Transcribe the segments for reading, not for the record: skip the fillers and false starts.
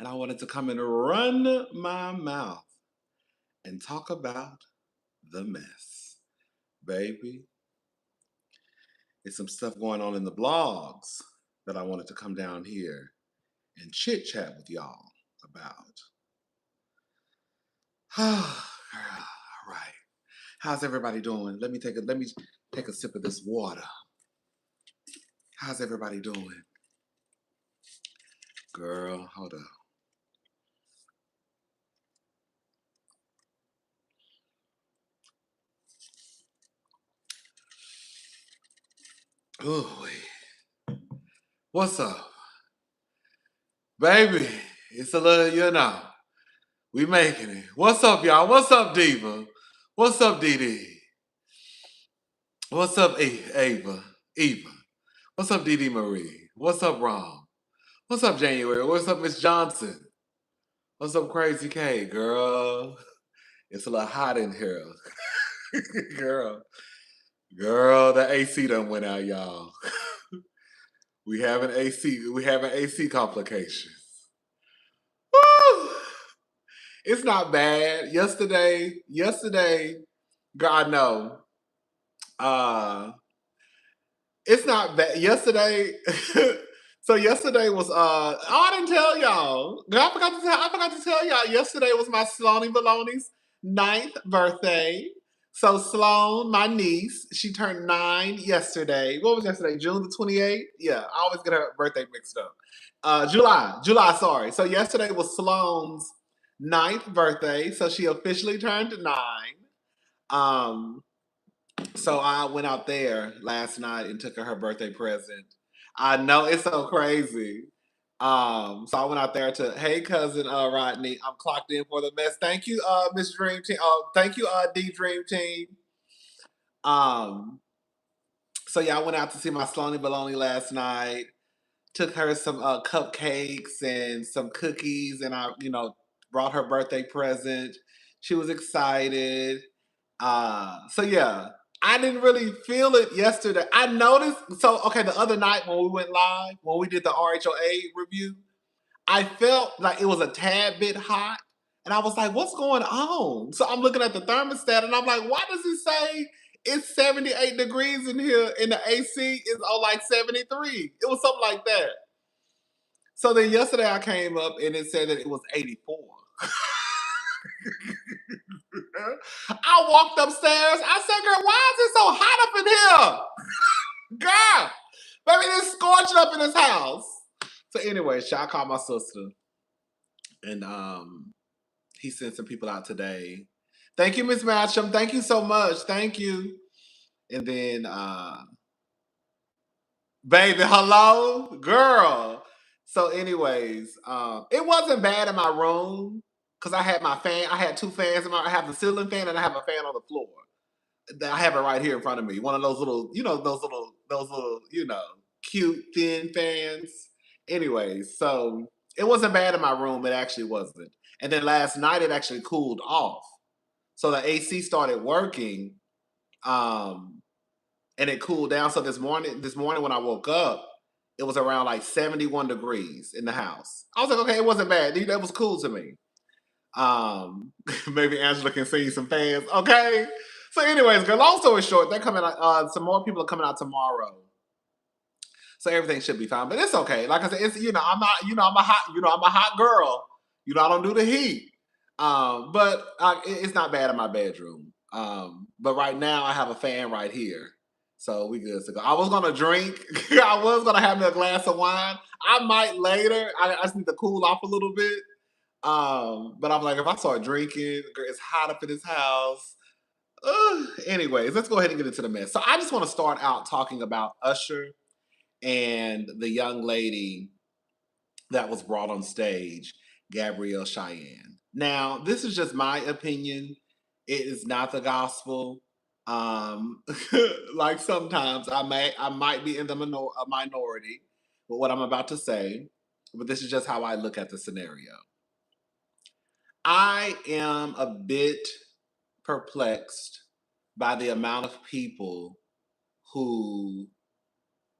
and I wanted to come and run my mouth and talk about the mess. Baby, there's some stuff going on in the blogs that I wanted to come down here and chit chat with y'all about. All right. How's everybody doing? Let me take a sip of this water. How's everybody doing? Girl, hold up. Ooh, what's up? Baby, it's a little, we making it. What's up, y'all? What's up, Diva? What's up, Dee? What's up, Ava? Eva? What's up, Dee Marie? What's up, Rom? What's up, January? What's up, Miss Johnson? What's up, Crazy K, girl? It's a little hot in here. girl. Girl, the AC done went out, y'all. We having AC complications. Woo! It's not bad. Yesterday, God no. It's not bad. Yesterday, so yesterday was oh, I didn't tell y'all. I forgot to tell y'all. Yesterday was my Sloanie Baloney's 9th birthday. So Sloan, my niece, she turned 9 yesterday. What was yesterday? June the 28th? Yeah, I always get her birthday mixed up. July, sorry. So yesterday was Sloan's 9th birthday. So she officially turned 9. Um, so I went out there last night and took her birthday present. I know it's so crazy. So I went out there to, hey cousin Rodney, I'm clocked in for the mess. Thank you, Miss Dream Team. Thank you, D Dream Team. Um, so yeah, I went out to see my Sloanie Baloney last night. Took her some cupcakes and some cookies, and I, brought her birthday present. She was excited. So yeah, I didn't really feel it yesterday. I noticed. So okay, the other night when we went live, when we did the RHOA review, I felt like it was a tad bit hot, and I was like, "What's going on?" So I'm looking at the thermostat, and I'm like, "Why does it say it's 78 degrees in here, and the AC is on like 73?" It was something like that. So then yesterday I came up and it said that it was 84. I walked upstairs. I said, girl, why is it so hot up in here? Girl, baby, it's scorching up in this house. So anyway, I called my sister and he sent some people out today. Thank you, Miss Matcham. Thank you so much. Thank you. And then baby, hello, girl. So, anyways, it wasn't bad in my room because I had my fan. I had two fans in my. I have the ceiling fan and I have a fan on the floor. I have it right here in front of me. One of those little, cute thin fans. Anyways, so it wasn't bad in my room. It actually wasn't. And then last night it actually cooled off. So the AC started working. Um, and it cooled down. So this morning when I woke up, it was around like 71 degrees in the house. I was like, okay, it wasn't bad. That was cool to me. Maybe Angela can see some fans. Okay. So, anyways, girl, long story short, they're coming out. Some more people are coming out tomorrow. So everything should be fine. But it's okay. Like I said, it's I'm not, I'm a hot girl. I don't do the heat. But it's not bad in my bedroom. But right now I have a fan right here. So we good to go. I was gonna drink. I was gonna have me a glass of wine. I might later. I just need to cool off a little bit. But I'm like, if I start drinking, it's hot up in this house. Anyways, let's go ahead and get into the mess. So I just want to start out talking about Usher and the young lady that was brought on stage, Gabrielle Cheyenne. Now, this is just my opinion. It is not the gospel. Um, like sometimes I might be in the minority with what I'm about to say, but this is just how I look at the scenario. I am a bit perplexed by the amount of people who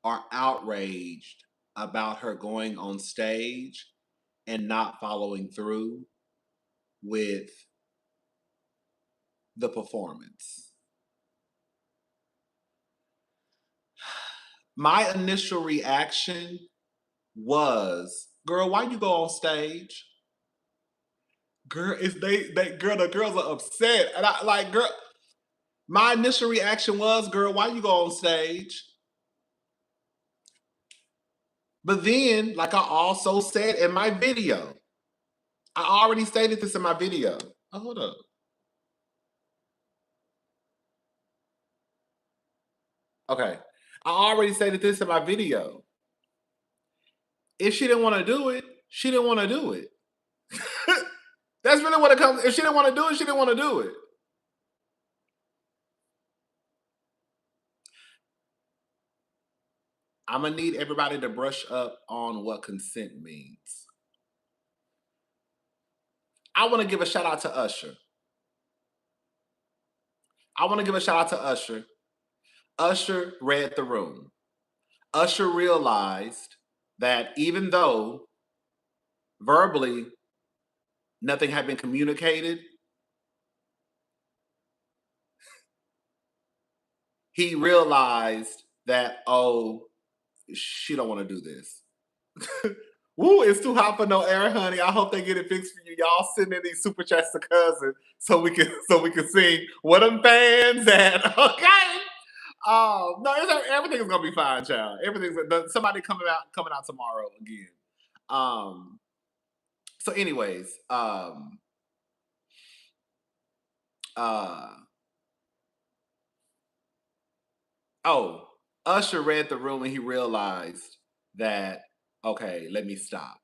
are outraged about her going on stage and not following through with the performance. My initial reaction was, girl, why you go on stage? Girl, if the girls are upset. And I like, girl, my initial reaction was, girl, why you go on stage? But then, like I also said in my video, I already stated this in my video. Oh, hold up. Okay. I already stated this in my video. If she didn't want to do it, she didn't want to do it. That's really what it comes. If she didn't want to do it, she didn't want to do it. I'm gonna need everybody to brush up on what consent means. I want to give a shout out to Usher. Usher read the room. Usher realized that even though verbally nothing had been communicated, he realized that, oh, she don't want to do this. Woo, it's too hot for no air, honey. I hope they get it fixed for you. Y'all sending in these super chats to cousin so we can see what them fans at. Okay. No, everything's gonna be fine, child. Somebody coming out tomorrow again. So anyways, Usher read the room and he realized that, okay, let me stop.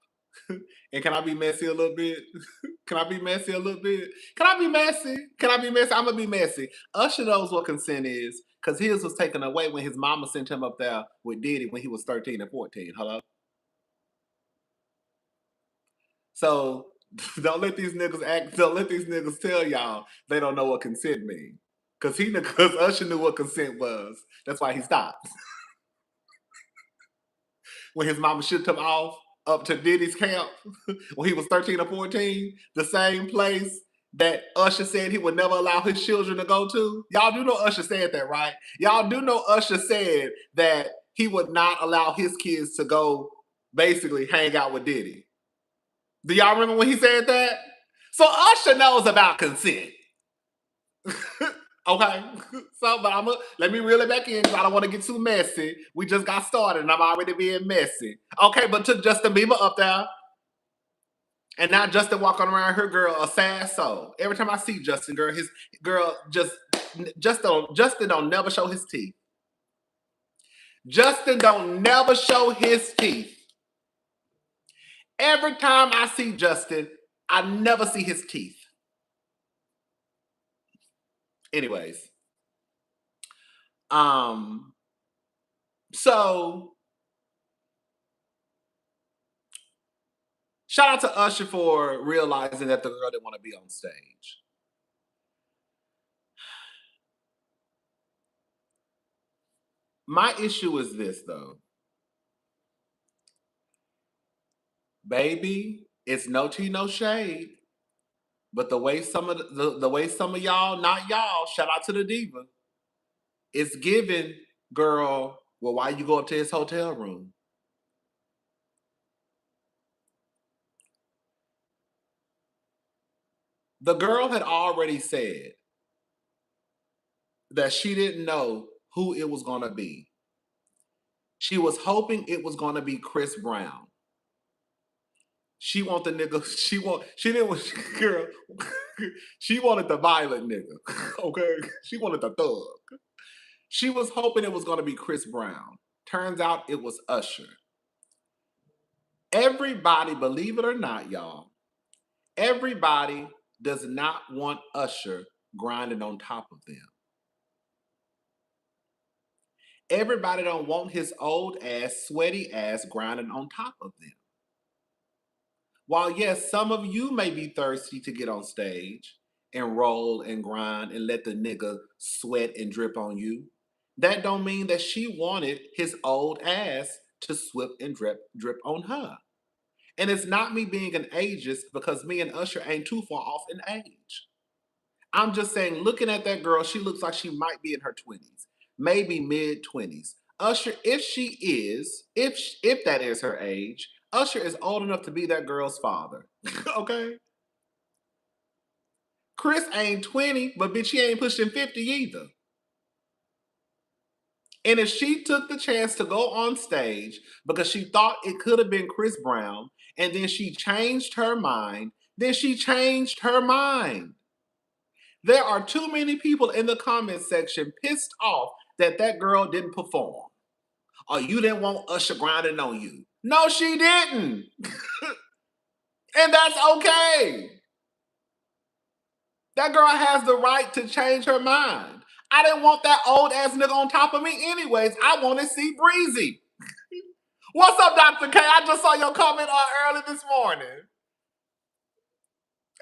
And can I be messy a little bit? Can I be messy a little bit? Can I be messy? I'm gonna be messy. Usher knows what consent is because his was taken away when his mama sent him up there with Diddy when he was 13 and 14. Hello? So don't let these niggas tell y'all they don't know what consent means. Because Usher knew what consent was. That's why he stopped. When his mama shipped him off up to Diddy's camp when he was 13 or 14, the same place that Usher said he would never allow his children to go to. Y'all do know Usher said that, right? Y'all do know Usher said that he would not allow his kids to go basically hang out with Diddy. Do y'all remember when he said that? So Usher knows about consent. Okay, so but let me reel it back in because I don't want to get too messy. We just got started and I'm already being messy. Okay, but took Justin Bieber up there, and now Justin walking around her girl a sad soul. Every time I see Justin, his girl Justin don't never show his teeth. Justin don't never show his teeth. Every time I see Justin, I never see his teeth. Anyways, so shout out to Usher for realizing that the girl didn't want to be on stage. My issue is this though. Baby, it's no tea, no shade. But the way some of y'all, not y'all, shout out to the diva, it's given, girl, well, why you go up to his hotel room? The girl had already said that she didn't know who it was gonna be. She was hoping it was gonna be Chris Brown. She want the nigga, she didn't want, girl, she wanted the violent nigga, okay? She wanted the thug. She was hoping it was gonna be Chris Brown. Turns out it was Usher. Everybody, believe it or not, y'all, everybody does not want Usher grinding on top of them. Everybody don't want his old ass, sweaty ass grinding on top of them. While yes, some of you may be thirsty to get on stage and roll and grind and let the nigga sweat and drip on you, that don't mean that she wanted his old ass to swip and drip on her. And it's not me being an ageist because me and Usher ain't too far off in age. I'm just saying, looking at that girl, she looks like she might be in her 20s, maybe mid 20s. Usher, if she is, if that is her age, Usher is old enough to be that girl's father. Okay? Chris ain't 20, but bitch, he ain't pushing 50 either. And if she took the chance to go on stage because she thought it could have been Chris Brown, and then she changed her mind, then she changed her mind. There are too many people in the comment section pissed off that that girl didn't perform. Or you didn't want Usher grinding on you. No, she didn't. And that's okay. That girl has the right to change her mind. I didn't want that old ass nigga on top of me anyways. I want to see Breezy. What's up, Dr. K? I just saw your comment early this morning.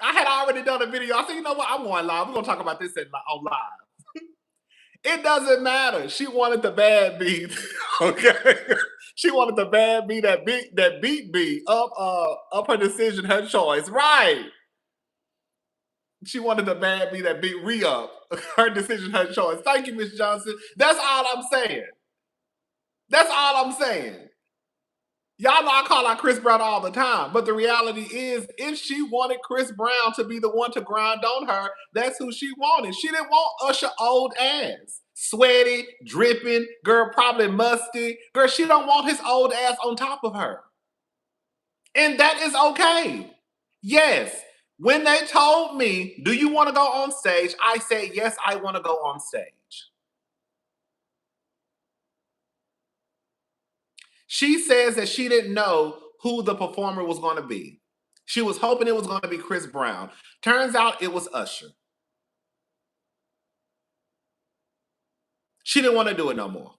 I had already done a video. I said, you know what? I'm going live. We're going to talk about this on live. It doesn't matter. She wanted the bad beat. Okay. She wanted the bad beat, that beat up her decision, her choice. Right. She wanted the bad beat, that beat re-up. Her decision, her choice. Thank you, Miss Johnson. That's all I'm saying. That's all I'm saying. Y'all know I call out Chris Brown all the time, but the reality is, if she wanted Chris Brown to be the one to grind on her, that's who she wanted. She didn't want Usher old ass. Sweaty, dripping, girl, probably musty. Girl, she don't want his old ass on top of her. And that is okay. Yes. When they told me, do you want to go on stage? I said, yes, I want to go on stage. She says that she didn't know who the performer was going to be. She was hoping it was going to be Chris Brown. Turns out it was Usher. She didn't want to do it no more.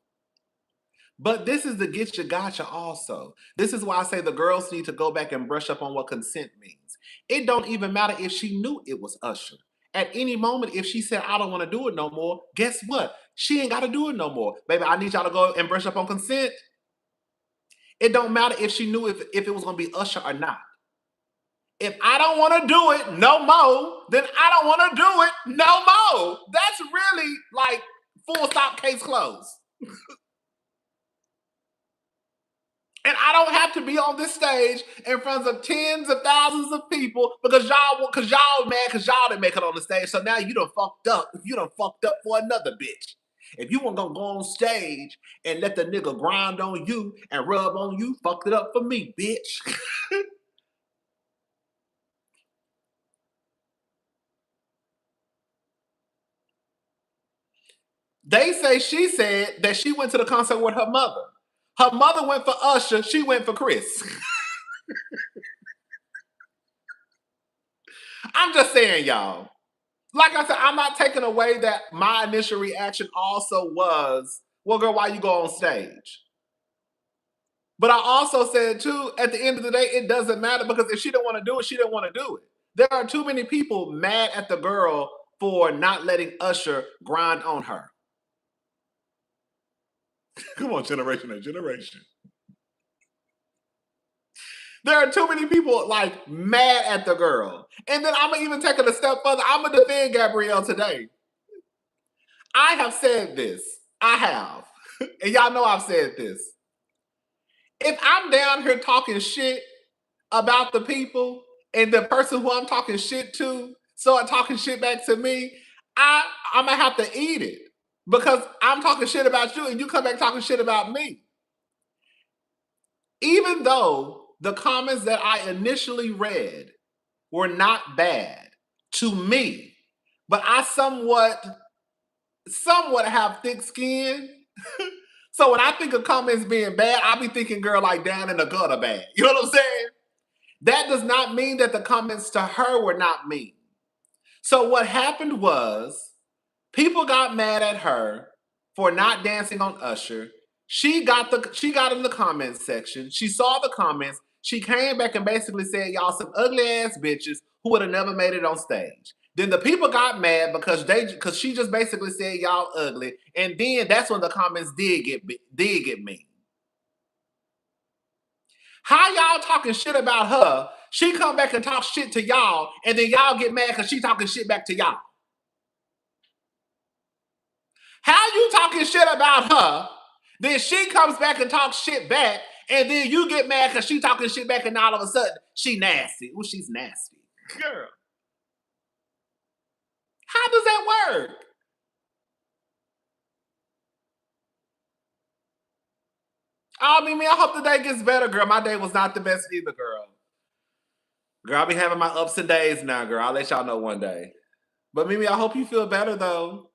But this is the get you gotcha also. This is why I say the girls need to go back and brush up on what consent means. It don't even matter if she knew it was Usher. At any moment, if she said, I don't want to do it no more, guess what? She ain't got to do it no more. Baby, I need y'all to go and brush up on consent. It don't matter if she knew if it was going to be Usher or not. If I don't want to do it no more, then I don't want to do it no more. That's really like full stop, case closed. And I don't have to be on this stage in front of tens of thousands of people because y'all mad because y'all didn't make it on the stage. So now you done fucked up. You done fucked up for another bitch. If you want to go on stage and let the nigga grind on you and rub on you, fucked it up for me, bitch. They say she said that she went to the concert with her mother. Her mother went for Usher. She went for Chris. I'm just saying, y'all. Like I said, I'm not taking away that my initial reaction also was, well, girl, why you go on stage? But I also said, too, at the end of the day, it doesn't matter because if she didn't want to do it, she didn't want to do it. There are too many people mad at the girl for not letting Usher grind on her. Come on, generation to generation. There are too many people like mad at the girl. And then I'm even taking a step further. I'm going to defend Gabrielle today. I have said this. I have. And y'all know I've said this. If I'm down here talking shit about the people and the person who I'm talking shit to start talking shit back to me, I'm going to have to eat it. Because I'm talking shit about you and you come back talking shit about me. Even though the comments that I initially read were not bad to me, but I somewhat have thick skin. So when I think of comments being bad, I be thinking, girl, like down in the gutter bad. You know what I'm saying? That does not mean that the comments to her were not mean. So what happened was people got mad at her for not dancing on Usher. She got in the comments section. She saw the comments. She came back and basically said, y'all some ugly ass bitches who would have never made it on stage. Then the people got mad because she just basically said y'all ugly. And then that's when the comments did get mean. How y'all talking shit about her? She come back and talk shit to y'all, and then y'all get mad because she talking shit back to y'all. How you talking shit about her? Then she comes back and talks shit back, and then you get mad because she talking shit back, and all of a sudden she nasty. Oh, she's nasty, girl. How does that work? I mean, I hope the day gets better, girl. My day was not the best either, girl. Girl, I'll be having my ups and days now, girl. I'll let y'all know one day. But Mimi, I hope you feel better though.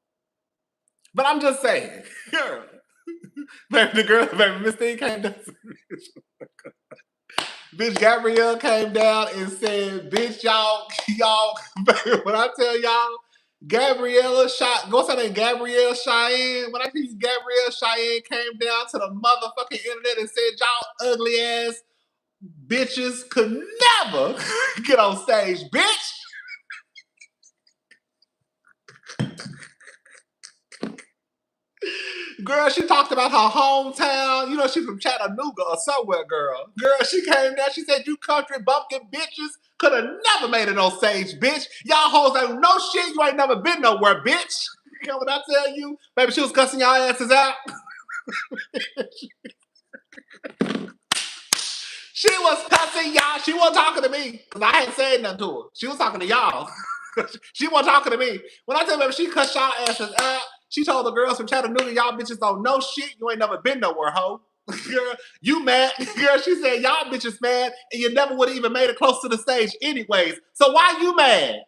But I'm just saying, girl. Baby, the girl, baby, Miss Thing came down. Bitch Gabrielle came down and said, bitch, y'all, baby, when I tell y'all, Gabriella shot, what's her name? Gabrielle Cheyenne. When I tell you Gabrielle Cheyenne came down to the motherfucking internet and said, y'all ugly ass bitches could never get on stage, bitch. Girl, she talked about her hometown. You know, she's from Chattanooga or somewhere, girl. Girl, she came down. She said, you country bumpkin bitches could have never made it on stage, bitch. Y'all hoes ain't no shit. You ain't never been nowhere, bitch. You know what I tell you? Baby, she was cussing y'all asses out. She was cussing y'all. She wasn't talking to me because I hadn't said nothing to her. She was talking to y'all. She wasn't talking to me. When I tell you, baby, she cussed y'all asses out. She told the girls from Chattanooga, y'all bitches don't know shit. You ain't never been nowhere, hoe. Girl, you mad. Girl, she said, y'all bitches mad, and you never would have even made it close to the stage anyways. So why you mad?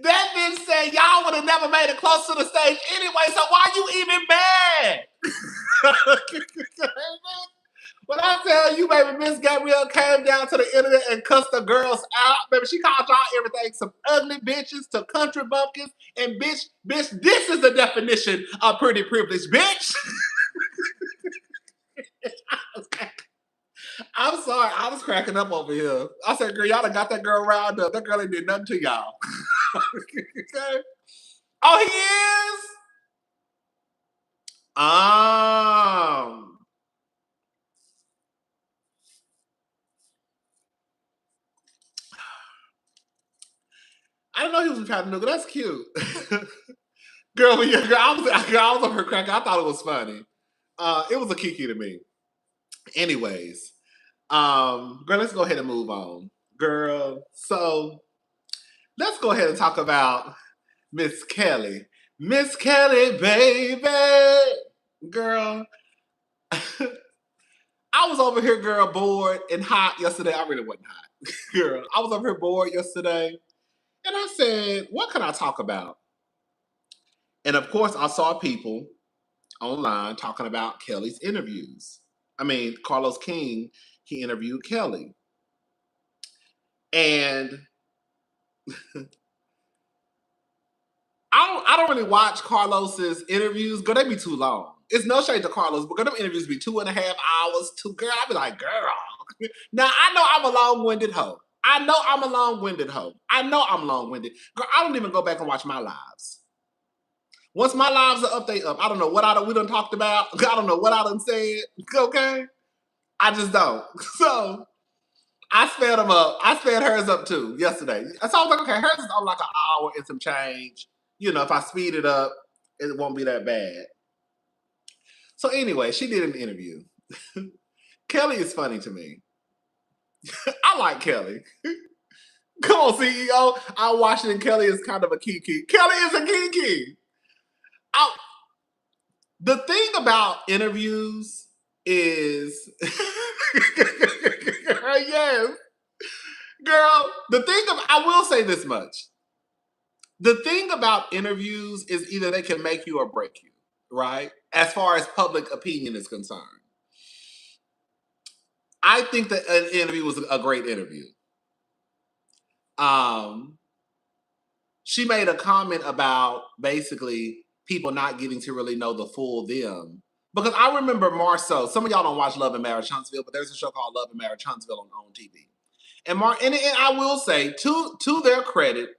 That bitch said y'all would have never made it close to the stage anyway, so why you even mad? When I tell you, baby, Miss Gabrielle came down to the internet and cussed the girls out, baby, she called y'all everything some ugly bitches to country bumpkins, and bitch, this is the definition of pretty privilege, bitch. I'm sorry, I was cracking up over here. I said, girl, y'all done got that girl riled up. That girl ain't did nothing to y'all. Okay. Oh, he is? Um, I didn't know he was from Chattanooga. That's cute. Girl, but yeah, girl, I was over her cracking. I thought it was funny. It was a kiki to me. Anyways, girl, let's go ahead and move on. Girl, so let's go ahead and talk about Miss Kelli. Miss Kelli, baby. Girl, I was over here, girl, bored and hot yesterday. I really wasn't hot. Girl, I was over here bored yesterday. And I said, what can I talk about? And of course, I saw people online talking about Kelly's interviews. I mean, Carlos King, he interviewed Kelly. And I don't really watch Carlos's interviews. Girl, they be too long. It's no shade to Carlos, but girl, them interviews be 2.5 hours. Girl, I be like, girl. Now I know I'm a long-winded hoe. I know I'm a long-winded hoe. I know I'm long-winded. Girl, I don't even go back and watch my lives. Once my lives are up, they up. I don't know what we done talked about. I don't know what I done said. Okay? I just don't. So I sped them up. I sped hers up too yesterday. So I was like, okay, hers is on like an hour and some change. You know, if I speed it up, it won't be that bad. So anyway, she did an interview. Kelly is funny to me. I like Kelly. Come on, CEO. I watched it, and Kelly is kind of a kiki. Kelly is a kiki. The thing about interviews is, yes, girl. I will say this much. The thing about interviews is either they can make you or break you, right? As far as public opinion is concerned. I think that an interview was a great interview. Um, she made a comment about basically people not getting to really know the full them. Because I remember Marceau, some of y'all don't watch Love and Marriage Huntsville, but there's a show called Love and Marriage Huntsville on TV. And I will say, to their credit,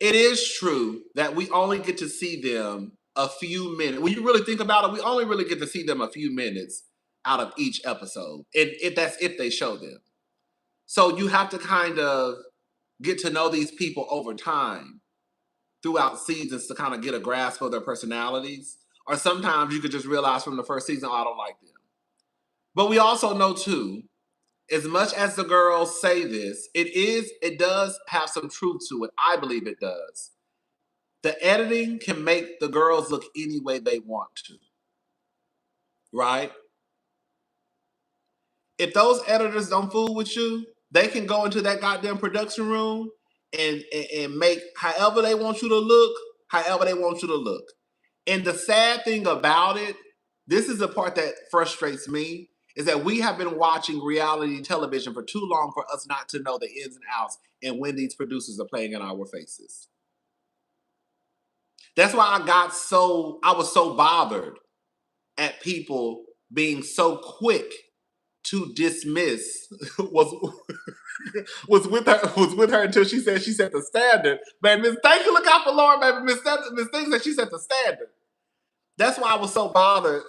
it is true that we only get to see them a few minutes. When you really think about it, we only really get to see them a few minutes out of each episode. And that's if they show them. So you have to kind of get to know these people over time throughout seasons to kind of get a grasp of their personalities. Or sometimes you could just realize from the first season, oh, I don't like them. But we also know too, as much as the girls say this, it does have some truth to it. I believe it does. The editing can make the girls look any way they want to. Right? If those editors don't fool with you, they can go into that goddamn production room and make however they want you to look, however they want you to look. And the sad thing about it, this is the part that frustrates me, is that we have been watching reality television for too long for us not to know the ins and outs and when these producers are playing in our faces. That's why I was so bothered at people being so quick to dismiss was with her until she said she set the standard. Baby, Miss, thank you, look out for Lauren, baby. Miss Thing said she set the standard. That's why I was so bothered.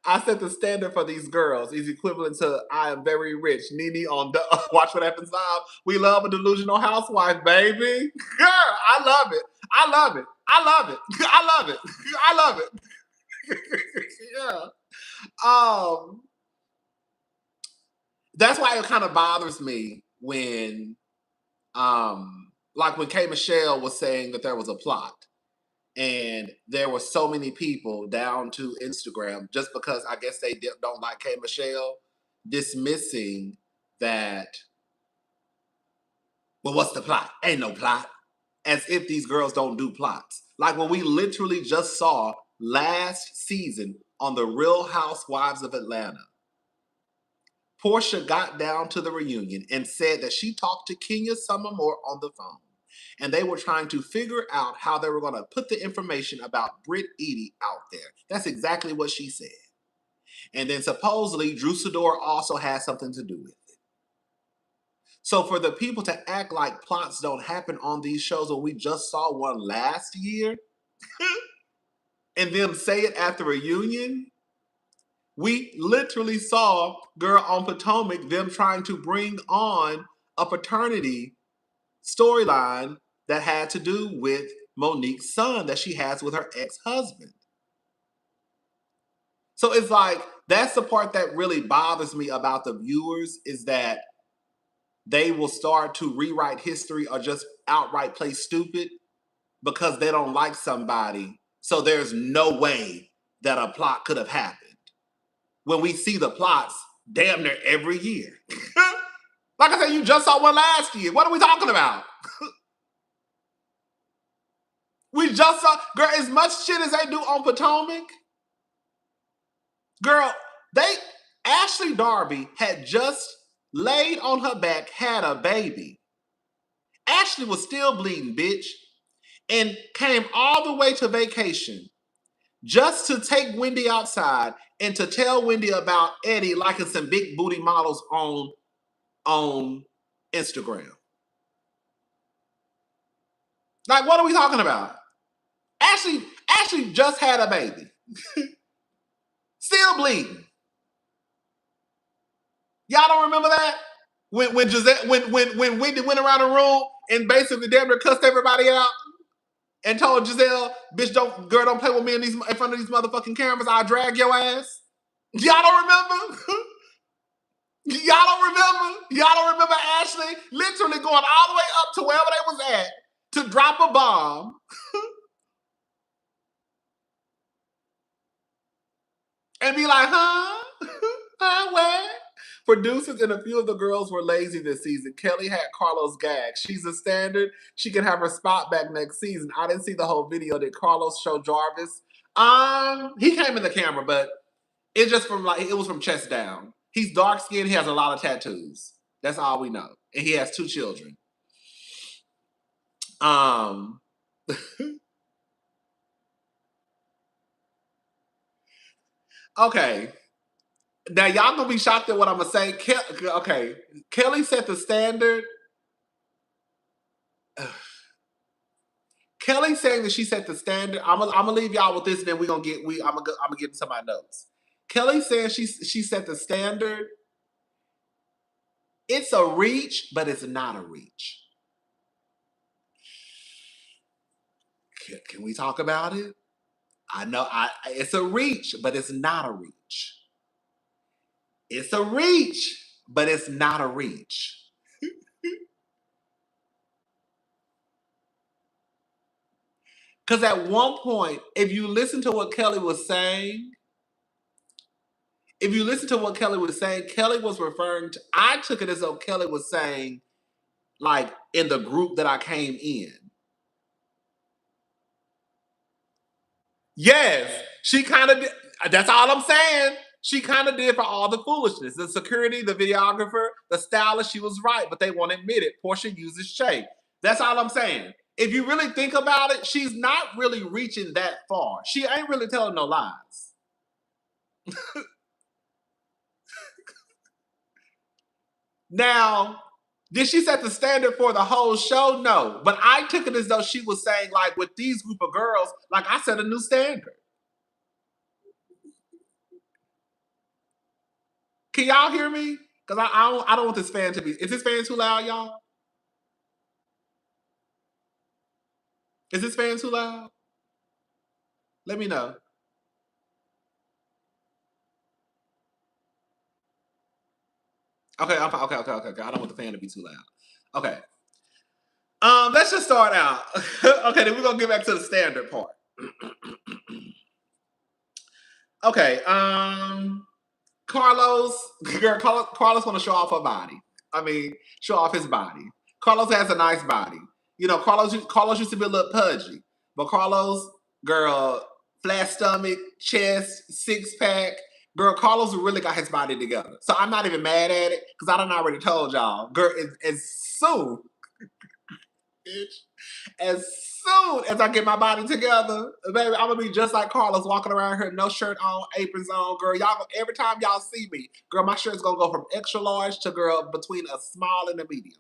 I set the standard for these girls is equivalent to I am very rich. Nene on Watch What Happens Live. We love a delusional housewife, baby. Girl, I love it. I love it. I love it. I love it. I love it. Yeah. That's why it kind of bothers me when, like when K. Michelle was saying that there was a plot. And there were so many people down to Instagram just because I guess they don't like K. Michelle, dismissing that, well, what's the plot? Ain't no plot. As if these girls don't do plots. Like when we literally just saw last season on The Real Housewives of Atlanta, Portia got down to the reunion and said that she talked to Kenya Summermore on the phone. And they were trying to figure out how they were going to put the information about Britt Eady out there. That's exactly what she said. And then supposedly Drew Sidor also had something to do with it. So for the people to act like plots don't happen on these shows when we just saw one last year, and then say it at the reunion, we literally saw Girl on Potomac, them trying to bring on a paternity storyline that had to do with Monique's son that she has with her ex-husband. So it's like, that's the part that really bothers me about the viewers, is that they will start to rewrite history or just outright play stupid because they don't like somebody. So there's no way that a plot could have happened. When we see the plots damn near every year. Like I said, you just saw one last year. What are we talking about? We just saw, girl, as much shit as they do on Potomac, girl, Ashley Darby had just laid on her back, had a baby. Ashley was still bleeding, bitch, and came all the way to vacation just to take Wendy outside and to tell Wendy about Eddie liking some big booty models on Instagram. Like, what are we talking about? Ashley just had a baby. Still bleeding. Y'all don't remember that? When Wendy went around the room and basically damn near cussed everybody out and told Giselle, bitch, don't play with me in front of these motherfucking cameras, I'll drag your ass. Y'all don't remember? Y'all don't remember Ashley literally going all the way up to wherever they was at to drop a bomb. And be like, huh? Huh, where? Producers and a few of the girls were lazy this season. Kelli had Carlos gagged. She's a standard. She can have her spot back next season. I didn't see the whole video. Did Carlos show Jarvis? He came in the camera, but it was from chest down. He's dark skinned. He has a lot of tattoos. That's all we know. And he has 2 children. Okay. Now y'all gonna be shocked at what I'm gonna say. Okay, Kelli set the standard. Kelly saying that she set the standard. I'm gonna leave y'all with this, and then I'm gonna get into my notes. Kelly saying she set the standard. It's a reach, but it's not a reach. Can we talk about it? I know it's a reach, but it's not a reach. It's a reach, but it's not a reach. Because at one point, if you listen to what Kelly was saying, Kelly was referring to, I took it as though Kelly was saying, like, in the group that I came in. Yes, she kind of did. That's all I'm saying. She kind of did for all the foolishness. The security, the videographer, the stylist, she was right, but they won't admit it. Portia uses Shay. That's all I'm saying. If you really think about it, she's not really reaching that far. She ain't really telling no lies. Now, did she set the standard for the whole show? No. But I took it as though she was saying, like, with these group of girls, like, I set a new standard. Can y'all hear me? Because I don't want this fan to be. Is this fan too loud, y'all? Is this fan too loud? Let me know. Okay, okay. I don't want the fan to be too loud. Okay. Let's just start out. Okay, then we're gonna get back to the standard part. Okay. Carlos want to show off her body. I mean, show off his body. Carlos has a nice body. You know, Carlos used to be a little pudgy, but Carlos, girl, flat stomach, chest, six pack. Girl, Carlos really got his body together. So I'm not even mad at it because I done already told y'all. Girl, as soon as I get my body together, baby, I'm gonna be just like Carlos, walking around here, no shirt on, aprons on. Girl, y'all, every time y'all see me, girl, my shirt's gonna go from extra large to, girl, between a small and a medium.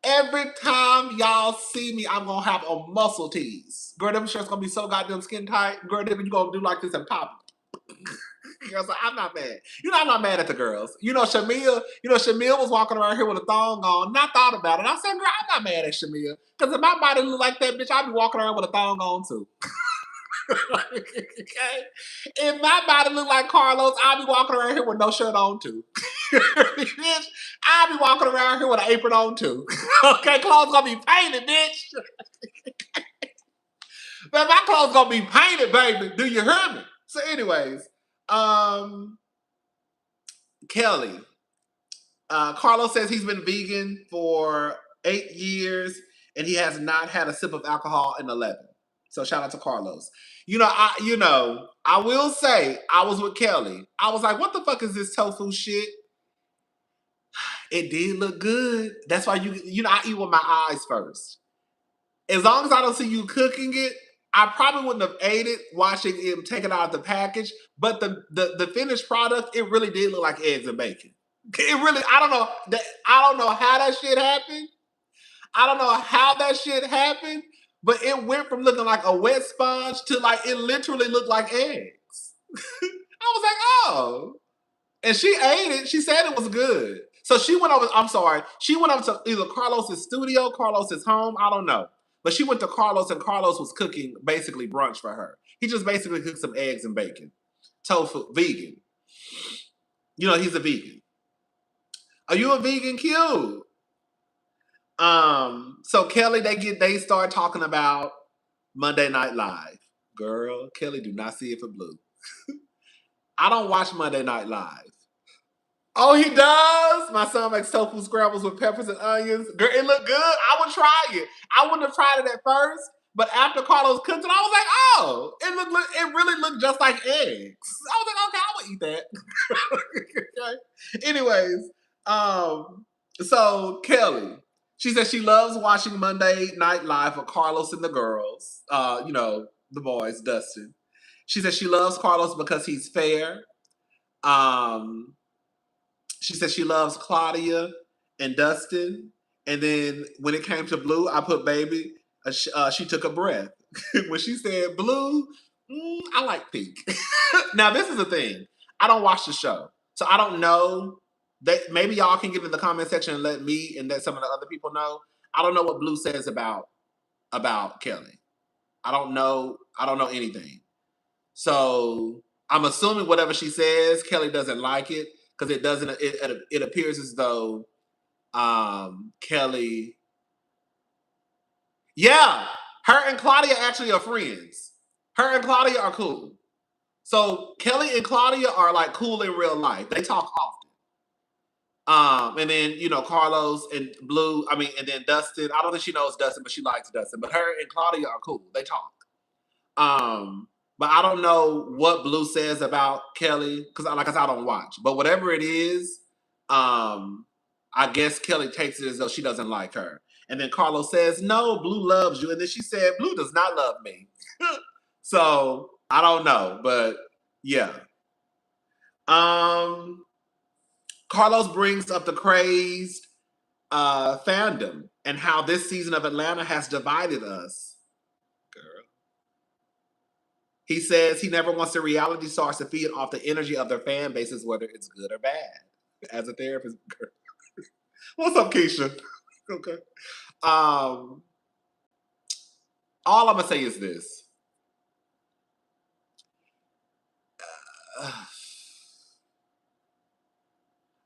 Every time y'all see me, I'm gonna have a muscle tease. Girl, them shirts gonna be so goddamn skin tight. Girl, then you gonna do like this and pop. Girls, like, I'm not mad. You know, I'm not mad at the girls. Shamil was walking around here with a thong on, and I thought about it. I said, girl, I'm not mad at Shamil. Because if my body look like that, bitch, I'd be walking around with a thong on too. Okay? If my body look like Carlos, I'll be walking around here with no shirt on too. Bitch, I'll be walking around here with an apron on too. Okay, clothes gonna be painted, bitch. But my clothes gonna be painted, baby. Do you hear me? So anyways, Kelly. Carlos says he's been vegan for 8 years and he has not had a sip of alcohol in 11. So shout out to Carlos. I will say I was with Kelly. I was like, what the fuck is this tofu shit? It did look good. That's why I eat with my eyes first. As long as I don't see you cooking it, I probably wouldn't have ate it watching him take it out of the package. But the finished product, it really did look like eggs and bacon. It really, I don't know how that shit happened. I don't know how that shit happened, but it went from looking like a wet sponge to like it literally looked like eggs. I was like, oh. And she ate it. She said it was good. So she went over, she went over to either Carlos's studio, Carlos's home, I don't know. But she went to Carlos and Carlos was cooking basically brunch for her. He just basically cooked some eggs and bacon. Tofu, vegan. He's a vegan. Are you a vegan? Cute. So Kelly, they start talking about Monday Night Live. Girl, Kelly do not see it for blue. I don't watch Monday Night Live. Oh, he does? My son makes tofu scrambles with peppers and onions. Girl, it looked good. I would try it. I wouldn't have tried it at first, but after Carlos cooked it, I was like, oh, it really looked just like eggs. I was like, okay, I would eat that. Okay. Anyways, so Kelly, she says she loves watching Monday Night Live with Carlos and the girls. The boys, Dustin. She says she loves Carlos because he's fair. She says she loves Claudia and Dustin. And then when it came to Blue, I put Baby. She took a breath. When she said Blue, I like pink. Now, this is the thing. I don't watch the show. So I don't know. Maybe y'all can get in the comment section and let me and let some of the other people know. I don't know what Blue says about Kelli. I don't know anything. So I'm assuming whatever she says, Kelli doesn't like it because it doesn't. It appears as though Kelli. Yeah, her and Claudia actually are friends. Her and Claudia are cool. So Kelli and Claudia are like cool in real life. They talk often. And then Carlos and Blue. And then Dustin. I don't think she knows Dustin, but she likes Dustin. But her and Claudia are cool. They talk. But I don't know what Blue says about Kelli because, like I said, I don't watch. But whatever it is, I guess Kelli takes it as though she doesn't like her. And then Carlos says, "No, Blue loves you." And then she said, "Blue does not love me." So I don't know, but yeah. Carlos brings up the crazed fandom and how this season of Atlanta has divided us. Girl. He says he never wants the reality stars to feed off the energy of their fan bases, whether it's good or bad. As a therapist, girl. What's up, Keisha? Okay. All I'm gonna say is this.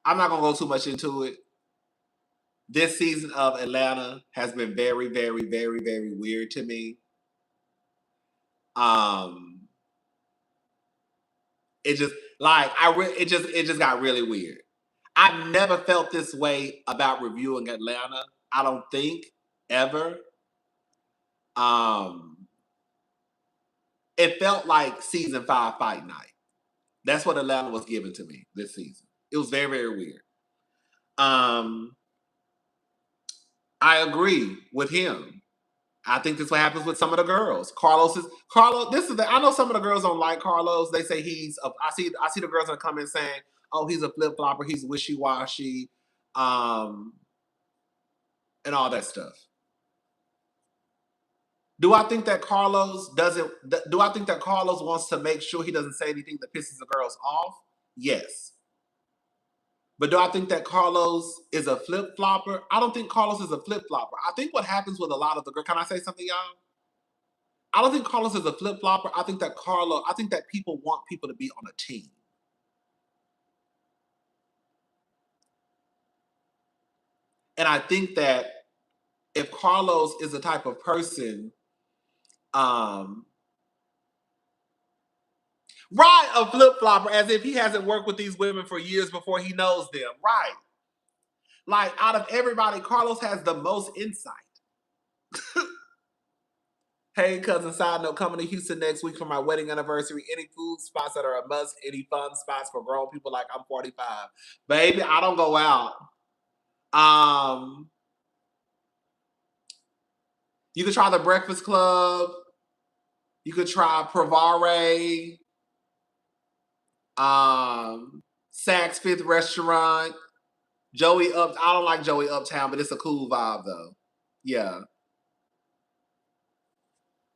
I'm not gonna go too much into it. This season of Atlanta has been very, very, very, very weird to me. It just it just got really weird. I've never felt this way about reviewing Atlanta. I don't think ever. It felt like season 5 fight night. That's what Atlanta was given to me this season. It was very, very weird. I agree with him. I think this is what happens with some of the girls. Carlos. I know some of the girls don't like Carlos. They say I see the girls in the comments saying, "Oh, he's a flip flopper. He's wishy washy," and all that stuff. Do I think that Carlos wants to make sure he doesn't say anything that pisses the girls off? Yes. But do I think that Carlos is a flip flopper? I don't think Carlos is a flip flopper. I think what happens with a lot of the girls. Can I say something, y'all? I don't think Carlos is a flip flopper. I think that people want people to be on a team. And I think that if Carlos is the type of person, right, a flip flopper, as if he hasn't worked with these women for years before he knows them, right? Like out of everybody, Carlos has the most insight. Hey, cousin, side note, coming to Houston next week for my wedding anniversary. Any food spots that are a must? Any fun spots for grown people like I'm 45? Baby, I don't go out. You could try the Breakfast Club. You could try Provare. Saks Fifth Restaurant. I don't like Joey Uptown, but it's a cool vibe though. Yeah.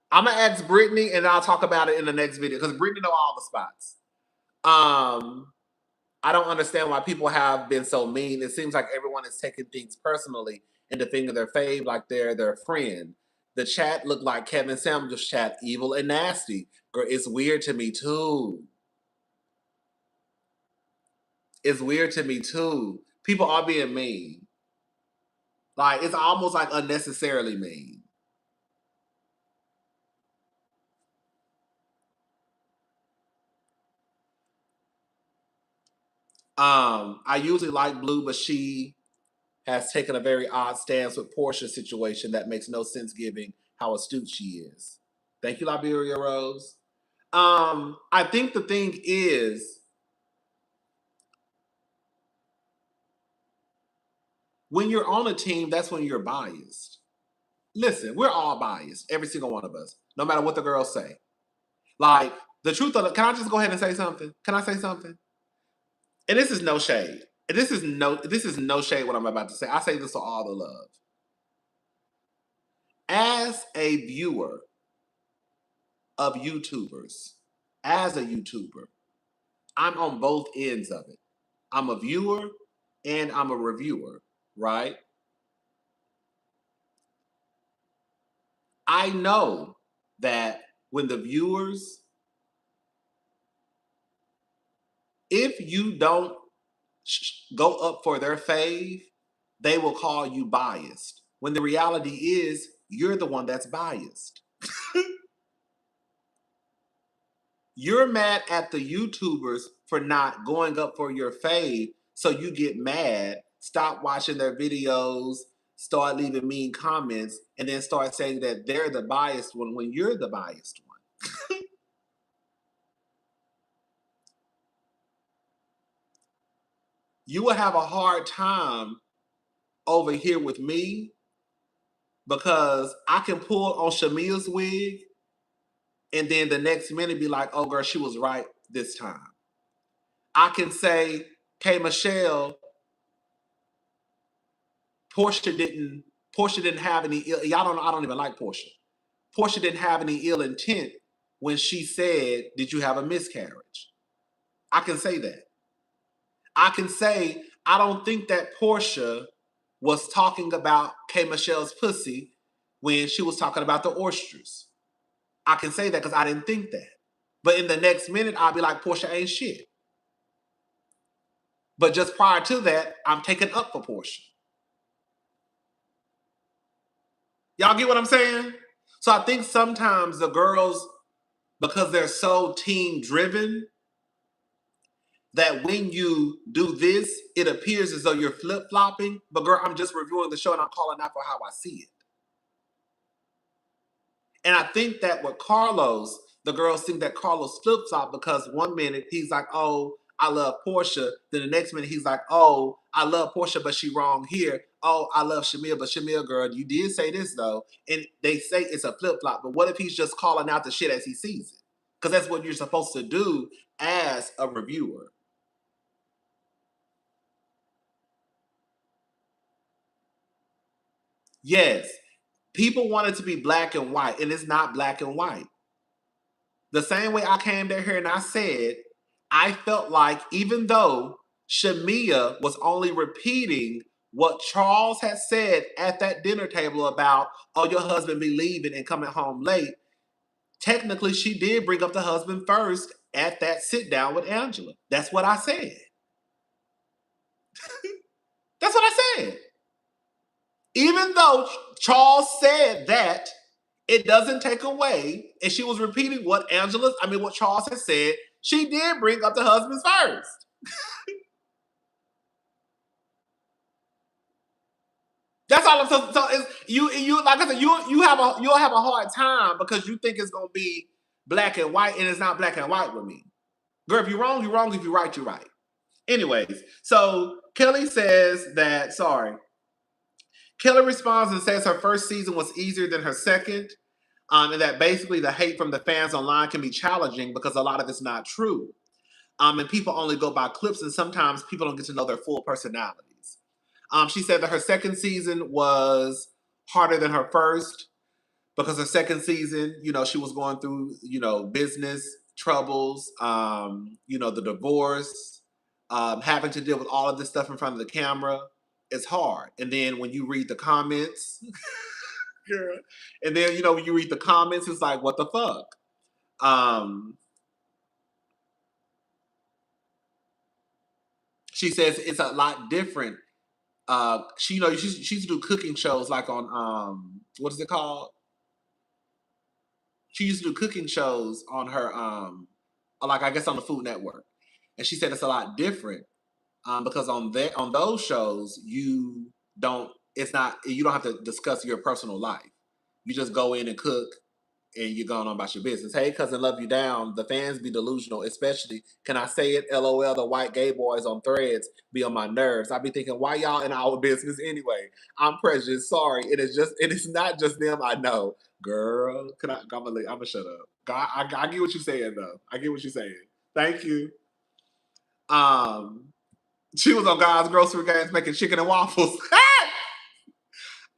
I'm gonna ask Brittany and I'll talk about it in the next video because Brittany know all the spots. I don't understand why people have been so mean. It seems like everyone is taking things personally and defending their fave like they're their friend. The chat looked like Kevin Samuels' chat, evil and nasty. Girl, it's weird to me too. It's weird to me too. People are being mean. Like, it's almost like unnecessarily mean. I usually like Blue, but she has taken a very odd stance with Portia's situation that makes no sense given how astute she is. Thank you, Liberia Rose. I think the thing is, when you're on a team, that's when you're biased. Listen, we're all biased, every single one of us, no matter what the girls say. Like, the truth of it, can I just go ahead and say something? Can I say something? And this is no shade. this is no shade what I'm about to say. I say this with all the love. As a viewer of YouTubers, as a YouTuber, I'm on both ends of it. I'm a viewer and I'm a reviewer, right? I know that when the viewers, if you don't go up for their fave, they will call you biased. When the reality is, you're the one that's biased. You're mad at the YouTubers for not going up for your fave, so you get mad, stop watching their videos, start leaving mean comments, and then start saying that they're the biased one when you're the biased one. You will have a hard time over here with me because I can pull on Shamia's wig and then the next minute be like, oh girl, she was right this time. I can say, K Michelle, Portia didn't have any ill, I don't even like Portia. Portia didn't have any ill intent when she said, did you have a miscarriage? I can say that. I can say, I don't think that Portia was talking about K Michelle's pussy when she was talking about the oysters. I can say that because I didn't think that. But in the next minute, I'll be like, Portia ain't shit. But just prior to that, I'm taking up for Portia. Y'all get what I'm saying? So I think sometimes the girls, because they're so team driven, that when you do this, it appears as though you're flip flopping. But girl, I'm just reviewing the show and I'm calling out for how I see it. And I think that with Carlos, the girls think that Carlos flip flop because one minute he's like, oh, I love Portia. Then the next minute he's like, oh, I love Portia, but she wrong here. Oh, I love Shamia, but Shamia, girl, you did say this though. And they say it's a flip flop. But what if he's just calling out the shit as he sees it? Because that's what you're supposed to do as a reviewer. Yes, people want it to be black and white, and it's not black and white. The same way I came down here and I said, I felt like even though Shamia was only repeating what Charles had said at that dinner table about, oh, your husband be leaving and coming home late, technically she did bring up the husband first at that sit down with Angela. That's what I said. That's what I said. Even though Charles said that, it doesn't take away, and she was repeating what what Charles had said. She did bring up the husbands first. That's all I'm saying. So it's, you like I said, you'll have a hard time because you think it's gonna be black and white, and it's not black and white with me. Girl, if you're wrong, you're wrong. If you're right, you're right. Anyways, so Kelli says that, sorry. Kelli responds and says her first season was easier than her second. And that basically the hate from the fans online can be challenging because a lot of it's not true. And people only go by clips, and sometimes people don't get to know their full personalities. She said that her second season was harder than her first because her second season, she was going through, business troubles, the divorce, having to deal with all of this stuff in front of the camera. It's hard. And then when you read the comments, girl, and then, when you read the comments, it's like, what the fuck? She says it's a lot different. She used to do cooking shows like on what is it called? She used to do cooking shows on her like I guess on the Food Network, and she said it's a lot different because on those shows you don't have to discuss your personal life. You just go in and cook and you're going on about your business. Hey, cousin, love you down. The fans be delusional, especially, can I say it? LOL, the white gay boys on threads be on my nerves. I be thinking, why y'all in our business anyway? I'm prejudiced. Sorry. It is not just them. I know. Girl, I'm gonna shut up. God, I get what you're saying though. I get what you're saying. Thank you. Um, She was on God's grocery games making chicken and waffles.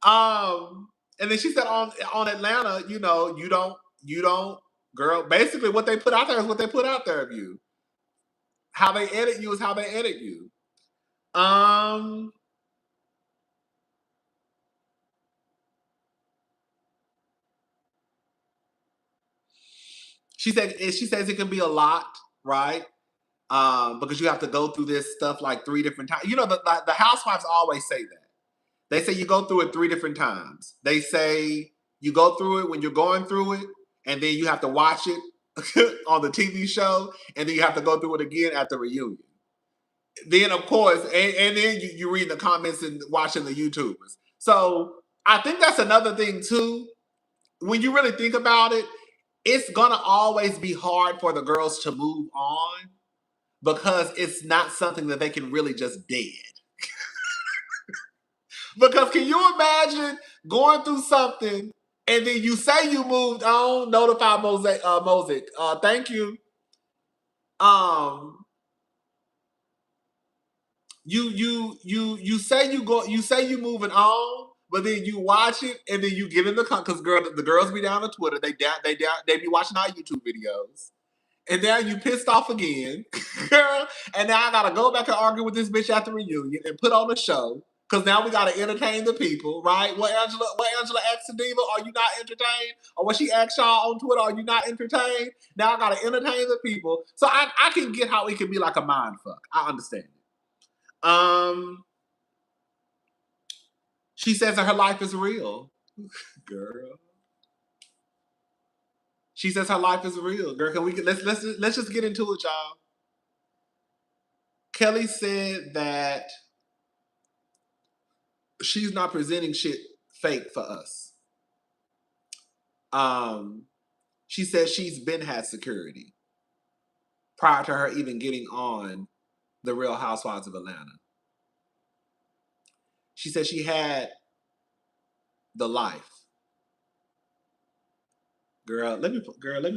And then she said on Atlanta, you don't, girl. Basically, what they put out there is what they put out there of you. How they edit you is how they edit you. She says it can be a lot, right? Because you have to go through this stuff like 3 different times. The housewives always say that. They say you go through it 3 different times. They say you go through it when you're going through it, and then you have to watch it on the TV show, and then you have to go through it again at the reunion. Then, of course, and then you read the comments and watching the YouTubers. So I think that's another thing too. When you really think about it, it's gonna always be hard for the girls to move on because it's not something that they can really just dead. Because can you imagine going through something and then you say you moved on, notify Mosaic. Thank you. You say you say you moving on, but then you watch it and then you get in the because the girls be down on Twitter. They be watching our YouTube videos. And now you pissed off again, girl. And now I gotta go back and argue with this bitch at the reunion and put on a show. Cause now we gotta entertain the people, right? What Angela asked the diva, are you not entertained? Or what she asked y'all on Twitter, are you not entertained? Now I gotta entertain the people. So I can get how it can be like a mind fuck. I understand it. She says that her life is real. Girl. She says her life is real. Girl, can we let's just get into it, y'all. Kelli said that she's not presenting shit fake for us. She says she's been had security prior to her even getting on the Real Housewives of Atlanta. She said she had the life. Girl, let me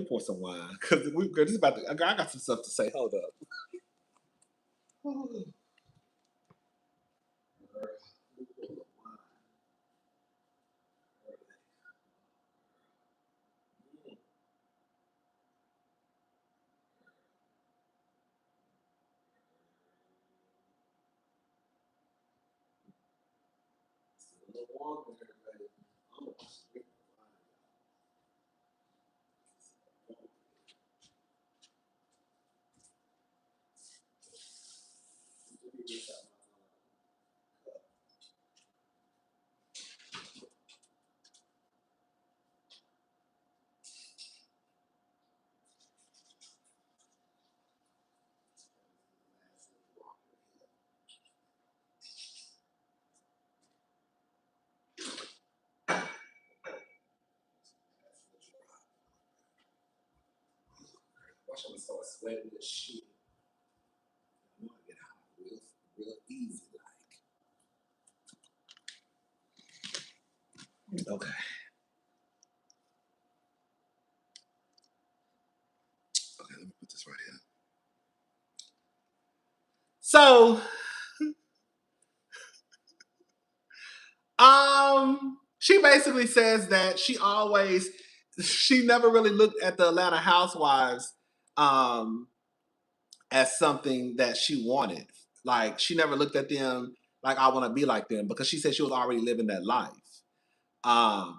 pour some wine because this is about to. I got some stuff to say. Hold up. Watch I'm gonna start sweating this shit. I'm gonna get hot real easy like. Okay. Okay, let me put this right here. So, she basically says that she never really looked at the Atlanta Housewives as something that she wanted. Like she never looked at them like I want to be like them because she said she was already living that life. I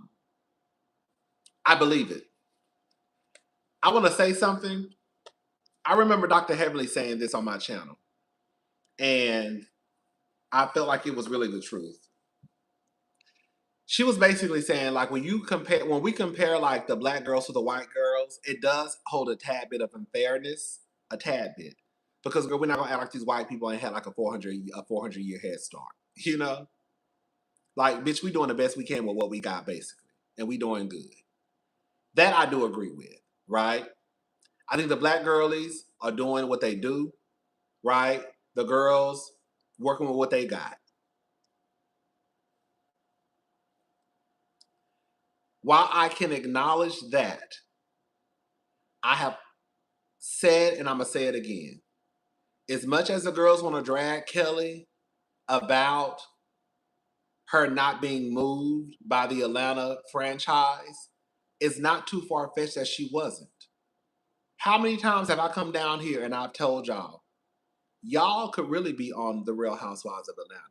believe it. I want to say something. I remember Dr. Heavenly saying this on my channel, and I felt like it was really the truth. She was basically saying like when we compare like the black girls to the white girls, it does hold a tad bit of unfairness, a tad bit, because girl, we're not gonna act like these white people ain't had like a 400-year head start, you know. Like, bitch, we doing the best we can with what we got, basically, and we doing good. That I do agree with, right? I think the black girlies are doing what they do, right? The girls working with what they got. While I can acknowledge that, I have said, and I'm gonna say it again, as much as the girls want to drag Kelli about her not being moved by the Atlanta franchise, it's not too far-fetched that she wasn't. How many times have I come down here and I've told y'all could really be on the Real Housewives of Atlanta.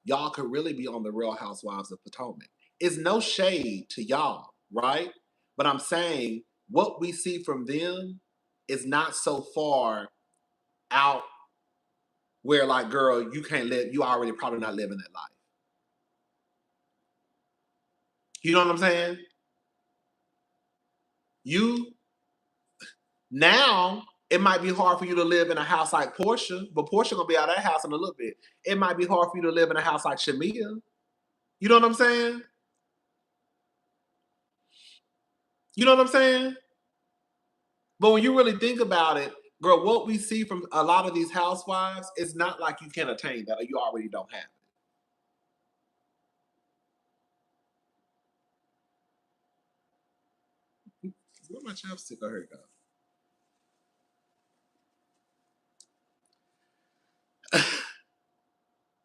Y'all could really be on the Real Housewives of Potomac. It's no shade to y'all, right? But I'm saying what we see from them is not so far out where, like, girl, you can't live, you already probably not living that life. You know what I'm saying? Now, it might be hard for you to live in a house like Portia, but Portia gonna be out of that house in a little bit. It might be hard for you to live in a house like Shamia. You know what I'm saying? You know what I'm saying? But when you really think about it, girl, what we see from a lot of these housewives, it's not like you can attain that or you already don't have it. Where's my chapstick? Oh, here you go.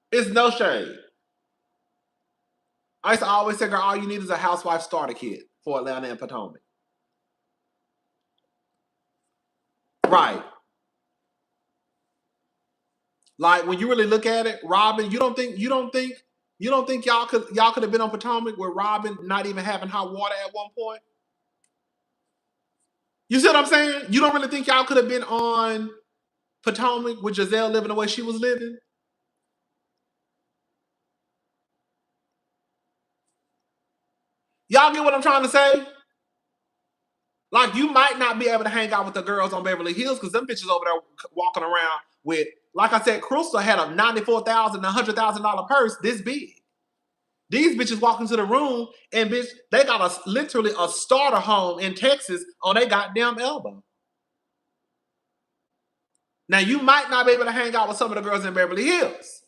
It's no shade. I used to always say, girl, all you need is a housewife starter kit for Atlanta and Potomac. Right. Like when you really look at it, Robin, you don't think y'all could have been on Potomac with Robin not even having hot water at one point? You see what I'm saying? You don't really think y'all could have been on Potomac with Giselle living the way she was living? Y'all get what I'm trying to say? Like, you might not be able to hang out with the girls on Beverly Hills because them bitches over there walking around with, like I said, Crystal had a $94,000, $100,000 purse this big. These bitches walk into the room and bitch, they got literally a starter home in Texas on their goddamn elbow. Now, you might not be able to hang out with some of the girls in Beverly Hills.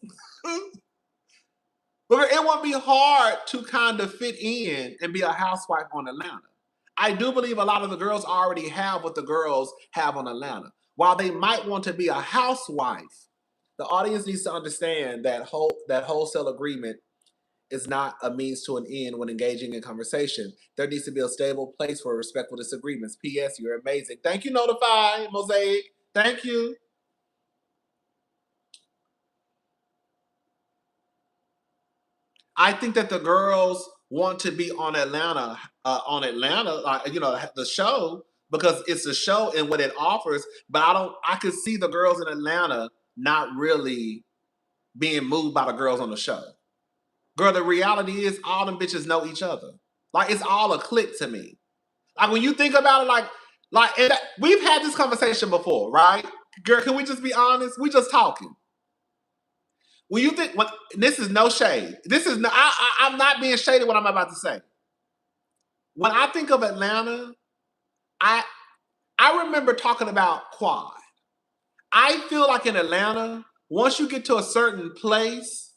But it won't be hard to kind of fit in and be a housewife on Atlanta. I do believe a lot of the girls already have what the girls have on Atlanta. While they might want to be a housewife, the audience needs to understand that wholesale agreement is not a means to an end when engaging in conversation. There needs to be a stable place for respectful disagreements. P.S. You're amazing. Thank you, Notify, Mosaic. Thank you. I think that the girls want to be on Atlanta, like, you know, the show, because it's a show and what it offers. But I could see the girls in Atlanta not really being moved by the girls on the show. Girl, the reality is all them bitches know each other. Like, it's all a clique to me. Like, when you think about it, we've had this conversation before, right? Girl, can we just be honest? We just talking. When you think, this is no shade. This is no, I'm not being shady what I'm about to say. When I think of Atlanta, I remember talking about Quad. I feel like in Atlanta, once you get to a certain place,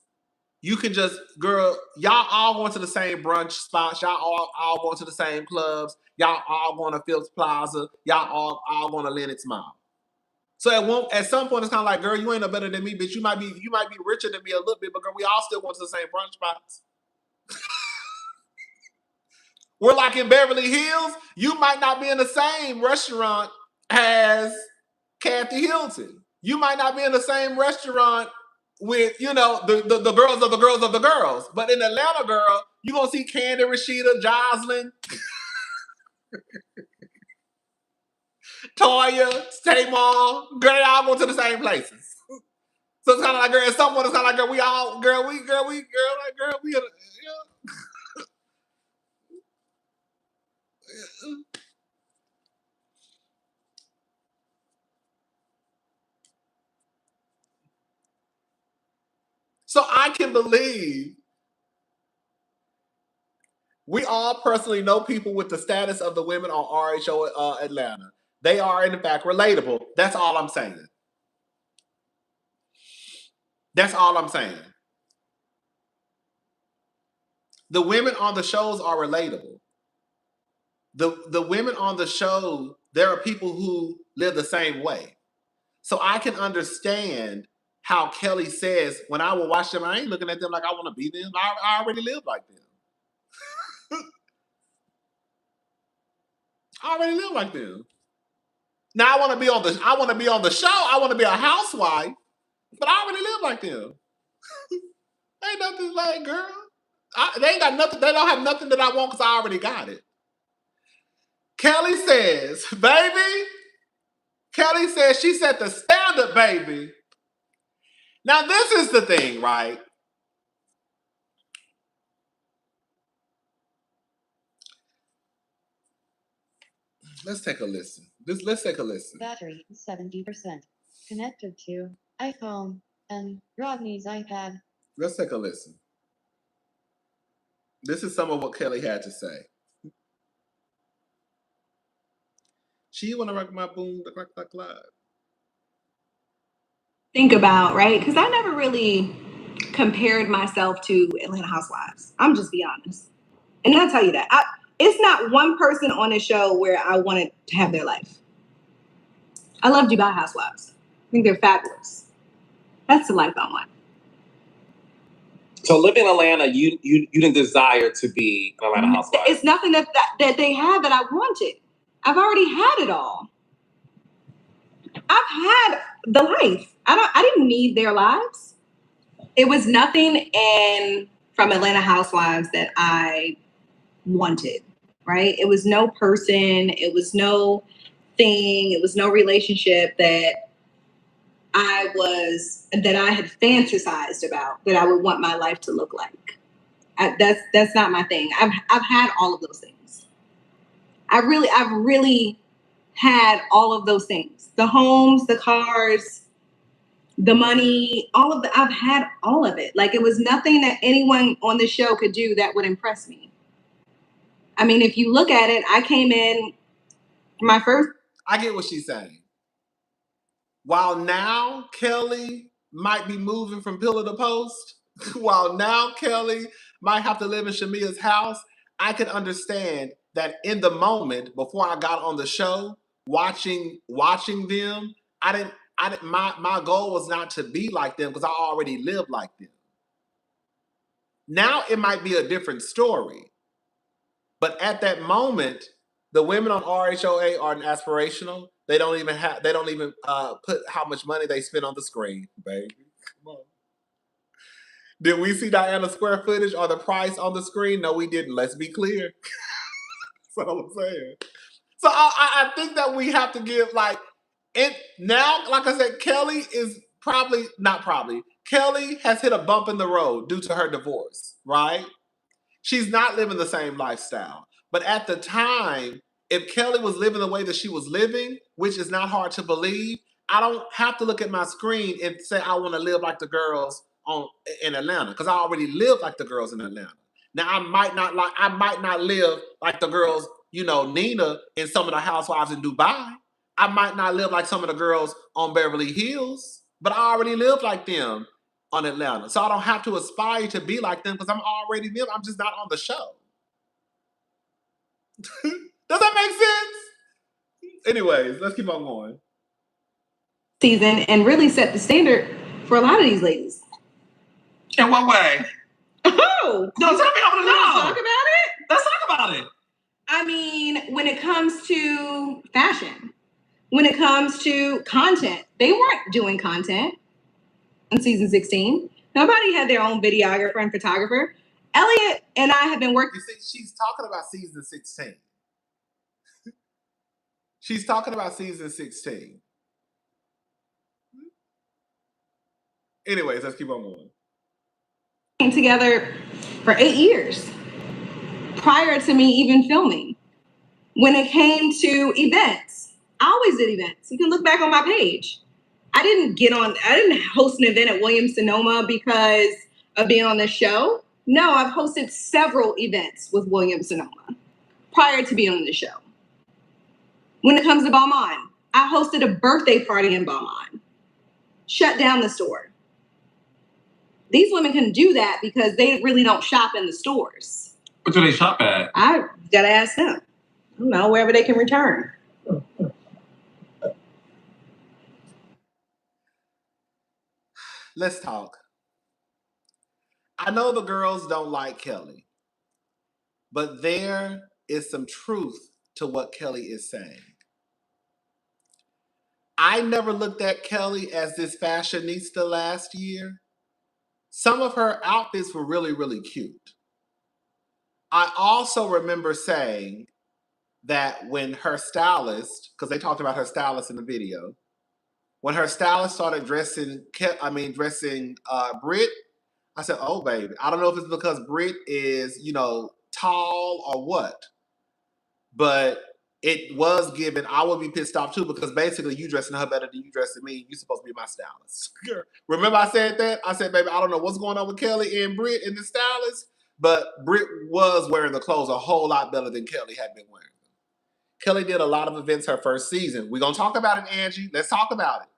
you can just, girl, y'all all going to the same brunch spots. Y'all all going to the same clubs. Y'all all going to Phillips Plaza. Y'all all going to Lenox Mall. So at some point, it's kind of like, girl, you ain't no better than me, bitch. You might be richer than me a little bit, but girl, we all still going to the same brunch spots. We're like in Beverly Hills, you might not be in the same restaurant as Kathy Hilton. You might not be in the same restaurant with, you know, the girls of the girls of the girls. But in Atlanta, girl, you're going to see Kandi, Rashida, Jocelyn, Toya, Tamar. Girl, they all go to the same places. So it's kind of like, girl, at some point, it's kind of like, girl, we all, girl, we, So I can believe we all personally know people with the status of the women on RHOA Atlanta. They are, in fact, relatable. That's all I'm saying. That's all I'm saying. The women on the shows are relatable. The women on the show, there are people who live the same way. So I can understand how Kelli says, when I will watch them, I ain't looking at them like I want to be them. I already live like them. I already live like them. Now I want to be on the show. I want to be a housewife, but I already live like them. Ain't nothing like, girl. They ain't got nothing. They don't have nothing that I want because I already got it. Kelli says, baby. Kelli says she set the standard, baby. Now this is the thing, right? Let's take a listen. Let's take a listen. Battery 70%. Connected to iPhone and Rodney's iPad. Let's take a listen. This is some of what Kelli had to say. She wanna rock my boom, the clock. Think about, right? Because I never really compared myself to Atlanta Housewives. I'm just be honest. And I'll tell you that. It's not one person on the show where I wanted to have their life. I love Dubai Housewives. I think they're fabulous. That's the life I want. So living in Atlanta, you didn't desire to be an Atlanta housewife. It's nothing that they have that I wanted. I've already had it all. I've had the life. I didn't need their lives. It was nothing from Atlanta Housewives that I wanted, right? It was no person. It was no thing. It was no relationship that I had fantasized about that I would want my life to look like. That's not my thing. I've had all of those things. I've really had all of those things. The homes, the cars, the money, I've had all of it. Like, it was nothing that anyone on the show could do that would impress me. I mean, if you look at it, I came in my first. I get what she's saying. While now Kelli might be moving from pillar to post, while now Kelli might have to live in Shamia's house, I can understand that in the moment before I got on the show, watching them, my goal was not to be like them because I already lived like them. Now it might be a different story. But at that moment, the women on RHOA are aspirational. They don't even put how much money they spend on the screen, baby. Come on. Did we see Diana's square footage or the price on the screen? No, we didn't. Let's be clear. That's all I'm saying. So I think that we have to give now, like I said, Kelli is Kelli has hit a bump in the road due to her divorce, right? She's not living the same lifestyle. But at the time, if Kelli was living the way that she was living, which is not hard to believe, I don't have to look at my screen and say I want to live like the girls in Atlanta because I already live like the girls in Atlanta. Now I might not live like the girls, Nina and some of the housewives in Dubai. I might not live like some of the girls on Beverly Hills, but I already live like them on Atlanta. So I don't have to aspire to be like them because I'm already them. I'm just not on the show. Does that make sense? Anyways, let's keep on going. Season and really set the standard for a lot of these ladies. In what way? Oh! No, tell me, I want to know. Talk about it? Let's talk about it. I mean, when it comes to fashion, when it comes to content, they weren't doing content in season 16. Nobody had their own videographer and photographer. Elliot and I have been working. You see, she's talking about season 16. She's talking about season 16. Anyways, let's keep on going. Together for 8 years prior to me even filming. When it came to events, I always did events. You can look back on my page. I didn't host an event at Williams-Sonoma because of being on the show. No, I've hosted several events with Williams-Sonoma prior to being on the show. When it comes to Balmain, I hosted a birthday party in Balmain. Shut down the store. These women can do that because they really don't shop in the stores. What do they shop at? I gotta ask them. I don't know, wherever they can return. Let's talk. I know the girls don't like Kelli, but there is some truth to what Kelli is saying. I never looked at Kelli as this fashionista last year. Some of her outfits were really, really cute. I also remember saying that when her stylist, because they talked about her stylist in the video, when her stylist started dressing Brit, I said, "Oh baby, I don't know if it's because Brit is, tall or what, but it was given. I would be pissed off too because basically you dressing her better than you dressing me. You're supposed to be my stylist." Remember I said that? I said, "Baby, I don't know what's going on with Kelli and Brit and the stylist, but Brit was wearing the clothes a whole lot better than Kelli had been wearing." Kelli did a lot of events her first season. We're going to talk about it, Angie. Let's talk about it.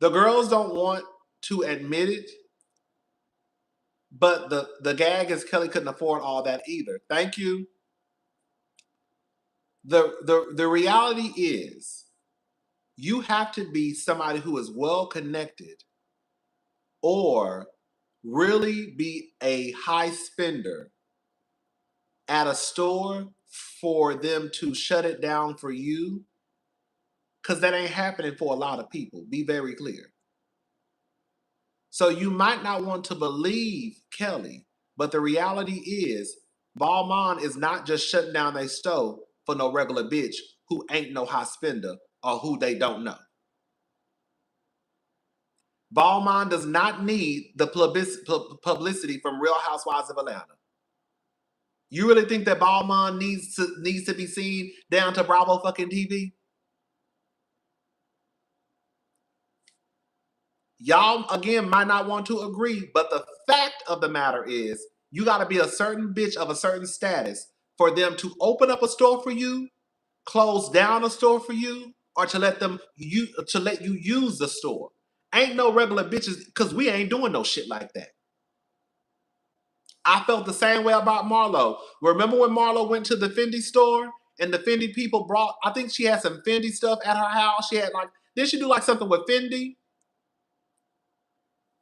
The girls don't want to admit it, but the gag is Kelli couldn't afford all that either. Thank you. The reality is you have to be somebody who is well connected or really be a high spender at a store for them to shut it down for you, because that ain't happening for a lot of people. Be very clear. So you might not want to believe Kelli, but the reality is Balmain is not just shutting down their store for no regular bitch who ain't no high spender or who they don't know. Balmain does not need the publicity from Real Housewives of Atlanta. You really think that Balmain needs to be seen down to Bravo fucking TV? Y'all, again, might not want to agree, but the fact of the matter is you got to be a certain bitch of a certain status for them to open up a store for you, close down a store for you, or to let you use the store. Ain't no regular bitches, because we ain't doing no shit like that. I felt the same way about Marlo. Remember when Marlo went to the Fendi store and the Fendi people brought, I think she had some Fendi stuff at her house. Did she do like something with Fendi?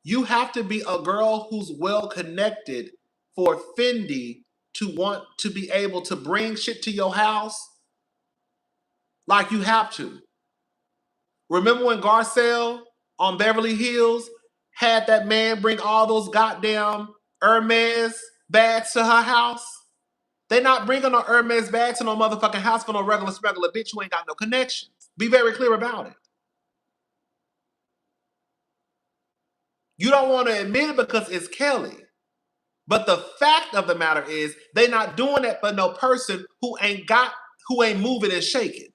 You have to be a girl who's well connected for Fendi to want to be able to bring shit to your house. Like you have to. Remember when Garcelle on Beverly Hills had that man bring all those goddamn Hermes bags to her house? They not bringing no Hermes bags to no motherfucking house for no regular bitch who ain't got no connections. Be very clear about it. You don't want to admit it because it's Kelli. But the fact of the matter is they not doing that for no person who ain't moving and shaking.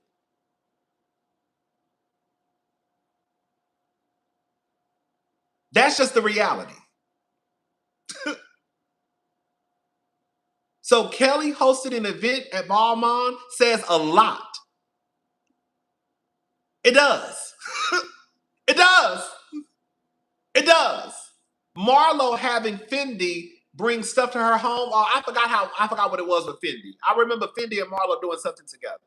That's just the reality. So Kelli hosted an event at Balmain says a lot. It does. It does. It does. Marlo having Fendi bring stuff to her home. Oh, I forgot what it was with Fendi. I remember Fendi and Marlo doing something together.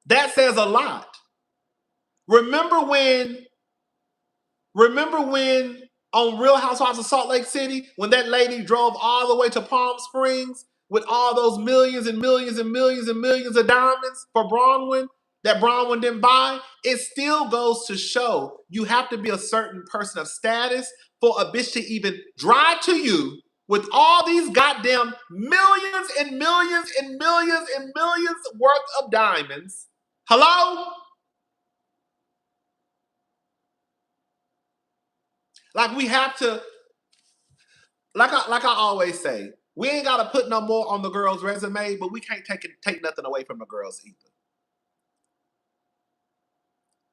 That says a lot. Remember when on Real Housewives of Salt Lake City, when that lady drove all the way to Palm Springs with all those millions and millions and millions and millions of diamonds for Bronwyn that Bronwyn didn't buy? It still goes to show you have to be a certain person of status for a bitch to even drive to you with all these goddamn millions and millions and millions and millions worth of diamonds. Hello? Like we have to, like I always say, we ain't gotta put no more on the girl's resume, but we can't take nothing away from the girls either.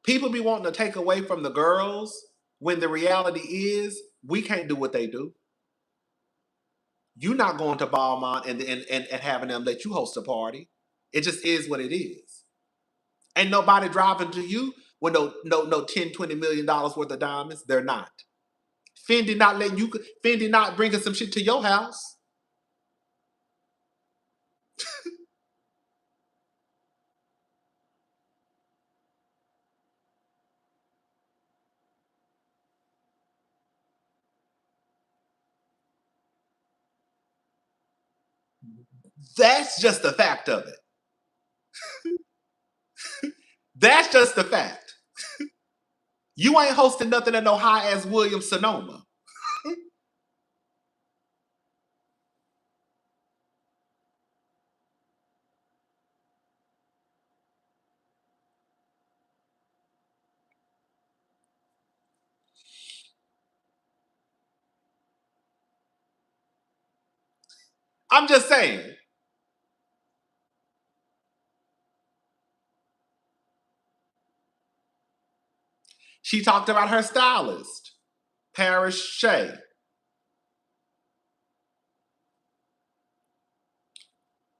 People be wanting to take away from the girls when the reality is we can't do what they do. You're not going to Balmain and having them let you host a party. It just is what it is. Ain't nobody driving to you with no $10-20 million worth of diamonds. They're not. Fendi not bringing some shit to your house. That's just the fact of it. That's just the fact. You ain't hosting nothing at no high-ass Williams-Sonoma. I'm just saying. She talked about her stylist, Paris Shea.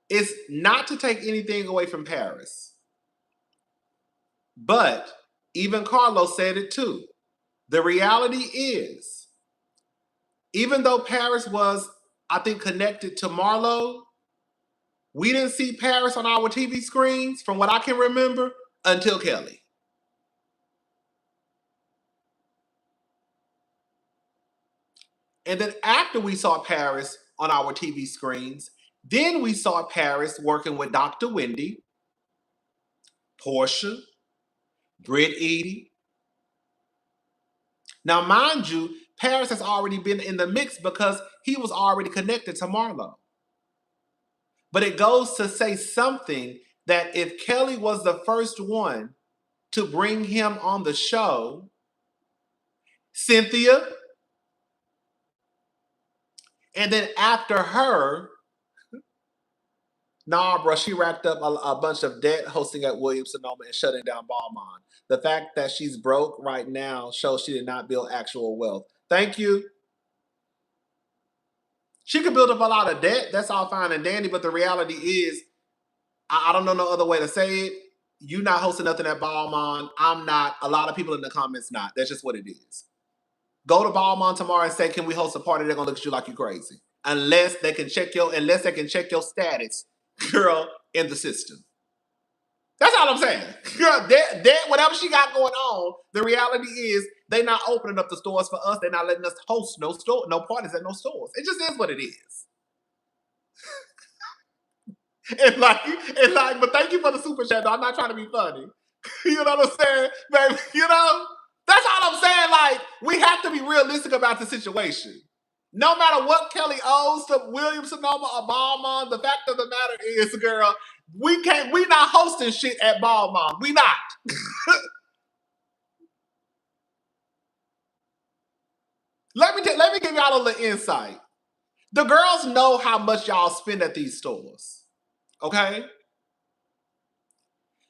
It's not to take anything away from Paris. But even Carlos said it too. The reality is, even though Paris was, I think, connected to Marlo, we didn't see Paris on our TV screens, from what I can remember, until Kelli. And then after we saw Paris on our TV screens, then we saw Paris working with Dr. Wendy, Portia, Britt Edie. Now, mind you, Paris has already been in the mix because he was already connected to Marlo. But it goes to say something that if Kelli was the first one to bring him on the show, Cynthia, and then after her, nah, bro, she racked up a bunch of debt hosting at Williams-Sonoma and shutting down Balmain. The fact that she's broke right now shows she did not build actual wealth. Thank you. She could build up a lot of debt. That's all fine and dandy, but the reality is, I don't know no other way to say it. You not hosting nothing at Balmain. I'm not. A lot of people in the comments not. That's just what it is. Go to Balmain tomorrow and say, "Can we host a party?" They're gonna look at you like you crazy, unless they can check your status, girl, in the system. That's all I'm saying. Girl, whatever she got going on, the reality is they not opening up the stores for us. They're not letting us host no parties at no stores. It just is what it is. And but thank you for the super chat, though. I'm not trying to be funny. You know what I'm saying? Baby, you know? That's all I'm saying. Like, we have to be realistic about the situation. No matter what Kelli owes to Williams-Sonoma or Balmain, the fact of the matter is, girl, we not hosting shit at Balmain. We not. Let me give y'all a little insight. The girls know how much y'all spend at these stores. Okay?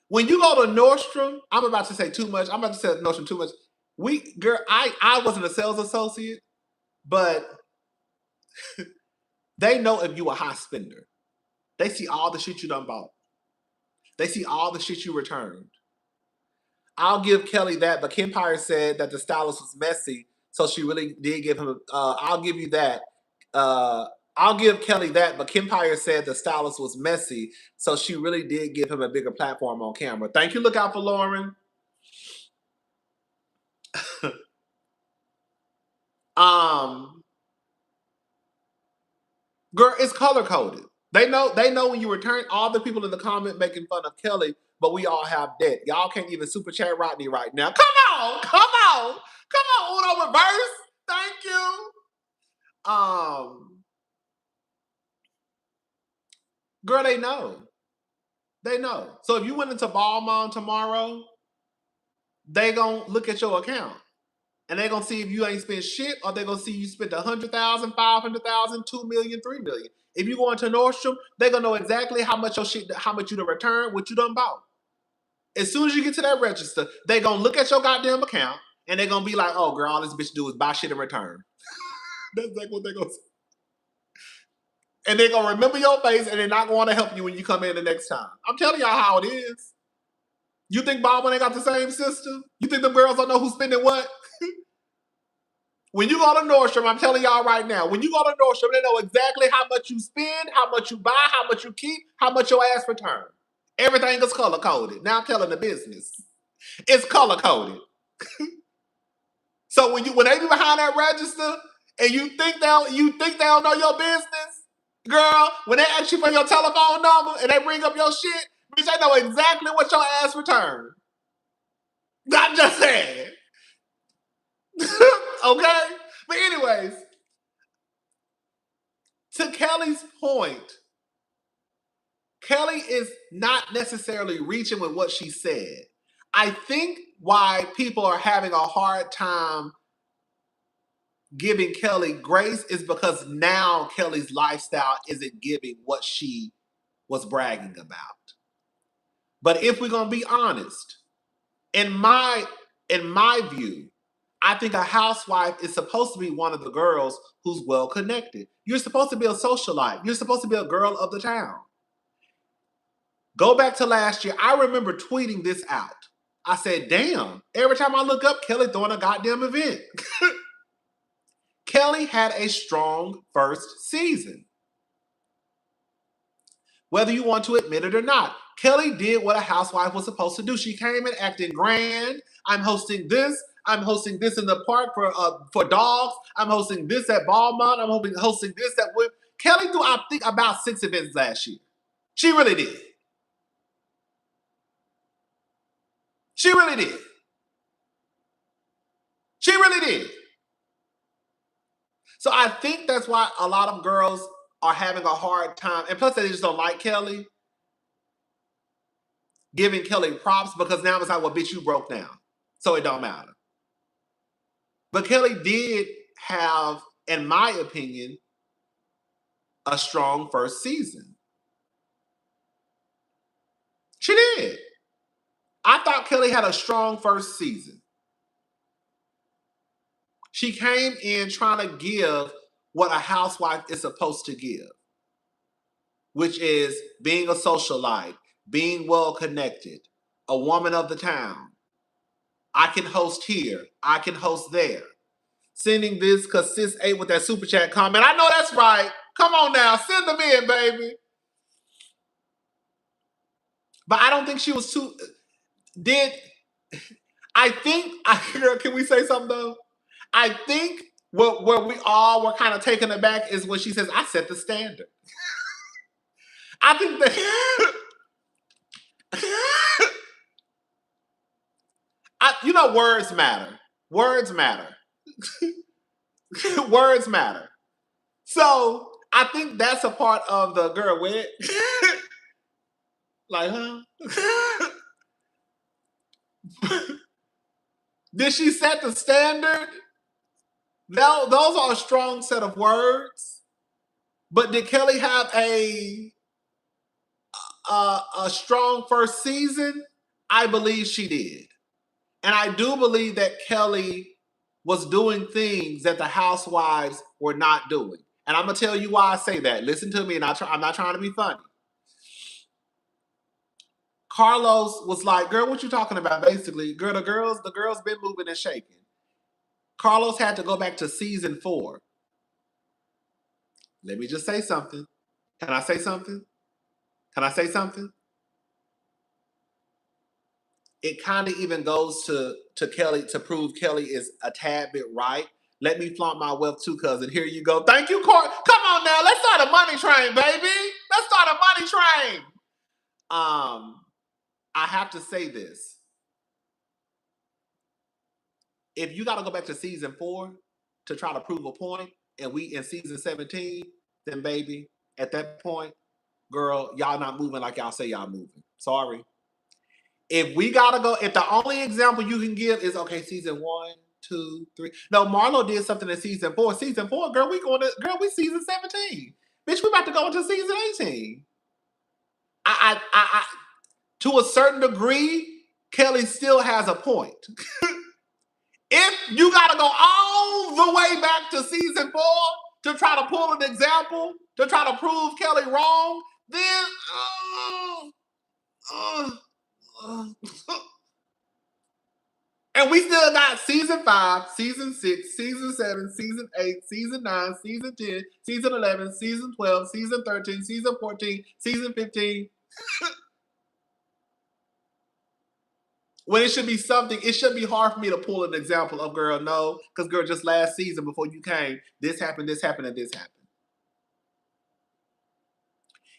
When you go to Nordstrom, I'm about to say too much. I'm about to say Nordstrom too much. I wasn't a sales associate, but they know if you a high spender. They see all the shit you done bought. They see all the shit you returned. I'll give Kelli that, but Kim Pyre said that the stylist was messy, so she really did give him. I'll give you that. I'll give Kelli that, but Kim Pyre said the stylist was messy, so she really did give him a bigger platform on camera. Thank you. Look out for Lauren. Girl, it's color coded. They know when you return. All the people in the comment making fun of Kelli, but we all have debt. Y'all can't even super chat Rodney right now. Come on, Uno reverse. Thank you. Girl, they know. They know. So if you went into Balmain tomorrow, they gonna look at your account. And they're gonna see if you ain't spent shit, or they're gonna see you spent 100,000, 500,000, 2 million, 3 million. If you go into Nordstrom, they're gonna know exactly how much you done return, what you done bought. As soon as you get to that register, they're gonna look at your goddamn account and they're gonna be like, "Oh, girl, all this bitch do is buy shit and return." That's like what they're gonna say. And they're gonna remember your face, and they're not going to help you when you come in the next time. I'm telling y'all how it is. You think Balmain ain't got the same system? You think the girls don't know who's spending what? When you go to Nordstrom, I'm telling y'all right now, when you go to Nordstrom, they know exactly how much you spend, how much you buy, how much you keep, how much your ass return. Everything is color coded. Now I'm telling the business. It's color coded. So when they be behind that register and you think they'll know your business, Girl, when they ask you for your telephone number and they bring up your shit, bitch, I know exactly what your ass returned. I'm just saying. Okay? But anyways, to Kelly's point, Kelly is not necessarily reaching with what she said. I think why people are having a hard time giving Kelly grace is because now Kelly's lifestyle isn't giving what she was bragging about. But if we're gonna be honest, in my view, I think a housewife is supposed to be one of the girls who's well connected. You're supposed to be a socialite. You're supposed to be a girl of the town. Go back to last year. I remember tweeting this out. I said, damn, every time I look up, Kelly throwing a goddamn event. Kelly had a strong first season. Whether you want to admit it or not, Kelly did what a housewife was supposed to do. She came in acting grand. I'm hosting this. I'm hosting this in the park for dogs. I'm hosting this at Balmont. I'm hosting this at Wood. Kelly threw, I think, about 6 events last year. She really did. She really did. She really did. So I think that's why a lot of girls are having a hard time, and plus they just don't like Kelly, giving Kelly props because now it's like, well, bitch, you broke down. So it don't matter. But Kelly did have, in my opinion, a strong first season. She did. I thought Kelly had a strong first season. She came in trying to give what a housewife is supposed to give, which is being a socialite, being well-connected, a woman of the town. I can host here. I can host there. Sending this because Sis ate with that super chat comment. I know that's right. Come on now. Send them in, baby. But I don't think she was too... Girl, can we say something though? I think where we all were kind of taken aback is when she says, I set the standard. I think that... words matter. Words matter. Words matter. So I think that's a part of the girl with like, huh? Did she set the standard? No, those are a strong set of words. But did Kelly have a strong first season? I believe she did. And I do believe that Kelly was doing things that the housewives were not doing. And I'm going to tell you why I say that. Listen to me, and I'm not trying to be funny. Carlos was like, girl, what you talking about? Basically, girl, the girls been moving and shaking. Carlos had to go back to season 4. Let me just say something. Can I say something? Can I say something? It kind of even goes to Kelly to prove Kelly is a tad bit right. Let me flaunt my wealth too, cousin. Here you go. Thank you, Court. Come on now. Let's start a money train, baby. Let's start a money train. I have to say this. If you got to go back to season 4 to try to prove a point, and we in season 17, then baby, at that point, girl, y'all not moving like y'all say y'all moving. Sorry. If we gotta go, if the only example you can give is okay, season 1, 2, 3. No, Marlo did something in season 4. Season 4, girl, we season 17. Bitch, we about to go into season 18. I to a certain degree, Kelly still has a point. If you gotta go all the way back to season 4 to try to pull an example, to try to prove Kelly wrong, then and we still got season 5, season 6, season 7, season 8, season 9, season 10, season 11, season 12, season 13, season 14, season 15. When it should be something, it should be hard for me to pull an example of girl, no, because girl, just last season before you came, this happened, and this happened.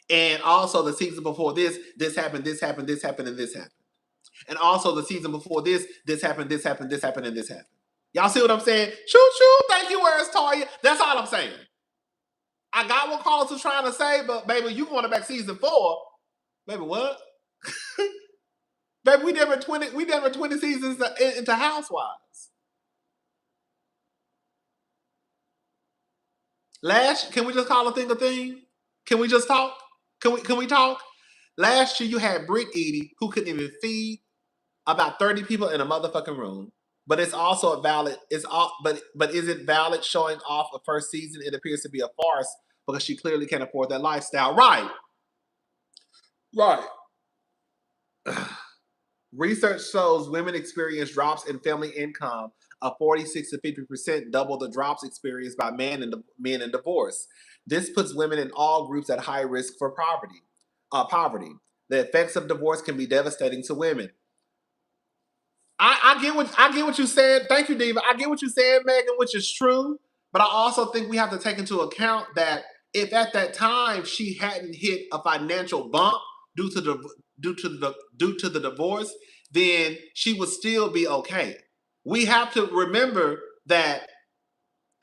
And also the season before this happened, this happened, this happened, and this happened. And also the season before this happened, this happened, this happened, and this happened. Y'all see what I'm saying? Choo choo. Thank you, where's Toya? That's all I'm saying. I got what Carlos was trying to say, but baby, you going back season 4. Baby, what? Baby, we never 20 seasons into Housewives. Can we just call a thing a thing? Can we just talk? Can we talk? Last year you had Britt Edie, who couldn't even feed about 30 people in a motherfucking room. But it's also a valid, but is it valid showing off a first season? It appears to be a farce because she clearly can't afford that lifestyle. Right. Research shows women experience drops in family income of 46 to 50%, double the drops experienced by men in divorce. This puts women in all groups at high risk for poverty. The effects of divorce can be devastating to women. I get what you said. Thank you, Diva. I get what you said, Megan, which is true. But I also think we have to take into account that if at that time she hadn't hit a financial bump due to the divorce, then she would still be okay. We have to remember that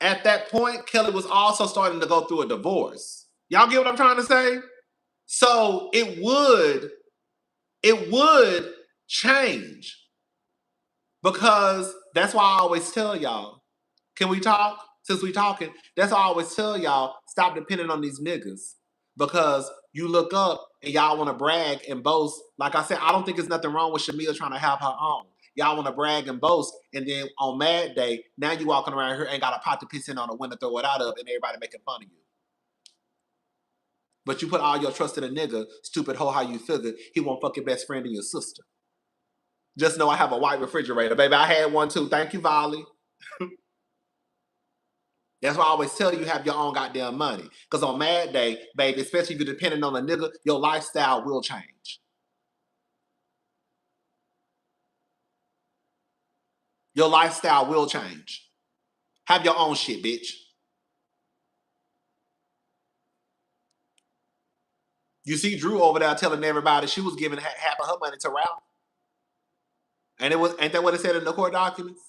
at that point, Kelli was also starting to go through a divorce. Y'all get what I'm trying to say? So it would change. Because that's why I always tell y'all, can we talk? Since we talking, that's why I always tell y'all, stop depending on these niggas. Because you look up and y'all want to brag and boast. Like I said, I don't think there's nothing wrong with Shamia trying to have her own. Y'all want to brag and boast, and then on Mad Day, now you walking around here and got a pot to piss in on a window, throw it out of, and everybody making fun of you. But you put all your trust in a nigga, stupid hoe, how you figure he won't fuck your best friend and your sister. Just know I have a white refrigerator, baby. I had one too. Thank you, Volley. That's why I always tell you have your own goddamn money. Because on Mad Day, baby, especially if you're depending on a nigga, your lifestyle will change. Your lifestyle will change. Have your own shit, bitch. You see Drew over there telling everybody she was giving half of her money to Ralph. And ain't that what it said in the court documents?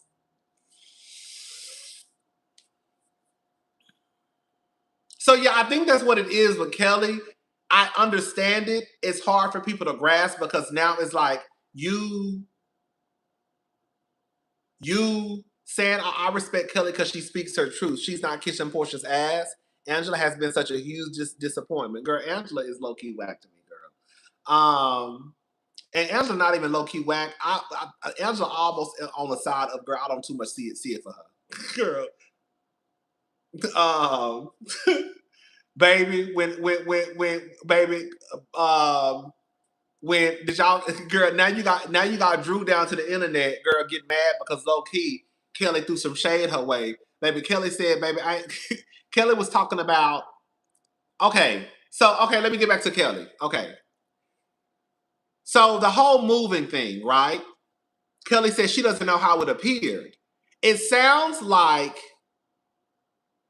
So yeah, I think that's what it is with Kelli. I understand it. It's hard for people to grasp because now it's like you saying I respect Kelli because she speaks her truth. She's not kissing Portia's ass. Angela has been such a huge disappointment. Girl, Angela is low-key whack to me, girl. And Angela not even low-key whack. Angela almost on the side of, girl, I don't too much see it for her. Girl. Baby, when did y'all, girl, now you got Drew down to the internet, girl, get mad because low key Kelli threw some shade her way. Baby, Kelli said, baby, Kelli was talking about, okay, let me get back to Kelli. Okay. So the whole moving thing, right? Kelli said she doesn't know how it appeared. It sounds like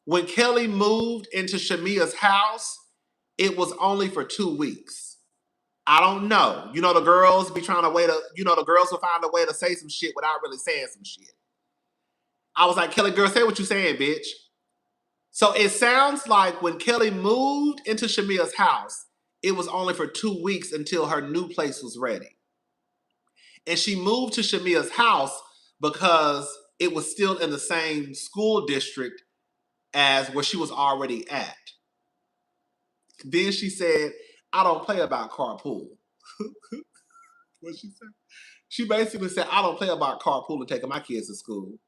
when Kelli moved into Shamia's house, it was only for 2 weeks. I don't know. You know, the girls be trying to the girls will find a way to say some shit without really saying some shit. I was like, Kelli, girl, say what you saying, bitch. So it sounds like when Kelli moved into Shamia's house, it was only for 2 weeks until her new place was ready. And she moved to Shamia's house because it was still in the same school district as where she was already at. Then she said, I don't play about carpool. What'd she say? She basically said, I don't play about carpool and taking my kids to school.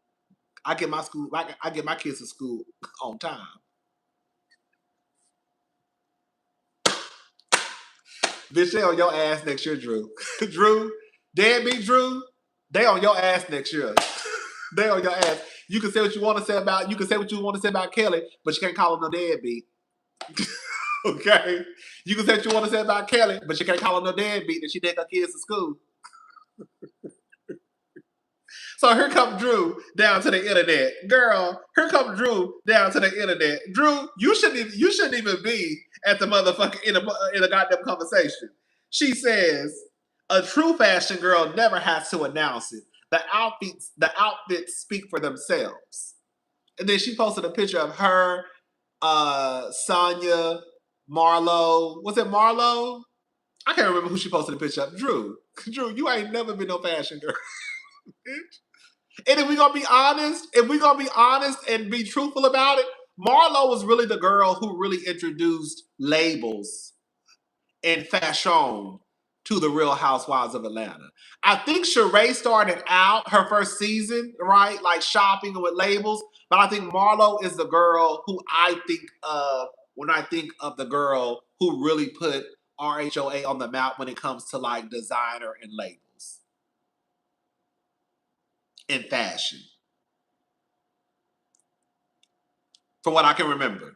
I get my kids to school on time. Bitch, they on your ass next year, Drew. Drew, deadbeat Drew, they on your ass next year. They on your ass. You can say what you want to say about Kelli, but you can't call him no deadbeat. Okay? You can say what you want to say about Kelli, but you can't call him no deadbeat that she take her kids to school. So here come Drew down to the internet. Girl, here come Drew down to the internet. Drew, you shouldn't even be at the motherfucking in a goddamn conversation. She says, a true fashion girl never has to announce it. The outfits speak for themselves. And then she posted a picture of her, Sonya, Marlo. Was it Marlo? I can't remember who she posted a picture of. Drew, you ain't never been no fashion girl. And if we're gonna be honest and be truthful about it, Marlo was really the girl who really introduced labels and fashion to the Real Housewives of Atlanta. I think Sheree started out her first season, right? Like shopping with labels. But I think Marlo is the girl who I think of when I think of the girl who really put RHOA on the map when it comes to like designer and labels and fashion. From what I can remember.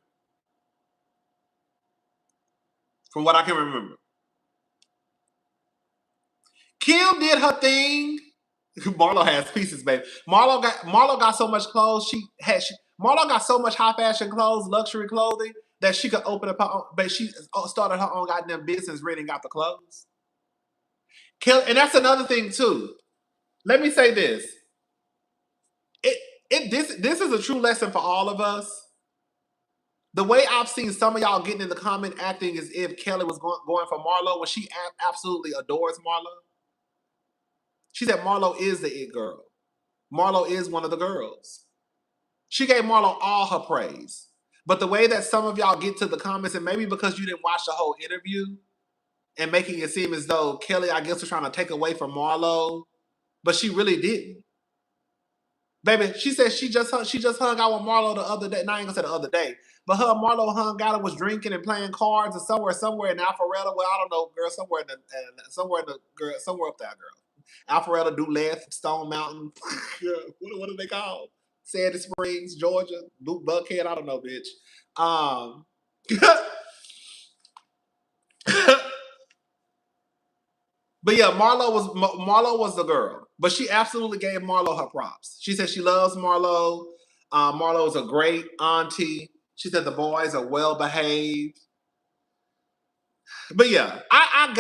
Kim did her thing. Marlo has pieces, baby. Marlo got so much clothes. Marlo got so much high fashion clothes, luxury clothing, that she could open up her own, but she started her own goddamn business renting out the clothes. And that's another thing too. Let me say this. This is a true lesson for all of us. The way I've seen some of y'all getting in the comment acting as if Kelly was going for Marlo when she absolutely adores Marlo. She said Marlo is the it girl. Marlo is one of the girls. She gave Marlo all her praise. But the way that some of y'all get to the comments, and maybe because you didn't watch the whole interview, and making it seem as though Kelly, I guess, was trying to take away from Marlo, but she really didn't. Baby, she said she just hung out with Marlo the other day. Not even gonna say the other day, but her and Marlo hung out and was drinking and playing cards and somewhere in Alpharetta. Well, I don't know, girl, somewhere up there, girl. Alpharetta, Duluth, Stone Mountain. What do they call? Sandy Springs, Georgia, Buckhead. I don't know, bitch. But yeah, Marlo was the girl, but she absolutely gave Marlo her props. She said she loves Marlo. Marlo is a great auntie. She said the boys are well behaved. But yeah, I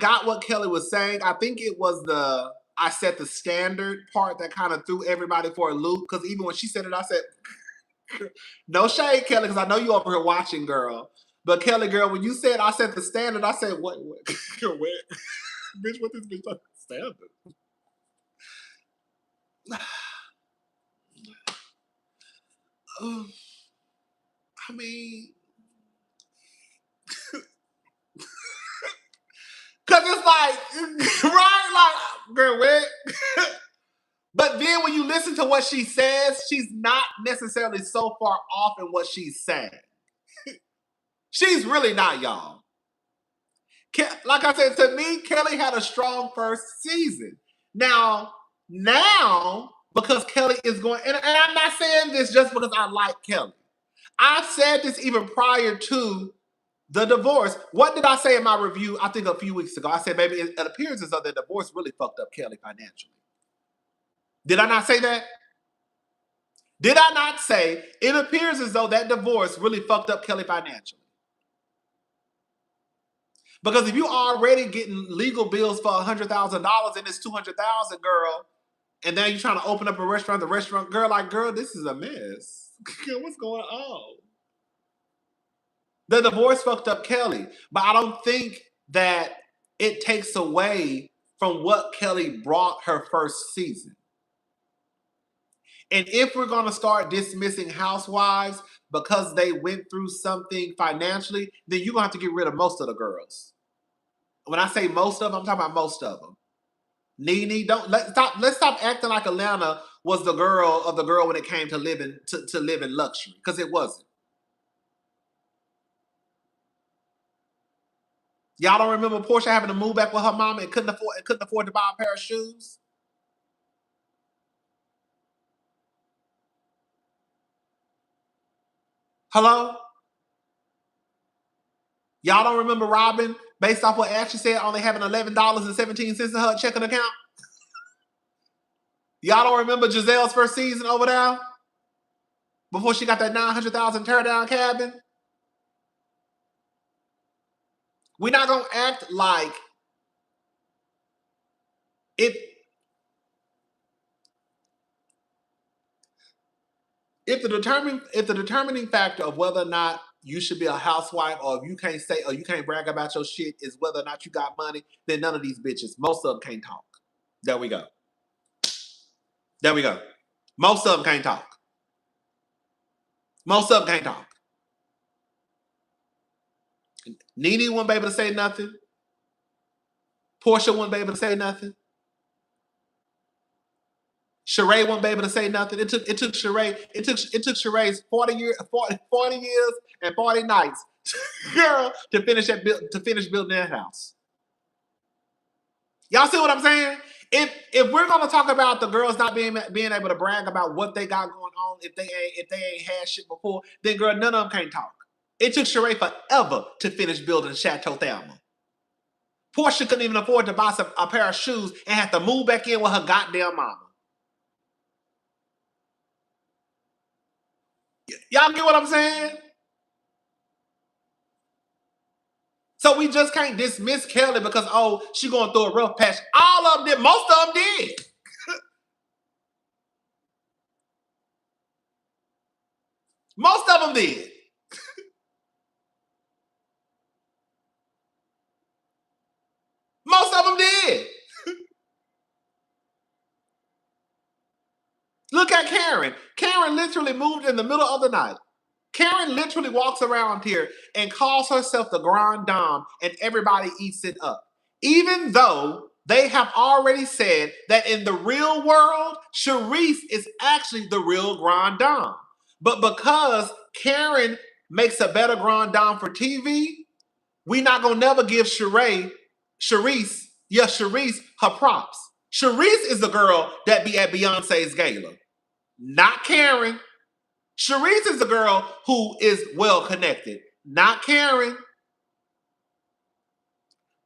got what Kelly was saying. I think it was the I set the standard part that kind of threw everybody for a loop. Because even when she said it, I said, no shade, Kelly, because I know you over here watching, girl. But Kelly, girl, when you said I set the standard, I said, what? Bitch, what this bitch talking standard? I mean, because it's like, right? Like, girl, what? But then when you listen to what she says, she's not necessarily so far off in what she's saying. She's really not, y'all. Like I said, to me, Kelly had a strong first season. Now, because Kelly is going, and I'm not saying this just because I like Kelly. I've said this even prior to the divorce. What did I say in my review? I think a few weeks ago. I said, baby, it appears as though the divorce really fucked up Kelly financially. Did I not say that? Did I not say it appears as though that divorce really fucked up Kelly financially? Because if you already getting legal bills for $100,000 and it's $200,000, girl, and then you're trying to open up a restaurant, the restaurant girl, like, girl, this is a mess. What's going on? The divorce fucked up Kelly, but I don't think that it takes away from what Kelly brought her first season. And if we're going to start dismissing housewives because they went through something financially, then you're going to have to get rid of most of the girls. When I say most of them, I'm talking about most of them. Nene, let's stop acting like Atlanta was the girl when it came to live in luxury, because it wasn't. Y'all don't remember Portia having to move back with her mama and couldn't afford to buy a pair of shoes? Hello? Y'all don't remember Robin, based off what Ashley said, only having $11.17 in her checking account? Y'all don't remember Giselle's first season over there? Before she got that $900,000 tear down cabin? We're not gonna act like if the determining factor of whether or not you should be a housewife or if you can't say or you can't brag about your shit is whether or not you got money, then none of these bitches, most of them can't talk. There we go. There we go. Most of them can't talk. Most of them can't talk. Nene won't be able to say nothing. Portia won't be able to say nothing. Sheree won't be able to say nothing. It took Sheree's 40 years and 40 nights, girl, to finish building that house. Y'all see what I'm saying? If we're gonna talk about the girls not being able to brag about what they got going on, if they ain't had shit before, then girl, none of them can't talk. It took Sheree forever to finish building Chateau Thelma. Portia couldn't even afford to buy a pair of shoes and had to move back in with her goddamn mama. Y'all get what I'm saying? So we just can't dismiss Kelli because, oh, she going through a rough patch. All of them did. Most of them did. Most of them did. Most of them did. Look at Karen. Karen literally moved in the middle of the night. Karen literally walks around here and calls herself the Grand Dame, and everybody eats it up. Even though they have already said that in the real world, Sharice is actually the real Grand Dame. But because Karen makes a better Grand Dame for TV, we not gonna never give Sharice her props. Sharice is the girl that be at Beyonce's gala, not Karen. Sharice is the girl who is well connected, not Karen.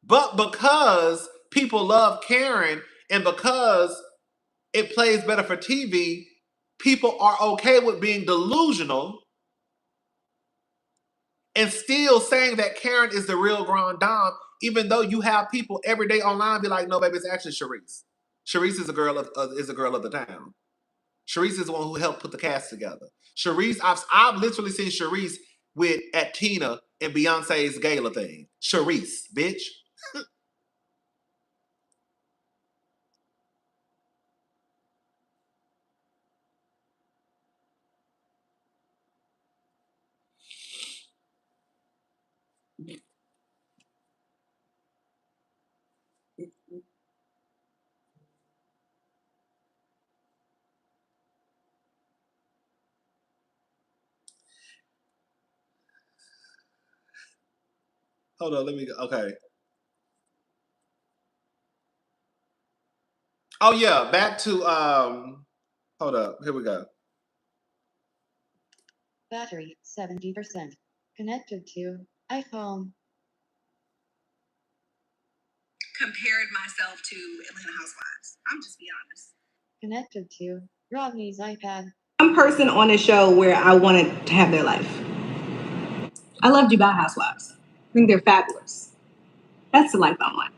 But because people love Karen and because it plays better for TV, people are okay with being delusional and still saying that Karen is the real Grand Dame, even though you have people every day online be like, no, baby, it's actually Sharice. Sharice is a girl of the town. Sharice is the one who helped put the cast together. Sharice, I've literally seen Sharice at Tina and Beyonce's gala thing. Sharice, bitch. Hold on, let me go. Okay. Oh yeah, back to hold up, here we go. Battery 70%. Connected to iPhone. Compared myself to Atlanta Housewives. I'm just being honest. Connected to Rodney's iPad. One person on the show where I wanted to have their life. I love Dubai Housewives. I think they're fabulous. That's the life I want.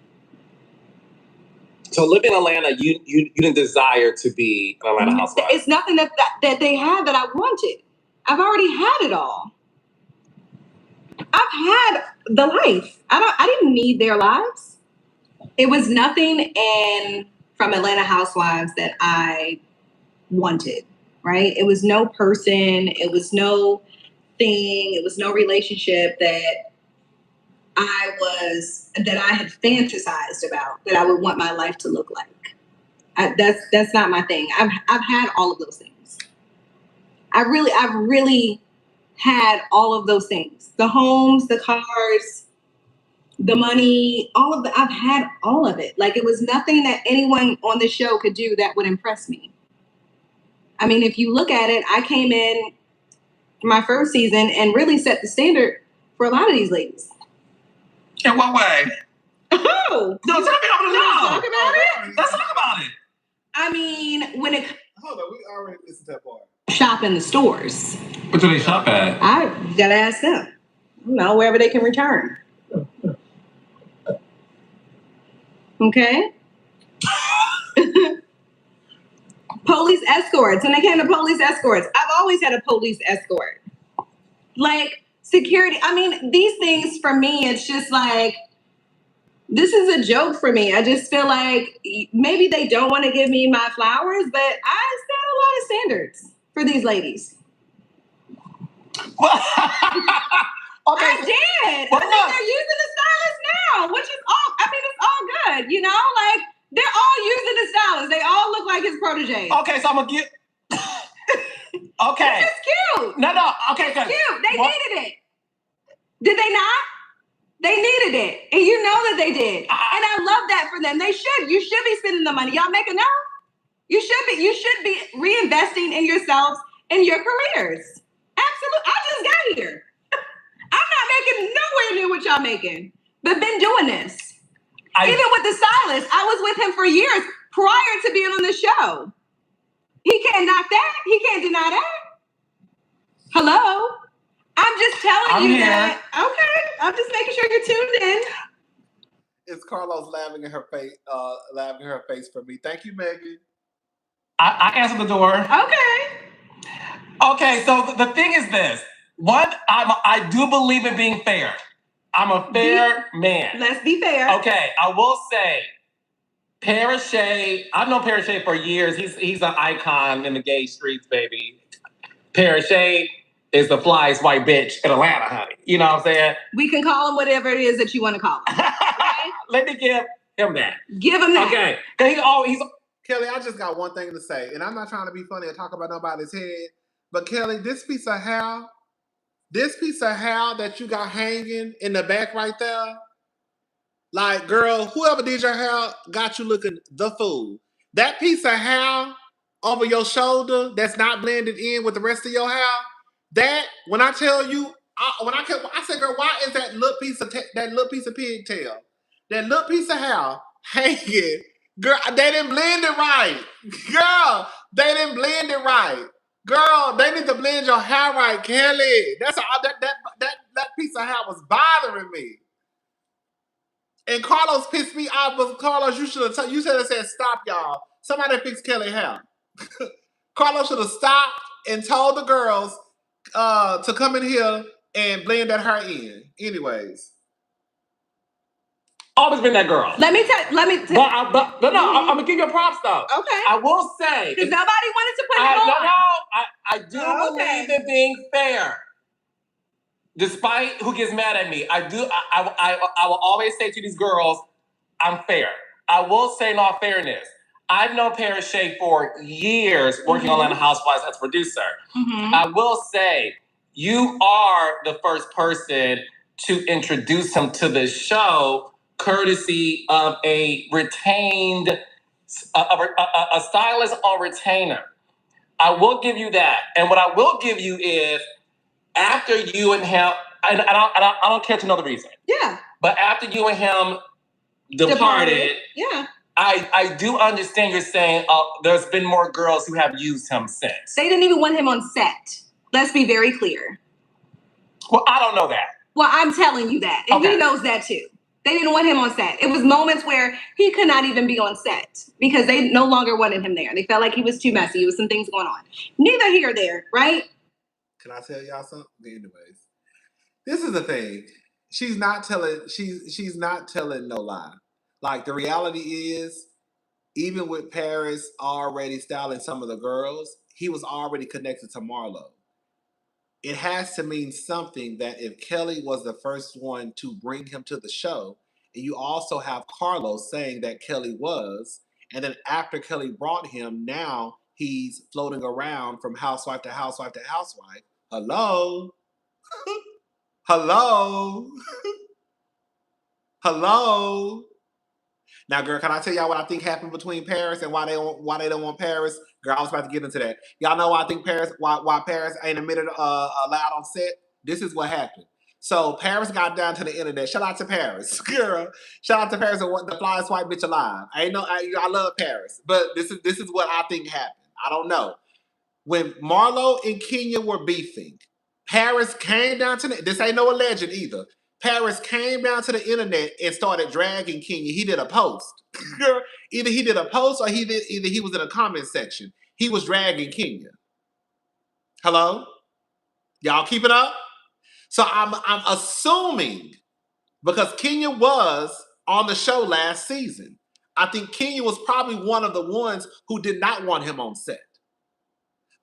So living in Atlanta, you didn't desire to be an Atlanta housewife. It's nothing that they have that I wanted. I've already had it all. I've had the life. I didn't need their lives. It was nothing from Atlanta Housewives that I wanted, right? It was no person. It was no thing. It was no relationship that I had fantasized about that I would want my life to look like. That's not my thing. I've had all of those things. I've really had all of those things. The homes, the cars, the money, I've had all of it. Like, it was nothing that anyone on the show could do that would impress me. I mean, if you look at it, I came in my first season and really set the standard for a lot of these ladies. In what way? Oh, No, tell me about it. Talk about it. Let's talk about it. I mean, when it... Hold on, we already listened to that part. Shop in the stores. What do they shop at? I gotta ask them. I don't know, wherever they can return. Okay? Police escorts. When it came to police escorts, I've always had a police escort. Like, security. I mean, these things for me, it's just like, this is a joke for me. I just feel like maybe they don't want to give me my flowers, but I set a lot of standards for these ladies. Okay. I did. Well, I mean, they're using the stylist now, which is all, I mean, it's all good, you know? Like, they're all using the stylist. They all look like his protege. Okay, so I'm going to get... Okay. It's cute. No, okay. It's cute. They needed it. Did they not? They needed it. And you know that they did. And I love that for them. They should. You should be spending the money. Y'all make enough? You should be reinvesting in yourselves and your careers. Absolutely. I just got here. I'm not making nowhere near what y'all making, but been doing this. Even with the stylist, I was with him for years prior to being on the show. He can't knock that. He can't deny that. Hello? I'm just telling you that. Okay. I'm just making sure you're tuned in. It's Carlos laughing in her face for me. Thank you, Megan. I answered the door. Okay, so the thing is this. One, I do believe in being fair. I'm a fair man. Let's be fair. Okay, I will say, Parashay, I've known Parashay for years. He's an icon in the gay streets, baby. Parashay is the flyest white bitch in Atlanta, honey. You know what I'm saying? We can call him whatever it is that you want to call him. Okay? Let me give him that. Give him that. Okay. He's Kelly, I just got one thing to say, and I'm not trying to be funny or talk about nobody's head, but Kelly, this piece of hair that you got hanging in the back right there, like, girl, whoever did your hair got you looking the fool. That piece of hair over your shoulder that's not blended in with the rest of your hair, that, when I tell you, I said, girl, why is that little piece of pigtail, that little piece of hair hanging? Girl, they didn't blend it right. Girl, they didn't blend it right. Girl, they need to blend your hair right, Kelly. That's that piece of hair was bothering me. And Carlos pissed me off. But Carlos, you should have said, stop, y'all. Somebody fix Kelly hair. Carlos should have stopped and told the girls to come in here and blend that hair in. Anyways. always been that girl. Let me tell. I'm gonna give you props though. Okay. I will say because nobody wanted to put it on. I do believe in being fair. Despite who gets mad at me, I will always say to these girls, I'm fair. I will say in all fairness, I've known Parashay for years working on Atlanta Housewives as a producer. I will say, you are the first person to introduce him to the show courtesy of a retained, a stylist on retainer. I will give you that. And what I will give you is, after you and him, and I don't care to know the reason. Yeah. But after you and him departed. Yeah. I do understand you're saying there's been more girls who have used him since. They didn't even want him on set. Let's be very clear. Well, I don't know that. Well, I'm telling you that. And he knows that too. They didn't want him on set. It was moments where he could not even be on set because they no longer wanted him there. They felt like he was too messy. There was some things going on. Neither here or there, right? Can I tell y'all something? Anyways, this is the thing. She's not telling no lie. Like, the reality is, even with Paris already styling some of the girls, he was already connected to Marlo. It has to mean something that if Kelly was the first one to bring him to the show, and you also have Carlos saying that Kelly was, and then after Kelly brought him, now he's floating around from housewife to housewife to housewife. Hello? Hello? Hello? Now, girl, can I tell y'all what I think happened between Paris and why they don't want Paris? Girl, I was about to get into that. Y'all know why I think why Paris ain't admitted allowed on set? This is what happened. So Paris got down to the internet. Shout out to Paris, girl. Shout out to Paris, the flyest white bitch alive. I love Paris, but this is what I think happened. I don't know. When Marlo and Kenya were beefing, Paris came down to this ain't no alleged either. Paris came down to the internet and started dragging Kenya. He did a post. Either he did a post or either he was in a comment section. He was dragging Kenya. Hello? Y'all keep it up? So I'm assuming, because Kenya was on the show last season, I think Kenya was probably one of the ones who did not want him on set.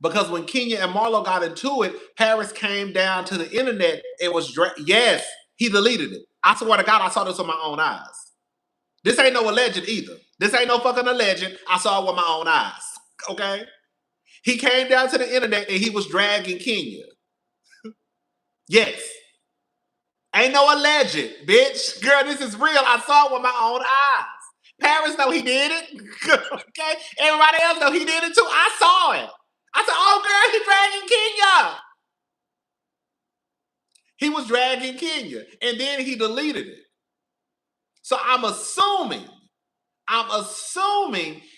Because when Kenya and Marlo got into it, Paris came down to the internet and was yes, he deleted it. I swear to God, I saw this with my own eyes. This ain't no alleged either. This ain't no fucking alleged. I saw it with my own eyes. Okay? He came down to the internet and he was dragging Kenya. Yes. Ain't no alleged, bitch. Girl, this is real. I saw it with my own eyes. Paris know he did it. Okay? Everybody else know he did it too. I saw it. I said, oh, girl, he's dragging Kenya. He was dragging Kenya. And then he deleted it. So I'm assuming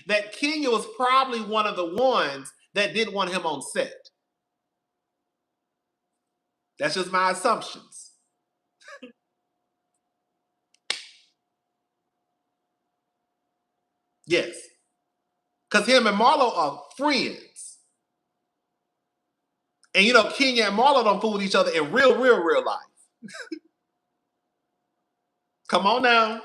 that Kenya was probably one of the ones that didn't want him on set. That's just my assumptions. Yes. Because him and Marlo are friends. And you know, Kenya and Marlo don't fool with each other in real life. Come on now.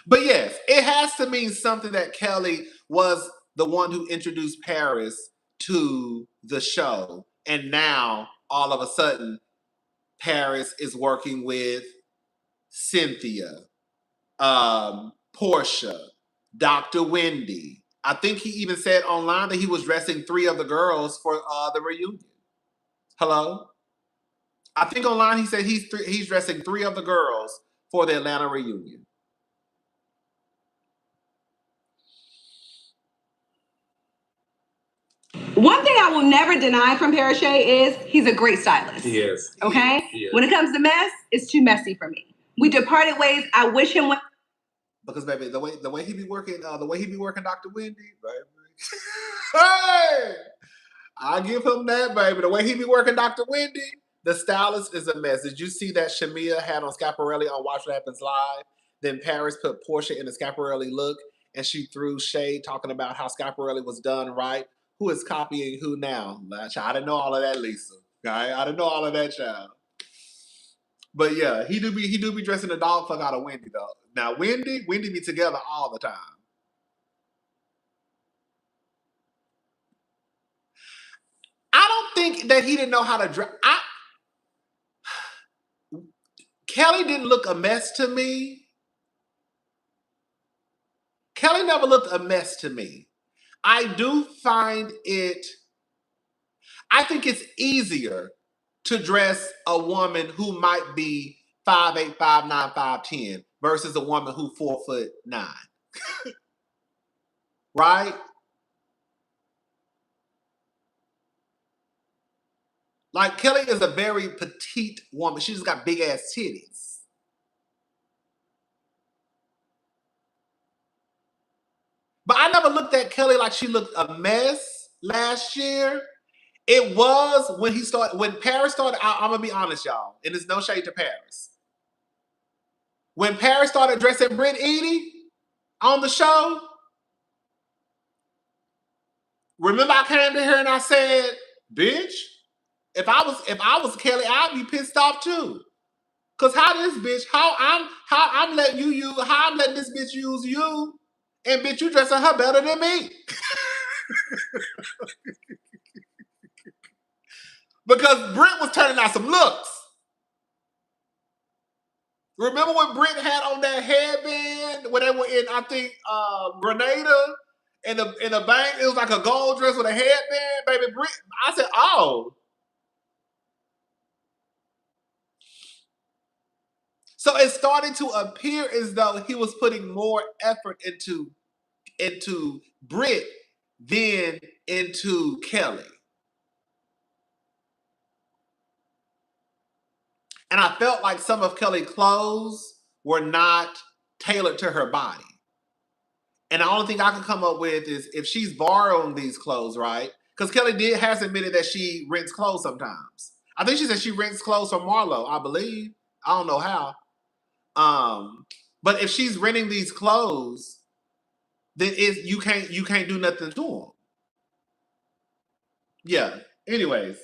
But yes, it has to mean something that Kelli was the one who introduced Paris to the show. And now, all of a sudden, Paris is working with Cynthia, Portia, Dr. Wendy. I think he even said online that he was dressing 3 of the girls for the reunion. Hello? I think online he said he's dressing 3 of the girls for the Atlanta reunion. One thing I will never deny from Paris is he's a great stylist. He is. Okay? He is. When it comes to mess, it's too messy for me. We departed ways. I wish him well. Because baby, the way he be working, Dr. Wendy, baby. Hey! I give him that, baby. The way he be working Dr. Wendy, the stylist is a mess. Did you see that Shamia had on Scaparelli on Watch What Happens Live? Then Paris put Portia in the Scaparelli look, and she threw shade talking about how Scaparelli was done right. Who is copying who now? I didn't know all of that, Lisa. Okay? I didn't know all of that, child. But yeah, he do be dressing the dog fuck out of Wendy though. Now Wendy be together all the time. I don't think that he didn't know how to dress. Kelli didn't look a mess to me. Kelli never looked a mess to me. I do find it, I think it's easier to dress a woman who might be 5'8", 5'9", 5'10", versus a woman who 4'9". Right? Like Kelli is a very petite woman. She just got big ass titties. But I never looked at Kelli like she looked a mess last year. It was when Paris started, I'm gonna be honest, y'all, and there's no shade to Paris. When Paris started dressing Britt Edie on the show, remember I came to her and I said, bitch, if I was Kelli, I'd be pissed off too. Cause how I'm letting this bitch use you, and bitch, you dressing her better than me. Because Britt was turning out some looks. Remember when Britt had on that headband when they were in, I think, Grenada in a bank? It was like a gold dress with a headband, baby. Britt, I said, oh. So it started to appear as though he was putting more effort into Britt than into Kelli. And I felt like some of Kelly's clothes were not tailored to her body. And the only thing I can come up with is if she's borrowing these clothes, right? Because Kelly has admitted that she rents clothes sometimes. I think she said she rents clothes from Marlo, I believe. I don't know how. But if she's renting these clothes, then you can't do nothing to them. Yeah. Anyways.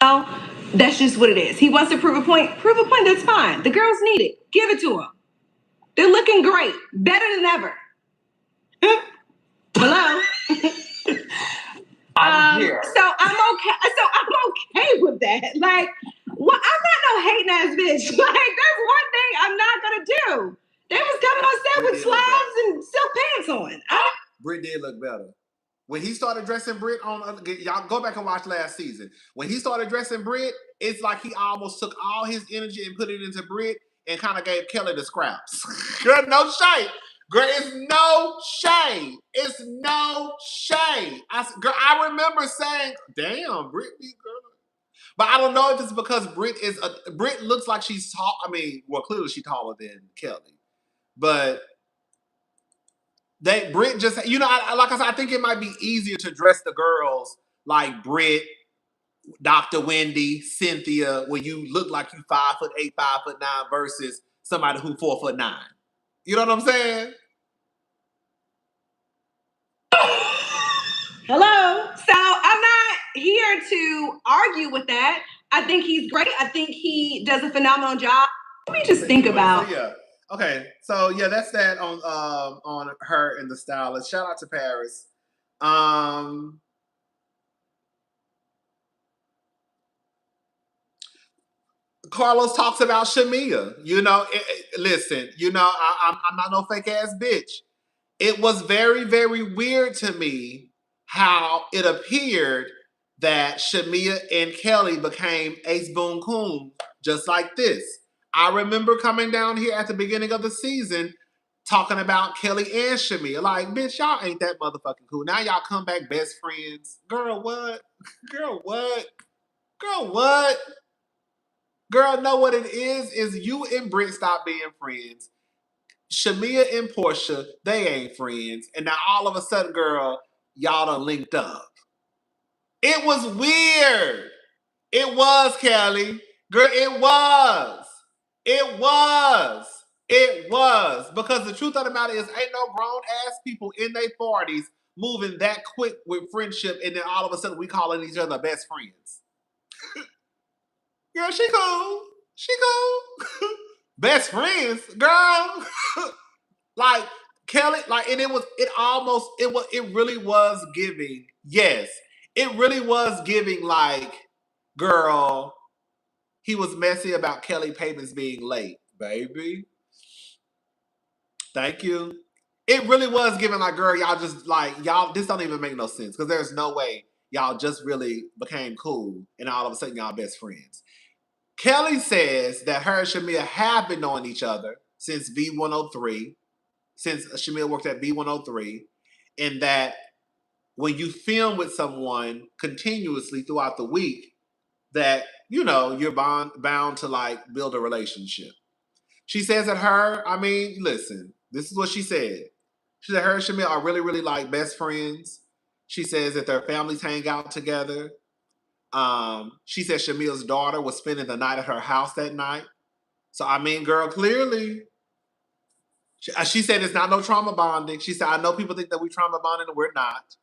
Oh, that's just what it is. He wants to prove a point. Prove a point, that's fine. The girls need it. Give it to them. They're looking great. Better than ever. Hello? I'm here. So I'm okay with that. Like, what? I'm not no hating ass bitch. Like, there's one thing I'm not gonna do. They was coming on set with slabs and silk pants on. Britt did look better. When he started dressing Britt y'all go back and watch last season. When he started dressing Britt, it's like he almost took all his energy and put it into Britt and kind of gave Kelly the scraps. Girl, no shade. Girl, it's no shade. It's no shade. I remember saying, damn, Britt be girl. But I don't know if it's because Britt looks like she's tall. I mean, well, clearly she's taller than Kelly. But Britt just, like I said, I think it might be easier to dress the girls like Britt, Dr. Wendy, Cynthia, when you look like you 5'8", 5'9", versus somebody who 4'9". You know what I'm saying? Hello. So I'm not here to argue with that. I think he's great. I think he does a phenomenal job. Let me just think about. So, yeah. Okay. So yeah, that's that on her and the stylist. Shout out to Paris. Carlos talks about Shamia. Listen, I'm not no fake ass bitch. It was very, very weird to me how it appeared that Shamia and Kelly became ace boon coon just like this. I remember coming down here at the beginning of the season talking about Kelly and Shamia. Like, bitch, y'all ain't that motherfucking cool. Now y'all come back best friends. Girl, what? Girl, what? Girl, what? Girl, know what it is you and Britt stop being friends. Shamia and Portia, they ain't friends. And now all of a sudden, girl, y'all done linked up. It was weird. It was, Kelly. Girl, it was. It was. It was. Because the truth of the matter is, ain't no grown-ass people in their 40s moving that quick with friendship, and then all of a sudden we calling each other best friends. Girl, she cool. She cool. Best friends, girl. Like Kelly, and it really was giving. Yes, it really was giving. Like, girl, he was messy about Kelly payments being late, baby. Thank you. It really was giving. Like, girl, y'all just y'all. This don't even make no sense because there's no way y'all just really became cool and all of a sudden y'all best friends. Kelly says that her and Shamia have been knowing each other since B103. Since Shamia worked at B103, and that when you film with someone continuously throughout the week, that, you're bound to build a relationship. She says that listen, this is what she said. She said her and Shamia are really, really best friends. She says that their families hang out together. She said Shamia's daughter was spending the night at her house that night. So, girl, clearly, she said it's not no trauma bonding. She said, I know people think that we trauma bonding and we're not.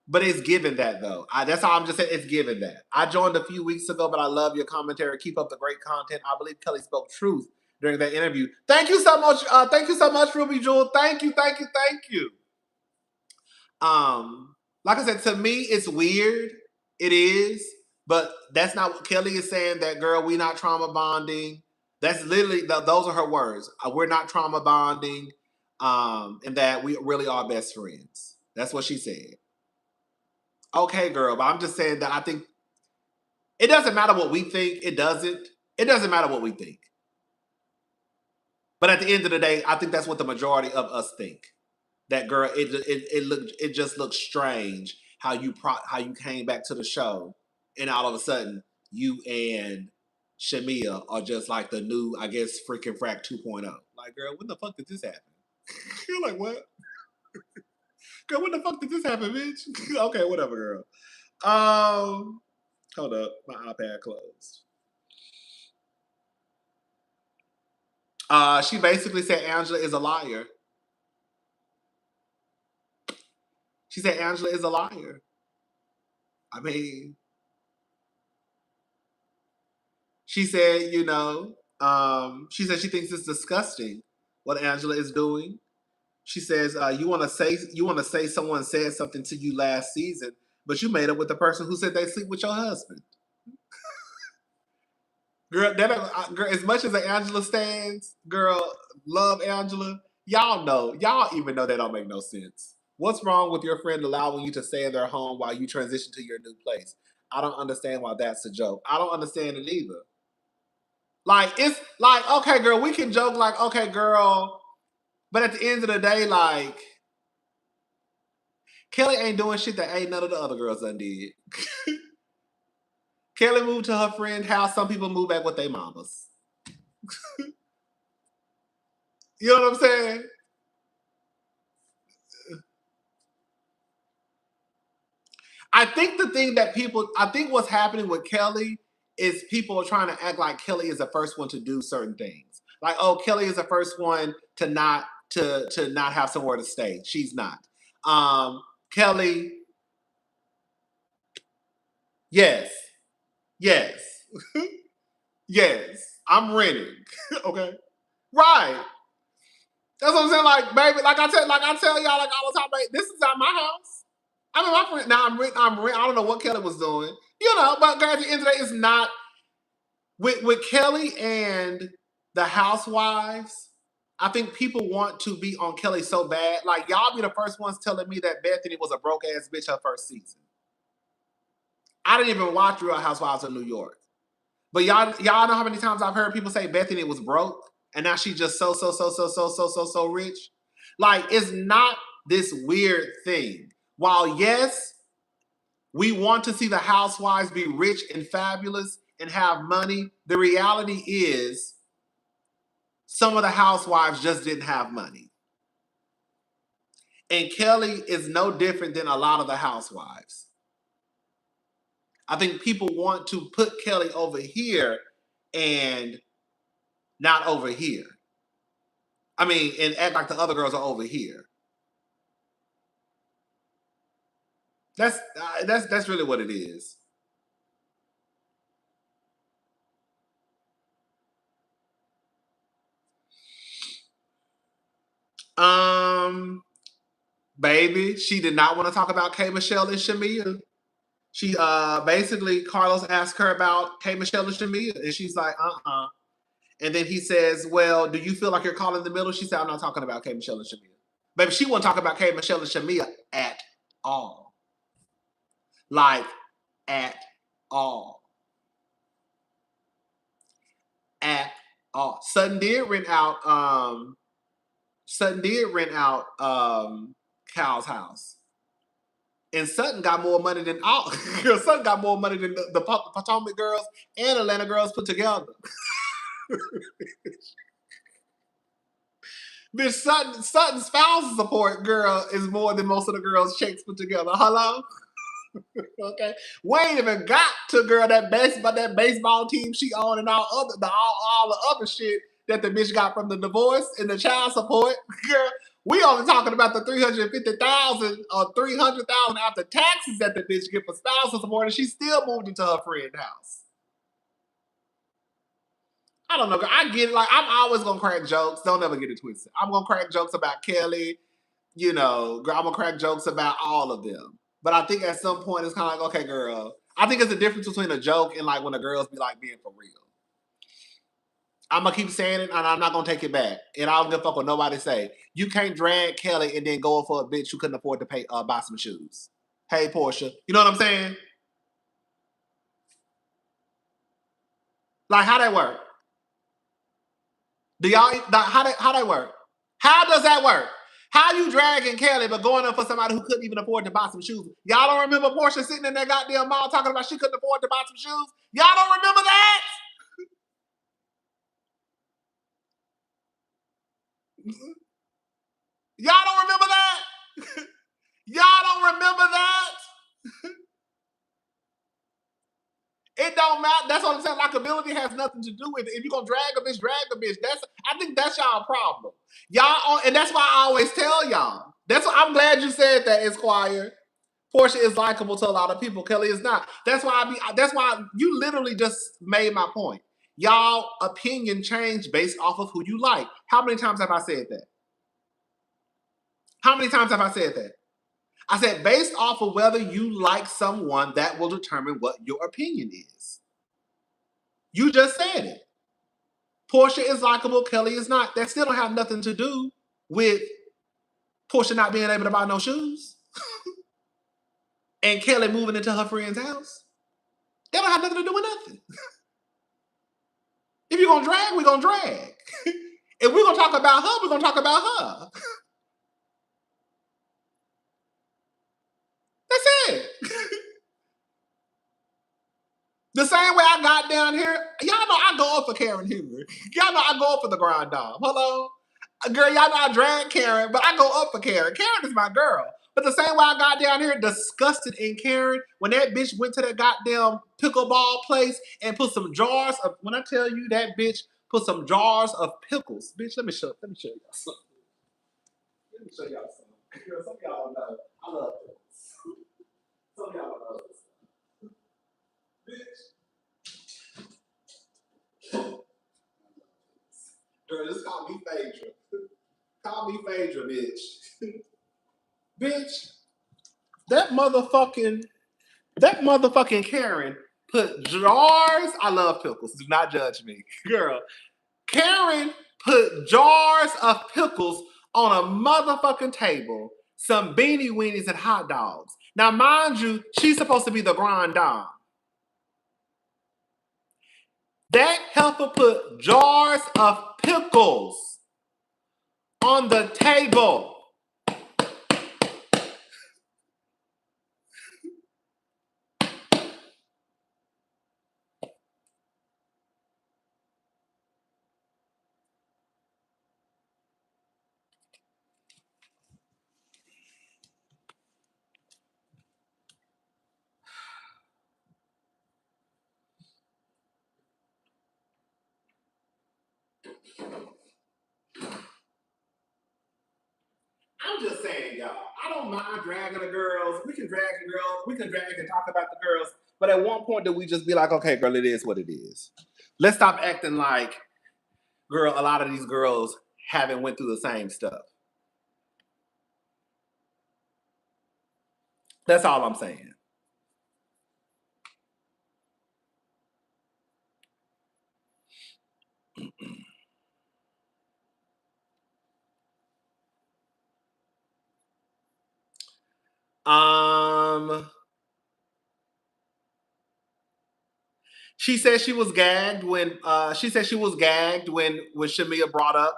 But it's given that, though. That's all I'm just saying. It's given that. I joined a few weeks ago, but I love your commentary. Keep up the great content. I believe Kelly spoke truth during that interview. Thank you so much. Thank you so much, Ruby Jewel. Thank you, thank you, thank you. Like I said, to me, it's weird. It is. But that's not what Kelly is saying, that, girl, we not trauma bonding. That's literally, those are her words. We're not trauma bonding, and that we really are best friends. That's what she said. Okay, girl, but I'm just saying that I think it doesn't matter what we think. It doesn't. It doesn't matter what we think. But at the end of the day, I think that's what the majority of us think. That, girl, it just looks strange how you came back to the show and all of a sudden you and Shamia are just like the new, I guess, freaking Frack 2.0. Like, girl, when the fuck did this happen? You're like, what? Girl, when the fuck did this happen, bitch? Okay, whatever, girl. Hold up, my iPad closed. She basically said Angela is a liar. She said Angela is a liar. I mean, she said, you know, she said she thinks it's disgusting what Angela is doing. She says, you want to say someone said something to you last season, but you made up with the person who said they sleep with your husband. Girl, girl, as much as the Angela stands, girl, love Angela. Y'all even know that don't make no sense. What's wrong with your friend allowing you to stay in their home while you transition to your new place? I don't understand why that's a joke. I don't understand it either. Like, it's like, okay, girl, we can joke like, okay, girl, but at the end of the day, like, Kelli ain't doing shit that ain't none of the other girls done did. Kelli moved to her friend's house. Some people move back with their mamas. You know what I'm saying? I think what's happening with Kelli is people are trying to act like Kelli is the first one to do certain things. Like, oh, Kelli is the first one to not have somewhere to stay. She's not. Kelli, yes. Yes. Yes. I'm renting. Okay. Right. That's what I'm saying. Like, baby, like I tell y'all like all the time, baby, this is not my house. I mean, my friend, now I'm renting. I don't know what Kelli was doing. You know, but girl, at the end of the day, it's not with Kelli and the housewives. I think people want to be on Kelli so bad. Like, y'all be the first ones telling me that Bethany was a broke ass bitch her first season. I didn't even watch Real Housewives of New York. But y'all know how many times I've heard people say Bethany was broke and now she's just so rich. Like, it's not this weird thing. While yes, we want to see the housewives be rich and fabulous and have money, the reality is some of the housewives just didn't have money. And Kelli is no different than a lot of the housewives. I think people want to put Kelli over here and not over here. I mean, and act like the other girls are over here. That's really what it is. Baby, she did not want to talk about K. Michelle and Shamia. She basically Carlos asked her about K. Michelle and Shamia, and she's like, And then he says, well, do you feel like you're caught in the middle? She said, I'm not talking about K. Michelle and Shamia. Baby, she won't talk about K. Michelle and Shamia at all. Like, at all. At all. Sutton did rent out Cal's house. And Sutton got more money than all. Sutton got more money than the Potomac girls and Atlanta girls put together. Bitch, Sutton's spousal support, girl, is more than most of the girls' checks put together. Hello? Okay. We ain't even got to, girl, that baseball team she owned and all the other shit that the bitch got from the divorce and the child support. Girl, we only talking about the $350,000 or $300,000 after taxes that the bitch get for spousal support, and she still moved into her friend's house. I don't know, girl. I get it. Like, I'm always gonna crack jokes. Don't ever get it twisted. I'm gonna crack jokes about Kelli. You know, girl, I'm gonna crack jokes about all of them. But I think at some point it's kind of like, okay, girl. I think it's the difference between a joke and like when the girls be like being for real. I'm gonna keep saying it, and I'm not gonna take it back. And I don't give a fuck what nobody say. You can't drag Kelli and then go for a bitch who couldn't afford to buy some shoes. Hey, Portia, you know what I'm saying? Like, how that work? Do y'all how that work? How does that work? How you dragging Kelli but going up for somebody who couldn't even afford to buy some shoes? Y'all don't remember Portia sitting in that goddamn mall talking about she couldn't afford to buy some shoes? Y'all don't remember that? Y'all don't remember that? Y'all don't remember that? It don't matter. That's what I'm saying. Likability has nothing to do with it. If you're gonna drag a bitch, drag a bitch. I think that's y'all problem. Y'all, and that's why I always tell y'all. I'm glad you said that, Esquire. Portia is likable to a lot of people. Kelly is not. That's why you literally just made my point. Y'all opinion change based off of who you like. How many times have I said that? How many times have I said that? I said based off of whether you like someone, that will determine what your opinion is. You just said it. Portia is likable, Kelly is not. That still don't have nothing to do with Portia not being able to buy no shoes and Kelly moving into her friend's house. That don't have nothing to do with nothing. If you're going to drag, we're going to drag. If we're going to talk about her, we're going to talk about her. That's it. The same way I got down here, y'all know I go up for Karen Huger. Y'all know I go up for the grind dog. Hello? Girl, y'all know I drag Karen, but I go up for Karen. Karen is my girl. But the same way I got down here disgusted in Karen when that bitch went to that goddamn pickleball place and put some jars of, when I tell you that bitch put some jars of pickles. Bitch, let me show y'all something. Let me show y'all something. Girl, some of y'all know I love pickles. Some of y'all love this. Bitch. Girl, just call me Phaedra. Call me Phaedra, bitch. Bitch, that motherfucking Karen put jars. I love pickles. Do not judge me. Girl, Karen put jars of pickles on a motherfucking table, some beanie weenies and hot dogs. Now, mind you, she's supposed to be the grand dame. That helper put jars of pickles on the table. I'm just saying, y'all. I don't mind dragging the girls. We can drag the girls. We can drag and talk about the girls. But at one point, do we just be like, okay, girl, it is what it is. Let's stop acting like, girl, a lot of these girls haven't went through the same stuff. That's all I'm saying. She said she was gagged when Shamia brought up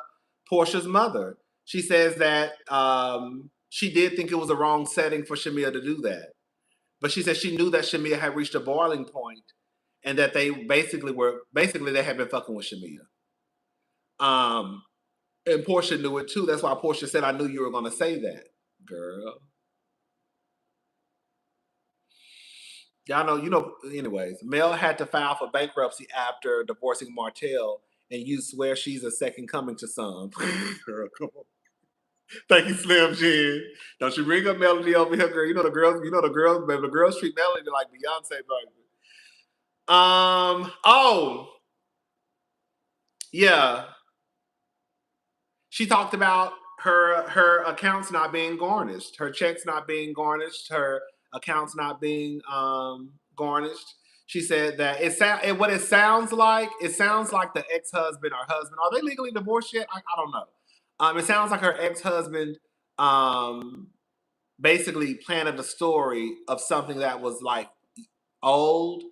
Portia's mother. She says that she did think it was the wrong setting for Shamia to do that. But she said she knew that Shamia had reached a boiling point and that they basically they had been fucking with Shamia. And Portia knew it too. That's why Portia said, I knew you were gonna say that, girl. Y'all know, anyways, Mel had to file for bankruptcy after divorcing Martell, and you swear she's a second coming to some. Girl, come on. Thank you, Slim Jim. Don't you bring up Melody over here, girl. The girls treat Melody like Beyonce, baby. Yeah. She talked about her accounts not being garnished, her checks not being garnished, her accounts not being garnished. She said that it sounds like the ex-husband or husband. Are they legally divorced yet? I don't know. It sounds like her ex-husband basically planted a story of something that was like old,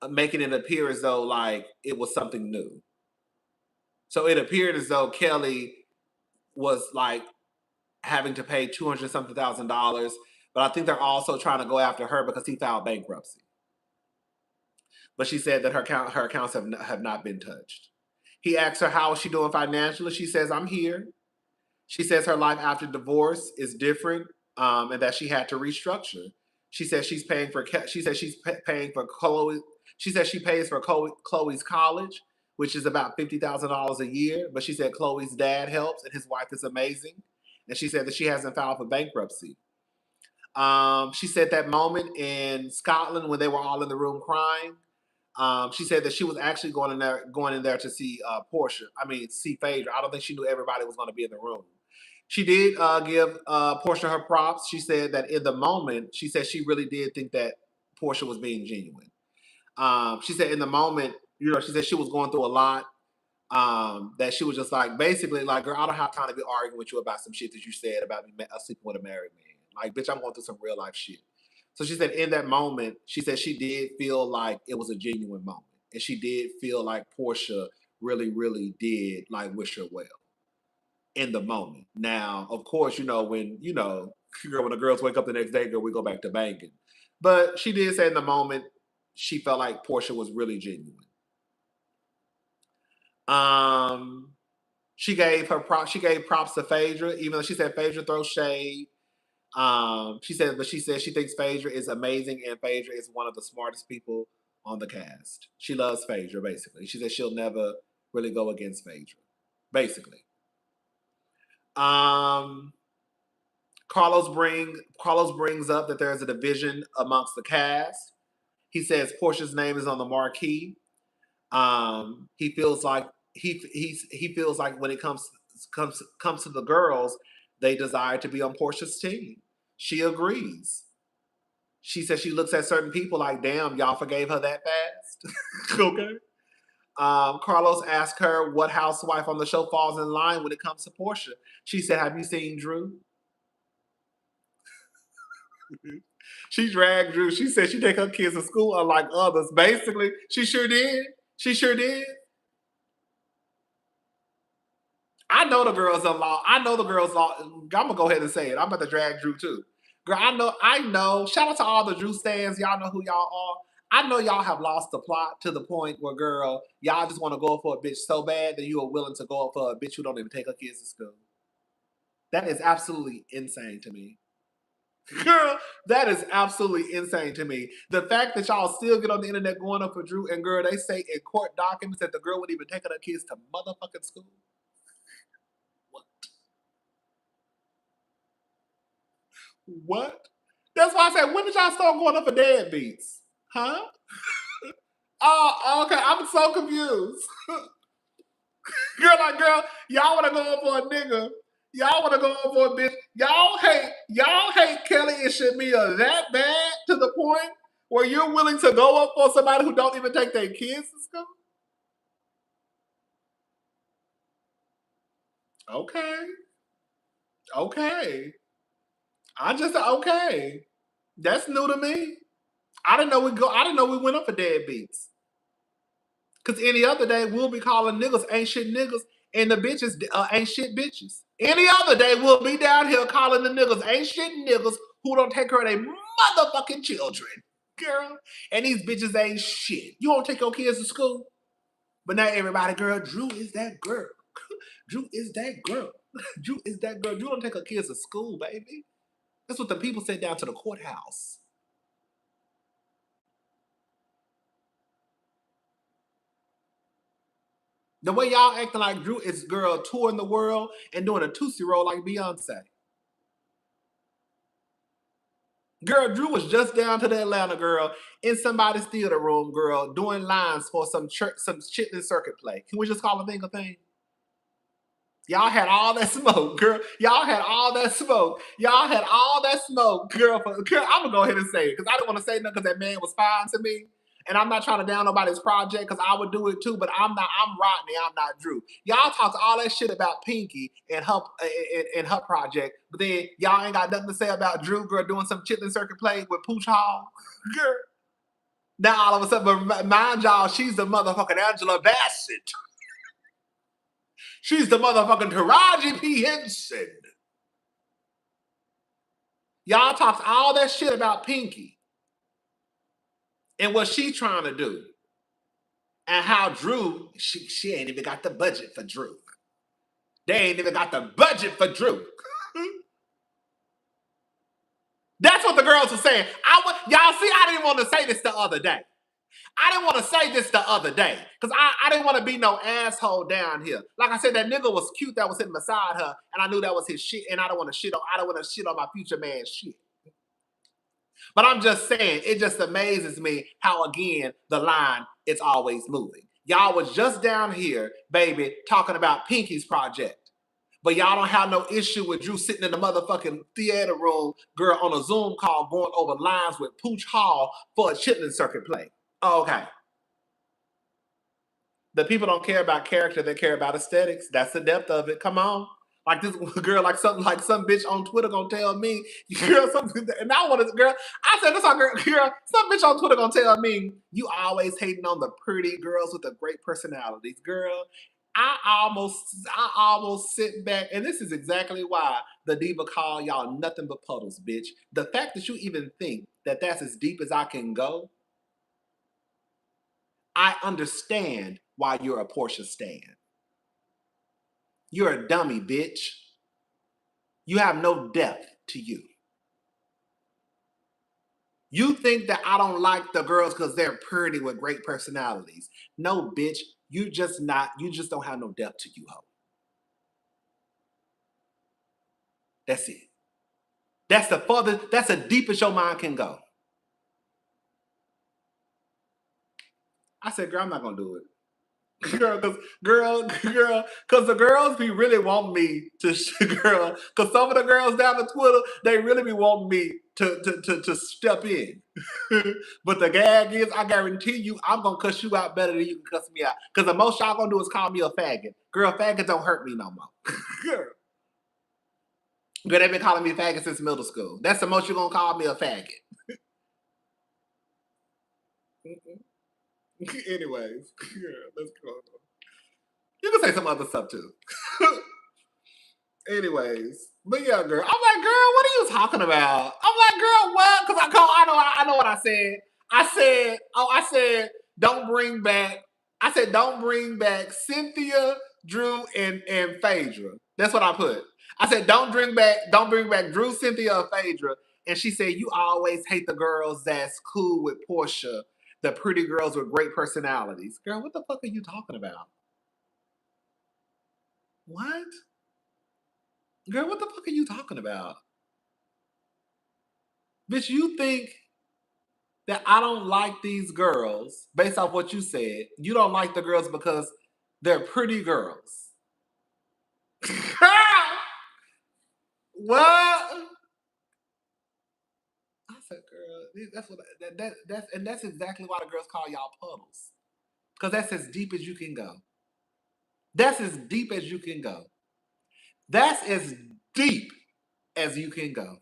making it appear as though like it was something new. So it appeared as though Kelly was like having to pay $200-something thousand, but I think they're also trying to go after her because he filed bankruptcy. But she said that her accounts have not been touched. He asked her how is she doing financially. She says, I'm here. She says her life after divorce is different, and that she had to restructure. She says she's paying for. She says she's paying for Chloe. She says she pays for Chloe's college, which is about $50,000 a year. But she said Chloe's dad helps, and his wife is amazing. And she said that she hasn't filed for bankruptcy. She said that moment in Scotland when they were all in the room crying. She said that she was actually going in there to see Portia. I mean, see Phaedra. I don't think she knew everybody was going to be in the room. She did give Portia her props. She said that in the moment, she said she really did think that Portia was being genuine. She said in the moment, she said she was going through a lot. That she was just like, basically, like, girl, I don't have time to be arguing with you about some shit that you said about me sleeping with a married man. Like, bitch, I'm going through some real life shit. So she said in that moment, she said she did feel like it was a genuine moment. And she did feel like Portia really, really did like wish her well in the moment. Now, of course, when when the girls wake up the next day, girl, we go back to banging. But she did say in the moment she felt like Portia was really genuine. She gave props to Phaedra, even though she said Phaedra throws shade. She said she thinks Phaedra is amazing, and Phaedra is one of the smartest people on the cast. She loves Phaedra, basically. She said she'll never really go against Phaedra, basically. Carlos brings up that there's a division amongst the cast. He says Portia's name is on the marquee. He feels like he feels like when it comes to the girls, they desire to be on Portia's team. She agrees. She says she looks at certain people like, damn, y'all forgave her that fast. Okay. Carlos asked her what housewife on the show falls in line when it comes to Portia. She said, have you seen Drew? She dragged Drew. She said she take her kids to school unlike others. Basically, she sure did. She sure did. I know the girls are law. I'm gonna go ahead and say it. I'm about to drag Drew too. Girl, I know. Shout out to all the Drew stands. Y'all know who y'all are. I know y'all have lost the plot to the point where, girl, y'all just want to go up for a bitch so bad that you are willing to go up for a bitch who don't even take her kids to school. That is absolutely insane to me. Girl, that is absolutely insane to me. The fact that y'all still get on the internet going up for Drew, and girl, they say in court documents that the girl wouldn't even take her kids to motherfucking school. What? That's why I said, when did y'all start going up for deadbeats? Huh? Oh, okay. I'm so confused. Girl, y'all want to go up for a nigga. Y'all want to go up for a bitch. Y'all hate Kelli and Shamia that bad to the point where you're willing to go up for somebody who don't even take their kids to school? Okay. Okay. That's new to me. I didn't know we went up for deadbeats. Because any other day we'll be calling niggas ain't shit niggas, and the bitches ain't shit bitches. Any other day we'll be down here calling the niggas ain't shit niggas who don't take care of their motherfucking children, girl. And these bitches ain't shit. You don't take your kids to school, but now everybody, girl, Drew is that girl. Drew is that girl. Drew is that girl. Drew don't take her kids to school, baby. That's what the people said down to the courthouse. The way y'all acting like Drew is girl touring the world and doing a Tootsie Roll like Beyonce. Girl, Drew was just down to the Atlanta, girl, in somebody's theater room, girl, doing lines for some chitlin circuit play. Can we just call a thing a thing? Y'all had all that smoke, girl. Y'all had all that smoke. Y'all had all that smoke, girl. I'm gonna go ahead and say it because I didn't want to say nothing because that man was fine to me. And I'm not trying to down nobody's project because I would do it too, but I'm Rodney, I'm not Drew. Y'all talk all that shit about Pinky and her project, but then y'all ain't got nothing to say about Drew, girl, doing some chitlin circuit play with Pooch Hall. Girl. Now all of a sudden, but mind y'all, she's the motherfucking Angela Bassett. She's the motherfucking Taraji P. Henson. Y'all talk all that shit about Pinky and what she trying to do. And how Drew, she ain't even got the budget for Drew. They ain't even got the budget for Drew. That's what the girls were saying. Y'all see, I didn't want to say this the other day. I didn't want to say this the other day because I didn't want to be no asshole down here. Like I said, that nigga was cute that was sitting beside her, and I knew that was his shit, and I don't want to shit on my future man's shit. But I'm just saying, it just amazes me how, again, the line is always moving. Y'all was just down here, baby, talking about Pinky's project. But y'all don't have no issue with Drew sitting in the motherfucking theater room, girl, on a Zoom call going over lines with Pooch Hall for a chitlin circuit play. Oh, okay. The people don't care about character, they care about aesthetics. That's the depth of it. Come on. Like this girl, like some bitch on Twitter gonna tell me, girl, something, and I want to, girl, I said this on girl, some bitch on Twitter gonna tell me, you always hating on the pretty girls with the great personalities. Girl, I almost sit back, and this is exactly why the diva call y'all nothing but puddles, bitch. The fact that you even think that that's as deep as I can go, I understand why you're a Portia stan. You're a dummy, bitch. You have no depth to you. You think that I don't like the girls because they're pretty with great personalities. No, bitch. You just don't have no depth to you, ho. That's it. That's the deepest your mind can go. I said, girl, I'm not gonna do it. Girl, because the girls be really wanting me to, girl, because some of the girls down the Twitter, they really be wanting me to step in. But the gag is, I guarantee you, I'm going to cuss you out better than you can cuss me out. Because the most y'all going to do is call me a faggot. Girl, faggots don't hurt me no more. Girl, they've been calling me faggot since middle school. That's the most you're going to call me a faggot. Anyways, let's go. You can say some other stuff too. Anyways, but yeah, girl. I'm like, girl, what are you talking about? I'm like, girl, what? Because I know what I said. I said, don't bring back Cynthia, Drew, and Phaedra. That's what I put. I said, don't bring back Drew, Cynthia, or Phaedra. And she said, you always hate the girls that's cool with Portia, the pretty girls with great personalities. Girl, what the fuck are you talking about? What? Girl, what the fuck are you talking about? Bitch, you think that I don't like these girls based off what you said. You don't like the girls because they're pretty girls. What? I said, girl, that's exactly why the girls call y'all puddles. Because that's as deep as you can go. That's as deep as you can go. That's as deep as you can go.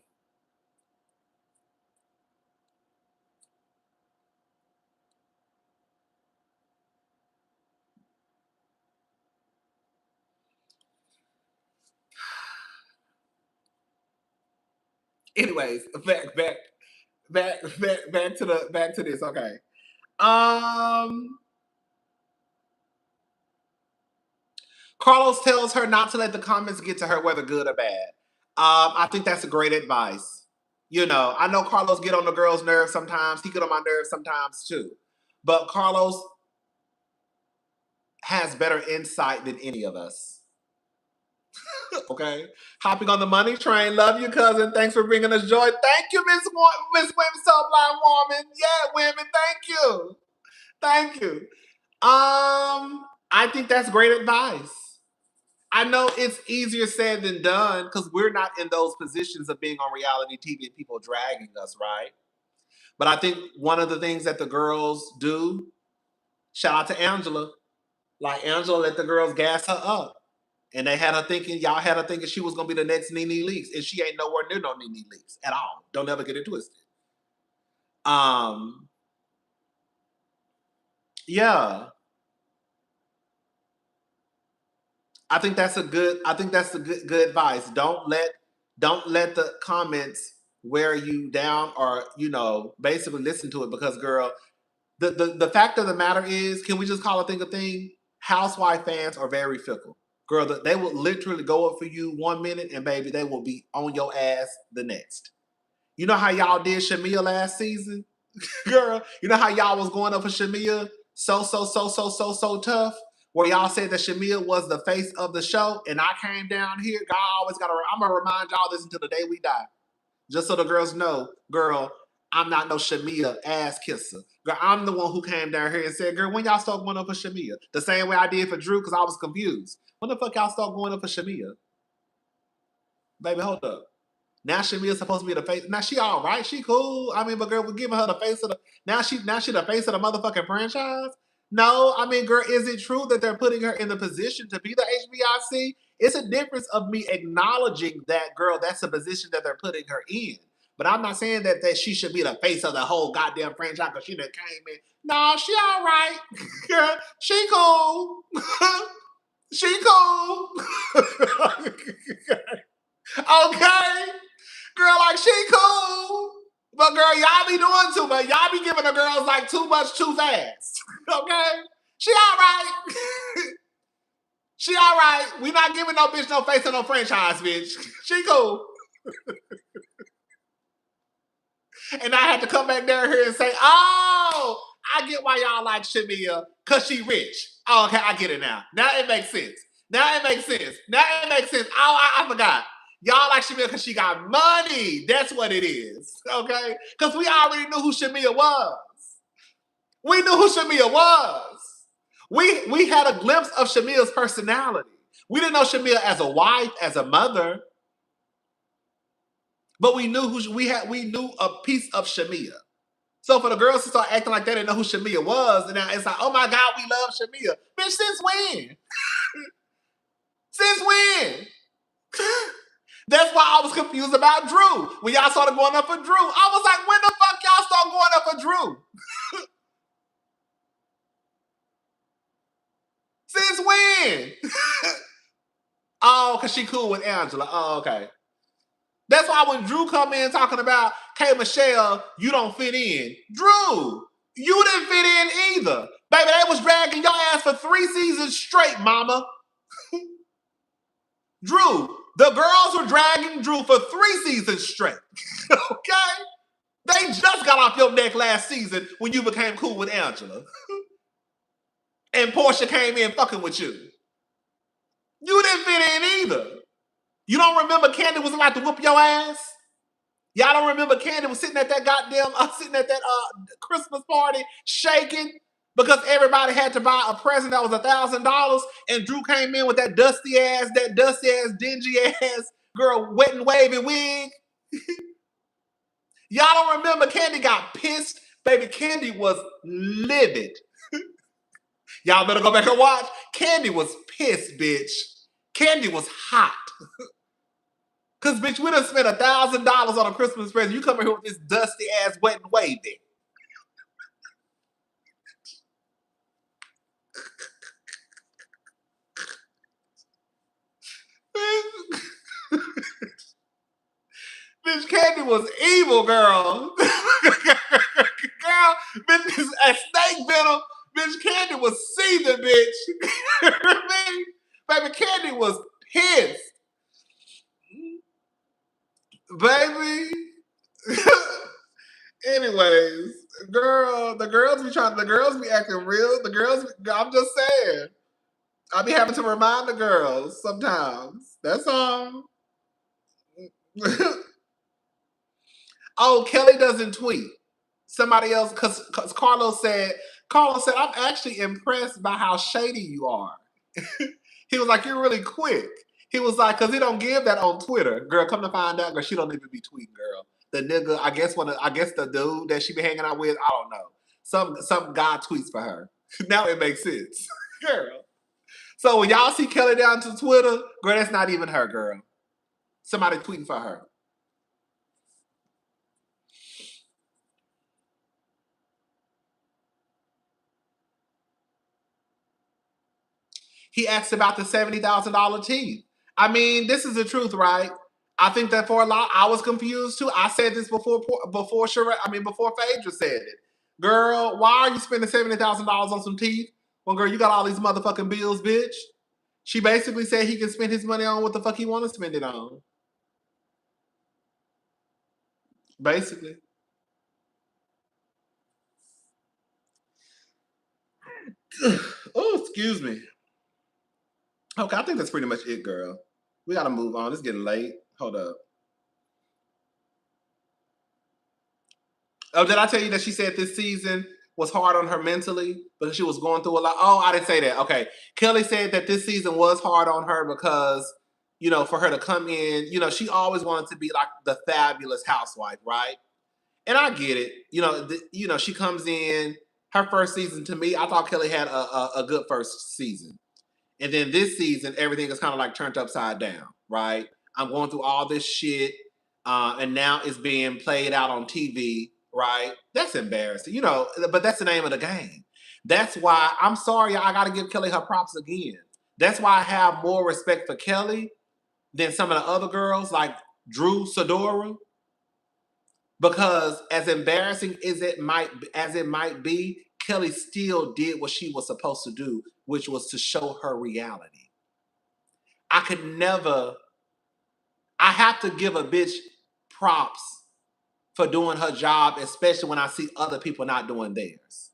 Anyways, back to this. Okay. Carlos tells her not to let the comments get to her, whether good or bad. I think that's a great advice. You know, I know Carlos get on the girl's nerves sometimes. He get on my nerves sometimes too. But Carlos has better insight than any of us. Okay? Hopping on the money train. Love you, cousin. Thanks for bringing us joy. Thank you, Miss Women, So Blind Woman. Yeah, women. Thank you. Thank you. I think that's great advice. I know it's easier said than done because we're not in those positions of being on reality TV and people dragging us, right? But I think one of the things that the girls do, shout out to Angela, like Angela let the girls gas her up. And y'all had her thinking she was going to be the next Nene Leakes. And she ain't nowhere near no Nene Leakes at all. Don't ever get it twisted. Yeah. I think that's good advice. Don't let the comments wear you down or, basically listen to it because, girl, the fact of the matter is, can we just call a thing a thing? Housewife fans are very fickle. Girl, they will literally go up for you 1 minute and baby, they will be on your ass the next. You know how y'all did Shamia last season? Girl, you know how y'all was going up for Shamia so tough? Where y'all said that Shamia was the face of the show and I came down here. God always gotta, I'm gonna remind y'all this until the day we die. Just so the girls know, girl, I'm not no Shamia ass kisser. Girl, I'm the one who came down here and said, girl, when y'all start going up for Shamia? The same way I did for Drew because I was confused. When the fuck y'all start going up for Shamia? Baby, hold up. Now Shamia's supposed to be the face. Now she all right. She cool. I mean, but girl, we're giving her the face of the. Now she the face of the motherfucking franchise. No, I mean, girl, is it true that they're putting her in the position to be the HBIC? It's a difference of me acknowledging that, girl, that's the position that they're putting her in. But I'm not saying that she should be the face of the whole goddamn franchise because she done came in. No, she all right. Girl, she cool. She cool. Okay. Girl, like, she cool. But girl, y'all be doing too much. Y'all be giving the girls like too much too fast. Okay? She all right. She all right. We not giving no bitch no face on no franchise, bitch. She cool. And I had to come back down here and say, oh, I get why y'all like Shamia, because she rich. Oh, okay, I get it now. Now it makes sense. Now it makes sense. Now it makes sense. Oh, I forgot. Y'all like Shamia because she got money. That's what it is. Okay? Because we already knew who Shamia was. We knew who Shamia was. We had a glimpse of Shamia's personality. We didn't know Shamia as a wife, as a mother. But we knew we knew a piece of Shamia. So for the girls to start acting like they didn't know who Shamia was, and now it's like, oh my God, we love Shamia. Bitch, since when? Since when? That's why I was confused about Drew. When y'all started going up for Drew, I was like, when the fuck y'all start going up for Drew? Since when? Oh, because she cool with Angela. Oh, okay. That's why when Drew come in talking about, K. Michelle, you don't fit in. Drew, you didn't fit in either. Baby, they was dragging your ass for 3 seasons straight, mama. Drew, the girls were dragging Drew for 3 seasons straight. Okay? They just got off your neck last season when you became cool with Angela. And Portia came in fucking with you. You didn't fit in either. You don't remember Kandi was about to whoop your ass? Y'all don't remember Kandi was sitting at that goddamn, Christmas party shaking because everybody had to buy a present that was $1,000 and Drew came in with that dusty ass, dingy ass girl, wet and wavy wig. Y'all don't remember Kandi got pissed? Baby, Kandi was livid. Y'all better go back and watch. Kandi was pissed, bitch. Kandi was hot. Because, bitch, we done spent $1,000 on a Christmas present. You come here with this dusty ass wet and wavy. Bitch, Kandi was evil, girl. Girl, bitch, a snake venom. Bitch, Kandi was seething, bitch. Baby, Kandi was pissed. Baby. Anyways, girl, the girls be acting real. I'm just saying. I be having to remind the girls sometimes. That's all. Oh, Kelli doesn't tweet. Somebody else, because Carlos said, I'm actually impressed by how shady you are. He was like, you're really quick. He was like, because he don't give that on Twitter. Girl, come to find out, girl, she don't even be tweeting, girl. The nigga, I guess the dude that she be hanging out with, I don't know. Some guy tweets for her. Now it makes sense. Girl. So when y'all see Kelli down to Twitter, girl, that's not even her, girl. Somebody tweeting for her. He asked about the $70,000 teeth. I mean, this is the truth, right? I think that for a lot, I was confused too. I said this before Phaedra said it. Girl, why are you spending $70,000 on some teeth? Well, girl, you got all these motherfucking bills, bitch. She basically said he can spend his money on what the fuck he want to spend it on. Basically. Oh, excuse me. Okay, I think that's pretty much it, girl. We gotta move on. It's getting late. Hold up. Oh, did I tell you that she said this season was hard on her mentally because she was going through a lot? Oh, I didn't say that. Okay. Kelli said that this season was hard on her because, you know, for her to come in, you know, she always wanted to be like the fabulous housewife, right? And I get it. You know, she comes in, her first season to me, I thought Kelli had a good first season. And then this season, everything is kind of like turned upside down, right? I'm going through all this shit, and now it's being played out on TV, right? That's embarrassing, you know, but that's the name of the game. That's why, I'm sorry, I got to give Kelli her props again. That's why I have more respect for Kelli than some of the other girls like Drew Sidora. Because as embarrassing as it might be, Kelli still did what she was supposed to do, which was to show her reality. I could never. I have to give a bitch props for doing her job, especially when I see other people not doing theirs.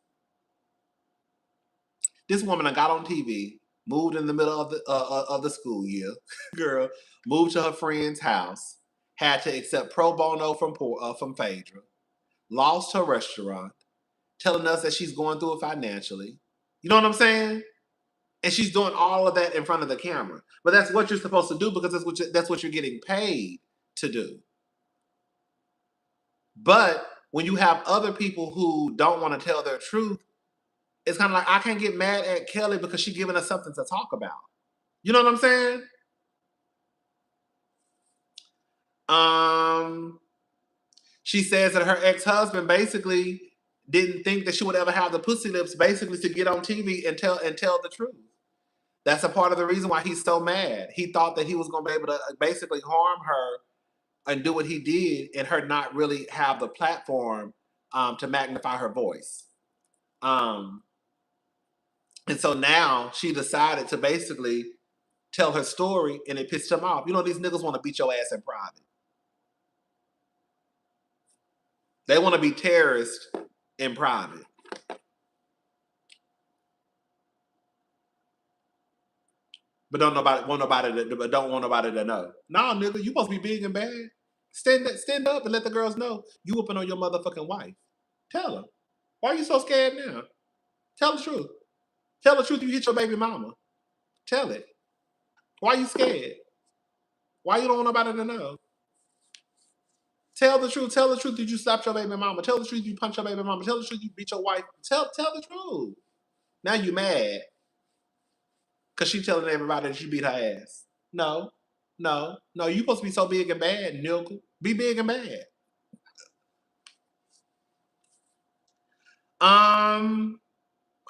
This woman got on TV, moved in the middle of the school year, girl, moved to her friend's house, had to accept pro bono from Phaedra, lost her restaurant, telling us that she's going through it financially. You know what I'm saying? And she's doing all of that in front of the camera. But that's what you're supposed to do because that's what you're getting paid to do. But when you have other people who don't want to tell their truth, it's kind of like I can't get mad at Kelli because she's giving us something to talk about. You know what I'm saying? She says that her ex-husband basically didn't think that she would ever have the pussy lips basically to get on TV and tell the truth. That's a part of the reason why he's so mad. He thought that he was going to be able to basically harm her and do what he did and her not really have the platform to magnify her voice. And so now she decided to basically tell her story and it pissed him off. You know, these niggas want to beat your ass in private. They want to be terrorists in private. But don't want nobody to know. Nah, nigga, you supposed to be big and bad. Stand up and let the girls know you whooping on your motherfucking wife. Tell her. Why are you so scared now? Tell the truth. Tell the truth you hit your baby mama. Tell it. Why are you scared? Why you don't want nobody to know? Tell the truth. Tell the truth that you slapped your baby mama. Tell the truth you punched your baby mama. Tell the truth you beat your wife. Tell the truth. Now you mad. Because she telling everybody that she beat her ass. No. You supposed to be so big and bad, nigga. Be big and bad.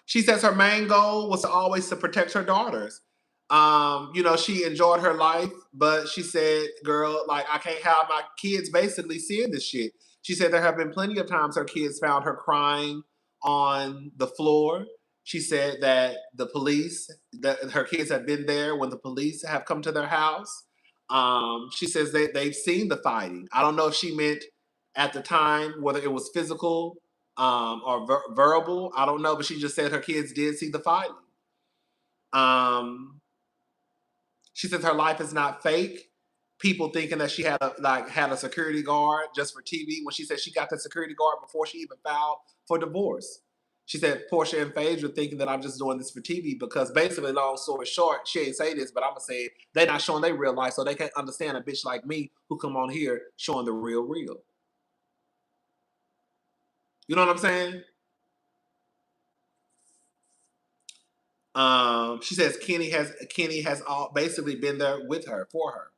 She says her main goal was to always to protect her daughters. You know, she enjoyed her life, but she said, girl, like, I can't have my kids basically seeing this shit. She said there have been plenty of times her kids found her crying on the floor. She said that that her kids have been there when the police have come to their house. She says they've seen the fighting. I don't know if she meant at the time whether it was physical or verbal. I don't know, but she just said her kids did see the fighting. She says her life is not fake. People thinking that she had a security guard just for TV when she said she got the security guard before she even filed for divorce. She said Portia and Phaedra thinking that I'm just doing this for TV because basically, long story short, she ain't say this, but I'm gonna say it, they're not showing their real life, so they can't understand a bitch like me who come on here showing the real. You know what I'm saying? She says Kenny has all basically been there with her for her.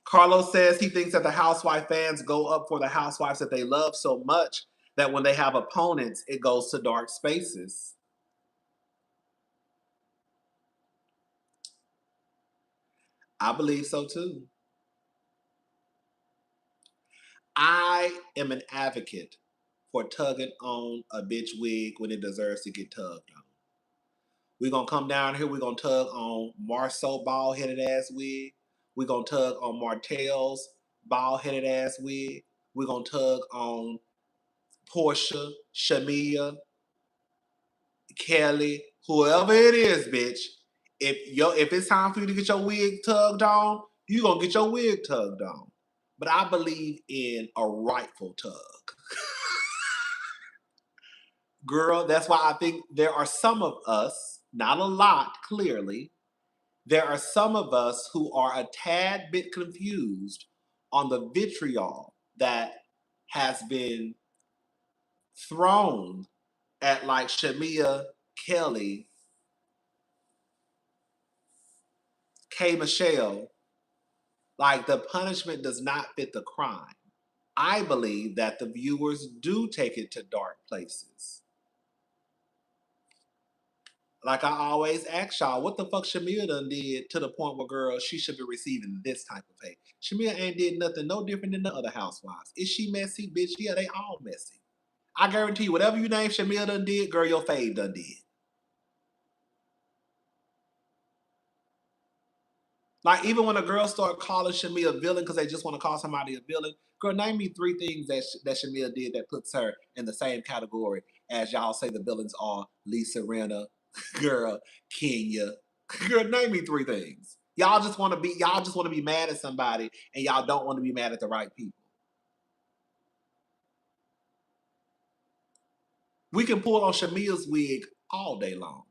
Carlos says he thinks that the housewife fans go up for the housewives that they love so much that when they have opponents, it goes to dark spaces. I believe so too. I am an advocate for tugging on a bitch wig when it deserves to get tugged on. We're going to come down here. We're going to tug on Marceau bald-headed ass wig. We're going to tug on Martell's bald-headed ass wig. We're going to tug on Portia, Shamia, Kelli, whoever it is, bitch. If it's time for you to get your wig tugged on, you're going to get your wig tugged on. But I believe in a rightful tug. Girl, that's why I think there are some of us, not a lot, clearly, there are some of us who are a tad bit confused on the vitriol that has been thrown at like Shamia, Kelli, K. Michelle. Like the punishment does not fit the crime. I believe that the viewers do take it to dark places. Like I always ask y'all, what the fuck Shamia done did to the point where, girl, she should be receiving this type of pay? Shamia ain't did nothing no different than the other housewives. Is she messy? Bitch, yeah, they all messy. I guarantee you, whatever you name Shamia done did, girl, your fave done did. Like, even when a girl start calling Shamia a villain because they just want to call somebody a villain, girl, name me 3 things that Shamia did that puts her in the same category as y'all say the villains are Lisa Rinna, girl, Kenya. Girl, name me 3 things. Y'all just want to be mad at somebody and y'all don't want to be mad at the right people. We can pull on Shamia's wig all day long.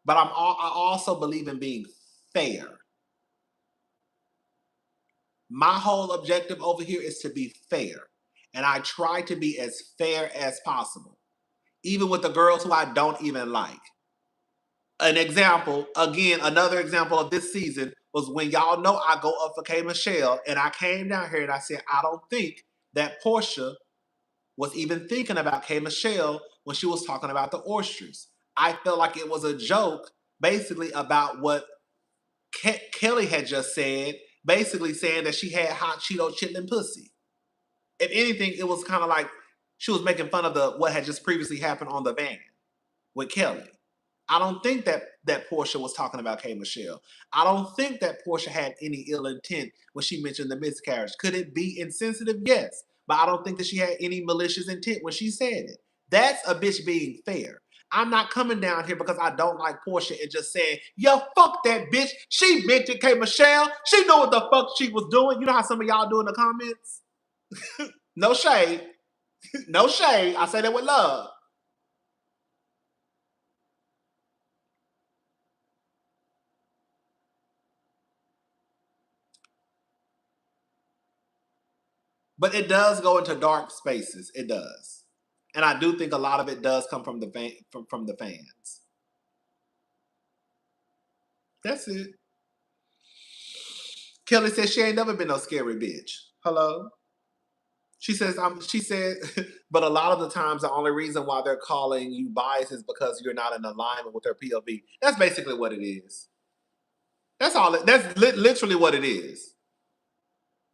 But I also believe in being fair. My whole objective over here is to be fair. And I try to be as fair as possible. Even with the girls who I don't even like. Another example of this season was when y'all know I go up for K. Michelle and I came down here and I said, I don't think that Portia was even thinking about K. Michelle when she was talking about the oysters. I felt like it was a joke basically about what Kelli had just said, basically saying that she had hot Cheeto chitlin pussy. If anything, it was kind of like she was making fun of what had just previously happened on the van with Kelli. I don't think that Portia was talking about K. Michelle. I don't think that Portia had any ill intent when she mentioned the miscarriage. Could it be insensitive? Yes. But I don't think that she had any malicious intent when she said it. That's a bitch being fair. I'm not coming down here because I don't like Portia and just saying, yo, fuck that bitch. She mentioned K. Michelle. She knew what the fuck she was doing. You know how some of y'all do in the comments? No shade. No shade. I say that with love. But it does go into dark spaces. It does. And I do think a lot of it does come from the fans. That's it. Kelli says she ain't never been no scary bitch. Hello? She said, but a lot of the times the only reason why they're calling you biased is because you're not in alignment with their POV. That's basically what it is. That's all. That's literally what it is.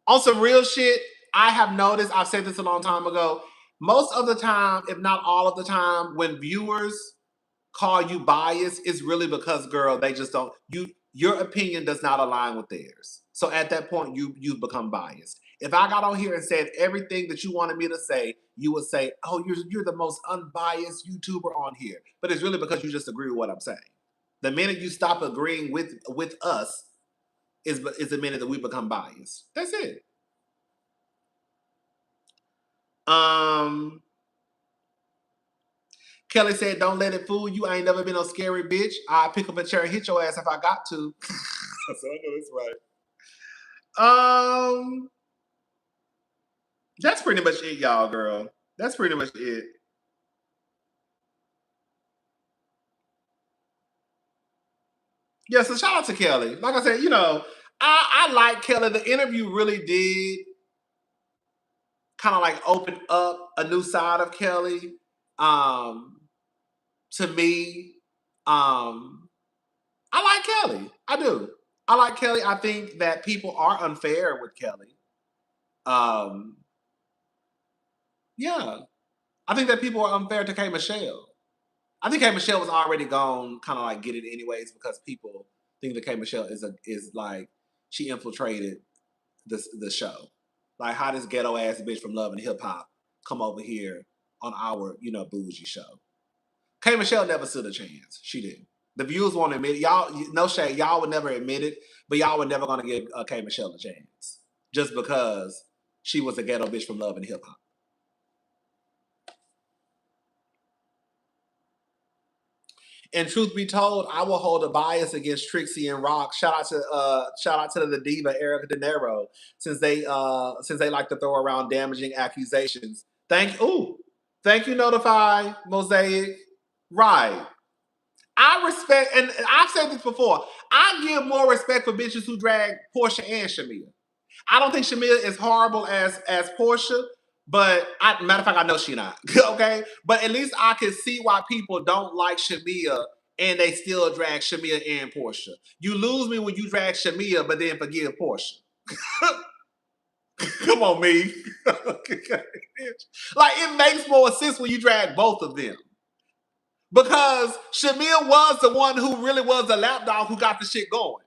On some real shit, I have noticed, I've said this a long time ago, most of the time, if not all of the time, when viewers call you biased, it's really because, girl, they just don't, your opinion does not align with theirs. So at that point, you've become biased. If I got on here and said everything that you wanted me to say, you would say, oh, you're the most unbiased YouTuber on here. But it's really because you just agree with what I'm saying. The minute you stop agreeing with us is the minute that we become biased. That's it. Kelli said, don't let it fool you. I ain't never been no scary bitch. I pick up a chair and hit your ass if I got to. So I know that's right. That's pretty much it, y'all, girl. That's pretty much it. Yeah, so shout out to Kelli. Like I said, I like Kelli. The interview really did kind of like open up a new side of Kelli. To me, I like Kelli. I do. I like Kelli. I think that people are unfair with Kelli. Yeah. I think that people are unfair to K. Michelle. I think K. Michelle was already gone, kind of like get it anyways, because people think that K. Michelle is like she infiltrated the show. Like how this ghetto ass bitch from Love and Hip Hop come over here on our bougie show. K. Michelle never stood a chance. She didn't. The viewers won't admit it. Y'all, no shade, y'all would never admit it, but y'all were never gonna give K. Michelle a chance just because she was a ghetto bitch from Love and Hip Hop. And truth be told, I will hold a bias against Trixie and Rock. Shout out to the diva Erica De Niro, since they like to throw around damaging accusations. Thank you, Notify Mosaic. Right. I respect, and I've said this before, I give more respect for bitches who drag Portia and Shamia. I don't think Shamia is horrible as Portia, but matter of fact, I know she not. Okay? But at least I can see why people don't like Shamia and they still drag Shamia and Portia. You lose me when you drag Shamia, but then forgive Portia. Come on, me. Like, it makes more sense when you drag both of them. Because Shamia was the one who really was the lapdog who got the shit going.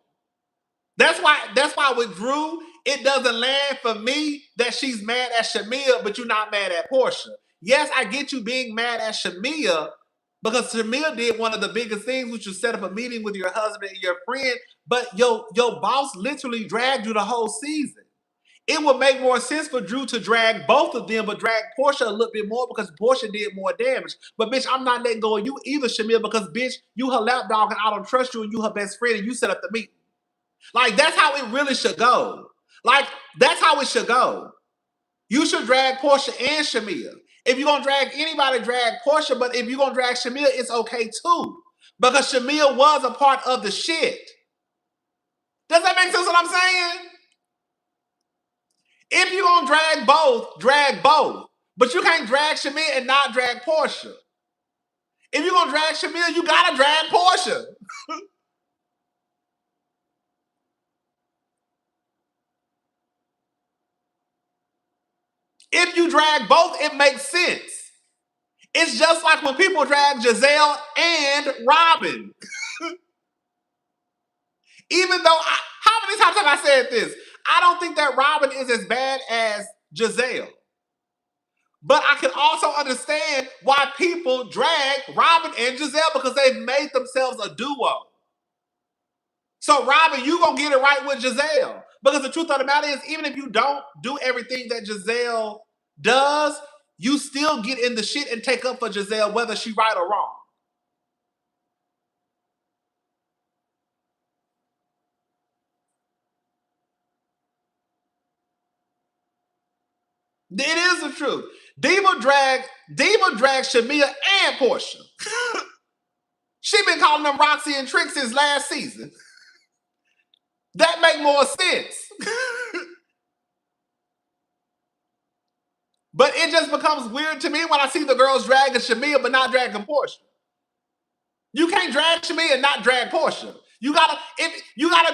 That's why with Drew, it doesn't land for me that she's mad at Shamia, but you're not mad at Portia. Yes, I get you being mad at Shamia because Shamia did one of the biggest things, which was set up a meeting with your husband and your friend, but your boss literally dragged you the whole season. It would make more sense for Drew to drag both of them, but drag Portia a little bit more because Portia did more damage. But bitch, I'm not letting go of you either, Shamia, because bitch, you her lapdog and I don't trust you and you her best friend and you set up the meeting. Like, that's how it really should go. Like, that's how it should go. You should drag Portia and Shamia. If you're going to drag anybody, drag Portia. But if you're going to drag Shamia, it's okay too. Because Shamia was a part of the shit. Does that make sense what I'm saying? If you're going to drag both. But you can't drag Shamia and not drag Portia. If you're going to drag Shamia, you got to drag Portia. If you drag both, it makes sense. It's just like when people drag Giselle and Robin. Even though, how many times have I said this? I don't think that Robin is as bad as Giselle. But I can also understand why people drag Robin and Giselle because they've made themselves a duo. So Robin, you gonna get it right with Giselle. Because the truth of the matter is, even if you don't do everything that Giselle does, you still get in the shit and take up for Giselle whether she right or wrong. It is the truth. Diva dragged Shamia and Portia. She been calling them Roxy and Trix since last season. That make more sense. But it just becomes weird to me when I see the girls dragging Shamia but not dragging Portia. You can't drag Shamia and not drag Portia. You gotta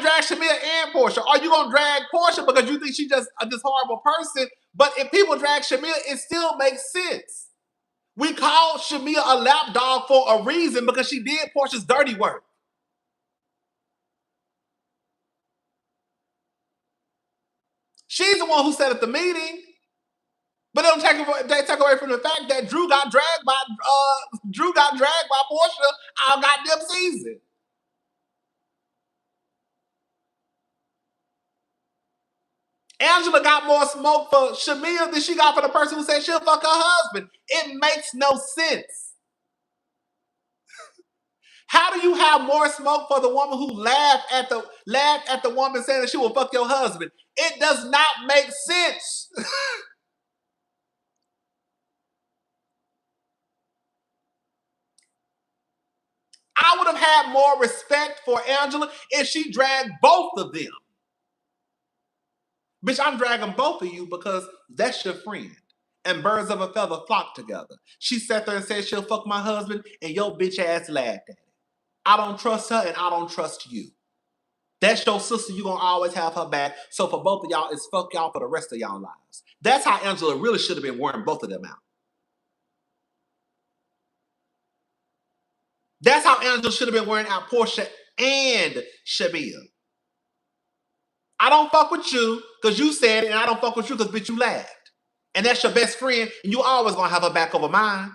drag Shamia and Portia. Or you gonna drag Portia because you think she's just this horrible person. But if people drag Shamia, it still makes sense. We call Shamia a lapdog for a reason because she did Portia's dirty work. She's the one who set up the meeting. But they take away from the fact that Drew got dragged by Portia all goddamn season. Angela got more smoke for Shamia than she got for the person who said she'll fuck her husband. It makes no sense. How do you have more smoke for the woman who laughed at the woman saying that she will fuck your husband? It does not make sense. I would have had more respect for Angela if she dragged both of them. Bitch, I'm dragging both of you because that's your friend. And birds of a feather flock together. She sat there and said she'll fuck my husband, and your bitch ass laughed at it. I don't trust her, and I don't trust you. That's your sister. You're going to always have her back. So for both of y'all, it's fuck y'all for the rest of y'all lives. That's how Angela really should have been wearing both of them out. That's how Angela should have been wearing out Portia and Shamia. I don't fuck with you because you said it, and I don't fuck with you because bitch you laughed. And that's your best friend, and you always gonna have her back over mine.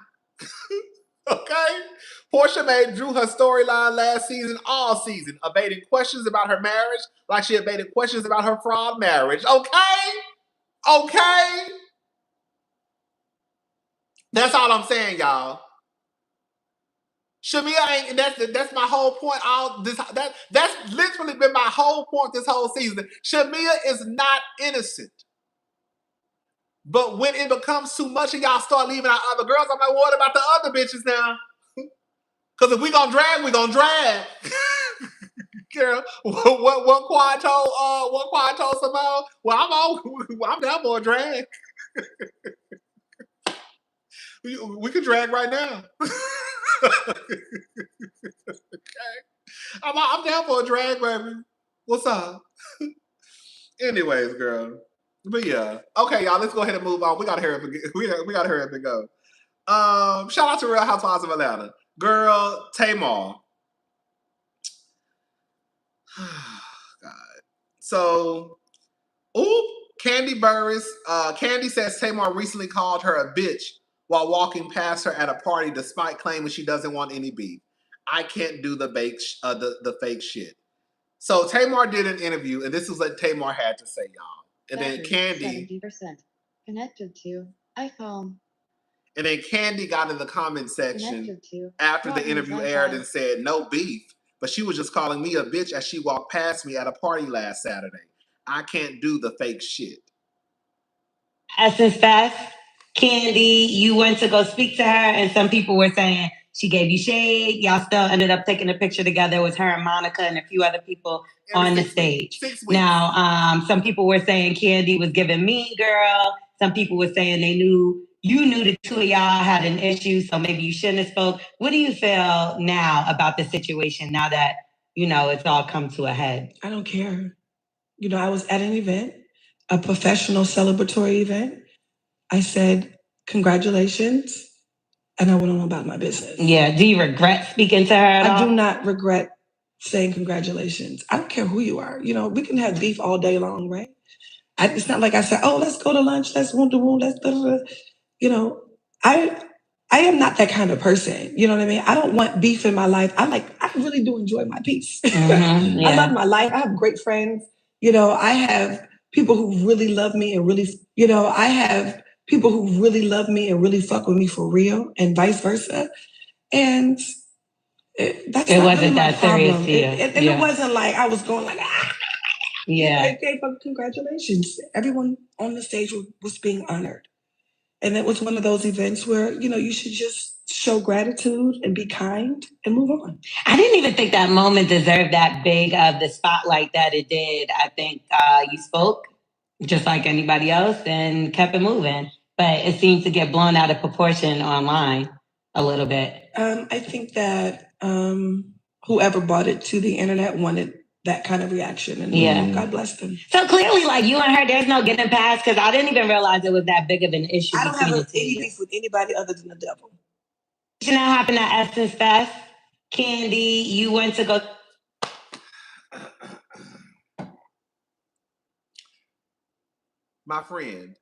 Okay? Portia made Drew her storyline last season, all season, evading questions about her marriage like she evaded questions about her fraud marriage. Okay? Okay? That's all I'm saying, y'all. Shamia ain't. That's my whole point. That's literally been my whole point this whole season. Shamia is not innocent. But when it becomes too much and y'all start leaving out other girls, I'm like, what about the other bitches now? Because if we gonna drag, we gonna drag. Girl, what Quad told Simone? Well, I'm down for a drag. we can drag right now. Okay. I'm down for a drag, baby. What's up? Anyways, girl. But yeah. Okay, y'all, let's go ahead and move on. We gotta hurry up and we gotta hurry up and go. Shout out to Real Housewives of Atlanta. Girl, Tamar. God. So, Kandi Burris. Kandi says Tamar recently called her a bitch while walking past her at a party, despite claiming she doesn't want any beef. I can't do the fake shit. So Tamar did an interview, and this is what Tamar had to say, y'all. And then Kandi 70% connected to iPhone. And then Kandi got in the comment section after the interview aired and said, no beef, but she was just calling me a bitch as she walked past me at a party last Saturday. I can't do the fake shit. Essence Fest, Kandi, you went to go speak to her, and some people were saying she gave you shade. Y'all still ended up taking a picture together with her and Monica and a few other people on the stage. 6 weeks. Now, some people were saying Kandi was giving Mean Girl. Some people were saying you knew the two of y'all had an issue, so maybe you shouldn't have spoke. What do you feel now about the situation now that, it's all come to a head? I don't care. I was at an event, a professional celebratory event. I said, congratulations, and I went on about my business. Yeah, do you regret speaking to her at all? I do not regret saying congratulations. I don't care who you are. We can have beef all day long, right? It's not like I said, oh, let's go to lunch, let's wound to wound, let's I am not that kind of person. You know what I mean? I don't want beef in my life. I really do enjoy my peace. Mm-hmm, yeah. I love my life. I have great friends. I have people who really love me and really, I have people who really love me and really fuck with me for real and vice versa. And it wasn't really that serious to you. And it wasn't like I was going like, yeah. But congratulations. Everyone on the stage was being honored. And it was one of those events where, you should just show gratitude and be kind and move on. I didn't even think that moment deserved that big of the spotlight that it did. I think you spoke just like anybody else and kept it moving. But it seemed to get blown out of proportion online a little bit. I think that whoever brought it to the internet wanted that kind of reaction. And God bless them. So clearly, like you and her, there's no getting past, because I didn't even realize it was that big of an issue. I don't have any beef with anybody other than the devil. What now happened at Essence Fest? Kandi, you went to go. My friend,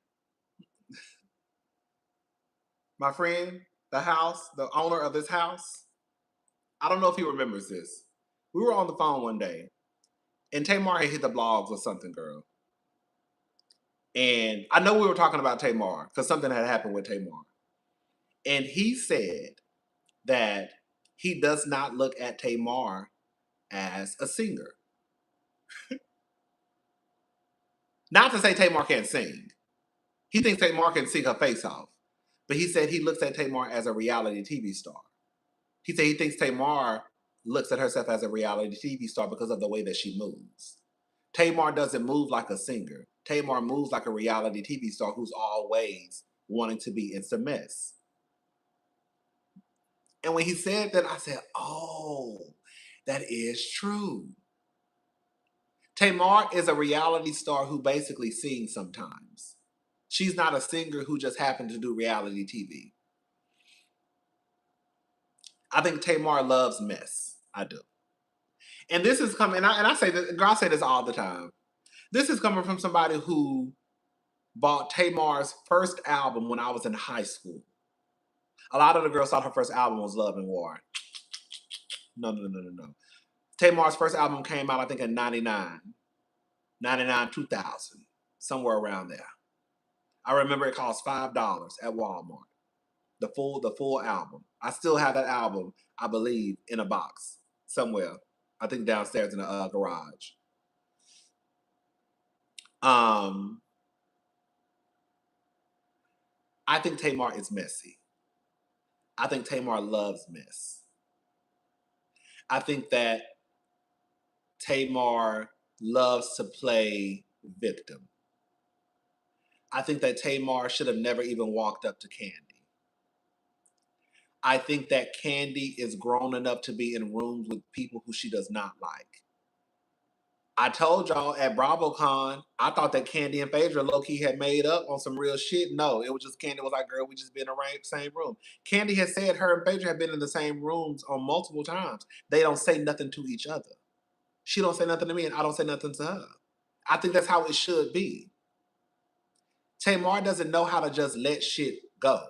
the owner of this house, I don't know if he remembers this. We were on the phone one day, and Tamar had hit the blogs or something, girl. And I know we were talking about Tamar because something had happened with Tamar. And he said that he does not look at Tamar as a singer. Not to say Tamar can't sing. He thinks Tamar can sing her face off. But he said he looks at Tamar as a reality TV star. He said he thinks Tamar looks at herself as a reality TV star because of the way that she moves. Tamar doesn't move like a singer. Tamar moves like a reality TV star who's always wanting to be in some mess. And when he said that, I said, oh, that is true. Tamar is a reality star who basically sings sometimes. She's not a singer who just happened to do reality TV. I think Tamar loves mess. I do. And this is coming, and I say this, girl, I say this all the time. This is coming from somebody who bought Tamar's first album when I was in high school. A lot of the girls thought her first album was Love and War. No. Tamar's first album came out, I think, in 99, 2000, somewhere around there. I remember it cost $5 at Walmart. The full album. I still have that album, I believe, in a box somewhere. I think downstairs in the garage. I think Tamar is messy. I think Tamar loves mess. I think that Tamar loves to play victim. I think that Tamar should have never even walked up to Kandi. I think that Kandi is grown enough to be in rooms with people who she does not like. I told y'all at BravoCon, I thought that Kandi and Phaedra low-key had made up on some real shit. No, it was just Kandi was like, girl, we just been in the same room. Kandi has said her and Phaedra have been in the same rooms on multiple times. They don't say nothing to each other. She don't say nothing to me and I don't say nothing to her. I think that's how it should be. Tamar doesn't know how to just let shit go.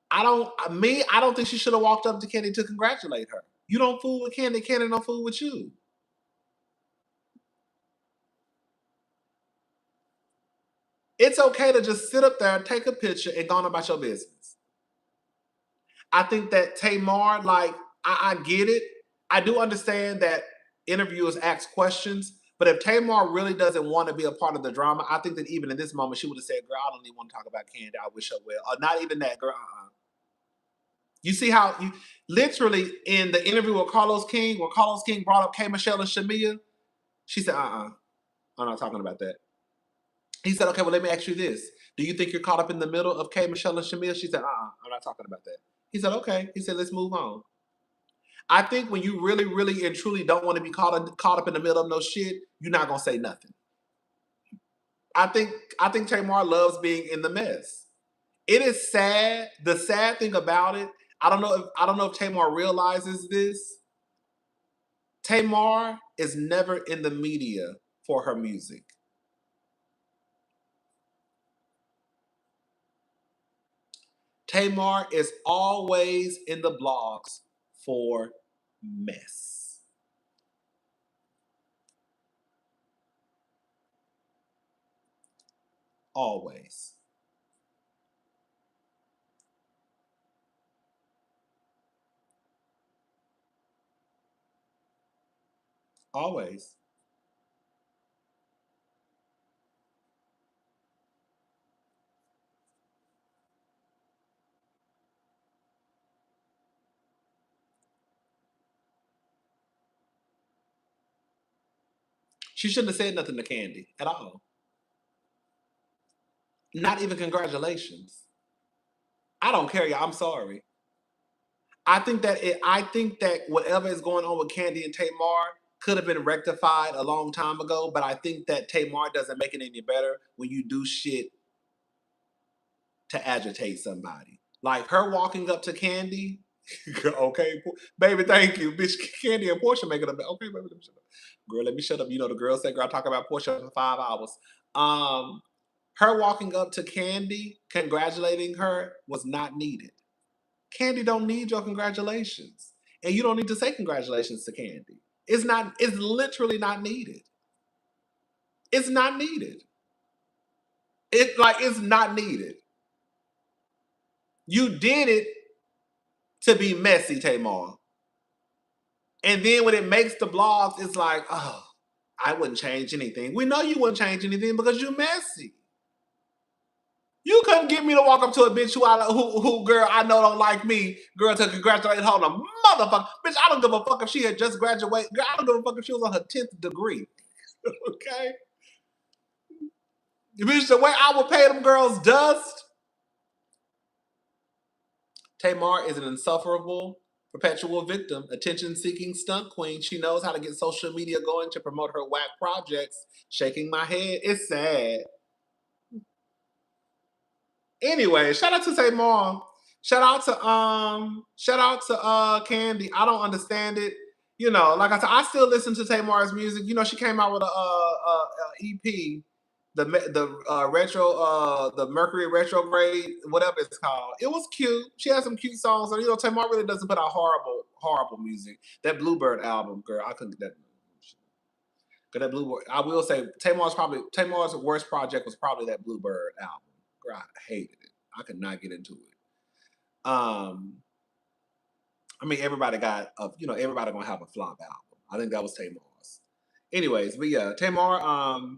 I don't think she should have walked up to Kandi to congratulate her. You don't fool with Kandi, Kandi don't fool with you. It's okay to just sit up there, take a picture, and go on about your business. I think that Tamar, like, I get it. I do understand that interviewers ask questions, but if Tamar really doesn't want to be a part of the drama, I think that even in this moment, she would have said, girl, I don't even want to talk about Kandi. I wish her well. Or not even that, girl, You see how, you literally, in the interview with Carlos King, when Carlos King brought up K. Michelle and Shamia, she said, I'm not talking about that. He said, okay, well, let me ask you this. Do you think you're caught up in the middle of K. Michelle and Shamia? She said, I'm not talking about that. He said, okay. He said, let's move on. I think when you really, really and truly don't want to be caught up in the middle of no shit, you're not going to say nothing. I think Tamar loves being in the mess. It is sad. The sad thing about it, I don't know if Tamar realizes this. Tamar is never in the media for her music. Tamar is always in the blogs for mess. Always. Always. She shouldn't have said nothing to Kandi at all. Not even congratulations. I don't care, y'all. I'm sorry. I think that whatever is going on with Kandi and Tamar could have been rectified a long time ago, but I think that Tamar doesn't make it any better when you do shit to agitate somebody. Like her walking up to Kandi, okay, baby, thank you. Bitch, Kandi and Portia making up. Okay, baby, let me shut up. Girl, let me shut up. You know, the girl said, girl, I talk about Portia for 5 hours. Her walking up to Kandi, congratulating her, was not needed. Kandi don't need your congratulations. And you don't need to say congratulations to Kandi. It's literally not needed. It's not needed. It's not needed. You did it to be messy, Tamar. And then when it makes the blogs, it's like, oh, I wouldn't change anything. We know you wouldn't change anything because you're messy. You couldn't get me to walk up to a bitch who girl, I know don't like me, girl, to congratulate her on a motherfucker. Bitch, I don't give a fuck if she had just graduated. Girl, I don't give a fuck if she was on her 10th degree. Okay? Bitch, the way I would pay them girls dust. Tamar is an insufferable, perpetual victim, attention-seeking stunt queen. She knows how to get social media going to promote her whack projects. Shaking my head. It's sad. Anyway, shout out to Tamar. Shout out to Kandi. I don't understand it. You know, like I said, I still listen to Tamar's music. You know, she came out with a EP, the Mercury retrograde, whatever it's called. It was cute. She had some cute songs, and you know, Tamar really doesn't put out horrible music. That Bluebird album, girl, I couldn't get that. Cause that Bluebird, I will say, Tamar's worst project was probably that Bluebird album. Girl, I hated it. I could not get into it. I mean, everybody gonna have a flop album. I think that was Tamar's. Anyways, but yeah, Tamar,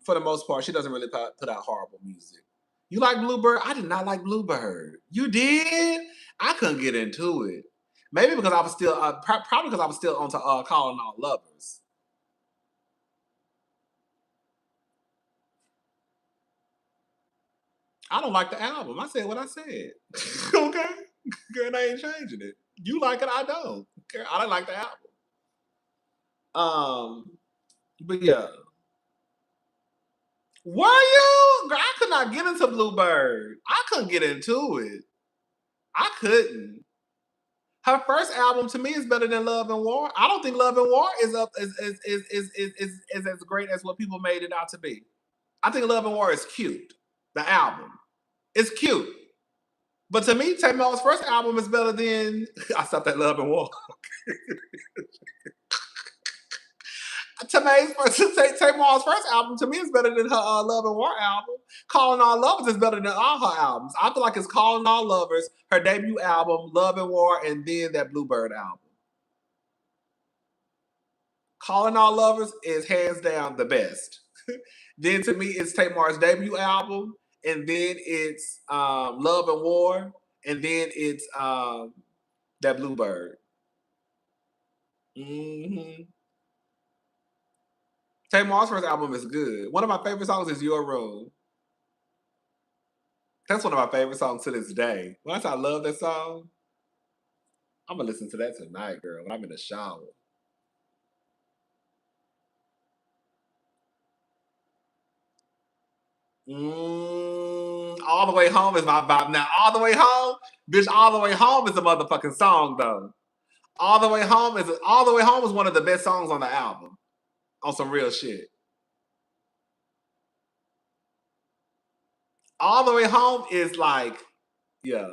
for the most part, she doesn't really put out horrible music. You like Bluebird? I did not like Bluebird. You did? I couldn't get into it. Maybe because I was still, probably because I was still on to Calling All Lovers. I don't like the album. I said what I said. Okay? Girl, I ain't changing it. You like it, I don't. Girl, I don't like the album. But yeah. Were you? Girl, I could not get into Bluebird. I couldn't get into it. I couldn't. Her first album to me is better than Love and War. I don't think Love and War is as great as what people made it out to be. I think Love and War is cute. The album. It's cute. But to me, Tamar's first album is better than I stopped at Love and War. Tamar's first album to me is better than her Love and War album. Calling All Lovers is better than all her albums. I feel like it's Calling All Lovers, her debut album, Love and War, and then that Bluebird album. Calling All Lovers is hands down the best. Then to me, it's Tamar's debut album, and then it's Love and War, and then it's that Bluebird. Mm-hmm. Tamar's first album is good. One of my favorite songs is Your Room. That's one of my favorite songs to this day. Once I love that song, I'm gonna listen to that tonight, girl, when I'm in the shower. All the Way Home is my vibe. Now, All the Way Home, bitch, All the Way Home is a motherfucking song, though. All the Way Home is one of the best songs on the album. On some real shit. All the Way Home is like, yeah.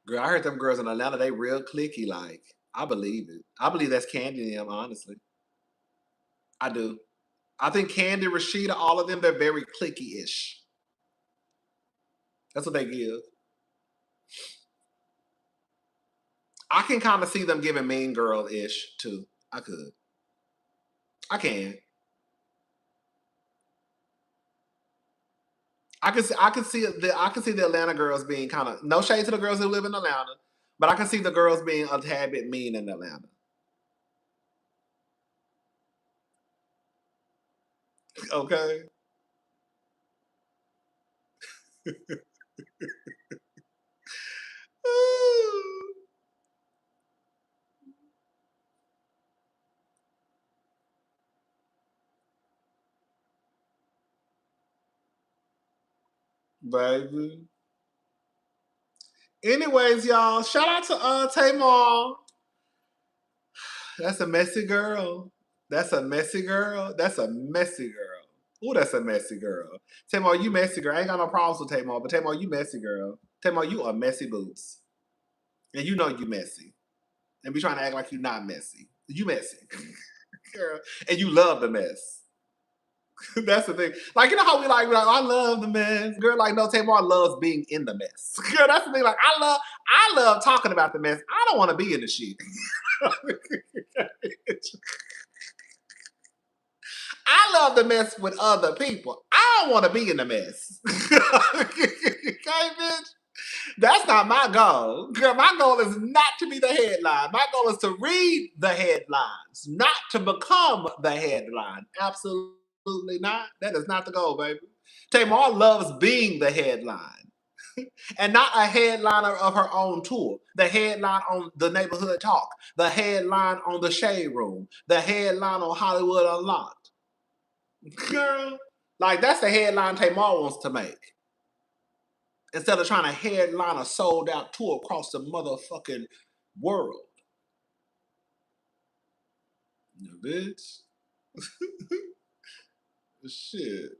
Girl, I heard them girls in Atlanta, they real clicky, like. I believe it. I believe that's Kandi and them, honestly. I do. I think Kandi, Rashida, all of them, they're very clicky-ish. That's what they give. I can kind of see them giving Mean Girl-ish, too. I could. I can. I can see the Atlanta girls being kind of, no shade to the girls who live in Atlanta, but I can see the girls being a tad bit mean in Atlanta. Okay. Baby. Anyways, y'all, shout out to Tamar. That's a messy girl. That's a messy girl. That's a messy girl. Ooh, that's a messy girl. Tamar, you messy girl. I ain't got no problems with Tamar, but Tamar, you messy girl. Tamar, you are messy boots. And you know you messy. And be trying to act like you're not messy. You messy. Girl. And you love the mess. That's the thing. Like, you know how we like, I love the mess. Girl, like, no, Tamar loves being in the mess. Girl, that's the thing. Like, I love talking about the mess. I don't want to be in the shit. I love the mess with other people. I don't want to be in the mess. Okay, bitch? That's not my goal. Girl, my goal is not to be the headline. My goal is to read the headlines, not to become the headline. Absolutely not. That is not the goal, baby. Tamar loves being the headline. And not a headliner of her own tour. The headline on the Neighborhood Talk. The headline on the Shade Room. The headline on Hollywood Unlocked. Girl, like that's the headline Tamar wants to make. Instead of trying to headline a sold out tour across the motherfucking world. You bitch. Shit.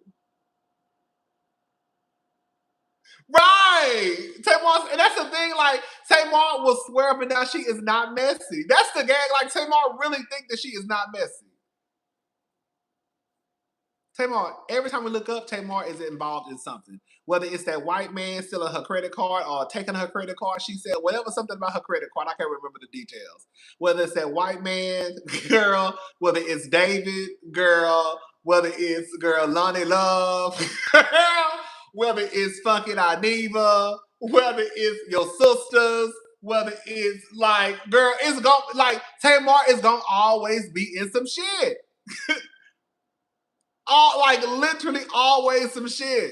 Right. Tamar, and that's the thing, like, Tamar will swear up and down she is not messy. That's the gag. Like, Tamar really think that she is not messy. Tamar, every time we look up, Tamar is involved in something. Whether it's that white man stealing her credit card or taking her credit card, she said whatever, something about her credit card. I can't remember the details. Whether it's that white man, girl, whether it's David, girl, whether it's girl Lonnie Love, girl, whether it's fucking Aniva, whether it's your sisters, whether it's like, girl, it's going like Tamar is gonna always be in some shit. All like literally always some shit.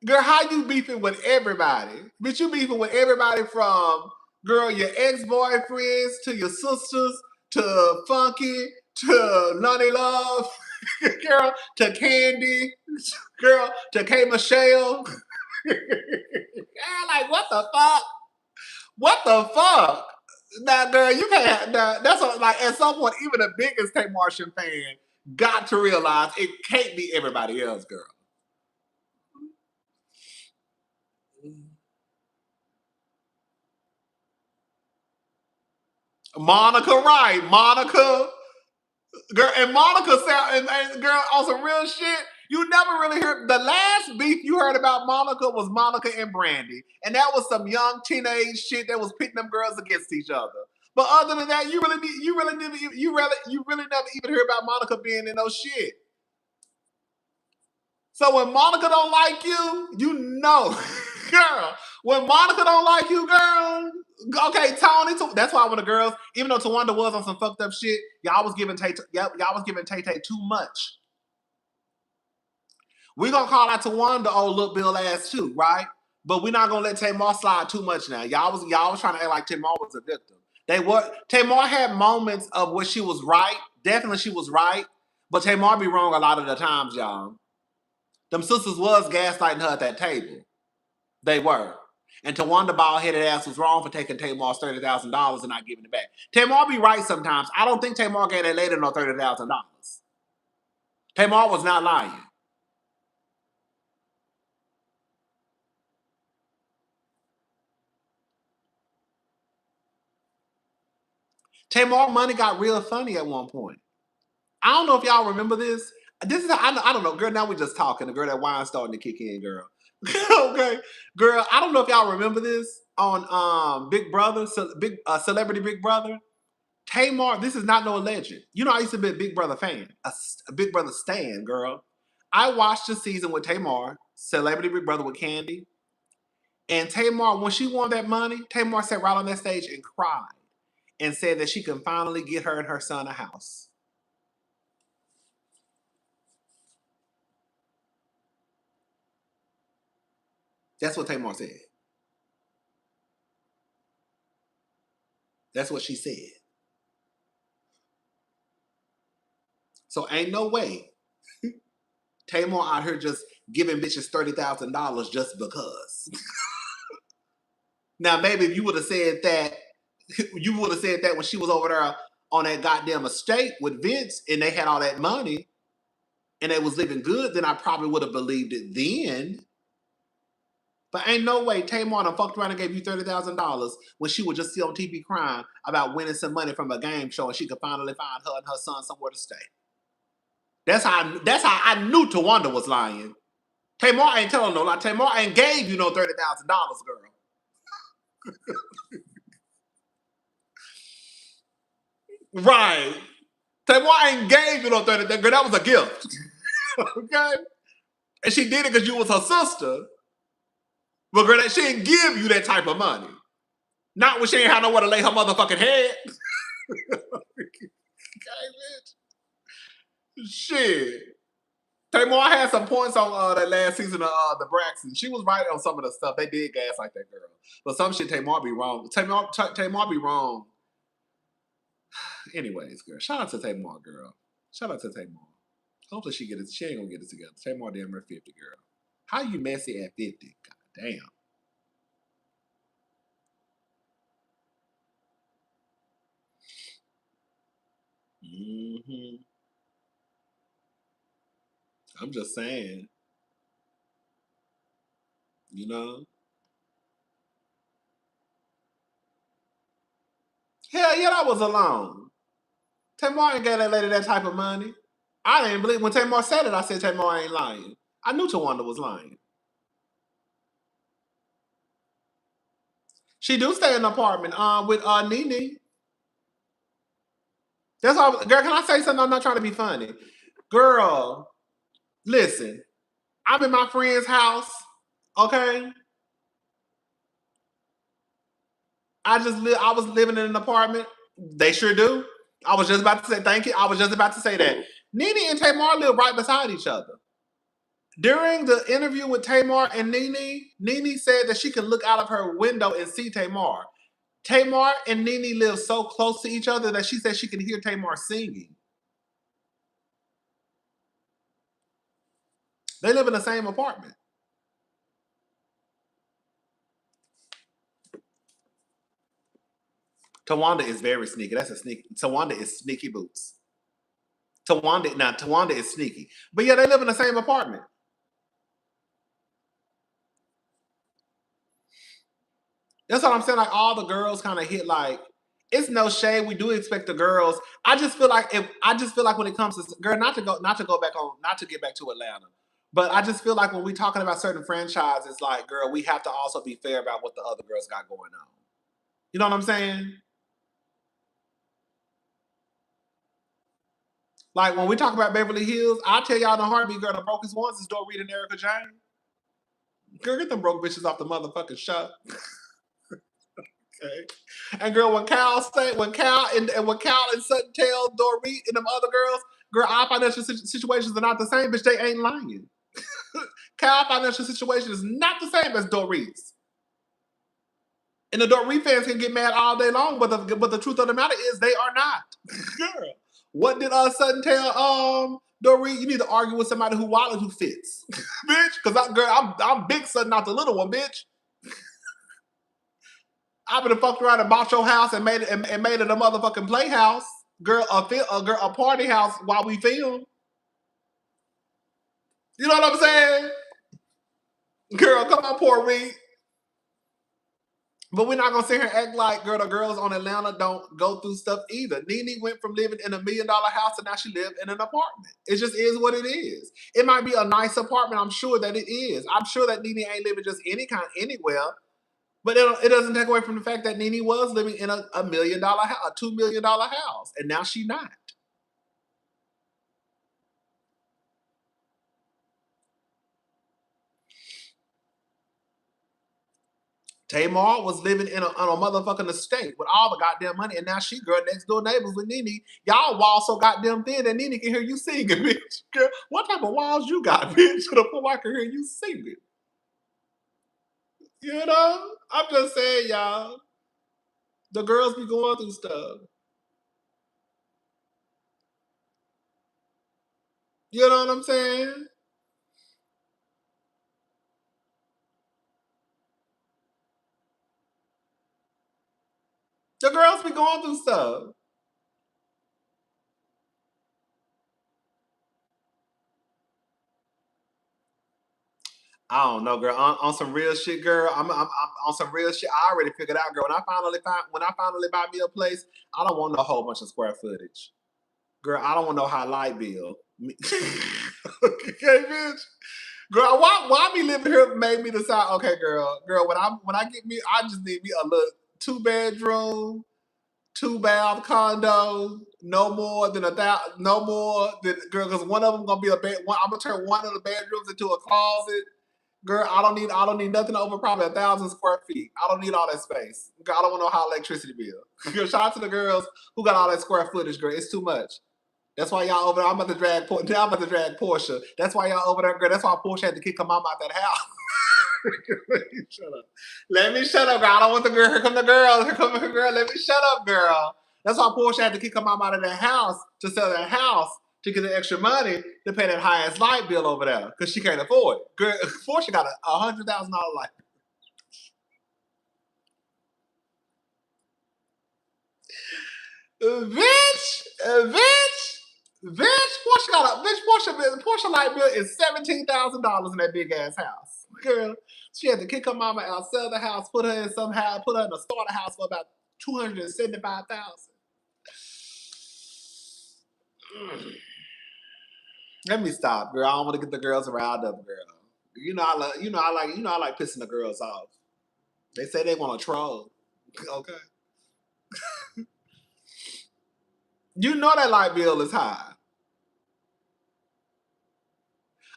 Girl, how you beefing with everybody? Bitch, you beefing with everybody from, girl, your ex-boyfriends to your sisters to Funky to Lonnie Love, girl, to Kandi, girl, to K. Michelle. Like, what the fuck? What the fuck? Now, girl, you can't. Now, that's what, like, at some point, even the biggest Kate Martian fan got to realize it can't be everybody else, girl. Monica, right? Monica, girl, and Monica sound and girl on some real shit. You never really heard the last beef you heard about Monica was Monica and Brandy, and that was some young teenage shit that was pitting them girls against each other. But other than that, you really never even hear about Monica being in no shit. So when Monica don't like you, you know, girl. When Monica don't like you, girl. Okay, Tony. That's why when the girls, even though Tawanda was on some fucked up shit, y'all was giving Tay too much. We gonna call out Tawanda old little Bill ass too, right? But we're not gonna let Tamar slide too much now. Y'all was trying to act like Tamar was a victim. Tamar had moments of where she was right. Definitely she was right. But Tamar be wrong a lot of the times, y'all. Them sisters was gaslighting her at that table. They were. And Tawanda bald-headed ass was wrong for taking Tamar's $30,000 and not giving it back. Tamar be right sometimes. I don't think Tamar gave that lady no $30,000. Tamar was not lying. Tamar money got real funny at one point. I don't know if y'all remember this. This is I don't know, girl. Now we just talking. The girl, that wine starting to kick in, girl. Okay, girl. I don't know if y'all remember this on Big Brother, Celebrity Big Brother. Tamar, this is not no legend. You know, I used to be a Big Brother fan, a Big Brother stan, girl. I watched the season with Tamar, Celebrity Big Brother with Kandi, and Tamar, when she won that money, Tamar sat right on that stage and cried and said that she can finally get her and her son a house. That's what Tamar said. That's what she said. So ain't no way Tamar out here just giving bitches $30,000 just because. Now, maybe if you would have said that, when she was over there on that goddamn estate with Vince and they had all that money and they was living good, then I probably would have believed it then. But ain't no way Tamar done fucked around and gave you $30,000 when she would just sit on TV crying about winning some money from a game show and she could finally find her and her son somewhere to stay. That's how I knew Tawanda was lying. Tamar ain't telling no lie. Tamar ain't gave you no $30,000, girl. Right. Tamar ain't gave you no $30,000, girl. That was a gift. Okay? And she did it because you was her sister. But girl, she didn't give you that type of money. Not when she ain't had nowhere to lay her motherfucking head. Okay, bitch. Shit. Tamar had some points on that last season of the Braxton. She was right on some of the stuff. They did gas like that girl. But some shit Tamar be wrong. Tamar be wrong. Anyways, girl. Shout out to Tamar, girl. Shout out to Tamar. Hopefully she ain't gonna get it together. Tamar damn near 50, girl. How you messy at 50? God damn. Mm-hmm. I'm just saying. You know? Hell yeah, I was alone. Tamar ain't gave that lady that type of money. I didn't believe when Tamar said it, I said Tamar ain't lying. I knew Tawanda was lying. She do stay in an apartment with Nene. That's all. Girl, can I say something? I'm not trying to be funny. Girl, listen. I'm in my friend's house, okay? I was living in an apartment. They sure do. I was just about to say thank you. I was just about to say that. Nene and Tamar live right beside each other. During the interview with Tamar and Nene said that she could look out of her window and see Tamar. Tamar and Nene live so close to each other that she said she can hear Tamar singing. They live in the same apartment. Tawanda is very sneaky. That's a sneaky. Tawanda is sneaky boots. Tawanda is sneaky. But yeah, they live in the same apartment. That's what I'm saying. Like all the girls kind of hit like it's no shade. We do expect the girls. I just feel like when it comes to girl, not to get back to Atlanta, but I just feel like when we talking about certain franchises, like girl, we have to also be fair about what the other girls got going on. You know what I'm saying? Like when we talk about Beverly Hills, I tell y'all in a heartbeat, girl, the brokest ones is Dorit and Erica Jane. Girl, get them broke bitches off the motherfucking show. Okay. And girl, when Cal and Sutton tell Dorit and them other girls, girl, our financial situations are not the same, bitch. They ain't lying. Cal's financial situation is not the same as Dorit's. And the Dorit fans can get mad all day long, but the truth of the matter is they are not. Girl, what did Sutton tell Dorit? You need to argue with somebody who fits, bitch. Because I'm big Sutton, not the little one, bitch. I been fucked around and bought your house and made it a motherfucking playhouse, girl. A party house while we film. You know what I'm saying, girl? Come on, poor Reed. But we're not gonna sit here and act like, girl, the girls on Atlanta don't go through stuff either. Nene went from living in $1 million house to now she lives in an apartment. It just is what it is. It might be a nice apartment. I'm sure that it is. I'm sure that Nene ain't living just anywhere. But it doesn't take away from the fact that Nene was living in a $1 million house, a $2 million house, and now she's not. Tamar was living on a motherfucking estate with all the goddamn money, and now she girl next door neighbors with Nene. Y'all walls so goddamn thin that Nene can hear you singing, bitch. Girl, what type of walls you got, bitch? To the point I can hear you singing. You know? I'm just saying, y'all. The girls be going through stuff. You know what I'm saying? The girls be going through stuff. I don't know, girl. On some real shit, girl. I'm on some real shit. I already figured out, girl. When I finally buy me a place, I don't want a whole bunch of square footage. Girl, I don't want no high light bill. Okay, bitch. Girl, why me living here made me decide, okay, girl, when I get me, I just need me a little 2-bedroom, 2-bath condo, no more than girl, because one of them gonna be a bed. I'm gonna turn one of the bedrooms into a closet. Girl, I don't need nothing over probably 1,000 square feet. I don't need all that space. Girl, I don't want no high electricity bill. Girl, shout out to the girls who got all that square footage, girl. It's too much. That's why y'all over there. I'm about to drag Portia. That's why y'all over there, girl. That's why Portia had to kick her mom out that house. Shut up. Let me shut up, girl. I don't want the girl. Here come the girl. Here come the girl. Let me shut up, girl. That's why Portia had to kick her mom out of that house to sell that house to get the extra money to pay that high-ass light bill over there because she can't afford it. Girl, Portia got a $100,000 light bill. Portia light bill is $17,000 in that big ass house. Girl, she had to kick her mama out, sell the house, put her in a starter house for about $275,000. Let me stop, girl. I don't want to get the girls riled up, girl. I like pissing the girls off. They say they want to troll. Okay. You know that light bill is high.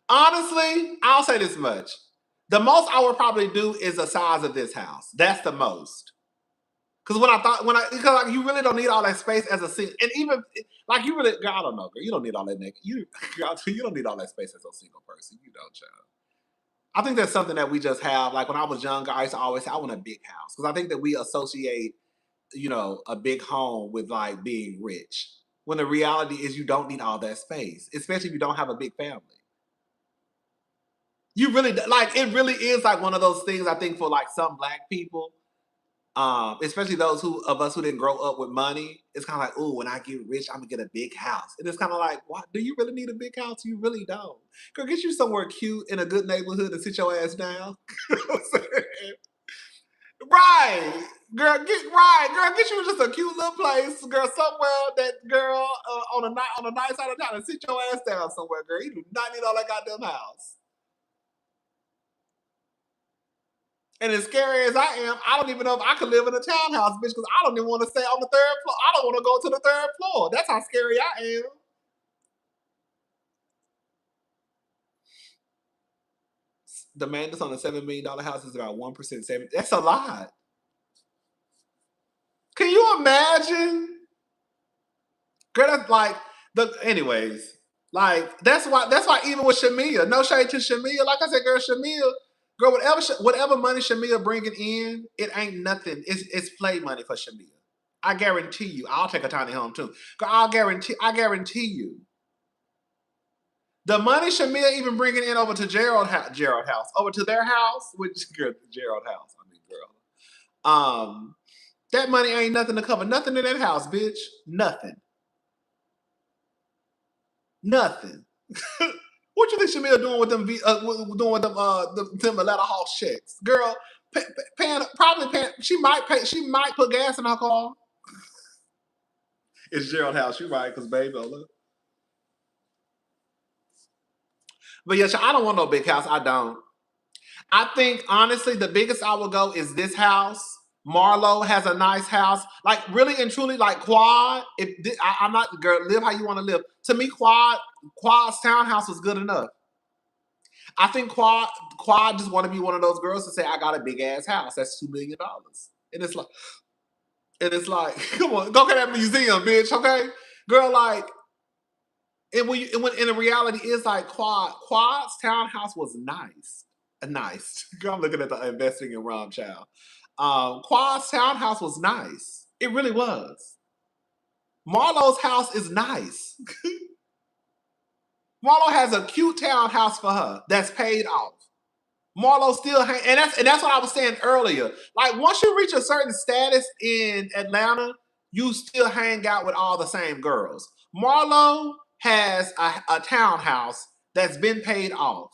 Honestly, I'll say this much. The most I would probably do is the size of this house. That's the most. Because because you really don't need all that space as a single, and even like you really, girl, I don't know, girl, you don't need all that you don't need all that space as a single person. You don't, child. I think that's something that we just have. Like when I was younger, I used to always say I want a big house because I think that we associate, a big home with like being rich. When the reality is you don't need all that space, especially if you don't have a big family. You really it really is like one of those things I think for like some Black people. Especially those of us who didn't grow up with money, it's kind of like, oh, when I get rich, I'm gonna get a big house. And it's kind of like, what? Do you really need a big house? You really don't. Girl, get you somewhere cute in a good neighborhood and sit your ass down. Right, girl, get you just a cute little place, girl, somewhere that girl on a nice side of town and sit your ass down somewhere, girl. You do not need all that goddamn house. And as scary as I am, I don't even know if I could live in a townhouse, bitch, because I don't even want to stay on the 3rd floor. I don't want to go to the 3rd floor. That's how scary I am. The man that's on a $7 million house is about 1%. That's a lot. Can you imagine? Girl, that's like anyways. Like that's why even with Shamia, no shade to Shamia. Like I said, Shamia. Girl, whatever money Shamia bringing in, it ain't nothing. It's play money for Shamia. I guarantee you. I'll take a tiny home too. Girl, I guarantee you. The money Shamia even bringing in over to Gerald house, over to their house, which girl, Gerald house. I mean, girl. That money ain't nothing to cover nothing in that house, bitch. Nothing. Nothing. What you think Shamia doing with them? Them Atlanta Hawks checks, girl. Probably paying. She might put gas in her car. It's Gerald house. You right, because baby, look. But yeah, I don't want no big house. I don't. I think honestly, the biggest I will go is this house. Marlo has a nice house, like really and truly, like Quad. I'm not girl. Live how you want to live. To me, Quad's townhouse was good enough. I think Quad just want to be one of those girls to say, "I got a big ass house. That's $2 million," and it's like, come on, go to that museum, bitch. Okay, girl, like, and the reality is like Quad's townhouse was nice. Girl, I'm looking at the investing in Ron Child. Quad's townhouse was nice. It really was. Marlo's house is nice. Marlo has a cute townhouse for her that's paid off. Marlo still and that's what I was saying earlier. Like once you reach a certain status in Atlanta, you still hang out with all the same girls. Marlo has a townhouse that's been paid off.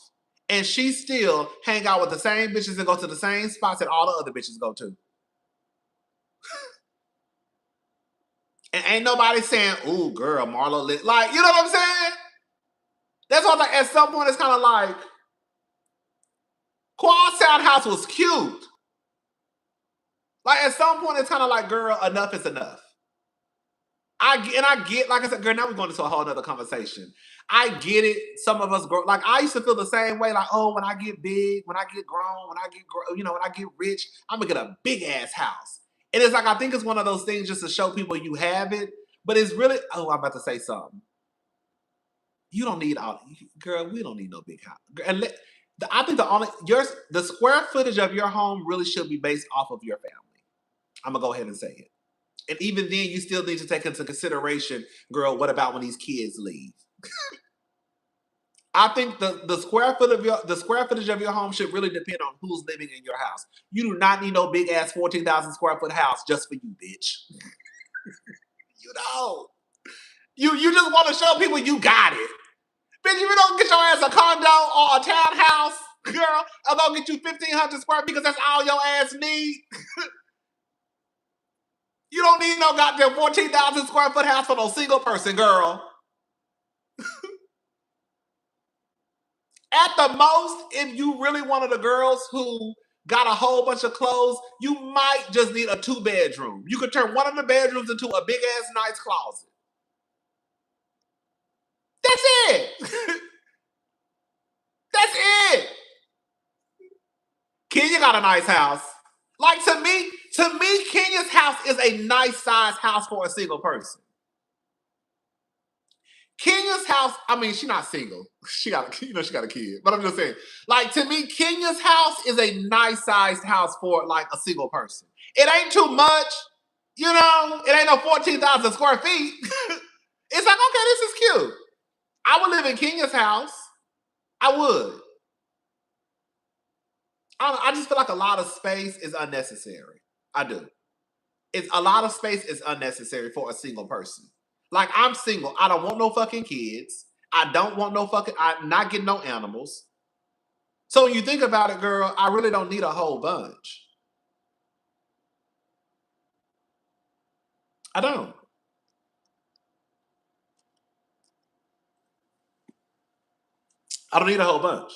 And she still hang out with the same bitches and go to the same spots that all the other bitches go to. And ain't nobody saying, ooh, girl, Marlo lit. Like, you know what I'm saying? That's why like, at some point it's kind of like, Quad's townhouse was cute. Like at some point it's kind of like, girl, enough is enough. I get, like I said, girl, now we're going into a whole nother conversation. I get it. Some of us grow, like I used to feel the same way, like, oh, when I get big, when I get grown, when I get rich, I'm gonna get a big ass house. And it's like, I think it's one of those things just to show people you have it, but it's really, oh, I'm about to say something. You don't need girl, we don't need no big house. And I think the square footage of your home really should be based off of your family. I'm gonna go ahead and say it. And even then, you still need to take into consideration, girl, what about when these kids leave? I think the square footage of your home should really depend on who's living in your house. You do not need no big ass 14,000 square foot house just for you, bitch. You know, you just want to show people you got it, bitch. If you don't get your ass a condo or a townhouse, girl, I'm gonna get you 1,500 square feet because that's all your ass need. You don't need no goddamn 14,000 square foot house for no single person, girl. At the most, if you really one of the girls who got a whole bunch of clothes, you might just need a 2-bedroom. You could turn one of the bedrooms into a big ass nice closet. That's it. That's it. Kenya got a nice house. Like to me, Kenya's house is a nice size house for a single person. Kenya's house, I mean, she's not single. She got a kid. But I'm just saying, like, to me, Kenya's house is a nice-sized house for, like, a single person. It ain't too much, you know? It ain't no 14,000 square feet. It's like, okay, this is cute. I would live in Kenya's house. I would. I just feel like a lot of space is unnecessary. I do. A lot of space is unnecessary for a single person. Like, I'm single. I don't want no fucking kids. I don't want no fucking... I'm not getting no animals. So when you think about it, girl, I really don't need a whole bunch. I don't. I don't need a whole bunch.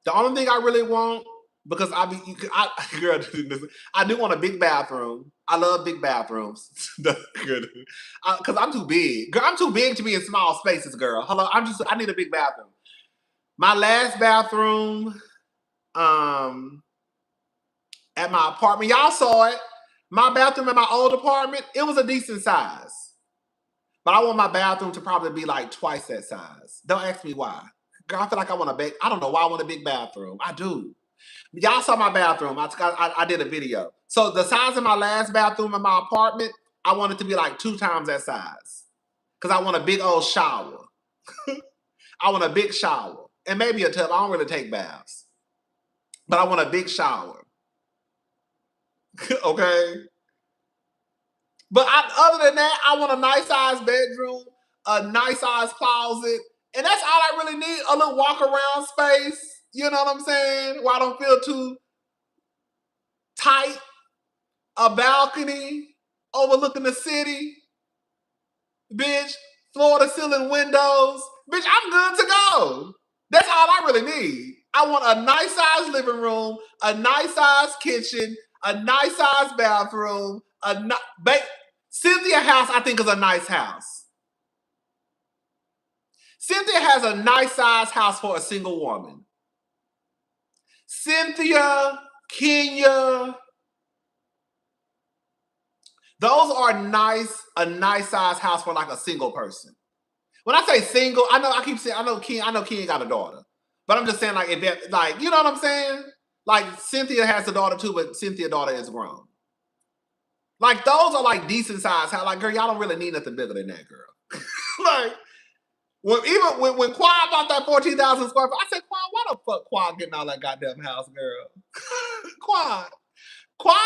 The only thing I really want... Because I do want a big bathroom. I love big bathrooms. Because I'm too big. Girl, I'm too big to be in small spaces, girl. Hello, I need a big bathroom. My last bathroom at my apartment, y'all saw it. My bathroom in my old apartment, it was a decent size. But I want my bathroom to probably be like twice that size. Don't ask me why. Girl, I feel like I want a big... I don't know why I want a big bathroom. I do. Y'all saw my bathroom. I did a video. So the size of my last bathroom in my apartment, I want it to be like 2 times that size. Because I want a big old shower. I want a big shower. And maybe a tub. I don't really take baths. But I want a big shower. Okay? But other than that, I want a nice size bedroom, a nice size closet. And that's all I really need. A little walk around space. You know what I'm saying? Where I don't feel too tight. A balcony overlooking the city. Bitch, floor to ceiling windows. Bitch, I'm good to go. That's all I really need. I want a nice size living room, a nice size kitchen, a nice size bathroom, Cynthia's house, I think, is a nice house. Cynthia has a nice size house for a single woman. Cynthia, Kenya, those are a nice size house for like a single person. When I say single, I know Kenya got a daughter. But I'm just saying, like, if that, like, you know what I'm saying? Like, Cynthia has a daughter too, but Cynthia's daughter is grown. Like, those are like decent size house. Like, girl, y'all don't really need nothing bigger than that, girl. Like, when Quad bought that 14,000 square feet, I said, Quad, why the fuck Quad getting all that goddamn house, girl? Quad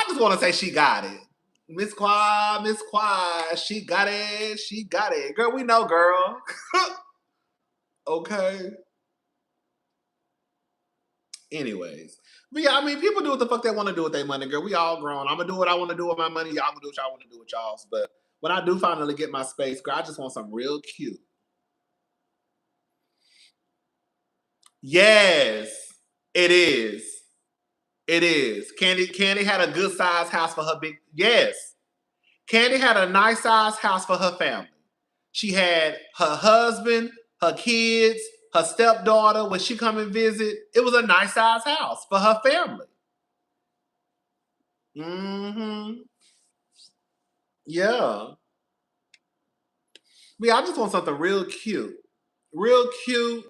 just want to say she got it. Miss Quad, she got it. Girl, we know, girl. Okay. Anyways. But yeah, I mean, people do what the fuck they want to do with their money, girl. We all grown. I'm going to do what I want to do with my money. Y'all going to do what y'all want to do with y'all's. But when I do finally get my space, girl, I just want something real cute. Yes, it is. It is. Kandi had a good size house for her big... Yes. Kandi had a nice size house for her family. She had her husband, her kids, her stepdaughter. When she come and visit, it was a nice size house for her family. Mm-hmm. Yeah. I just want something real cute. Real cute.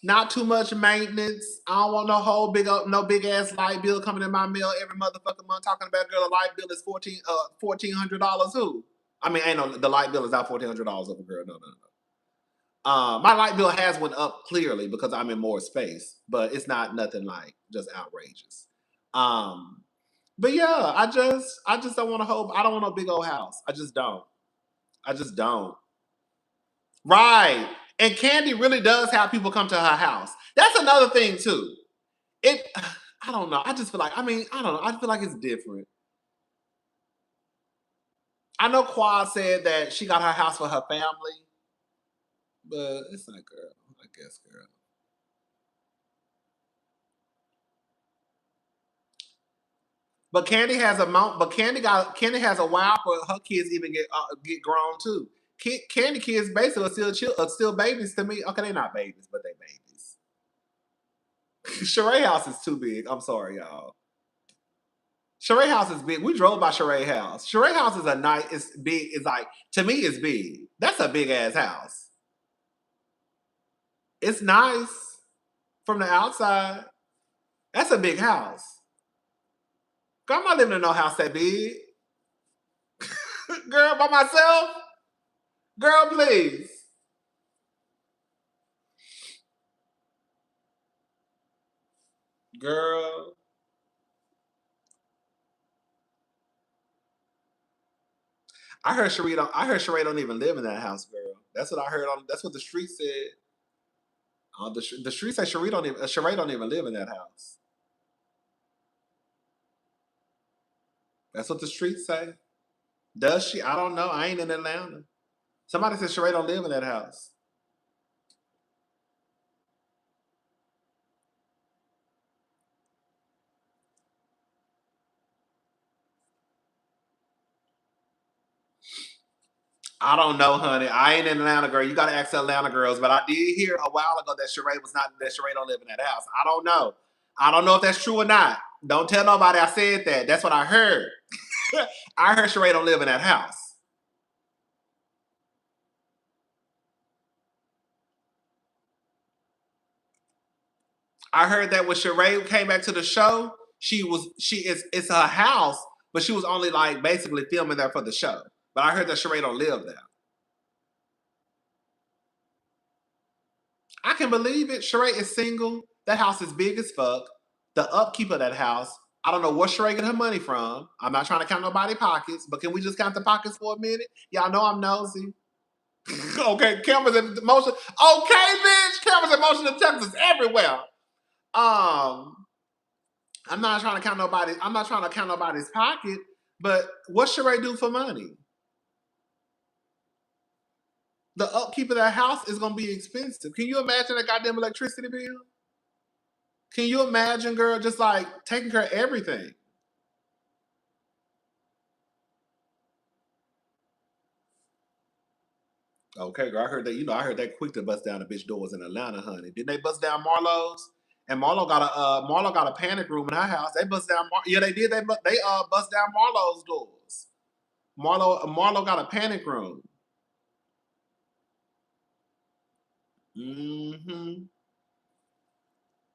Not too much maintenance. I don't want no big ass light bill coming in my mail every motherfucking month. Talking about girl, the light bill is $1,400. Who? I mean, ain't no the light bill is not $1,400 of a girl. No. My light bill has went up clearly because I'm in more space, but it's not nothing like just outrageous. But yeah, I just don't want to hold. I don't want no big old house. I just don't. Right. And Kandi really does have people come to her house. That's another thing too. I don't know. I just feel like, I don't know. I feel like it's different. I know Quad said that she got her house for her family, but it's like, girl, I guess, girl. But Kandi has Kandi has a while for her kids even get grown too. Kandi kids basically are still babies to me. Okay, they're not babies, but they babies. Sheree house is too big. I'm sorry, y'all. Sheree house is big. We drove by Sheree house. Sheree house is it's big. It's like, to me, it's big. That's a big ass house. It's nice from the outside. That's a big house. Girl, I'm not living in no house that big. Girl, by myself? Girl, please. Girl. I heard Sheree don't even live in that house, girl. That's what I heard that's what the street said. The street said Sheree don't even live in that house. That's what the streets say. Does she? I don't know. I ain't in Atlanta. Somebody said Sheree don't live in that house. I don't know, honey. I ain't in Atlanta, girl. You gotta ask the Atlanta girls. But I did hear a while ago that Sheree don't live in that house. I don't know. I don't know if that's true or not. Don't tell nobody I said that. That's what I heard. I heard Sheree don't live in that house. I heard that when Sheree came back to the show, it's her house, but she was only like basically filming there for the show. But I heard that Sheree don't live there. I can believe it. Sheree is single. That house is big as fuck. The upkeep of that house, I don't know where Sheree get her money from. I'm not trying to count nobody's pockets, but can we just count the pockets for a minute? Y'all know I'm nosy. Okay, cameras in motion. Okay, bitch, cameras in motion detectors everywhere. I'm not trying to count nobody. I'm not trying to count nobody's pocket. But what Sheree do for money? The upkeep of that house is gonna be expensive. Can you imagine a goddamn electricity bill? Can you imagine, girl, just like taking care of everything? Okay, girl, I heard that. I heard that quick to bust down the bitch doors in Atlanta, honey. Didn't they bust down Marlowe's? And Marlo got a panic room in her house. They bust down. Yeah, they did. They bust down Marlowe's doors. Marlo got a panic room. Mm-hmm.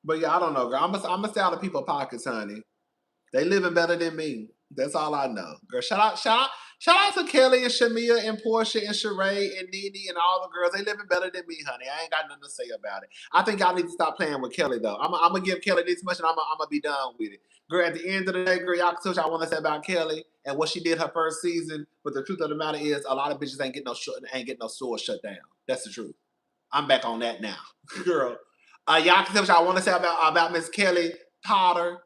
But yeah, I don't know, girl. I'm gonna stay out of people's pockets, honey. They living better than me. That's all I know. Girl, shout out to Kelli and Shamia and Portia and Sheree and Nene and all the girls. They living better than me, honey. I ain't got nothing to say about it. I think y'all need to stop playing with Kelli, though. I'm gonna give Kelli this much and I'm gonna be done with it. Girl, at the end of the day, girl, y'all can tell what I want to say about Kelli and what she did her first season. But the truth of the matter is, a lot of bitches ain't getting no stores shut down. That's the truth. I'm back on that now, girl. Y'all can tell what y'all want to say about Miss Kelli Potter.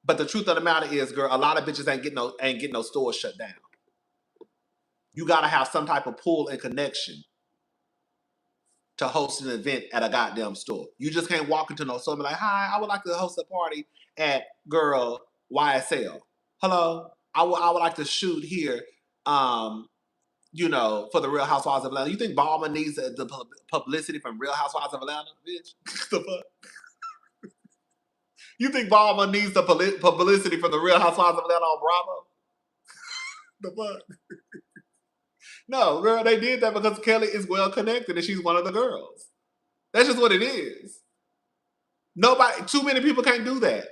But the truth of the matter is, girl, a lot of bitches ain't getting no stores shut down. You gotta have some type of pull and connection to host an event at a goddamn store. You just can't walk into no store and be like, "Hi, I would like to host a party at girl YSL. Hello, I would like to shoot here. For the Real Housewives of Atlanta. You think Balmer needs the publicity from Real Housewives of Atlanta, bitch? The fuck? You think Balmer needs the publicity from the Real Housewives of Atlanta on Bravo? The fuck? No, girl, they did that because Kelli is well connected and she's one of the girls. That's just what it is. Too many people can't do that.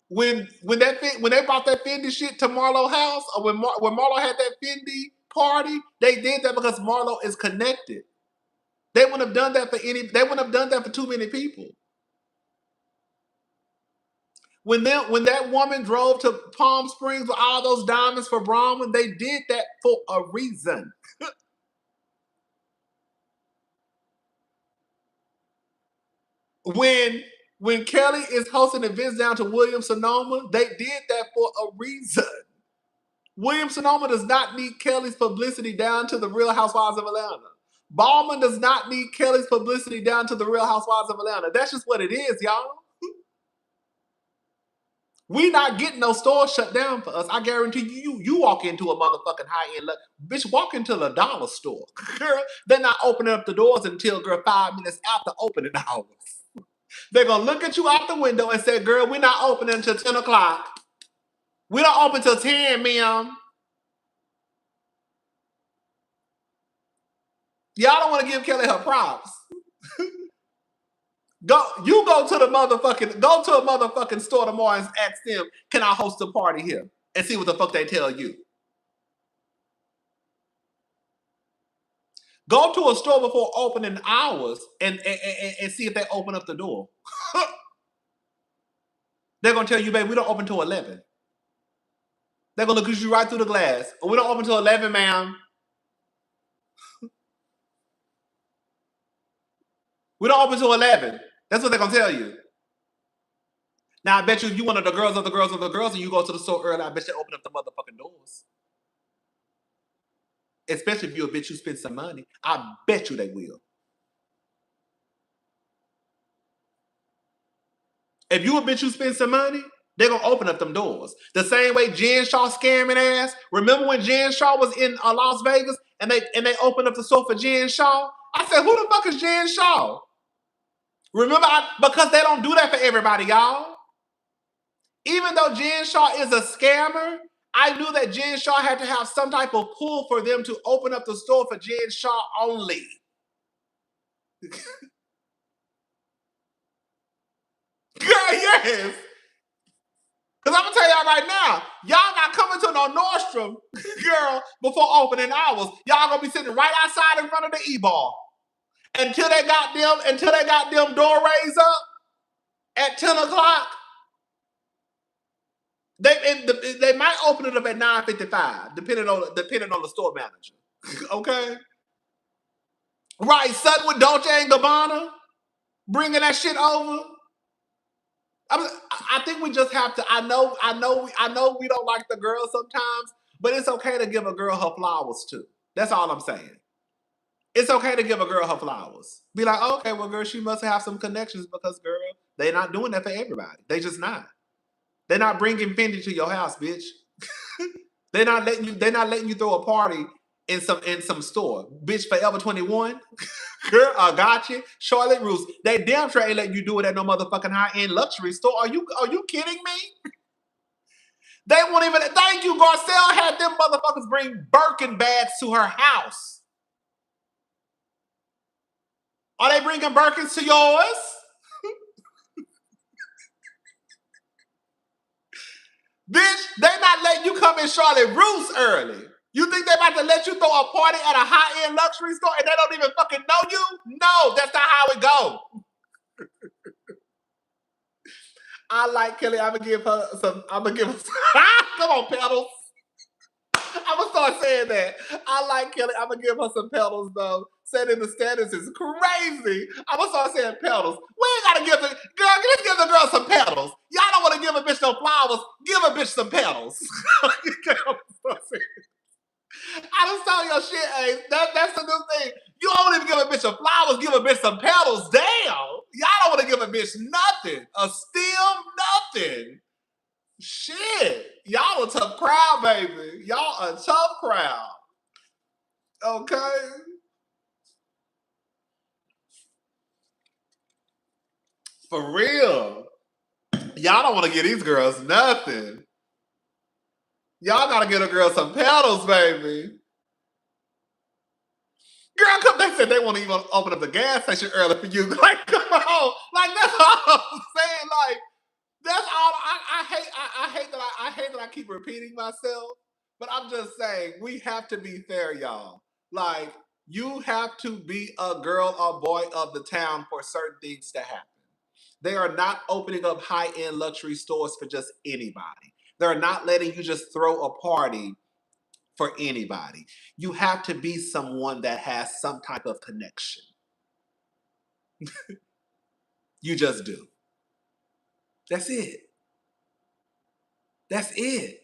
When they brought that Fendi shit to Marlo's house, or when Marlo had that Fendi party, they did that because Marlo is connected. They wouldn't have done that for too many people. When that woman drove to Palm Springs with all those diamonds for Bronwyn, they did that for a reason. When Kelly is hosting events down to Williams-Sonoma, they did that for a reason. Williams-Sonoma does not need Kelly's publicity down to the Real Housewives of Atlanta. Ballman does not need Kelly's publicity down to the Real Housewives of Atlanta. That's just what it is, y'all. We not getting no stores shut down for us. I guarantee you walk into a motherfucking high-end, bitch, walk into the dollar store. Girl, they're not opening up the doors until, 5 minutes after opening hours. They're going to look at you out the window and say, girl, we're not opening until 10 o'clock. We don't open till 10, ma'am. Y'all don't want to give Kelly her props. Go to a motherfucking store tomorrow and ask them, can I host a party here? And see what the fuck they tell you. Go to a store before opening hours and see if they open up the door. They're going to tell you, babe, we don't open till 11. They're going to look at you right through the glass. We don't open till 11, ma'am. We don't open till 11. That's what they're going to tell you. Now, I bet you if you one of the girls and you go to the store early, I bet you open up the motherfucking doors. Especially if you're a bitch who spend some money. I bet you they will. If you a bitch who spend some money, they're going to open up them doors. The same way Jen Shaw scamming ass. Remember when Jen Shaw was in Las Vegas and they opened up the store for Jen Shaw? I said, who the fuck is Jen Shaw? Remember, because they don't do that for everybody, y'all. Even though Jen Shaw is a scammer, I knew that Jen Shaw had to have some type of pull for them to open up the store for Jen Shaw only. Girl, yes. Because I'm going to tell y'all right now, y'all not coming to no Nordstrom, girl, before opening hours. Y'all going to be sitting right outside in front of the E-bar. Until they got them doorways up at 10 o'clock. They might open it up at 9:55, depending on the store manager. Okay? Right, Sutton with Dolce & Gabbana, bringing that shit over. I think we just have to. I know we don't like the girl sometimes, but it's okay to give a girl her flowers too. That's all I'm saying. It's okay to give a girl her flowers. Be like, okay, well, girl, she must have some connections because, girl, they're not doing that for everybody. They just not. They're not bringing Fendi to your house, bitch. They're not letting you throw a party in some store, bitch. Forever 21, girl, Gotcha, Charlotte Russe. They damn sure ain't letting you do it at no motherfucking high-end luxury store. Are you kidding me? They won't even. Thank you, Garcelle had them motherfuckers bring Birkin bags to her house. Are they bringing Birkins to yours? Bitch, they not letting you come in Charlotte Russe early. You think they about to let you throw a party at a high-end luxury store and they don't even fucking know you? No, that's not how it go. I like Kelly. I'm gonna give her some. Come on, Petals. I'm gonna start saying that. I like Kelly. I'm gonna give her some petals though. Setting the status is crazy. I'm gonna start saying petals. We ain't gotta give the girl. Let's give the girl some petals. Y'all don't want to give a bitch no flowers. Give a bitch some petals. I just told your shit, Ace. That's the new thing. You don't even give a bitch some flowers. Give a bitch some petals. Damn. Y'all don't want to give a bitch nothing. A stem, nothing. Shit. Y'all a tough crowd, baby. Y'all a tough crowd. Okay? For real. Y'all don't want to give these girls nothing. Y'all gotta get a girl some petals, baby. Girl, they said they won't even open up the gas station early for you. Like, come on. Like, that's all I'm saying. Like, that's all. I hate that I keep repeating myself. But I'm just saying, we have to be fair, y'all. Like, you have to be a girl or boy of the town for certain things to happen. They are not opening up high-end luxury stores for just anybody. They're not letting you just throw a party for anybody. You have to be someone that has some type of connection. You just do. That's it. That's it.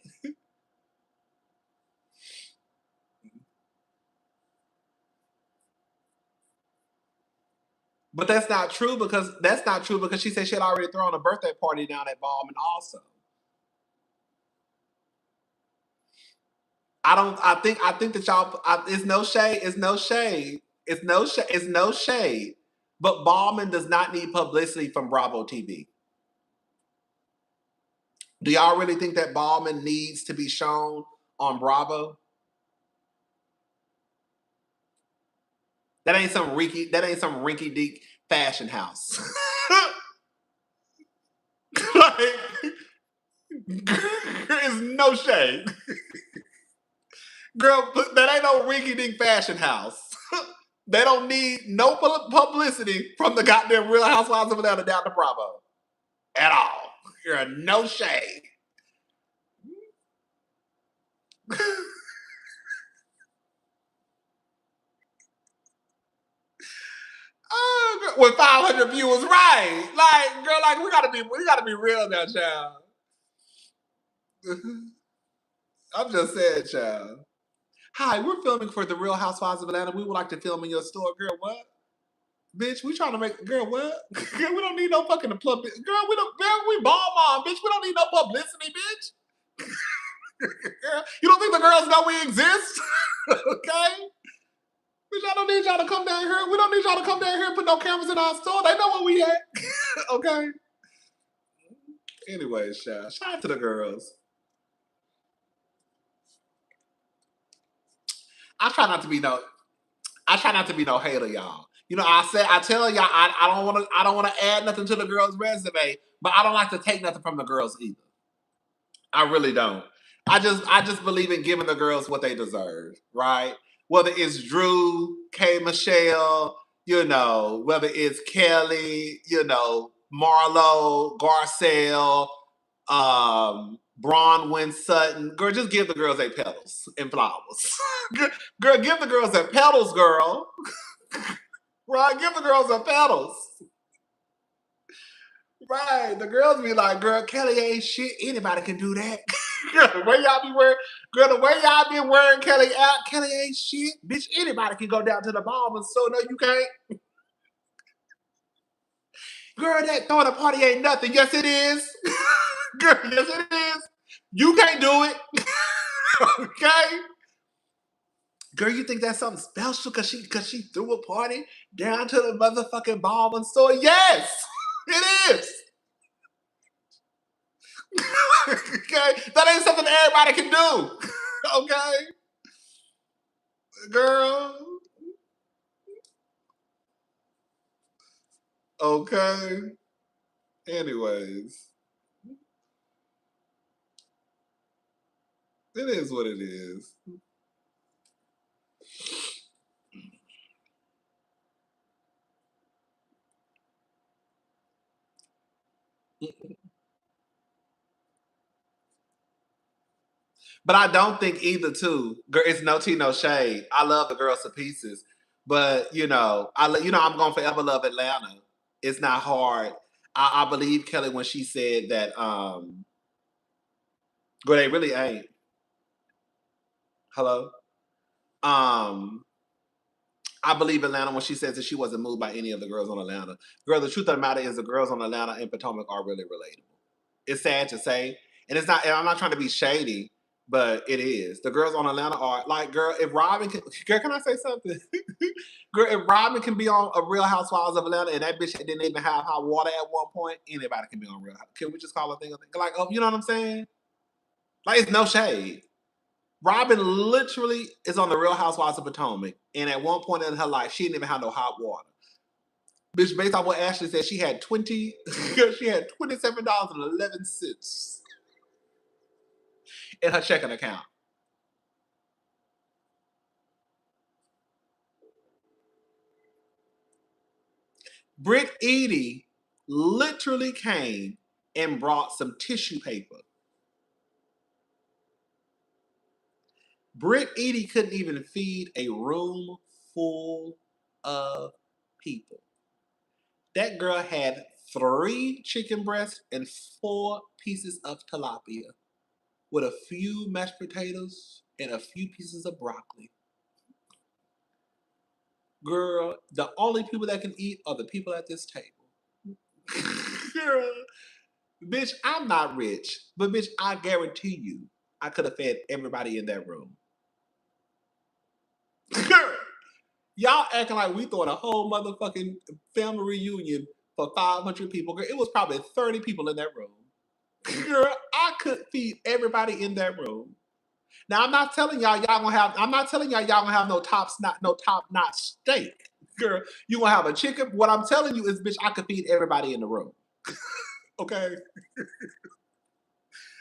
But that's not true because she said she had already thrown a birthday party down at Ballman also. I think that y'all, it's no shade. It's no shade. It's no shade. But Ballman does not need publicity from Bravo TV. Do y'all really think that Ballman needs to be shown on Bravo? That ain't some rinky dink fashion house. Like, there's no shade. Girl, that ain't no rinky dink fashion house. They don't need no publicity from the goddamn Real Housewives of Atlanta down to Bravo. At all. You're no shade. Oh, girl, with 500 viewers, right? Like, girl, like we gotta be real now, child. I'm just saying, child. Hi, we're filming for the Real Housewives of Atlanta. We would like to film in your store, girl. What? Bitch, we trying to make girl what? Girl, we don't need no fucking publicity. We ball mom, bitch. We don't need no publicity, bitch. Girl, you don't think the girls know we exist? Okay? Bitch, I don't need y'all to come down here. We don't need y'all to come down here and put no cameras in our store. They know where we at. Okay? Anyway, shout out to the girls. I try not to be no hater, y'all. You know, I tell y'all I don't want to add nothing to the girls' resume, but I don't like to take nothing from the girls either. I really don't. I just believe in giving the girls what they deserve, right? Whether it's Drew, K. Michelle, you know, whether it's Kelli, you know, Marlo, Garcelle, Bronwyn Sutton. Girl, just give the girls their petals and flowers. Girl, give the girls their petals, girl. Right? Give the girls their petals. Right. The girls be like, girl, Kelli ain't shit. Anybody can do that. Girl, the way y'all be wearing Kelli out, Kelli ain't shit. Bitch, anybody can go down to the ball and so no, you can't. Girl, that throwing a party ain't nothing. Yes, it is. Girl, yes, it is. You can't do it. Okay? Girl, you think that's something special because she threw a party down to the motherfucking ball and store? Yes, it is. Okay? That ain't something everybody can do. Okay? Girl. Okay. Anyways. It is what it is. But I don't think either too. Girl, it's no tea, no shade. I love the girls to pieces. But I'm gonna forever love Atlanta. It's not hard. I believe Kelli when she said that girl, they really ain't. Hello? I believe Atlanta when she says that she wasn't moved by any of the girls on Atlanta. Girl, the truth of the matter is the girls on Atlanta and Potomac are really relatable. It's sad to say, and I'm not trying to be shady, but it is. The girls on Atlanta are like, girl, if Robin can, girl, can I say something? Girl, if Robin can be on a Real Housewives of Atlanta and that bitch didn't even have hot water at one point, anybody can be on Real. Can we just call a thing a thing? Like, oh, you know what I'm saying? Like, it's no shade. Robin literally is on the Real Housewives of Potomac, and at one point in her life, she didn't even have no hot water. Bitch, based on what Ashley said, she had $27.11 in her checking account. Britt Eady literally came and brought some tissue paper. Britt Eady couldn't even feed a room full of people. That girl had 3 chicken breasts and 4 pieces of tilapia with a few mashed potatoes and a few pieces of broccoli. Girl, the only people that can eat are the people at this table. Girl, bitch, I'm not rich, but bitch, I guarantee you, I could have fed everybody in that room. Girl, y'all acting like we throwing a whole motherfucking family reunion for 500 people. Girl, it was probably 30 people in that room. Girl, I could feed everybody in that room. Now I'm not telling y'all gonna have no top notch steak. Girl, you gonna have a chicken. What I'm telling you is, bitch, I could feed everybody in the room. Okay?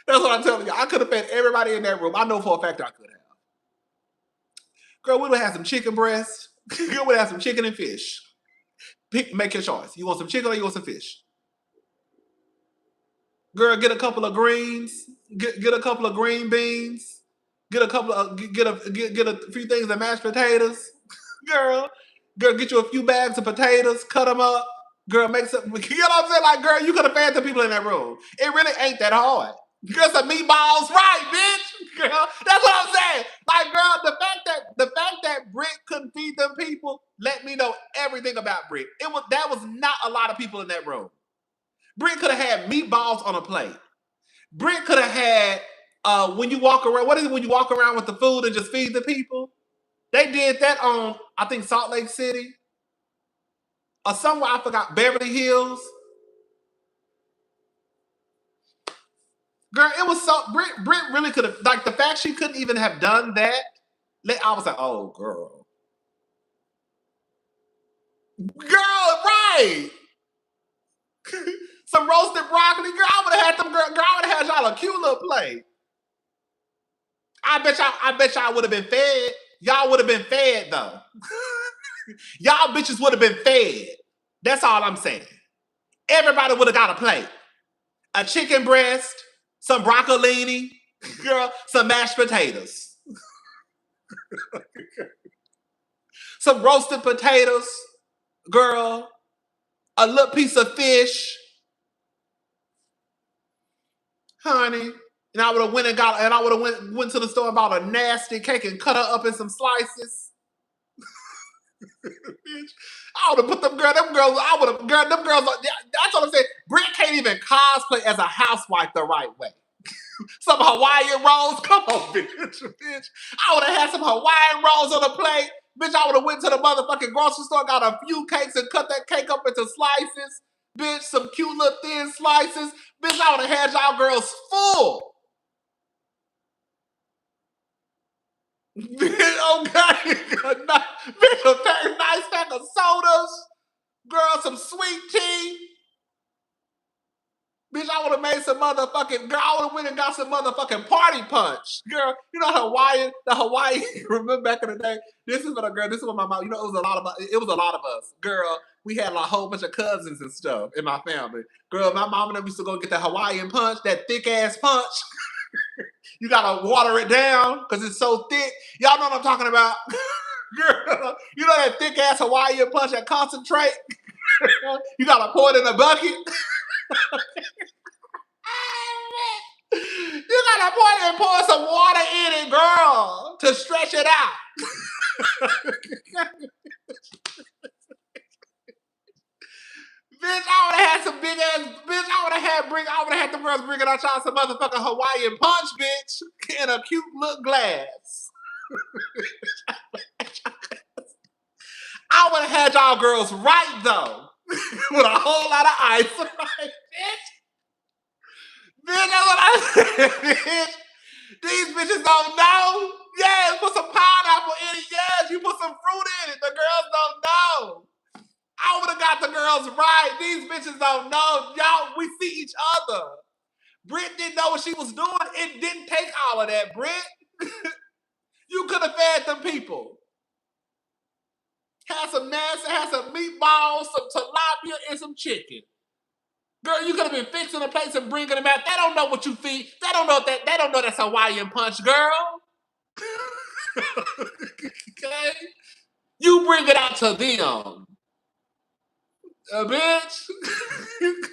That's what I'm telling you. I could have fed everybody in that room. I know for a fact I could have. Girl, we would have some chicken breasts. Girl, we'd have some chicken and fish. Make your choice. You want some chicken or you want some fish? Girl, get a couple of greens. Get a couple of green beans. Get a few things of mashed potatoes. Girl, get you a few bags of potatoes. Cut them up. Girl, make some. You know what I'm saying? Like, girl, you could have fed the people in that room. It really ain't that hard. Girl, some meatballs, right, bitch? Girl, that's what I'm saying. Like, girl, the fact that Britt couldn't feed them people let me know everything about Britt. That was not a lot of people in that room. Britt could have had meatballs on a plate. Britt could have had when you walk around. What is it when you walk around with the food and just feed the people? They did that on, I think, Salt Lake City or somewhere, I forgot, Beverly Hills. Girl, it was so Britt really could have, like, the fact she couldn't even have done that. I was like, oh, girl, right? Some roasted broccoli, girl. I would have had them, girl. I would have had y'all a cute little plate. I bet y'all would have been fed. Y'all would have been fed though. Y'all bitches would have been fed. That's all I'm saying. Everybody would have got a plate. A chicken breast, some broccolini, girl, some mashed potatoes. Some roasted potatoes, girl, a little piece of fish. Honey. And I would have went to the store and bought a nasty cake and cut her up in some slices. Bitch, I would have put them girls, that's what I'm saying. Britt can't even cosplay as a housewife the right way. Some Hawaiian rolls, come on, bitch. I would have had some Hawaiian rolls on the plate. Bitch, I would have went to the motherfucking grocery store, got a few cakes and cut that cake up into slices. Bitch, some cute little thin slices. Bitch, I would have had y'all girls full. Okay, bitch, a nice pack of sodas, girl, some sweet tea. Bitch, I would have made some motherfucking, girl, I would have went and got some motherfucking party punch. Girl, you know the Hawaii, remember back in the day, this is what my mom, you know, it was a lot of us. Girl, we had a whole bunch of cousins and stuff in my family. Girl, my mom and them used to go get the Hawaiian punch, that thick ass punch. You gotta water it down because it's so thick. Y'all know what I'm talking about. Girl, you know that thick ass Hawaiian punch, that concentrate? You gotta pour it in a bucket. You gotta pour some water in it, girl, to stretch it out. Bitch, I would have had some big ass. Bitch, I would have had them girls bringing out y'all some motherfucking Hawaiian punch, bitch, in a cute little glass. I would have had y'all girls right though, with a whole lot of ice, right, bitch. Bitch, that's what I said, bitch. These bitches don't know. Yes, put some pineapple in it. Yes, you put some fruit in it. The girls don't know. I would have got the girls right. These bitches don't know. Y'all, we see each other. Britt didn't know what she was doing. It didn't take all of that, Britt. You could have fed them people. Had some nasty, had some meatballs, some tilapia, and some chicken. Girl, you could have been fixing the plates and bringing them out. They don't know what you feed. They don't know that. They don't know that's Hawaiian punch, girl. Okay, you bring it out to them, bitch.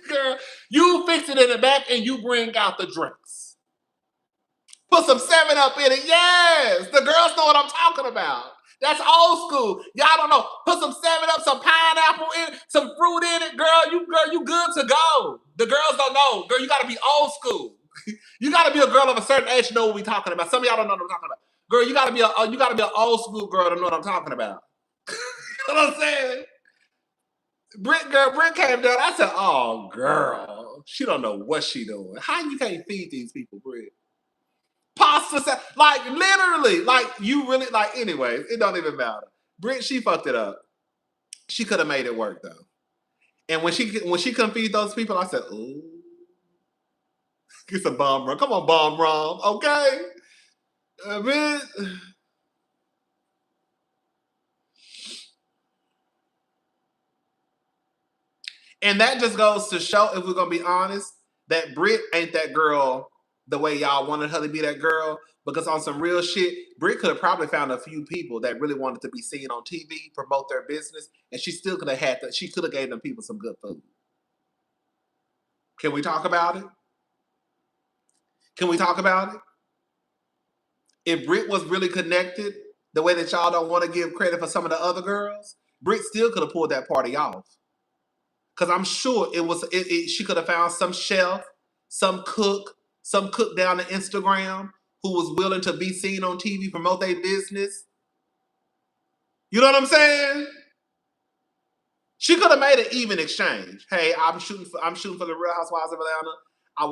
Girl, you fix it in the back and you bring out the drinks. Put some 7-Up in it. Yes, the girls know what I'm talking about. That's old school. Y'all don't know. Put some 7-Up, some pineapple in it, some fruit in it. Girl, you good to go. The girls don't know. Girl, you gotta be old school. You gotta be a girl of a certain age to know what we talking about. Some of y'all don't know what I'm talking about. Girl, you gotta be an old school girl to know what I'm talking about. You know what I'm saying? Britt came down. I said, "Oh, girl, she don't know what she doing. How you can't feed these people, Britt? Pasta, like literally, like you really like. Anyways, it don't even matter. Britt, she fucked it up. She could have made it work though. And when she couldn't feed those people, I said, "Ooh, get some bomb rum. Come on, bomb rum, okay, Britt." And that just goes to show, if we're gonna be honest, that Britt ain't that girl the way y'all wanted her to be that girl. Because on some real shit, Britt could have probably found a few people that really wanted to be seen on TV, promote their business, and she still could have had that. She could have gave them people some good food. Can we talk about it? Can we talk about it? If Britt was really connected, the way that y'all don't want to give credit for some of the other girls, Britt still could have pulled that party off. Because I'm sure she could have found some chef, some cook down on Instagram who was willing to be seen on TV, promote their business. You know what I'm saying? She could have made an even exchange. Hey, I'm shooting for the Real Housewives of Atlanta. I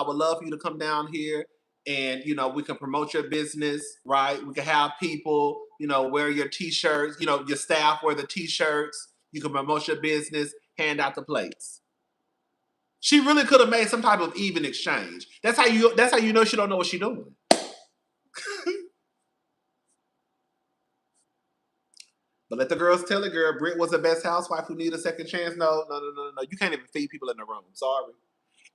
would love for you to come down here and we can promote your business, right? We can have people, wear your t-shirts, your staff wear the t-shirts. You can promote your business, hand out the plates. She really could have made some type of even exchange. That's how you know she don't know what she's doing. But let the girls tell it, girl. Britt was the best housewife who needed a second chance. No. You can't even feed people in the room. Sorry.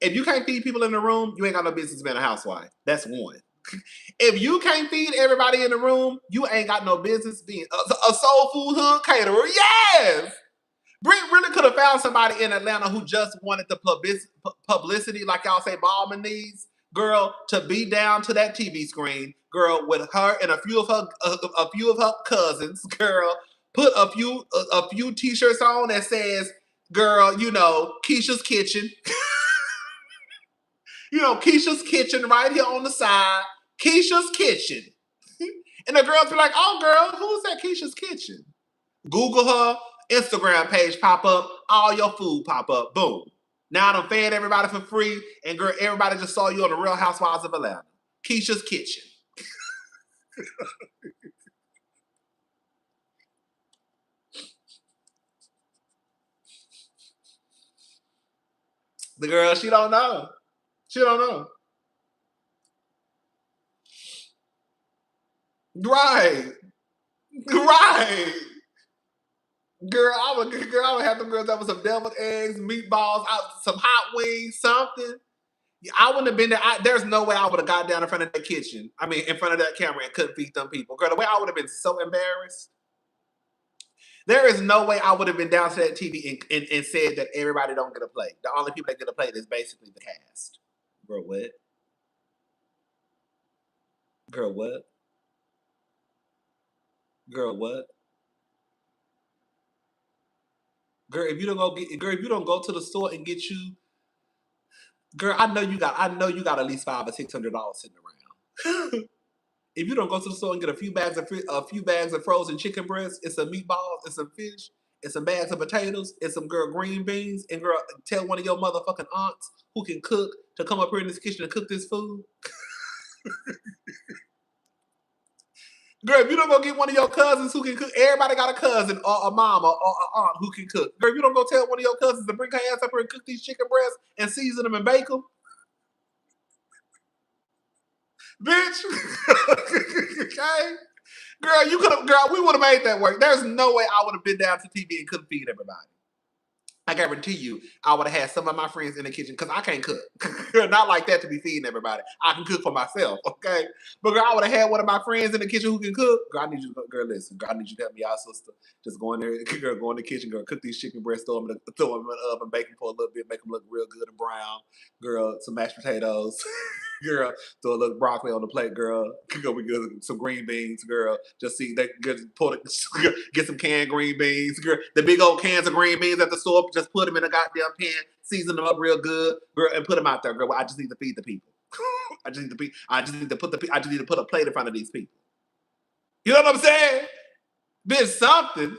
If you can't feed people in the room, you ain't got no business being a housewife. That's one. If you can't feed everybody in the room, you ain't got no business being a soul food hood caterer. Yes! Britt really could have found somebody in Atlanta who just wanted the publicity, like y'all say, Ballman needs, girl, to be down to that TV screen, girl, with her and a few of her cousins, girl, put a few t-shirts on that says, girl, Keisha's Kitchen. Keisha's Kitchen right here on the side. Keisha's Kitchen. And the girls be like, "Oh, girl, who's that Keisha's Kitchen?" Google her, Instagram page pop up, all your food pop up. Boom. Now I done fed everybody for free, and girl, everybody just saw you on the Real Housewives of Atlanta. Keisha's Kitchen. The girl, she don't know. She don't know. Right. Girl, I would have them girls that was some deviled eggs, meatballs, some hot wings, something. I wouldn't have been there. There's no way I would have got down in front of that kitchen. I mean, in front of that camera and couldn't feed them people. Girl, the way I would have been so embarrassed. There is no way I would have been down to that TV and said that everybody don't get a plate. The only people that get a plate is basically the cast. Girl, what? Girl, what? Girl, what? Girl, if you don't go to the store and get you, girl, I know you got at least $500 or $600 sitting around. If you don't go to the store and get a few bags of frozen chicken breasts and some meatballs and some fish and some bags of potatoes and some green beans, and girl, tell one of your motherfucking aunts who can cook to come up here in this kitchen and cook this food. Girl, if you don't go get one of your cousins who can cook, everybody got a cousin or a mama or an aunt who can cook. Girl, if you don't go tell one of your cousins to bring her ass up here and cook these chicken breasts and season them and bake them. Bitch. Okay? Girl, you could have, girl, we would have made that work. There's no way I would have been down to TV and couldn't feed everybody. I guarantee you, I would have had some of my friends in the kitchen because I can't cook. Not like that to be feeding everybody. I can cook for myself, okay? But girl, I would have had one of my friends in the kitchen who can cook. Girl, I need you to, girl, listen. Girl, I need you to help me out, sister. Just go in there, girl, go in the kitchen, girl, cook these chicken breasts, throw them in the oven, bake them for a little bit, make them look real good and brown. Girl, some mashed potatoes. Girl, throw a little broccoli on the plate, girl. Go with some green beans, girl. Just see they get some canned green beans, girl. The big old cans of green beans at the store. Just put them in a goddamn pan, season them up real good, girl, and put them out there, girl. I just need to feed the people. I just need to put a plate in front of these people. You know what I'm saying? Bitch, something.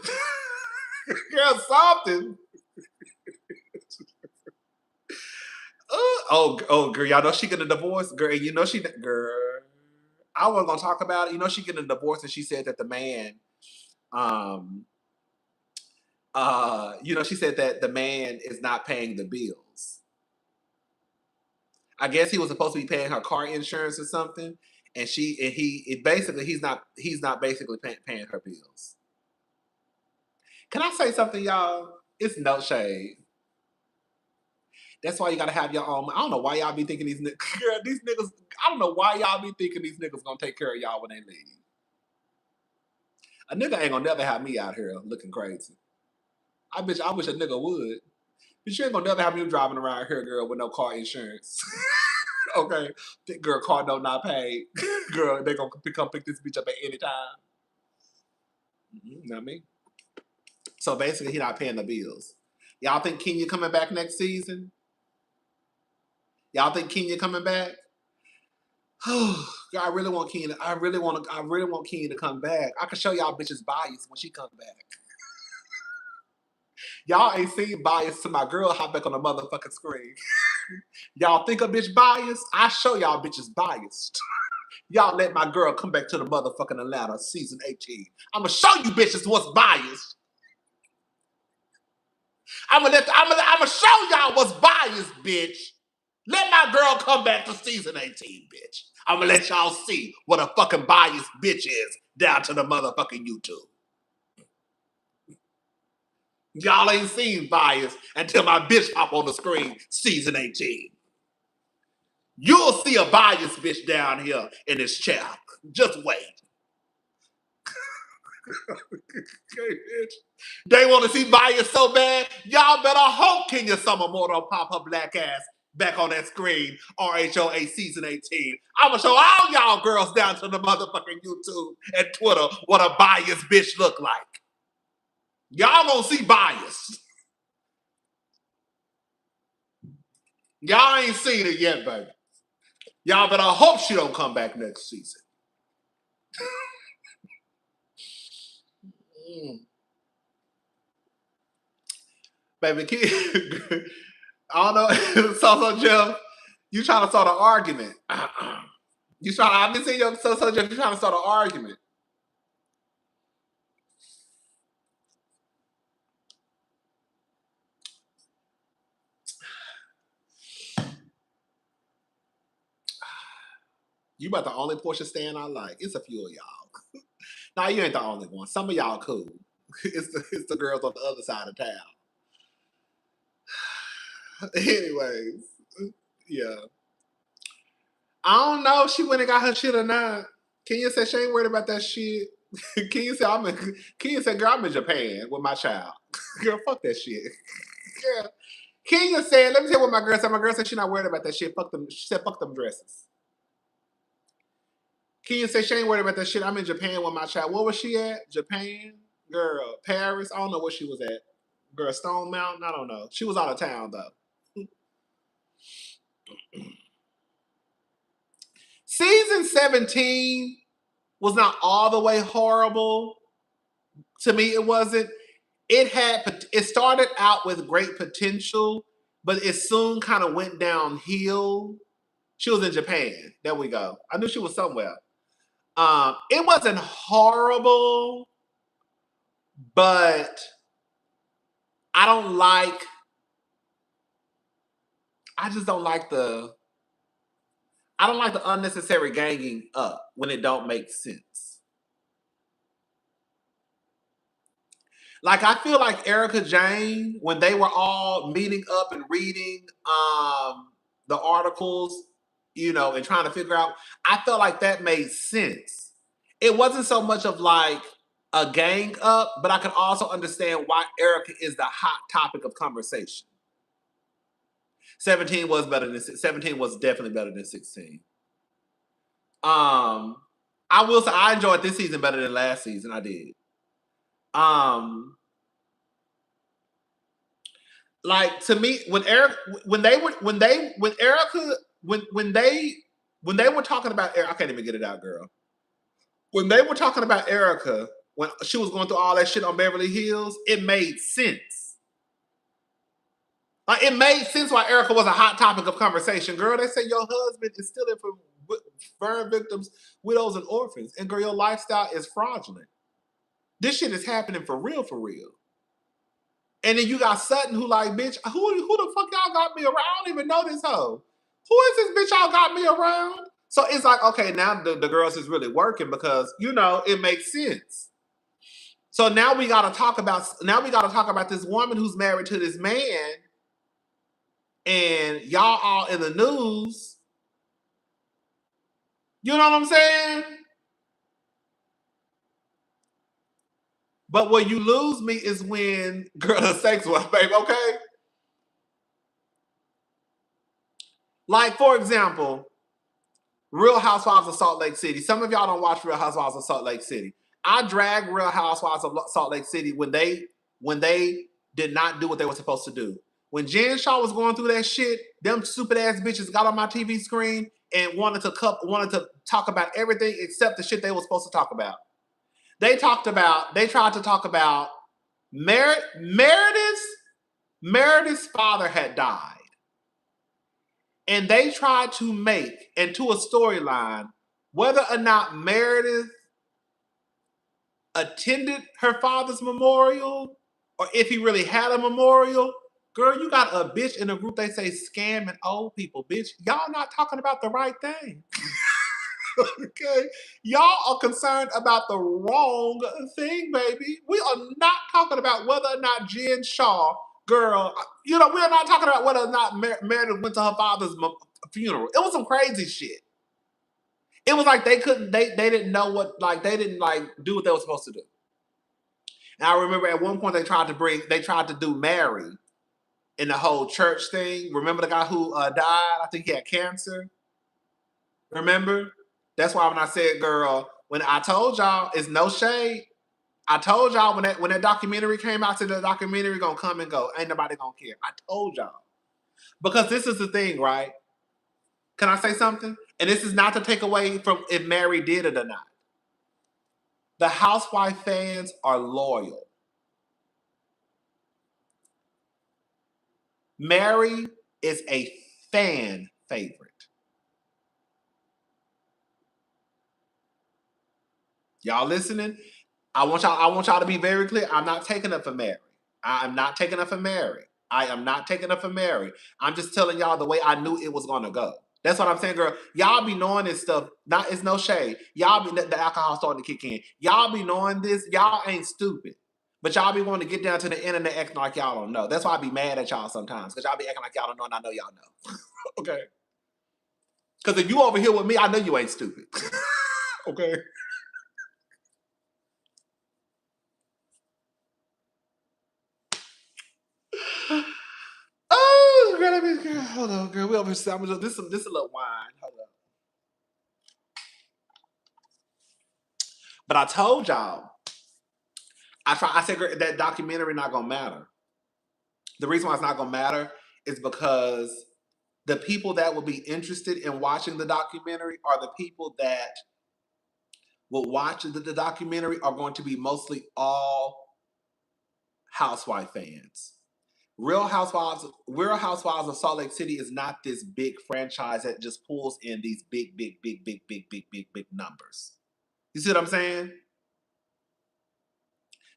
Girl, something. Oh, girl, y'all know she getting a divorce, girl. You know girl. I wasn't gonna talk about it. You know she getting a divorce, and she said that the man, she said that the man is not paying the bills. I guess he was supposed to be paying her car insurance or something, and he's not basically paying her bills. Can I say something, y'all? It's no shade. That's why you gotta have your own. I don't know why y'all be thinking these niggas. I don't know why y'all be thinking these niggas gonna take care of y'all when they leave. A nigga ain't gonna never have me out here looking crazy. I wish a nigga would. But you ain't gonna never have me driving around here, girl, with no car insurance. Okay, girl, car note not paid. Girl, they gonna come pick this bitch up at any time. Not me. So basically, he not paying the bills. Y'all think Kenya coming back next season? Y'all think Kenya coming back? Oh, I really want Kenya. I really want Kenya to come back. I can show y'all bitches bias when she come back. Y'all ain't seen bias to my girl hop back on the motherfucking screen. Y'all think a bitch biased? I show y'all bitches biased. Y'all let my girl come back to the motherfucking Atlanta season 18. I'ma show you bitches what's biased. I'ma show y'all what's biased, bitch. Let my girl come back to season 18, bitch. I'ma let y'all see what a fucking biased bitch is down to the motherfucking YouTube. Y'all ain't seen bias until my bitch hop on the screen season 18. You'll see a biased bitch down here in this chair. Just wait. Okay, bitch. They want to see bias so bad, y'all better hope Kenya Summer more don't pop her black ass back on that screen, RHOA season 18. I'm going to show all y'all girls down to the motherfucking YouTube and Twitter what a biased bitch look like. Y'all gonna see bias. Y'all ain't seen it yet, baby. Y'all better hope she don't come back next season. Baby, I don't know. So Jeff, you trying to start an argument. I've been seeing your so Jeff, you trying to start an argument. You about the only Portia stand I like. It's a few of y'all. Nah, you ain't the only one. Some of y'all cool. It's the girls on the other side of town. Anyways, yeah. I don't know if she went and got her shit or not. Kenya said she ain't worried about that shit. Kenya said, girl, I'm in Japan with my child. Girl, fuck that shit. Girl. Kenya said, let me tell you what my girl said. My girl said she's not worried about that shit. Fuck them. She said, fuck them dresses. Kenya said she ain't worried about that shit. I'm in Japan with my child. Where was she at? Japan? Girl, Paris? I don't know where she was at. Girl, Stone Mountain? I don't know. She was out of town, though. Season 17 was not all the way horrible. To me, it wasn't. It started out with great potential, but it soon kind of went downhill. She was in Japan. There we go. I knew she was somewhere. It wasn't horrible, but I just don't like the unnecessary ganging up when it don't make sense. Like, I feel like Erica Jane, when they were all meeting up and reading the articles, you know, and trying to figure out, I felt like that made sense. It wasn't so much of like a gang up, but I can also understand why Erica is the hot topic of conversation. 17 was definitely better than 16. I will say I enjoyed this season better than last season. I did. Like, to me, when they were talking about Erica, I can't even get it out, girl. When they were talking about Erica, when she was going through all that shit on Beverly Hills, it made sense. Like, it made sense why Erica was a hot topic of conversation. Girl, they say your husband is stealing from burn victims, widows, and orphans. And girl, your lifestyle is fraudulent. This shit is happening for real, for real. And then you got Sutton who like, bitch, who the fuck y'all got me around? I don't even know this hoe. Who is this bitch y'all got me around? So it's like, okay, now the girls is really working because, you know, it makes sense. So now we gotta talk about this woman who's married to this man, and y'all all in the news. You know what I'm saying? But where you lose me is when, girl, the sex one, babe, okay? Like, for example, Real Housewives of Salt Lake City. Some of y'all don't watch Real Housewives of Salt Lake City. I dragged Real Housewives of Salt Lake City when they did not do what they were supposed to do. When Jen Shaw was going through that shit, them stupid ass bitches got on my TV screen and wanted to talk about everything except the shit they were supposed to talk about. They tried to talk about Meredith's father had died. And they tried to make into a storyline whether or not Meredith attended her father's memorial or if he really had a memorial. Girl, you got a bitch in a group they say scamming old people. Bitch, y'all not talking about the right thing. Okay? Y'all are concerned about the wrong thing, baby. We are not talking about whether or not Jen Shaw, girl, you know, we're not talking about whether or not Meredith went to her father's funeral. It was some crazy shit. It was like they didn't know what, like, they didn't like do what they were supposed to do. And I remember at one point they tried to do Mary in the whole church thing. Remember the guy who died? I think he had cancer. Remember? That's why when I said, girl, when I told y'all, it's no shade. I told y'all when that documentary came out, the documentary gonna come and go. Ain't nobody gonna care. I told y'all. Because this is the thing, right? Can I say something? And this is not to take away from if Mary did it or not. The Housewife fans are loyal. Mary is a fan favorite. Y'all listening? I want y'all to be very clear. I'm not taking up for Mary. I'm not taking up for Mary. I am not taking up for Mary. I'm just telling y'all the way I knew it was gonna go. That's what I'm saying, girl. Y'all be knowing this stuff. It's no shade. Y'all be the alcohol starting to kick in. Y'all be knowing this. Y'all ain't stupid. But y'all be wanting to get down to the internet acting like y'all don't know. That's why I be mad at y'all sometimes. Because y'all be acting like y'all don't know and I know y'all know. Okay. Because if you over here with me, I know you ain't stupid. Okay. Oh, girl, hold on, girl. We over here. This a little wine. Hold on. But I told y'all. I said, girl, that documentary not gonna matter. The reason why it's not gonna matter is because the people that will be interested in watching the documentary are the people that will watch the documentary are going to be mostly all Housewife fans. Real Housewives of Salt Lake City is not this big franchise that just pulls in these big numbers. You see what I'm saying?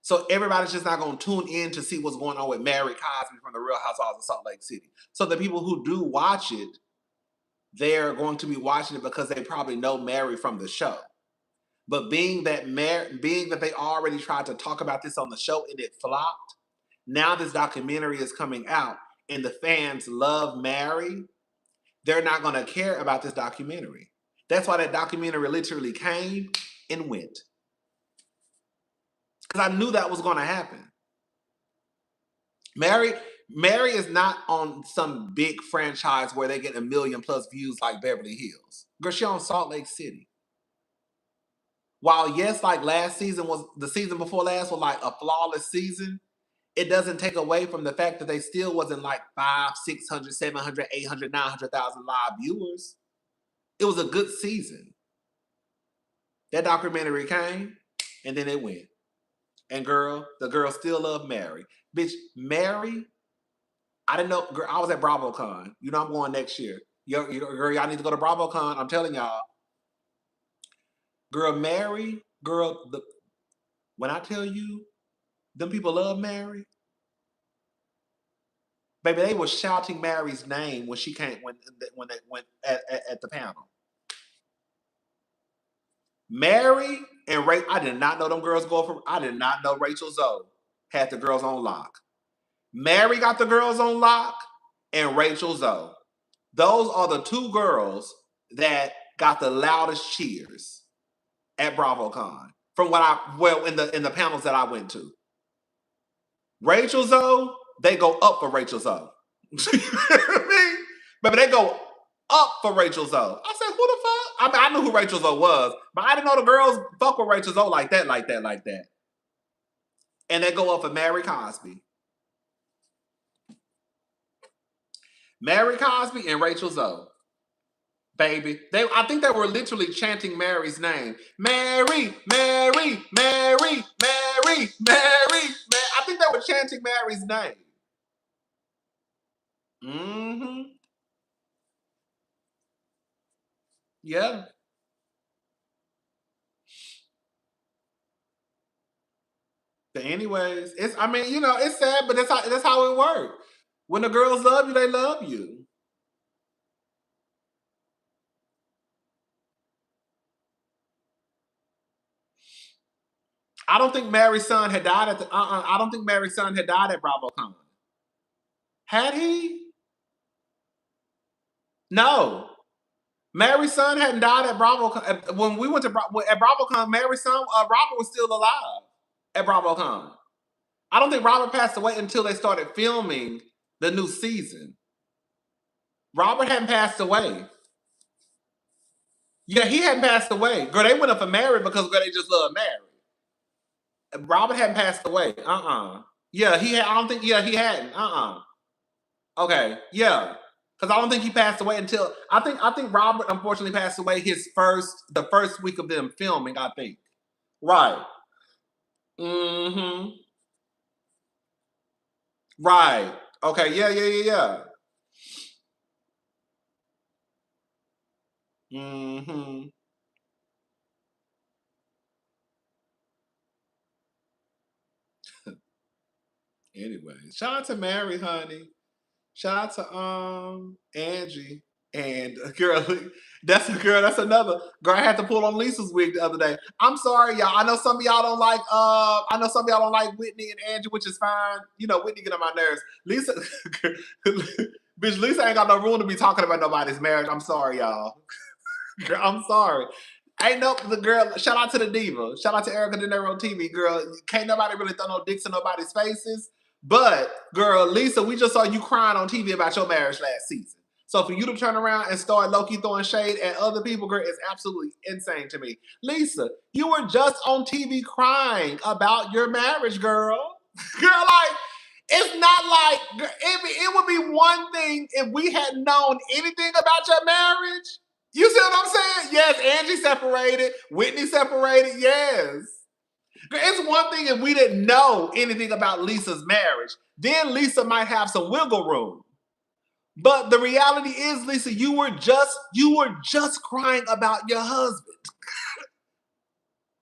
So everybody's just not going to tune in to see what's going on with Mary Cosby from the Real Housewives of Salt Lake City. So the people who do watch it, they're going to be watching it because they probably know Mary from the show. But being that they already tried to talk about this on the show and it flopped, now this documentary is coming out and the fans love Mary, they're not going to care about this documentary. That's why that documentary literally came and went. Because I knew that was going to happen. Mary is not on some big franchise where they get 1 million+ views like Beverly Hills. Girl, she on Salt Lake City. While yes, like last season was, the season before last was like a flawless season, it doesn't take away from the fact that they still wasn't like 500, 600, 700, 800, 900,000 live viewers. It was a good season. That documentary came and then it went. And girl, the girl still loved Mary. Bitch, Mary, I didn't know, girl, I was at BravoCon. You know I'm going next year. Girl, y'all need to go to BravoCon. I'm telling y'all. Girl, Mary, girl, when I tell you, them people love Mary. Baby, they were shouting Mary's name when she came, when they went at the panel. Mary and Ray, I did not know them girls go for, I did not know Rachel Zoe had the girls on lock. Mary got the girls on lock and Rachel Zoe. Those are the two girls that got the loudest cheers at BravoCon from in the panels that I went to. Rachel Zoe, they go up for Rachel Zoe. But they go up for Rachel Zoe. I said, who the fuck? I mean, I knew who Rachel Zoe was, but I didn't know the girls fuck with Rachel Zoe like that. And they go up for Mary Cosby. Mary Cosby and Rachel Zoe. Baby. I think they were literally chanting Mary's name. Mary, Mary, Mary, Mary, Mary. I think they were chanting Mary's name. Mm-hmm. Yeah. But anyways, it's sad, but that's how it works. When the girls love you, they love you. I don't think Mary's son had died at I don't think Mary's son had died at BravoCon. Had he? No. Mary's son hadn't died at BravoCon. When we went to BravoCon, Mary's son, Robert was still alive at BravoCon. I don't think Robert passed away until they started filming the new season. Robert hadn't passed away. Yeah, he hadn't passed away. Girl, they went up for Mary because girl, they just love Mary. Robert hadn't passed away. Yeah, he had. I don't think. Yeah, he hadn't. Okay. Yeah, because I don't think he passed away until I think Robert unfortunately passed away the first week of them filming. I think. Right. Mm-hmm. Right. Okay. Yeah. Mm-hmm. Anyway, shout out to Mary, honey. Shout out to Angie. And girl, that's another girl. I had to pull on Lisa's wig the other day. I'm sorry, y'all. I know some of y'all don't like Whitney and Angie, which is fine. You know, Whitney get on my nerves. Lisa, bitch, Lisa ain't got no room to be talking about nobody's marriage. I'm sorry, y'all. Girl, I'm sorry. Ain't no the girl. Shout out to the diva. Shout out to Erica De Niro TV. Girl, can't nobody really throw no dicks in nobody's faces. But girl, Lisa, we just saw you crying on TV about your marriage last season. So for you to turn around and start low-key throwing shade at other people, girl, is absolutely insane to me. Lisa, you were just on TV crying about your marriage, girl. Girl, like, it's not like, it would be one thing if we had known anything about your marriage. You see what I'm saying? Yes, Angie separated, Whitney separated, yes. It's one thing if we didn't know anything about Lisa's marriage. Then Lisa might have some wiggle room. But the reality is, Lisa, you were just crying about your husband.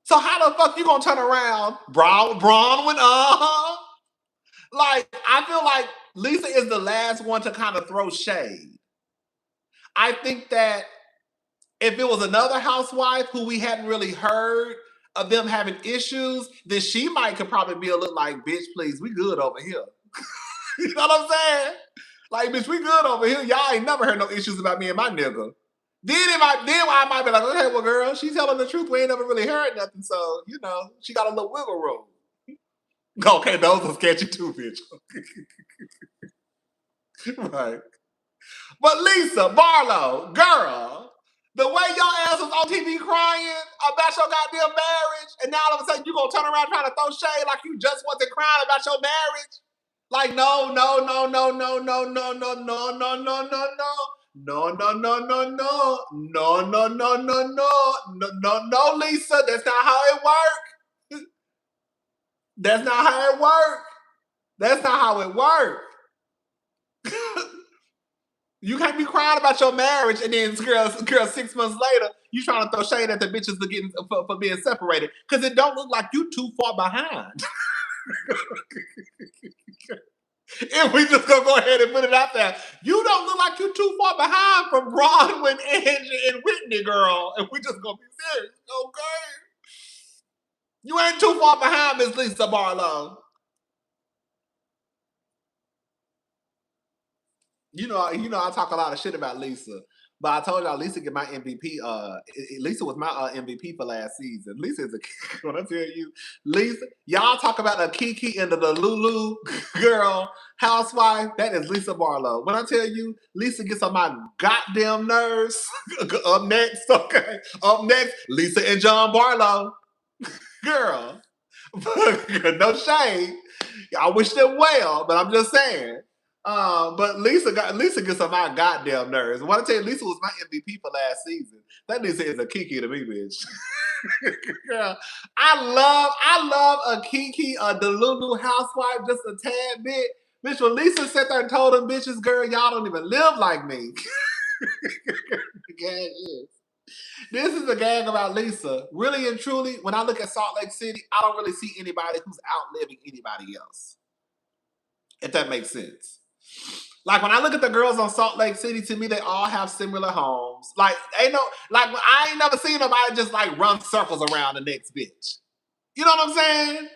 So how the fuck you gonna turn around, Bronwyn? Like, I feel like Lisa is the last one to kind of throw shade. I think that if it was another housewife who we hadn't really heard of them having issues, then she could probably be a little like, bitch, please, we good over here. You know what I'm saying? Like, bitch, we good over here. Y'all ain't never heard no issues about me and my nigga. Then I might be like, okay, well, girl, she's telling the truth. We ain't never really heard nothing. So, you know, she got a little wiggle room. Okay, those are sketchy too, bitch. Right. But Lisa Barlow, girl, the way your ass was on TV crying about your goddamn marriage, and now all of a sudden you gonna turn around trying to throw shade like you just wasn't crying about your marriage? Like, no, Lisa, that's not how it works. That's not how it works. That's not how it works. You can't be crying about your marriage and then, girl, 6 months later, you trying to throw shade at the bitches for being separated because it don't look like you too far behind. If we just gonna go ahead and put it out there, you don't look like you too far behind from Bronwyn, Angie, and Whitney, girl. And we just gonna be serious, okay? You ain't too far behind, Miss Lisa Barlow. You know, I talk a lot of shit about Lisa, but I told y'all Lisa get my MVP. Lisa was my MVP for last season. Lisa is a when I tell you, Lisa, y'all talk about a Kiki and the DELULU girl housewife. That is Lisa Barlow. When I tell you, Lisa gets on my goddamn nerves. Up next, okay. Up next, Lisa and John Barlow, girl. No shade. I wish them well, but I'm just saying. But Lisa gets on my goddamn nerves. When I tell you, Lisa was my MVP for last season. That Lisa is a Kiki to me, bitch. Girl, I love a Kiki, a DELULU housewife, just a tad bit. Bitch, when Lisa sat there and told them bitches, girl, y'all don't even live like me. The gag is. This is a gag about Lisa. Really and truly, when I look at Salt Lake City, I don't really see anybody who's outliving anybody else. If that makes sense. Like when I look at the girls on Salt Lake City, to me, they all have similar homes. Like, I ain't never seen nobody just like run circles around the next bitch. You know what I'm saying?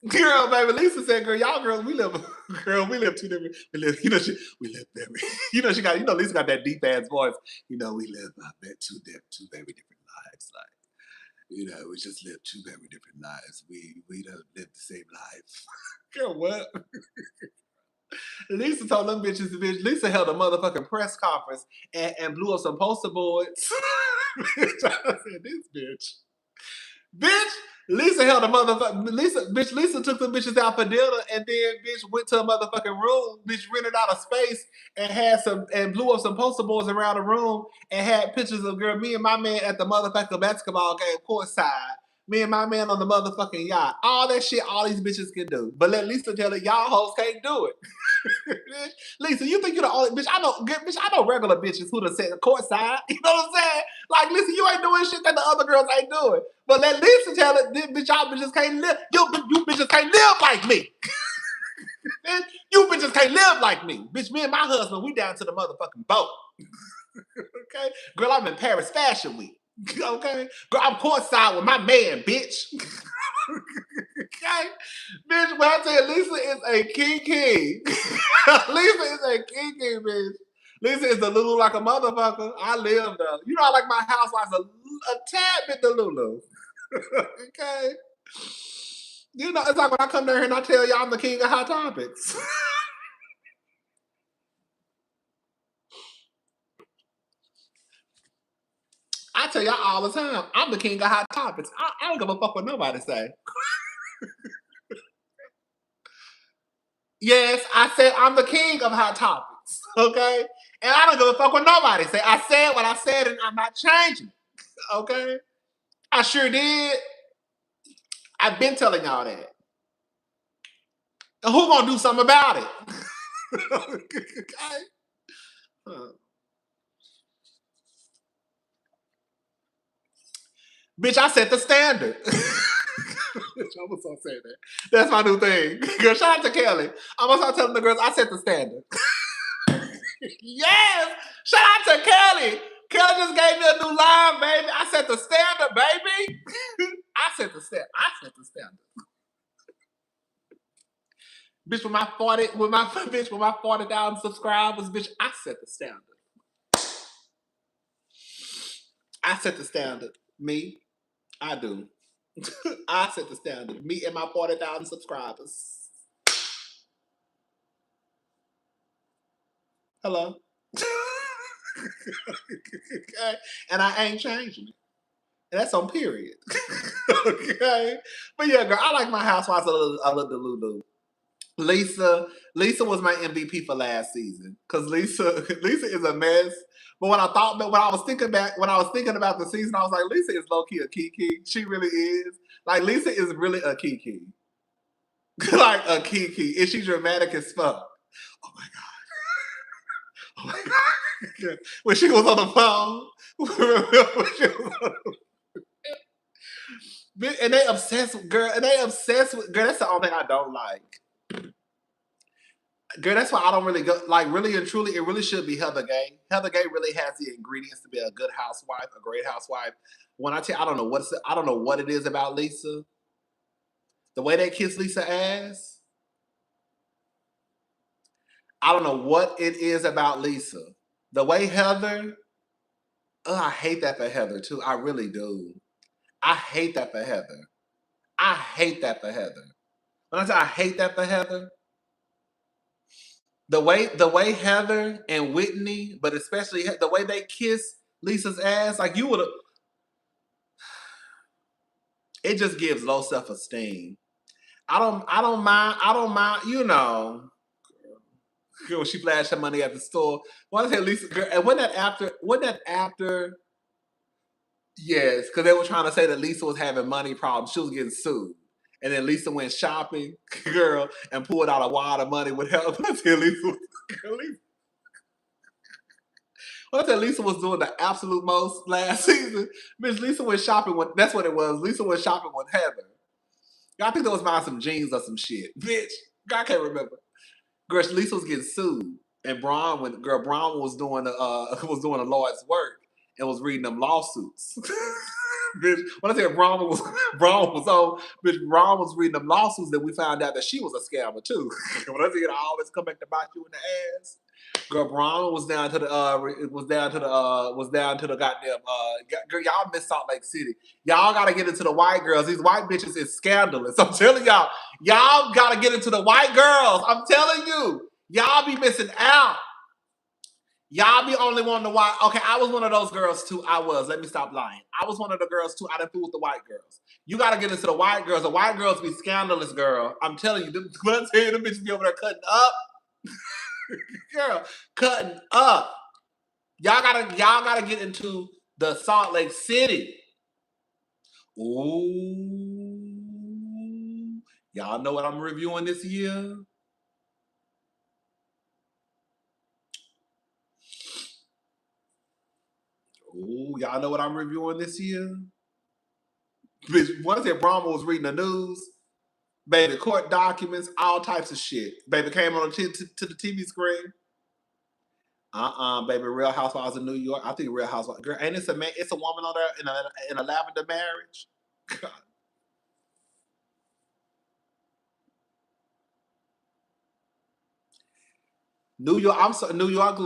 Girl, baby, Lisa said, girl, y'all girls, we live two different, we live very, Lisa got that deep ass voice. We live two very different lives. Like, we just live two very different lives. We don't live the same life. Girl, what? Lisa told them bitches, Lisa held a motherfucking press conference and blew up some poster boards. I said, this bitch. Bitch, Lisa held a motherfucking, Lisa took them bitches out for dinner and then, bitch, went to a motherfucking room, bitch, rented out a space and blew up some poster boards around the room and had pictures of, girl, me and my man at the motherfucking basketball game courtside. Me and my man on the motherfucking yacht. All that shit, all these bitches can do. But let Lisa tell it, y'all hoes can't do it. Lisa, you think you're the only bitch? I know regular bitches who done said courtside. You know what I'm saying? Like, listen, you ain't doing shit that the other girls ain't doing. But let Lisa tell it, bitch, y'all bitches can't live. You bitches can't live like me. You bitches can't live like me. Bitch, me and my husband, we down to the motherfucking boat. Okay? Girl, I'm in Paris Fashion Week. Okay? Girl, I'm courtside with my man, bitch. Okay? Bitch, when I tell you, Lisa is a Kiki. Lisa is a Kiki, bitch. Lisa is DELULU like a motherfucker. I live though. You know, I like my housewives a tad bit DELULU. Okay? You know, it's like when I come down here and I tell y'all I'm the king of hot topics. I tell y'all all the time, I'm the king of hot topics. I don't give a fuck what nobody say. Yes, I said I'm the king of hot topics. Okay? And I don't give a fuck what nobody say. I said what I said and I'm not changing. Okay? I sure did. I've been telling y'all that. And who gonna do something about it? Okay. Bitch, I set the standard. I'm gonna start saying that. That's my new thing. Girl, shout out to Kelli. I'm gonna start telling the girls I set the standard. Yes! Shout out to Kelli. Kelli just gave me a new line, baby. I set the standard, baby. I set the standard. I set the standard. Bitch, with my 40,000 subscribers, bitch, I set the standard. I set the standard. Me, I do. I set the standard. Me and my 40,000 subscribers. Hello. Okay. And I ain't changing it. And that's on period. Okay. But yeah, girl, I like my housewives a little DELULU. Lisa was my MVP for last season. Cause Lisa is a mess. But when I was thinking about the season, I was like, Lisa is low-key a Kiki. She really is. Like, Lisa is really a Kiki. Like a Kiki. And she's dramatic as fuck. Oh my God. Oh my God. When she was on the phone. And they obsessed with girl. That's the only thing I don't like. Girl, that's why I don't really go, like, really and truly, it really should be Heather Gay. Heather Gay really has the ingredients to be a good housewife, a great housewife. When I tell you, I don't know what it is about Lisa. The way they kiss Lisa ass. I don't know what it is about Lisa. The way Heather, I hate that for Heather too. I really do. I hate that for Heather. I hate that for Heather. When I say I hate that for Heather, the way Heather and Whitney, but especially the way they kiss Lisa's ass, like you would have, it just gives low self-esteem. I don't mind, you know. Girl, she flashed her money at the store. When I say Lisa, girl, and wasn't that after? Yes, because they were trying to say that Lisa was having money problems. She was getting sued. And then Lisa went shopping, girl, and pulled out a wad of money with help. I said Lisa was doing the absolute most last season. Bitch, Lisa went shopping with, that's what it was. Lisa went shopping with Heather. I think that was buying some jeans or some shit. Bitch, I can't remember. Girl, Lisa was getting sued. And Braun was doing the Lord's work and was reading them lawsuits. Bitch, when I say Braun was on, bitch, Braun was reading them lawsuits that we found out that she was a scammer too. When I say I always come back to bite you in the ass. Girl, Braun was down to the goddamn girl, y'all miss Salt Lake City. Y'all gotta get into the white girls. These white bitches is scandalous. I'm telling y'all gotta get into the white girls. I'm telling you. Y'all be missing out. Y'all be only wanting to watch. Okay, I was one of those girls too. Let me stop lying. I was one of the girls too. I didn't fool with the white girls. You gotta get into the white girls. The white girls be scandalous, girl. I'm telling you. When I tell you, them bitches be over there cutting up. Girl, cutting up. Y'all gotta get into the Salt Lake City. Ooh. Y'all know what I'm reviewing this year? Ooh, y'all know what I'm reviewing this year? Bitch, once that Brahma was reading the news, baby, court documents, all types of shit. Baby came on to the TV screen. Baby, Real Housewives of New York. I think Real Housewives. Girl, ain't it's a man? It's a woman on there in a lavender marriage. God. New York. New York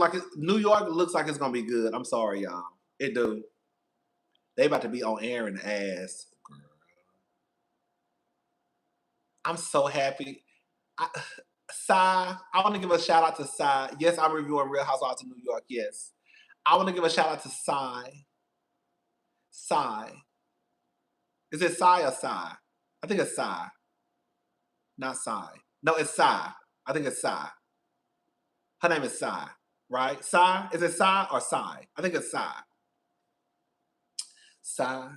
looks like it's gonna be good. I'm sorry, y'all. It do. They about to be on air in the ass. Girl. I'm so happy. I want to give a shout out to Sai. Yes, I'm reviewing Real Housewives of New York. Yes. I want to give a shout out to Sai. Sai. Is it Sai or Sai? I think it's Sai. Not Sai. No, it's Sai. I think it's Sai. Her name is Sai, right? Sai? Is it Sai or Sai? I think it's Sai. Sai.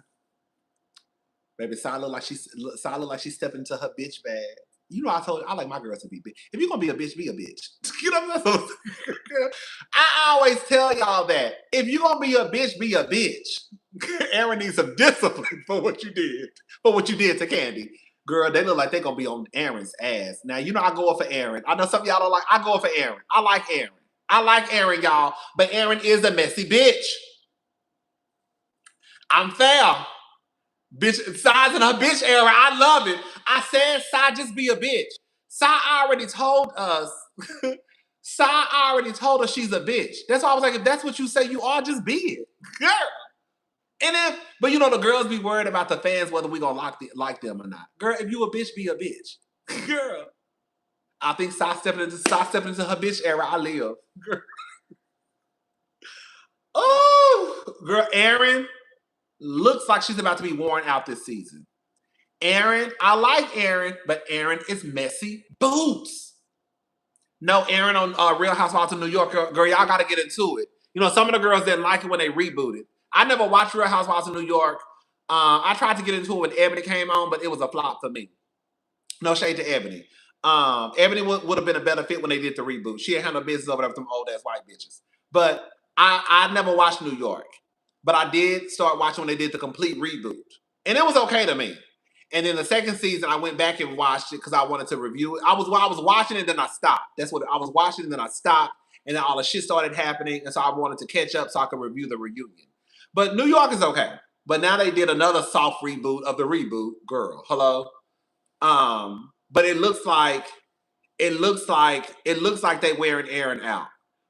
Baby, Sai look like she stepped into her bitch bag. You know, I told you, I like my girls to be bitch. If you're gonna be a bitch, be a bitch. You know what I'm saying? I always tell y'all that. If you're gonna be a bitch. Aaron needs some discipline for what you did. For what you did to Kandi. Girl, they look like they're gonna be on Aaron's ass. Now, you know I go up for Aaron. I know some of y'all don't like, I go up for Aaron. I like Aaron. I like Aaron, y'all. But Aaron is a messy bitch. I'm fair. Bitch, Sai's in her bitch era. I love it. I said, Sai, just be a bitch. Sai already told us. Sai already told us she's a bitch. That's why I was like, if that's what you say, you are, just be it. Girl. But you know, the girls be worried about the fans, whether we gonna like them or not. Girl, if you a bitch, be a bitch. Girl. I think Sai stepping into her bitch era. I live. Girl. Oh, girl, Aaron looks like she's about to be worn out this season. Aaron, I like Aaron, but Aaron is messy boots. No, Aaron on Real Housewives of New York, girl, y'all got to get into it. You know, some of the girls didn't like it when they rebooted. I never watched Real Housewives of New York. I tried to get into it when Ebony came on, but it was a flop for me. No shade to Ebony. Ebony would have been a better fit when they did the reboot. She had handled business over there with them old ass white bitches. But I never watched New York. But I did start watching when they did the complete reboot. And it was okay to me. And then the second season, I went back and watched it because I wanted to review it. I was watching it, and then I stopped. That's what I was watching, and then I stopped. And then all the shit started happening. And so I wanted to catch up so I could review the reunion. But New York is okay. But now they did another soft reboot of the reboot. Girl, hello. But it looks like they wearing Aaron out.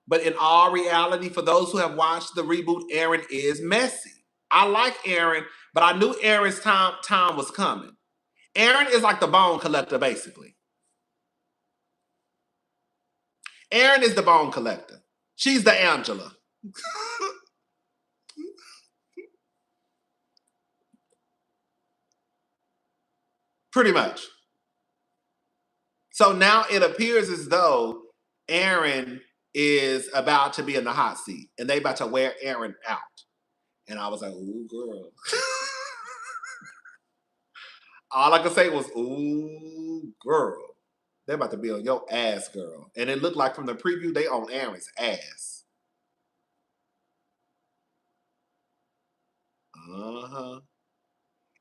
But in all reality, for those who have watched the reboot, Aaron is messy. I like Aaron, but I knew Aaron's time was coming. Aaron is like the bone collector, basically. Aaron is the bone collector. She's the Angela. Pretty much. So now it appears as though Aaron is about to be in the hot seat, and they about to wear Aaron out. And I was like, ooh, girl. All I could say was, ooh, girl. They're about to be on your ass, girl. And it looked like from the preview, they on Aaron's ass. Uh-huh.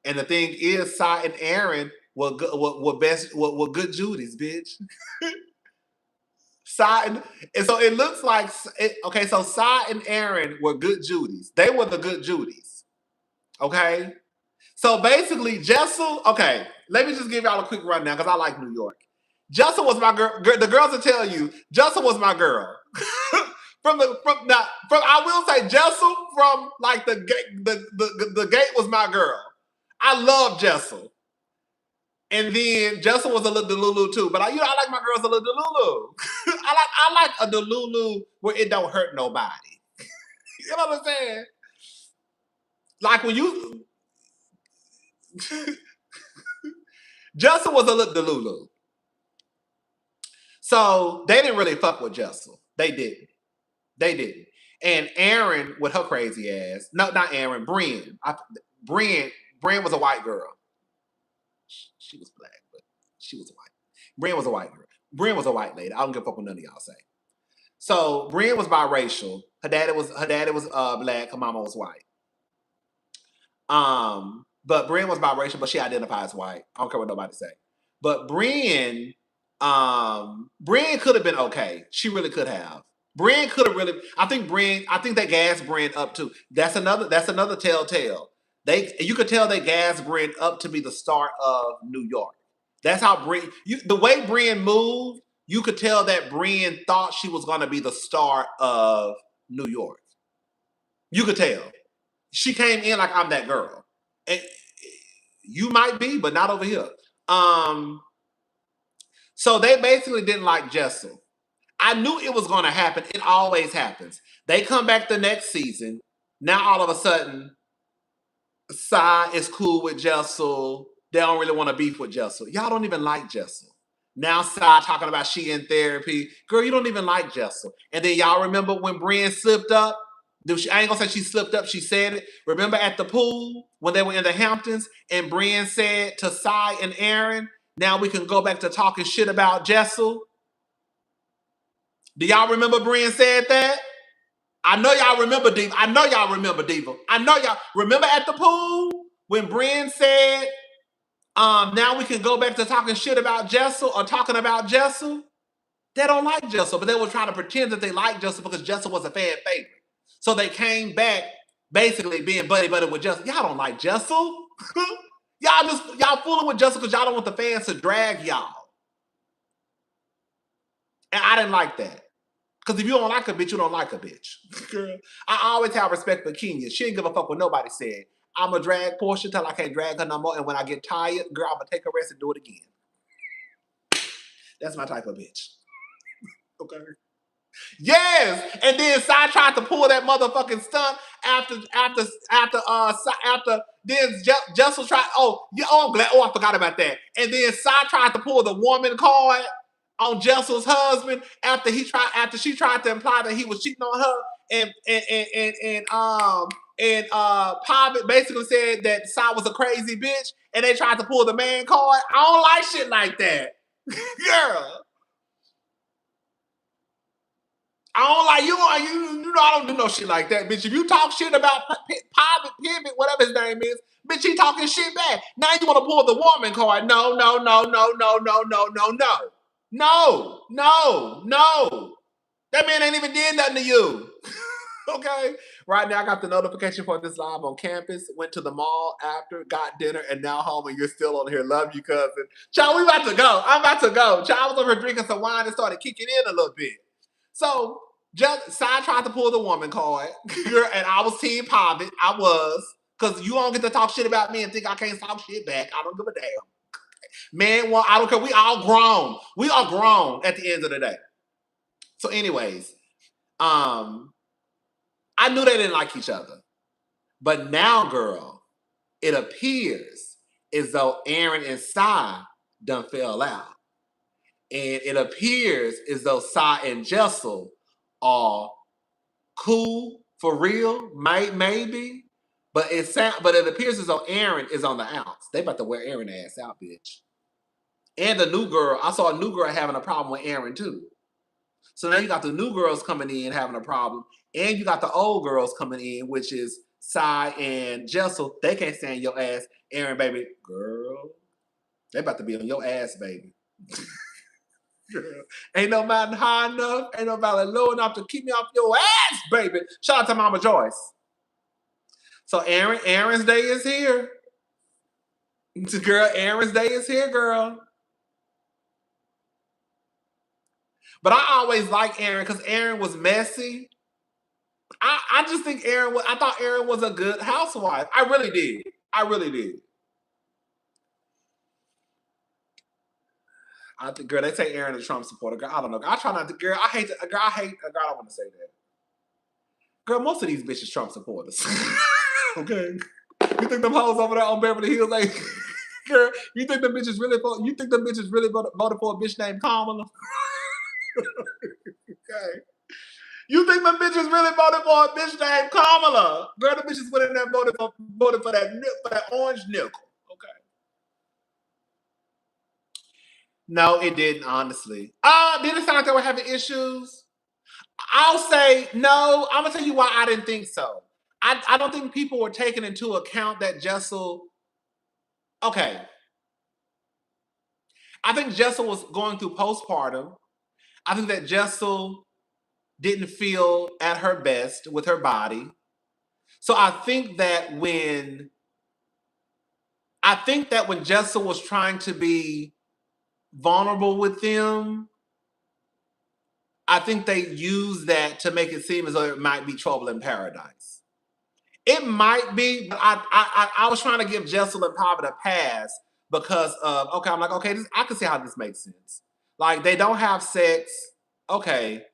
And the thing is, Sai and Aaron were good Judies, bitch. Sai and so it looks like, okay, so Sai and Aaron were good Judies. They were the good Judies. Okay? So basically, Jessel, okay, let me just give y'all a quick rundown because I like New York. Jessel was my girl. The girls will tell you, Jessel was my girl. I will say Jessel from like the gate was my girl. I love Jessel. And then Jessel was a little DELULU too. But I like my girls a little DELULU. I like a DELULU where it don't hurt nobody. You know what I'm saying? Like when you Jessel was a little DELULU. So they didn't really fuck with Jessel. They didn't. And Aaron with her crazy ass. No, not Aaron, Brienne. Brienne was a white girl. She was black, but she was white. Brienne was a white girl. Brienne was a white lady. I don't give a fuck what none of y'all say. So Brienne was biracial. Her daddy was black. Her mama was white. But Brienne was biracial, but she identifies white. I don't care what nobody say. But Brienne could have been okay. She really could have. Brienne could have really. I think they gassed Brienne up too. That's another telltale. You could tell they gassed Brienne up to be the start of New York. That's how the way Brienne moved, you could tell that Brienne thought she was going to be the star of New York. You could tell. She came in like, I'm that girl. And you might be, but not over here. So they basically didn't like Jessel. I knew it was going to happen. It always happens. They come back the next season. Now all of a sudden, Sai is cool with Jessel. They don't really want to beef with Jessel. Y'all don't even like Jessel. Now Sai talking about she in therapy. Girl, you don't even like Jessel. And then y'all remember when Brienne slipped up? I ain't gonna say she slipped up. She said it. Remember at the pool when they were in the Hamptons and Brian said to Cy and Aaron, now we can go back to talking shit about Jessel. Do y'all remember Brian said that? I know y'all remember Diva. I know y'all remember Diva. I know y'all remember at the pool when Brian said, now we can go back to talking shit about Jessel or talking about Jessel. They don't like Jessel, but they were trying to pretend that they liked Jessel because Jessel was a fan favorite. So they came back basically being buddy-buddy with Jessel. Y'all don't like Jessel. y'all fooling with Jessel because y'all don't want the fans to drag y'all. And I didn't like that. Because if you don't like a bitch, you don't like a bitch. Girl, I always have respect for Kenya. She didn't give a fuck what nobody said. I'm going to drag Portia till I can't drag her no more. And when I get tired, girl, I'm going to take a rest and do it again. That's my type of bitch. Okay. Yes, and then Cy tried to pull that motherfucking stunt after then Jessel tried. I'm glad. I forgot about that. And then Cy tried to pull the woman card on Jessel's husband after she tried to imply that he was cheating on her, and Pop basically said that Cy was a crazy bitch, and they tried to pull the man card. I don't like shit like that, girl. I don't like you know I don't do no shit like that, bitch. If you talk shit about Pivot, whatever his name is, bitch, he talking shit back. Now you want to pull the woman card? No. That man ain't even did nothing to you. Okay. Right now I got the notification for this live on campus. Went to the mall after, got dinner, and now home, and you're still on here. Love you, cousin. Child, we about to go. I'm about to go. Child, I was over here drinking some wine and started kicking in a little bit. So Cy tried to pull the woman card, and I was Team Pivot. I was, because you don't get to talk shit about me and think I can't talk shit back. I don't give a damn. Man, well, I don't care. We all grown. We are grown at the end of the day. So anyways, I knew they didn't like each other. But now, girl, it appears as though Aaron and Cy done fell out. And it appears as though Cy and Jessel are cool for real, maybe. But it appears as though Aaron is on the outs. They about to wear Aaron ass out, bitch. And the new girl, I saw a new girl having a problem with Aaron too. So now you got the new girls coming in having a problem, and you got the old girls coming in, which is Cy and Jessel. They can't stand your ass, Aaron, baby. Girl, they about to be on your ass, baby. Girl. Ain't no mountain high enough, ain't no valley low enough to keep me off your ass, baby. Shout out to Mama Joyce. So Aaron's day is here. Girl, Aaron's day is here, girl. But I always like Aaron because Aaron was messy. I just think I thought Aaron was a good housewife. I really did. I think, girl, they say Aaron is a Trump supporter. Girl, I don't know. I try not to. Girl, I don't want to say that. Girl, most of these bitches Trump supporters. Okay, you think them hoes over there on Beverly Hills, like, girl? You think the bitches really voted for a bitch named Kamala? Okay. You think the bitches really voted for a bitch named Kamala? Girl, the bitches went in there and voted for that orange nickel. Okay. No, it didn't, honestly. Did it sound like they were having issues? I'll say no. I'm gonna tell you why I didn't think so. I don't think people were taking into account that Jessel. Okay. I think Jessel was going through postpartum. I think that Jessel didn't feel at her best with her body. So I think that when Jessel was trying to be vulnerable with them, I think they used that to make it seem as though it might be trouble in paradise. It might be, but I was trying to give Jessel and Pivot a pass because of, okay, I'm like, okay, I can see how this makes sense. Like, they don't have sex, okay,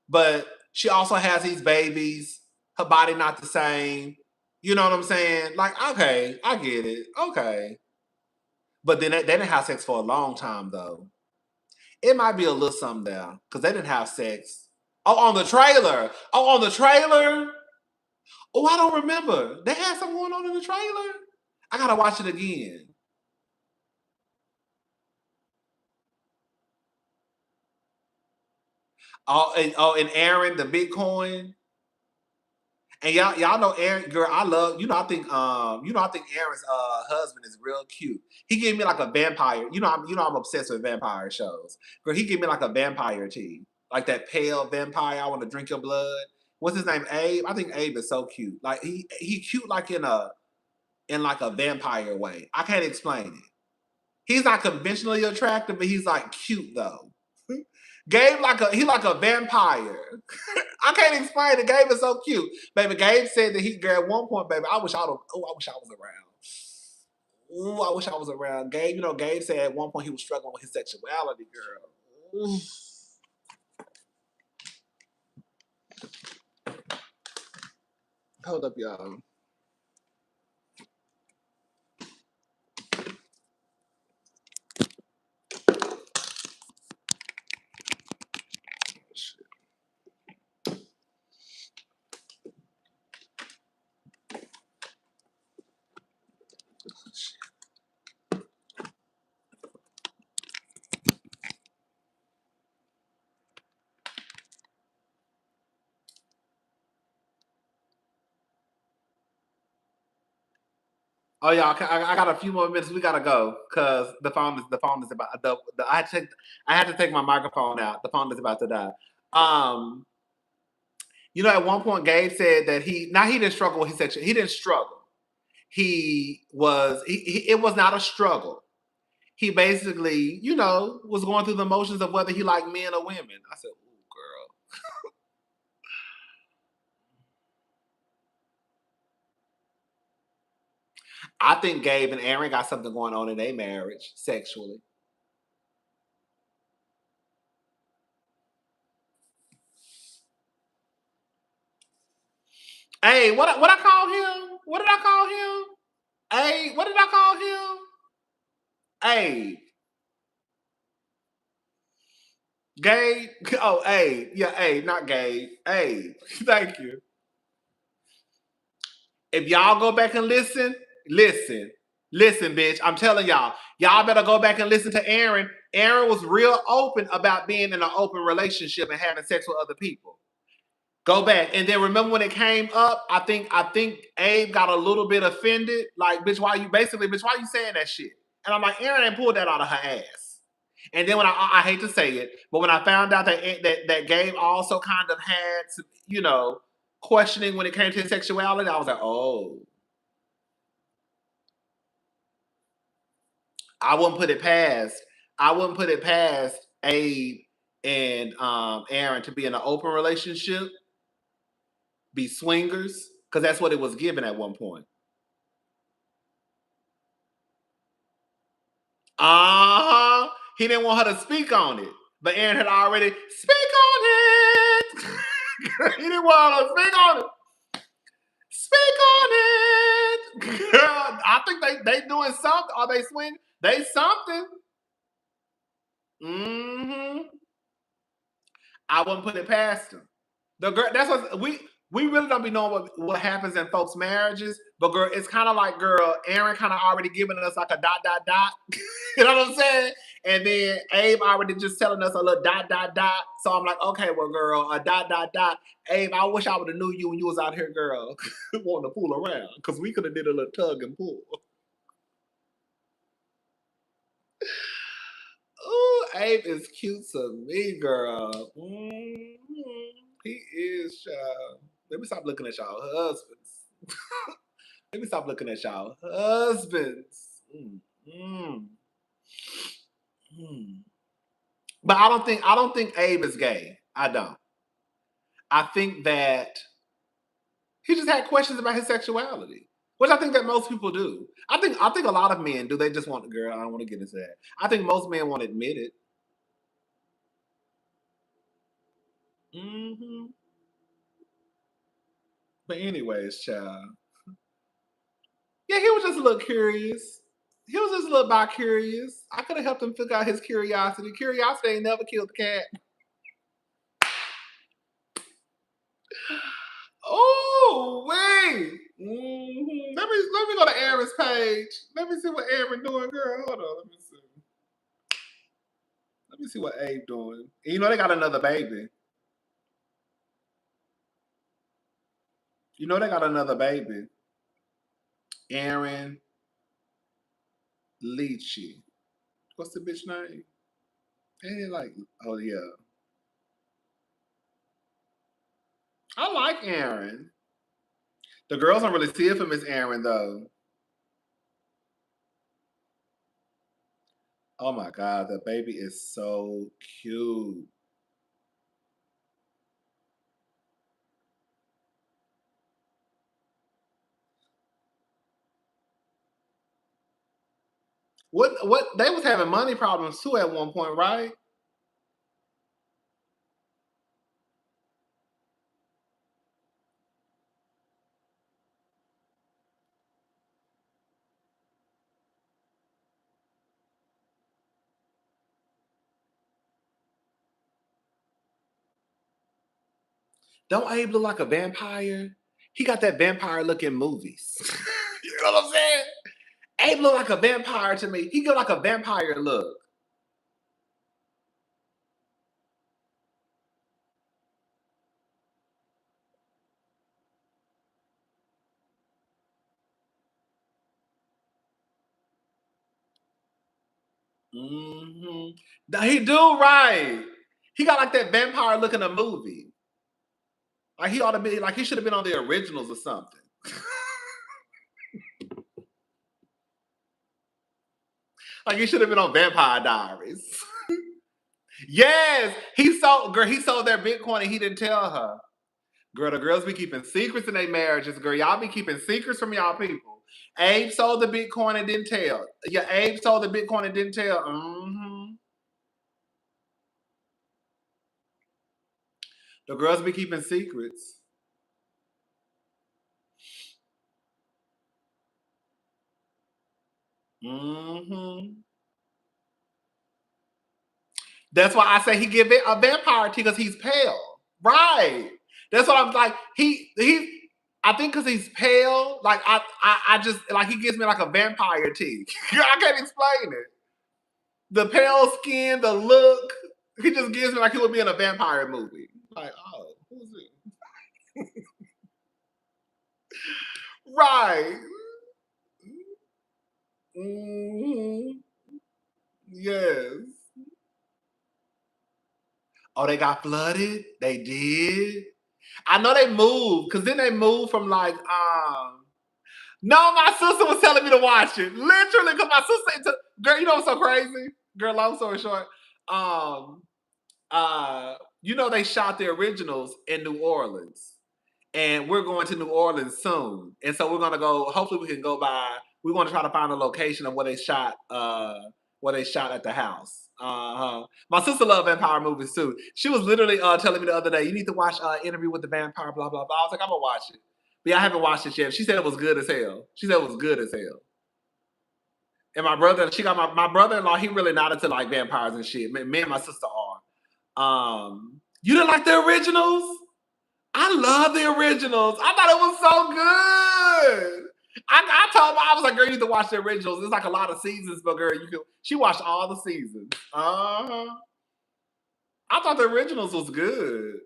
but she also has these babies, her body not the same, you know what I'm saying? Like, okay, I get it, okay. But then they didn't have sex for a long time, though. It might be a little something there, because they didn't have sex. Oh, on the trailer. Oh, I don't remember. They had something going on in the trailer. I gotta watch it again. And Aaron, the Bitcoin. And y'all know Aaron, girl, I love, I think Aaron's husband is real cute. He gave me like a vampire, I'm obsessed with vampire shows. Girl, he gave me like a vampire tea. Like that pale vampire, I want to drink your blood. What's his name? Abe? I think Abe is so cute. Like he cute like in like a vampire way. I can't explain it. He's not conventionally attractive, but he's like cute though. Gabe he like a vampire. I can't explain it. Gabe is so cute. Baby, Gabe said that at one point, baby, I wish I was around. Ooh, I wish I was around. Gabe, Gabe said at one point he was struggling with his sexuality, girl. Ooh. Hold up, y'all. Oh, y'all, I got a few more minutes. We gotta go because the phone is about I had to take my microphone out. The phone is about to die. At one point, Gabe said that he didn't struggle with his sexuality. He didn't struggle. It was not a struggle. He basically, was going through the motions of whether he liked men or women. I said, ooh, girl. I think Gabe and Aaron got something going on in their marriage sexually. Hey, what I call him? What did I call him? Hey, what did I call him? Hey. Gabe. Oh, hey. Yeah, hey, not Gabe. Hey, thank you. If y'all go back and listen, bitch. I'm telling y'all better go back and listen to Aaron. Aaron was real open about being in an open relationship and having sex with other people. Go back. And then remember when it came up, I think Abe got a little bit offended. Like, bitch, why you saying that shit? And I'm like, Aaron ain't pulled that out of her ass. And then when I hate to say it, but when I found out that Gabe also kind of had some, questioning when it came to his sexuality, I was like, oh. I wouldn't put it past Abe and Aaron to be in an open relationship, be swingers, because that's what it was given at one point. He didn't want her to speak on it, but Aaron had already speak on it. He didn't want her to speak on it. Speak on it. Girl, I think they doing something. Are they swing? They something. I wouldn't put it past them. The girl, that's what we really don't be knowing what happens in folks' marriages. But girl, it's kind of like, girl, Aaron kind of already giving us like a ... You know what I'm saying? And then Abe already just telling us a little ... So I'm like, okay, well, girl, a ... Abe, I wish I would have knew you when you was out here, girl, wanting to fool around, because we could have did a little tug and pull. Ooh, Abe is cute to me, girl. He is, child. Let me stop looking at y'all husbands. Let me stop looking at y'all husbands. But I don't think Abe is gay. I don't. I think that he just had questions about his sexuality, which I think that most people do. I think a lot of men do. They just want the girl. I don't want to get into that. I think most men won't admit it. But anyways, child. Yeah, he was just a little curious. He was just a little bi-curious. I could have helped him figure out his curiosity. Curiosity ain't never killed the cat. Oh, Ooh, wait. Let me go to Aaron's page. Let me see what Aaron doing, girl. Hold on, let me see. Let me see what Abe doing. And you know they got another baby. You know they got another baby. Aaron Leachy. What's the bitch name? Ain't it like, oh yeah. I like Aaron. The girls don't really see it for Miss Aaron though. Oh my God, the baby is so cute. What they was having money problems too at one point, right? Don't Abe look like a vampire? He got that vampire look in movies. You know what I'm saying? Abe look like a vampire to me. He got like a vampire look. He do right. He got like that vampire look in a movie. Like he ought to be like he should have been on the originals or something. Like he should have been on Vampire Diaries. Yes, he sold their Bitcoin and he didn't tell her. Girl, the girls be keeping secrets in their marriages. Girl, y'all be keeping secrets from y'all people. Abe sold the Bitcoin and didn't tell. Yeah, Abe sold the Bitcoin and didn't tell. The girls be keeping secrets. That's why I say he give it a vampire tea because he's pale. Right. That's what I'm like. I think because he's pale, like I just like he gives me like a vampire tea. I can't explain it. The pale skin, the look, he just gives me like he would be in a vampire movie. Like, oh, who's it? Right. Yes. Oh, they got flooded? They did? I know they moved, because then they moved from like, no, my sister was telling me to watch it. Literally, because my sister, girl, you know what's so crazy? Girl, long story short, you know they shot the originals in New Orleans. And we're going to New Orleans soon. And so we're gonna go, hopefully we can go by, we want to try to find a location of where they shot at the house. My sister loved vampire movies too. She was literally telling me the other day, you need to watch Interview with the Vampire, blah, blah, blah. I was like, I'm gonna watch it. But yeah, I haven't watched it yet. She said it was good as hell. She said it was good as hell. And my brother, my brother-in-law, he really not into like vampires and shit. Me and my sister are. You didn't like the originals? I love the originals. I thought it was so good. I told her, I was like, girl, you need to watch the originals. There's like a lot of seasons, but girl, she watched all the seasons. I thought the originals was good.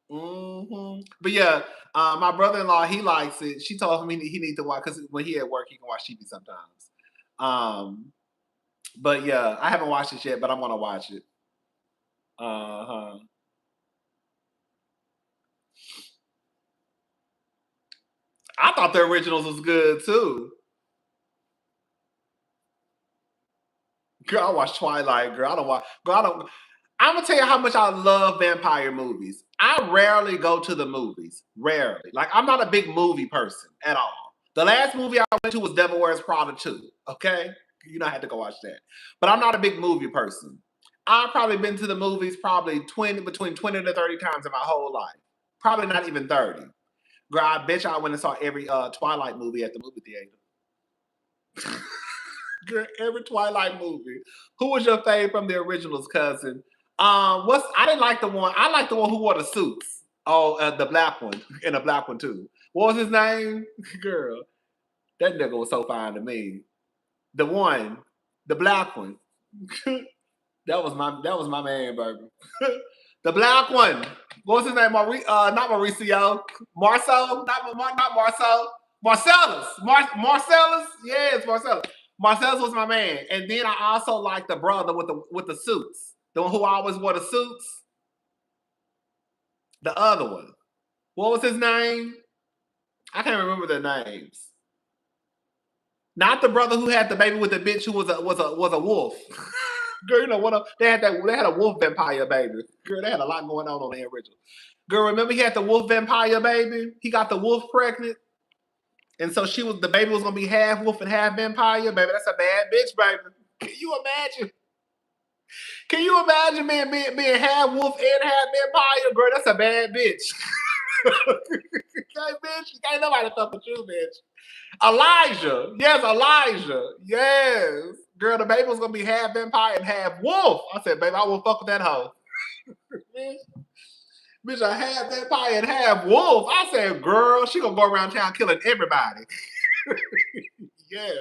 But yeah, my brother-in-law, he likes it. She told him he need to watch, because when he at work, he can watch TV sometimes. But yeah, I haven't watched it yet, but I'm gonna watch it. I thought the originals was good too. Girl, I watch Twilight, girl. I'm gonna tell you how much I love vampire movies. I rarely go to the movies. Rarely. Like, I'm not a big movie person at all. The last movie I went to was Devil Wears Prada 2. Okay? You know, I had to go watch that. But I'm not a big movie person. I've probably been to the movies probably between 20 to 30 times in my whole life. Probably not even 30. Girl, I bet you I went and saw every Twilight movie at the movie theater. Girl, every Twilight movie. Who was your fave from the originals, cousin? I didn't like the one. I like the one who wore the suits. Oh, the black one. And the black one, too. What was his name? Girl, that nigga was so fine to me. The one. The black one. That was my man, baby. The black one. What was his name? Not Mauricio. Marcel? Not Marcel. Marcellus. Marcellus? Yes, Marcellus. Marcellus was my man. And then I also liked the brother with the suits. The one who always wore the suits. The other one. What was his name? I can't remember their names. Not the brother who had the baby with the bitch who was a wolf. Girl, you know what? They had a wolf vampire baby. Girl, they had a lot going on the original. Girl, remember he had the wolf vampire baby? He got the wolf pregnant. And so the baby was gonna be half wolf and half vampire, baby. That's a bad bitch, baby. Can you imagine? Can you imagine being half wolf and half vampire? Girl, that's a bad bitch. Okay, bitch. Can't nobody fuck with you, bitch. Elijah. Yes, Elijah. Yes. Girl, the baby was gonna be half vampire and half wolf. I said, baby, I will fuck with that hoe. Bitch, I half vampire and half wolf. I said, girl, she gonna go around town killing everybody. Yes.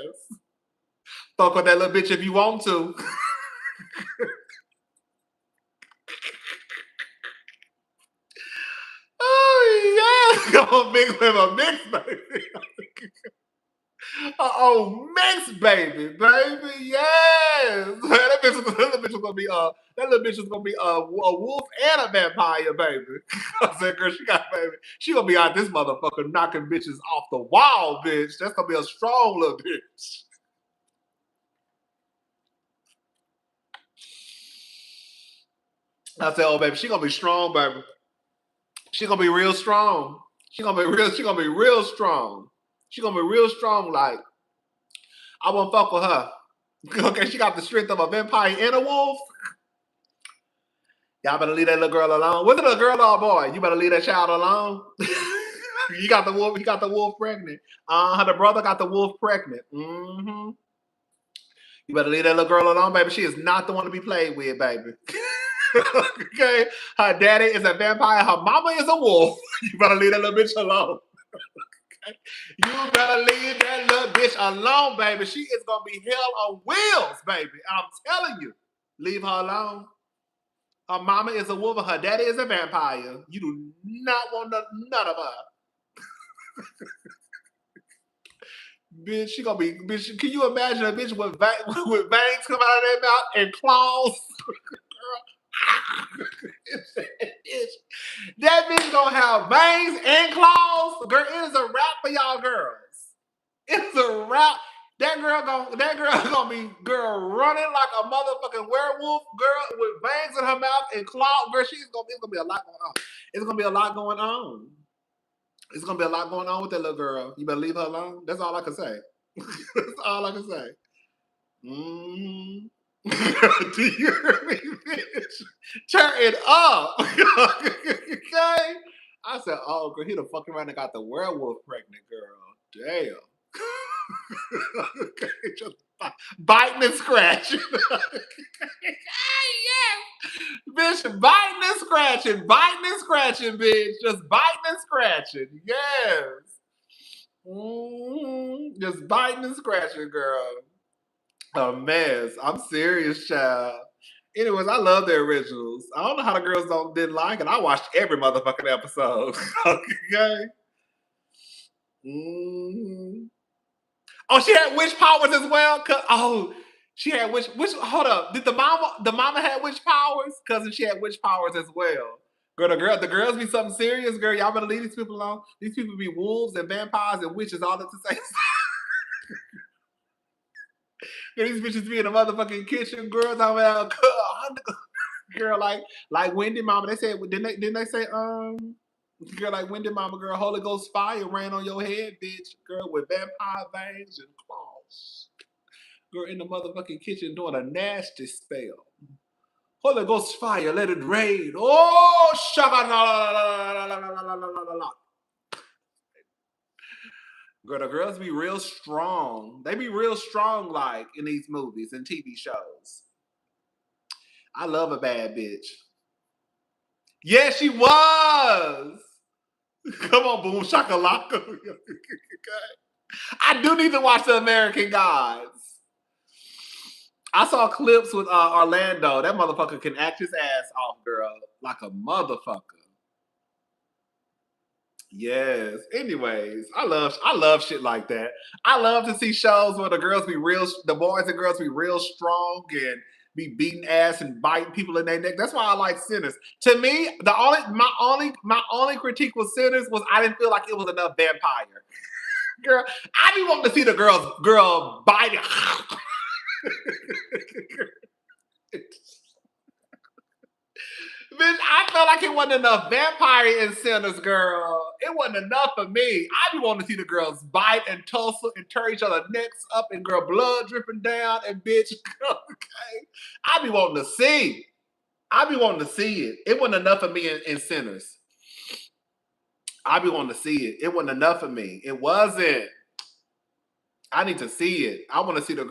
Fuck with that little bitch if you want to. Oh, yeah. Go mix with a mix, baby. Mixed baby, yes. That bitch was gonna be a wolf and a vampire, baby. I said, girl, she got baby. She gonna be out this motherfucker knocking bitches off the wall, bitch. That's gonna be a strong little bitch. I said, oh baby, she gonna be strong, baby. She gonna be real strong. She gonna be real strong. She gonna be real strong, like I won't fuck with her. Okay, she got the strength of a vampire and a wolf. Y'all better leave that little girl alone. Was it a girl or a boy? You better leave that child alone. You got the wolf. He got the wolf pregnant. The brother got the wolf pregnant. Mm-hmm. You better leave that little girl alone, baby. She is not the one to be played with, baby. Okay, her daddy is a vampire. Her mama is a wolf. You better leave that little bitch alone. Okay? You better leave that little bitch alone, baby. She is gonna be hell on wheels, baby. I'm telling you, leave her alone. Her mama is a wolf and her daddy is a vampire. You do not want none of her. Bitch, she gonna be, bitch, can you imagine a bitch with bangs coming out of their mouth and claws? That bitch gonna have bangs and claws. Girl, it is a wrap for y'all girls. It's a wrap. That girl gonna be running like a motherfucking werewolf, girl, with bangs in her mouth and claws. Girl, it's gonna be a lot going on. It's gonna be a lot going on. It's gonna be a lot going on with that little girl. You better leave her alone. That's all I can say. That's all I can say. Do you hear me, bitch? Turn it up. Okay? I said, oh, girl, he the fucking around and got the werewolf pregnant, girl. Damn. Okay, just biting and scratching. Yeah. Bitch, biting and scratching, bitch. Just biting and scratching. Yes. Just biting and scratching, girl. A mess. I'm serious, child. Anyways, I love the originals. I don't know how the girls didn't like it. I watched every motherfucking episode. Okay. Mm-hmm. Oh, she had witch powers as well. She had witch. Hold up. Did the mama had witch powers? Cousin, she had witch powers as well. Girl, the girls be something serious. Girl, y'all better leave these people alone. These people be wolves and vampires and witches all at the same time. These bitches be in the motherfucking kitchen. Girls, girl, like Wendy Mama. They said, didn't they say girl, like Wendy Mama, girl, Holy Ghost fire ran on your head, bitch. Girl, with vampire veins and claws. Girl, in the motherfucking kitchen doing a nasty spell. Holy Ghost fire, let it rain. Oh, shaka. Girl, the girls be real strong. They be real strong, like, in these movies and TV shows. I love a bad bitch. Yeah, she was. Come on, boom shakalaka. I do need to watch The American Gods. I saw clips with Orlando. That motherfucker can act his ass off, girl, like a motherfucker. Yes. Anyways, I love shit like that. I love to see shows where the boys and girls be real strong and be beating ass and biting people in their neck. That's why I like Sinners. To me, my only critique with Sinners was I didn't feel like it was enough vampire. Girl, I be wanting to see the girl biting. Bitch, I felt like it wasn't enough vampire in Sinners, girl. It wasn't enough for me. I be wanting to see the girls bite and tussle and tear each other necks up and girl blood dripping down and bitch. Okay. I be wanting to see. I be wanting to see it. It wasn't enough for me in Sinners. I be wanting to see it. It wasn't enough for me. It wasn't. I need to see it. I want to see the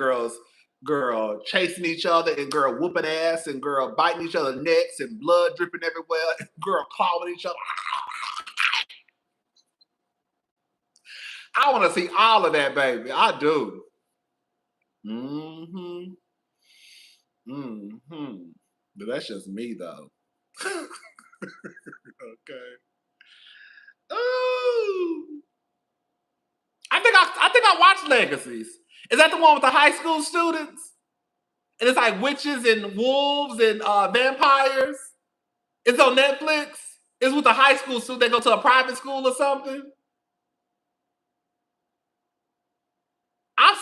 girl chasing each other and girl whooping ass and girl biting each other's necks and blood dripping everywhere and girl clawing each other. I want to see all of that, baby. I do. Mm-hmm. Mm-hmm. But that's just me, though. Okay. Ooh. I think I watched Legacies. Is that the one with the high school students? And it's like witches and wolves and vampires. It's on Netflix. It's with the high school students. They go to a private school or something. I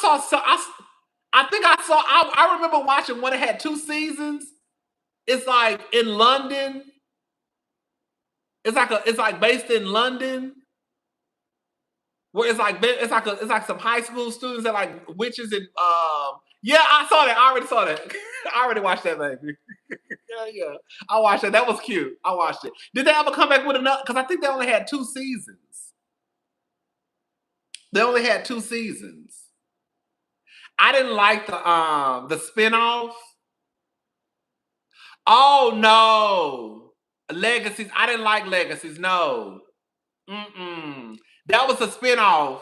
remember watching one that had 2 seasons. It's like in London. It's like based in London. Where it's like some high school students that like witches and yeah, I saw that. I already saw that. I already watched that, baby. Yeah. I watched that. That was cute. I watched it. Did they ever come back with another? Because I think they only had 2 seasons. They only had 2 seasons. I didn't like the spinoff. Oh no, Legacies. I didn't like Legacies. No. That was a spinoff.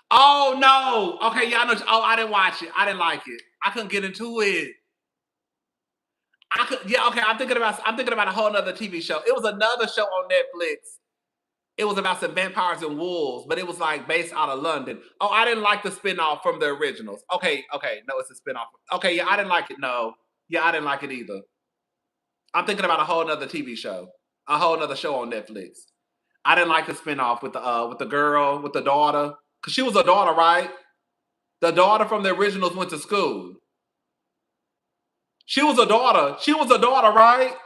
Oh no. Okay, y'all know. Oh, I didn't watch it. I didn't like it. I couldn't get into it. Okay. I'm thinking about a whole nother TV show. It was another show on Netflix. It was about some vampires and wolves, but it was like based out of London. Oh, I didn't like the spinoff from the originals. Okay. No, it's a spinoff. Okay, yeah, I didn't like it. No. Yeah, I didn't like it either. I'm thinking about a whole nother TV show. A whole nother show on Netflix. I didn't like the spinoff with the girl, with the daughter. Because she was a daughter, right? The daughter from the originals went to school. She was a daughter. She was a daughter, right?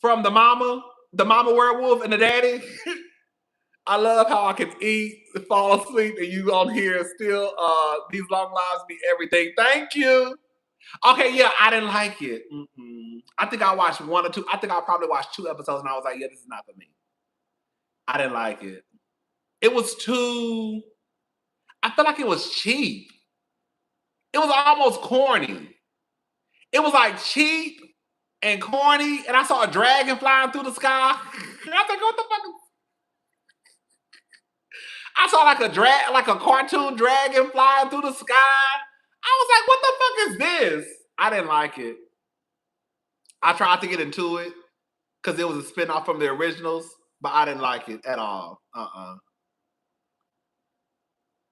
From the mama werewolf and the daddy. I love how I can eat, fall asleep, and you on here still, these long lives be everything. Thank you. Okay, yeah, I didn't like it. I think I watched 1 or 2. I think I probably watched 2 episodes and I was like, yeah, this is not for me. I didn't like it. It was too, I feel like it was cheap. It was almost corny. It was like cheap and corny, and I saw a dragon flying through the sky. And I was like, what the fuck? I saw like a cartoon dragon flying through the sky. I was like, what the fuck is this? I didn't like it. I tried to get into it because it was a spinoff from the originals, but I didn't like it at all.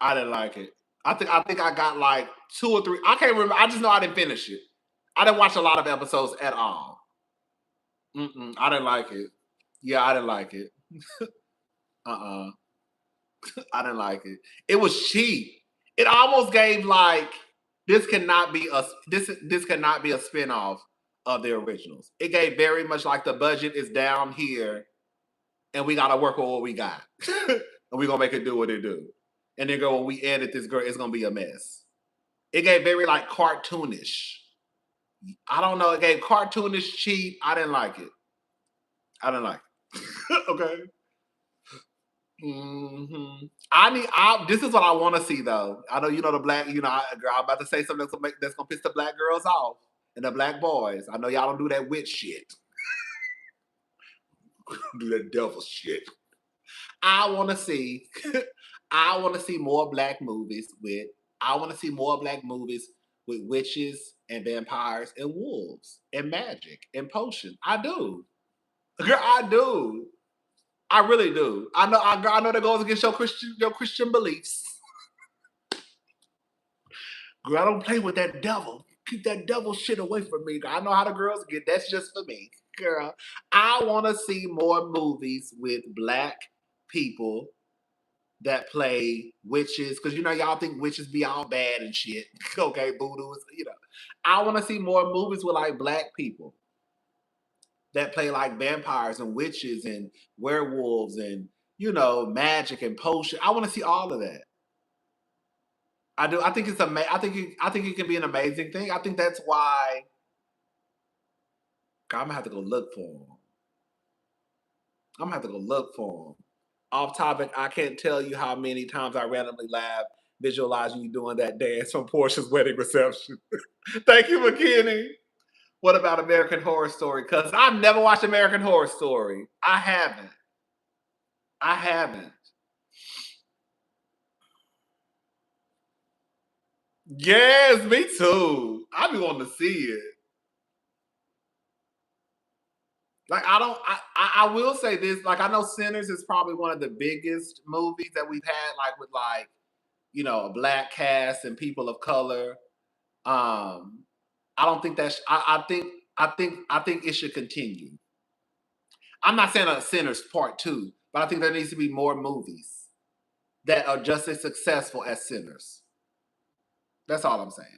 I didn't like it. I think I got like 2 or 3. I can't remember. I just know I didn't finish it. I didn't watch a lot of episodes at all. I didn't like it. Yeah, I didn't like it. I didn't like it. It was cheap. It almost gave like this cannot be a spinoff of the originals. It gave very much like the budget is down here, and we gotta work with what we got, and we're gonna make it do what it do. And then go when we edit this girl, it's gonna be a mess. It gave very like cartoonish. I don't know. It gave cartoonish cheap. I didn't like it. Okay. This is what I want to see though. I know you know the black. Girl, I'm about to say something that's gonna piss the black girls off and the black boys. I know y'all don't do that witch shit. Do that devil shit. I want to see more black movies with. I want to see more black movies with witches and vampires and wolves and magic and potion. I do, girl. I do. I really do. I know that goes against your Christian beliefs. Girl, I don't play with that devil. Keep that devil shit away from me. I know how the girls get. That's just for me, girl. I want to see more movies with black people that play witches, because y'all think witches be all bad and shit. Okay, voodoo is, I want to see more movies with like black people that play like vampires and witches and werewolves and magic and potion. I want to see all of that. I do. I think it's I think it can be an amazing thing. I think that's why. God, I'm gonna have to go look for them. Off topic, I can't tell you how many times I randomly laugh visualizing you doing that dance from Portia's wedding reception. Thank you, McKinney. What about American Horror Story? Because I've never watched American Horror Story. I haven't. Yes, me too. I be wanting to see it. Like, I will say this, like, I know Sinners is probably one of the biggest movies that we've had, like, with, like, a black cast and people of color. I don't think that's, I think it should continue. I'm not saying a Sinners Part 2, but I think there needs to be more movies that are just as successful as Sinners. That's all I'm saying.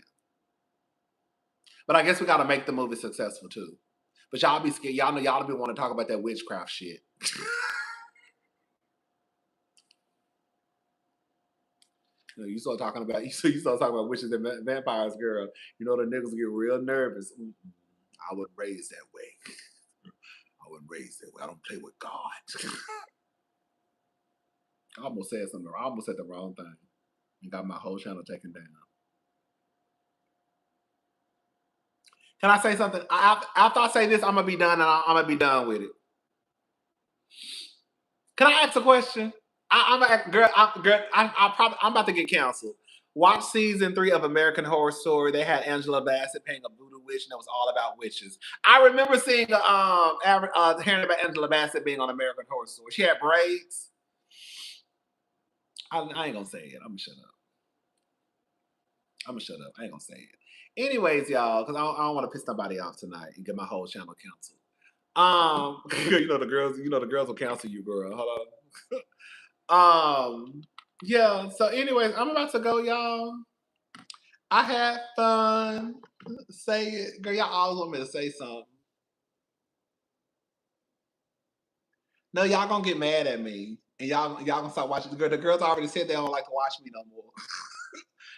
But I guess we got to make the movie successful too. But y'all be scared. Y'all know y'all be want to talk about that witchcraft shit. You start talking about witches and vampires, girl. The niggas get real nervous. I wouldn't raise that way. I don't play with God. I almost said something. I almost said the wrong thing and got my whole channel taken down. Can I say something? After I say this, I'm gonna be done, and I'm gonna be done with it. Can I ask a question? I'm about to get canceled. Watch season 3 of American Horror Story. They had Angela Bassett playing a voodoo witch, and it was all about witches. I remember seeing hearing about Angela Bassett being on American Horror Story. She had braids. I ain't gonna say it. I'm gonna shut up. I ain't gonna say it. Anyways, y'all, because I don't want to piss nobody off tonight and get my whole channel canceled. The girls will cancel you, girl. Hold on. Yeah. So, anyways, I'm about to go, y'all. I had fun. Say it, girl. Y'all always want me to say something. No, y'all gonna get mad at me, and y'all gonna start watching. The girls already said they don't like to watch me no more.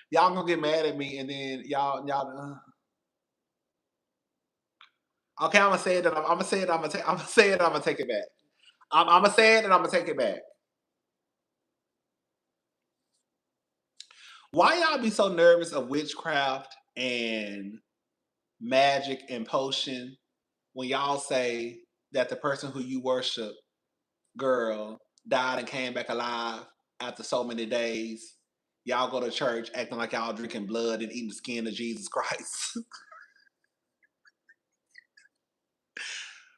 Y'all gonna get mad at me, and then y'all. Okay, I'm gonna say it. I'm gonna say it. I'm gonna say it. I'm gonna take it back. I'm gonna say it, and I'm gonna take it back. Why y'all be so nervous of witchcraft and magic and potion when y'all say that the person who you worship, girl, died and came back alive after so many days? Y'all go to church acting like y'all drinking blood and eating the skin of Jesus Christ.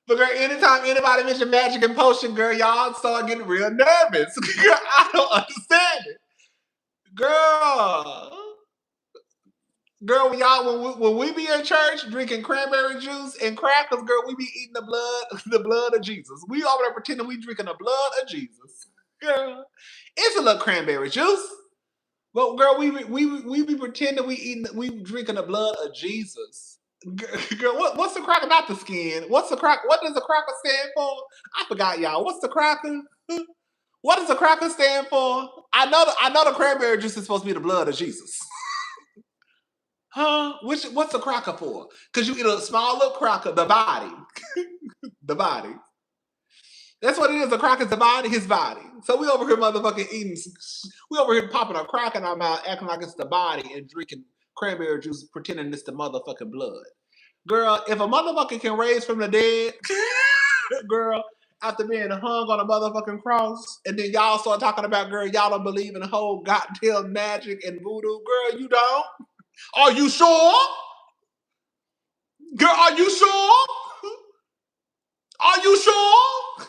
But girl, anytime anybody mention magic and potion, girl, y'all start getting real nervous. Girl, I don't understand it. Girl, when we be in church drinking cranberry juice and crackers, girl, we be eating the blood of Jesus. We over there pretending we drinking the blood of Jesus. Girl, it's a little cranberry juice. But girl, we be pretending we drinking the blood of Jesus. Girl, what's the cracker? Not the skin. What's the crack? What does the cracker stand for? I forgot, y'all. What's the cracker? What does the cracker stand for? I know the cranberry juice is supposed to be the blood of Jesus. Huh? What's the cracker for? Because you eat a small little cracker, the body. The body. That's what it is. The cracker's the body, his body. So we over here motherfucking eating. We over here popping a crack in our mouth, acting like it's the body, and drinking cranberry juice, pretending it's the motherfucking blood. Girl, if a motherfucker can raise from the dead, girl, after being hung on a motherfucking cross, and then y'all start talking about, girl, y'all don't believe in the whole goddamn magic and voodoo. Girl, you don't? Are you sure? Girl, are you sure? Are you sure?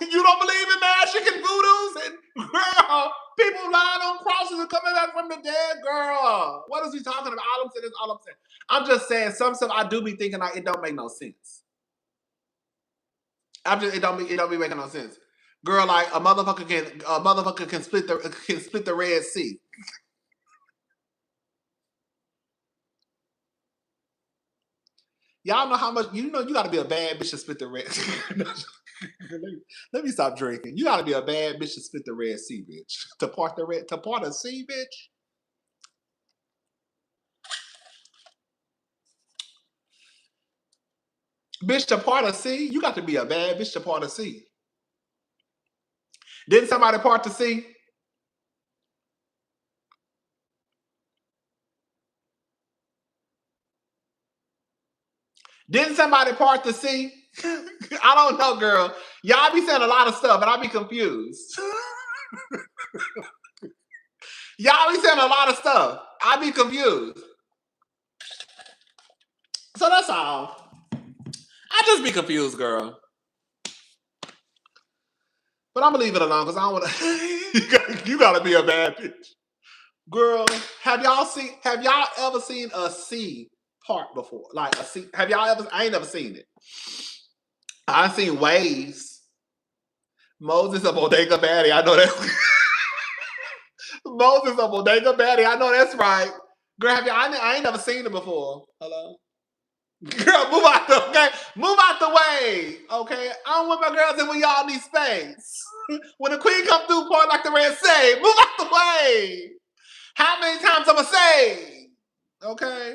You don't believe in magic and voodoos? And girl, people lying on crosses and coming back from the dead, girl. What is he talking about? All I'm saying is all I'm saying. I'm just saying some stuff I do be thinking like it don't make no sense. It don't be making no sense. Girl, like a motherfucker can split the Red Sea. Y'all know how much you gotta be a bad bitch to split the Red Sea. Let me stop drinking. You gotta be a bad bitch to split the Red Sea, bitch. To part a sea, bitch. Bitch, to part a sea, you got to be a bad bitch to part a sea. Didn't somebody part the sea? Didn't somebody part the sea? I don't know, girl. Y'all be saying a lot of stuff, and I be confused. Y'all be saying a lot of stuff. I be confused. So that's all. I just be confused, girl. But I'm gonna leave it alone because I don't want to. You gotta be a bad bitch, girl. Have y'all ever seen a sea part before? Like a sea? Have y'all ever? I ain't never seen it. I've seen waves. Moses a bodega baddie. I know that. Moses a bodega baddie. I know that's right. Girl, I ain't never seen it before. Hello. Girl, move out the way. Okay, I don't want my girls in when y'all need space. When the queen come through, part like the Red Sea, move out the way. How many times I'ma say? Okay,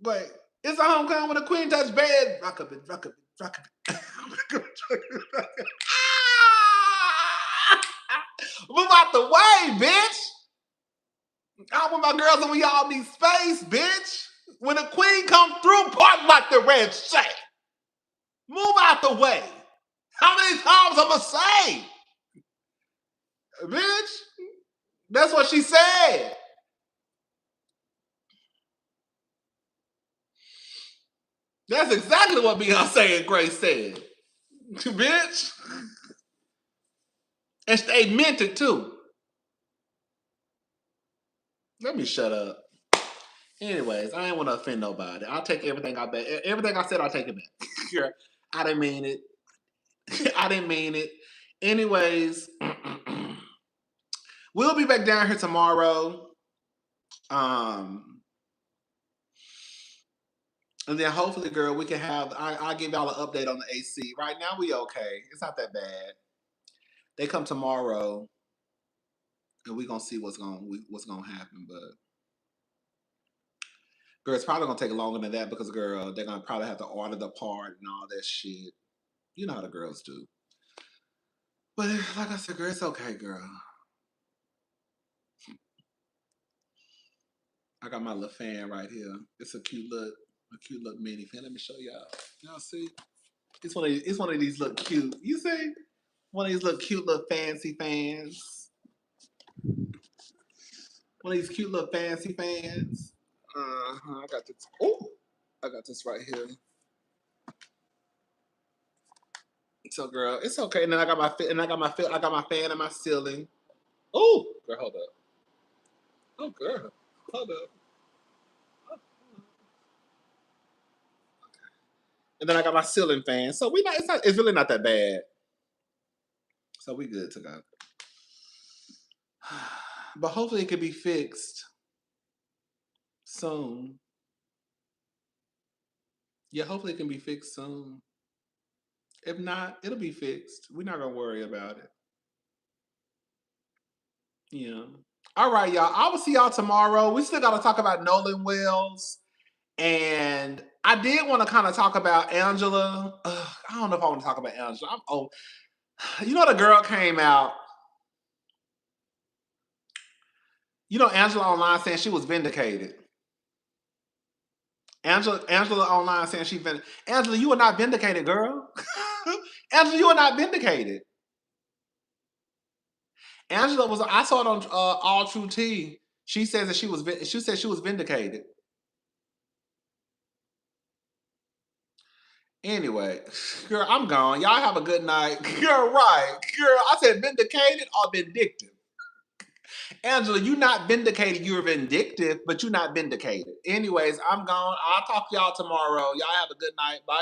but it's a homecoming when the queen touch bed. Rock up it. Move out the way, bitch. I want my girls in when y'all need space, bitch. When the queen come through, part like the Red Sea. Move out the way. How many times I'ma say? Bitch, that's what she said. That's exactly what Beyonce and Grace said. Bitch. And they meant it too. Let me shut up. Anyways, I ain't want to offend nobody. I'll take everything I bet. Everything I said, I'll take it back. I didn't mean it. I didn't mean it. Anyways, we'll be back down here tomorrow. And then hopefully, girl, we can have. I'll give y'all an update on the AC. Right now, we okay. It's not that bad. They come tomorrow, and we gonna see what's gonna happen. But girl, it's probably gonna take longer than that because, girl, they're gonna probably have to order the part and all that shit. You know how the girls do. But like I said, girl, it's okay, girl. I got my little fan right here. It's a cute little mini fan. Let me show y'all. Y'all see? It's one of these little cute. You see? One of these little cute little fancy fans. One of these cute little fancy fans. I got this. Oh, I got this right here. So, girl, it's okay. And then I got my fan in my ceiling. Oh, girl, hold up. Oh, girl, hold up. And then I got my ceiling fan. So it's really not that bad. So we good to go. But hopefully it can be fixed soon. Yeah, hopefully it can be fixed soon. If not, it'll be fixed. We're not gonna worry about it. Yeah. All right, y'all. I will see y'all tomorrow. We still gotta talk about Nolan Wells. And I did want to kind of talk about Angela. I don't know if I want to talk about Angela. You know, the girl came out. You know, Angela online saying she was vindicated. Angela online saying she Angela, you are not vindicated, girl. Angela, you are not vindicated. Angela was. I saw it on All True Tea. She says that she said she was vindicated. Anyway, girl, I'm gone. Y'all have a good night. Girl, right. Girl, I said vindicated or vindictive. Angela, you not vindicated. You're vindictive, but you're not vindicated. Anyways, I'm gone. I'll talk to y'all tomorrow. Y'all have a good night. Bye.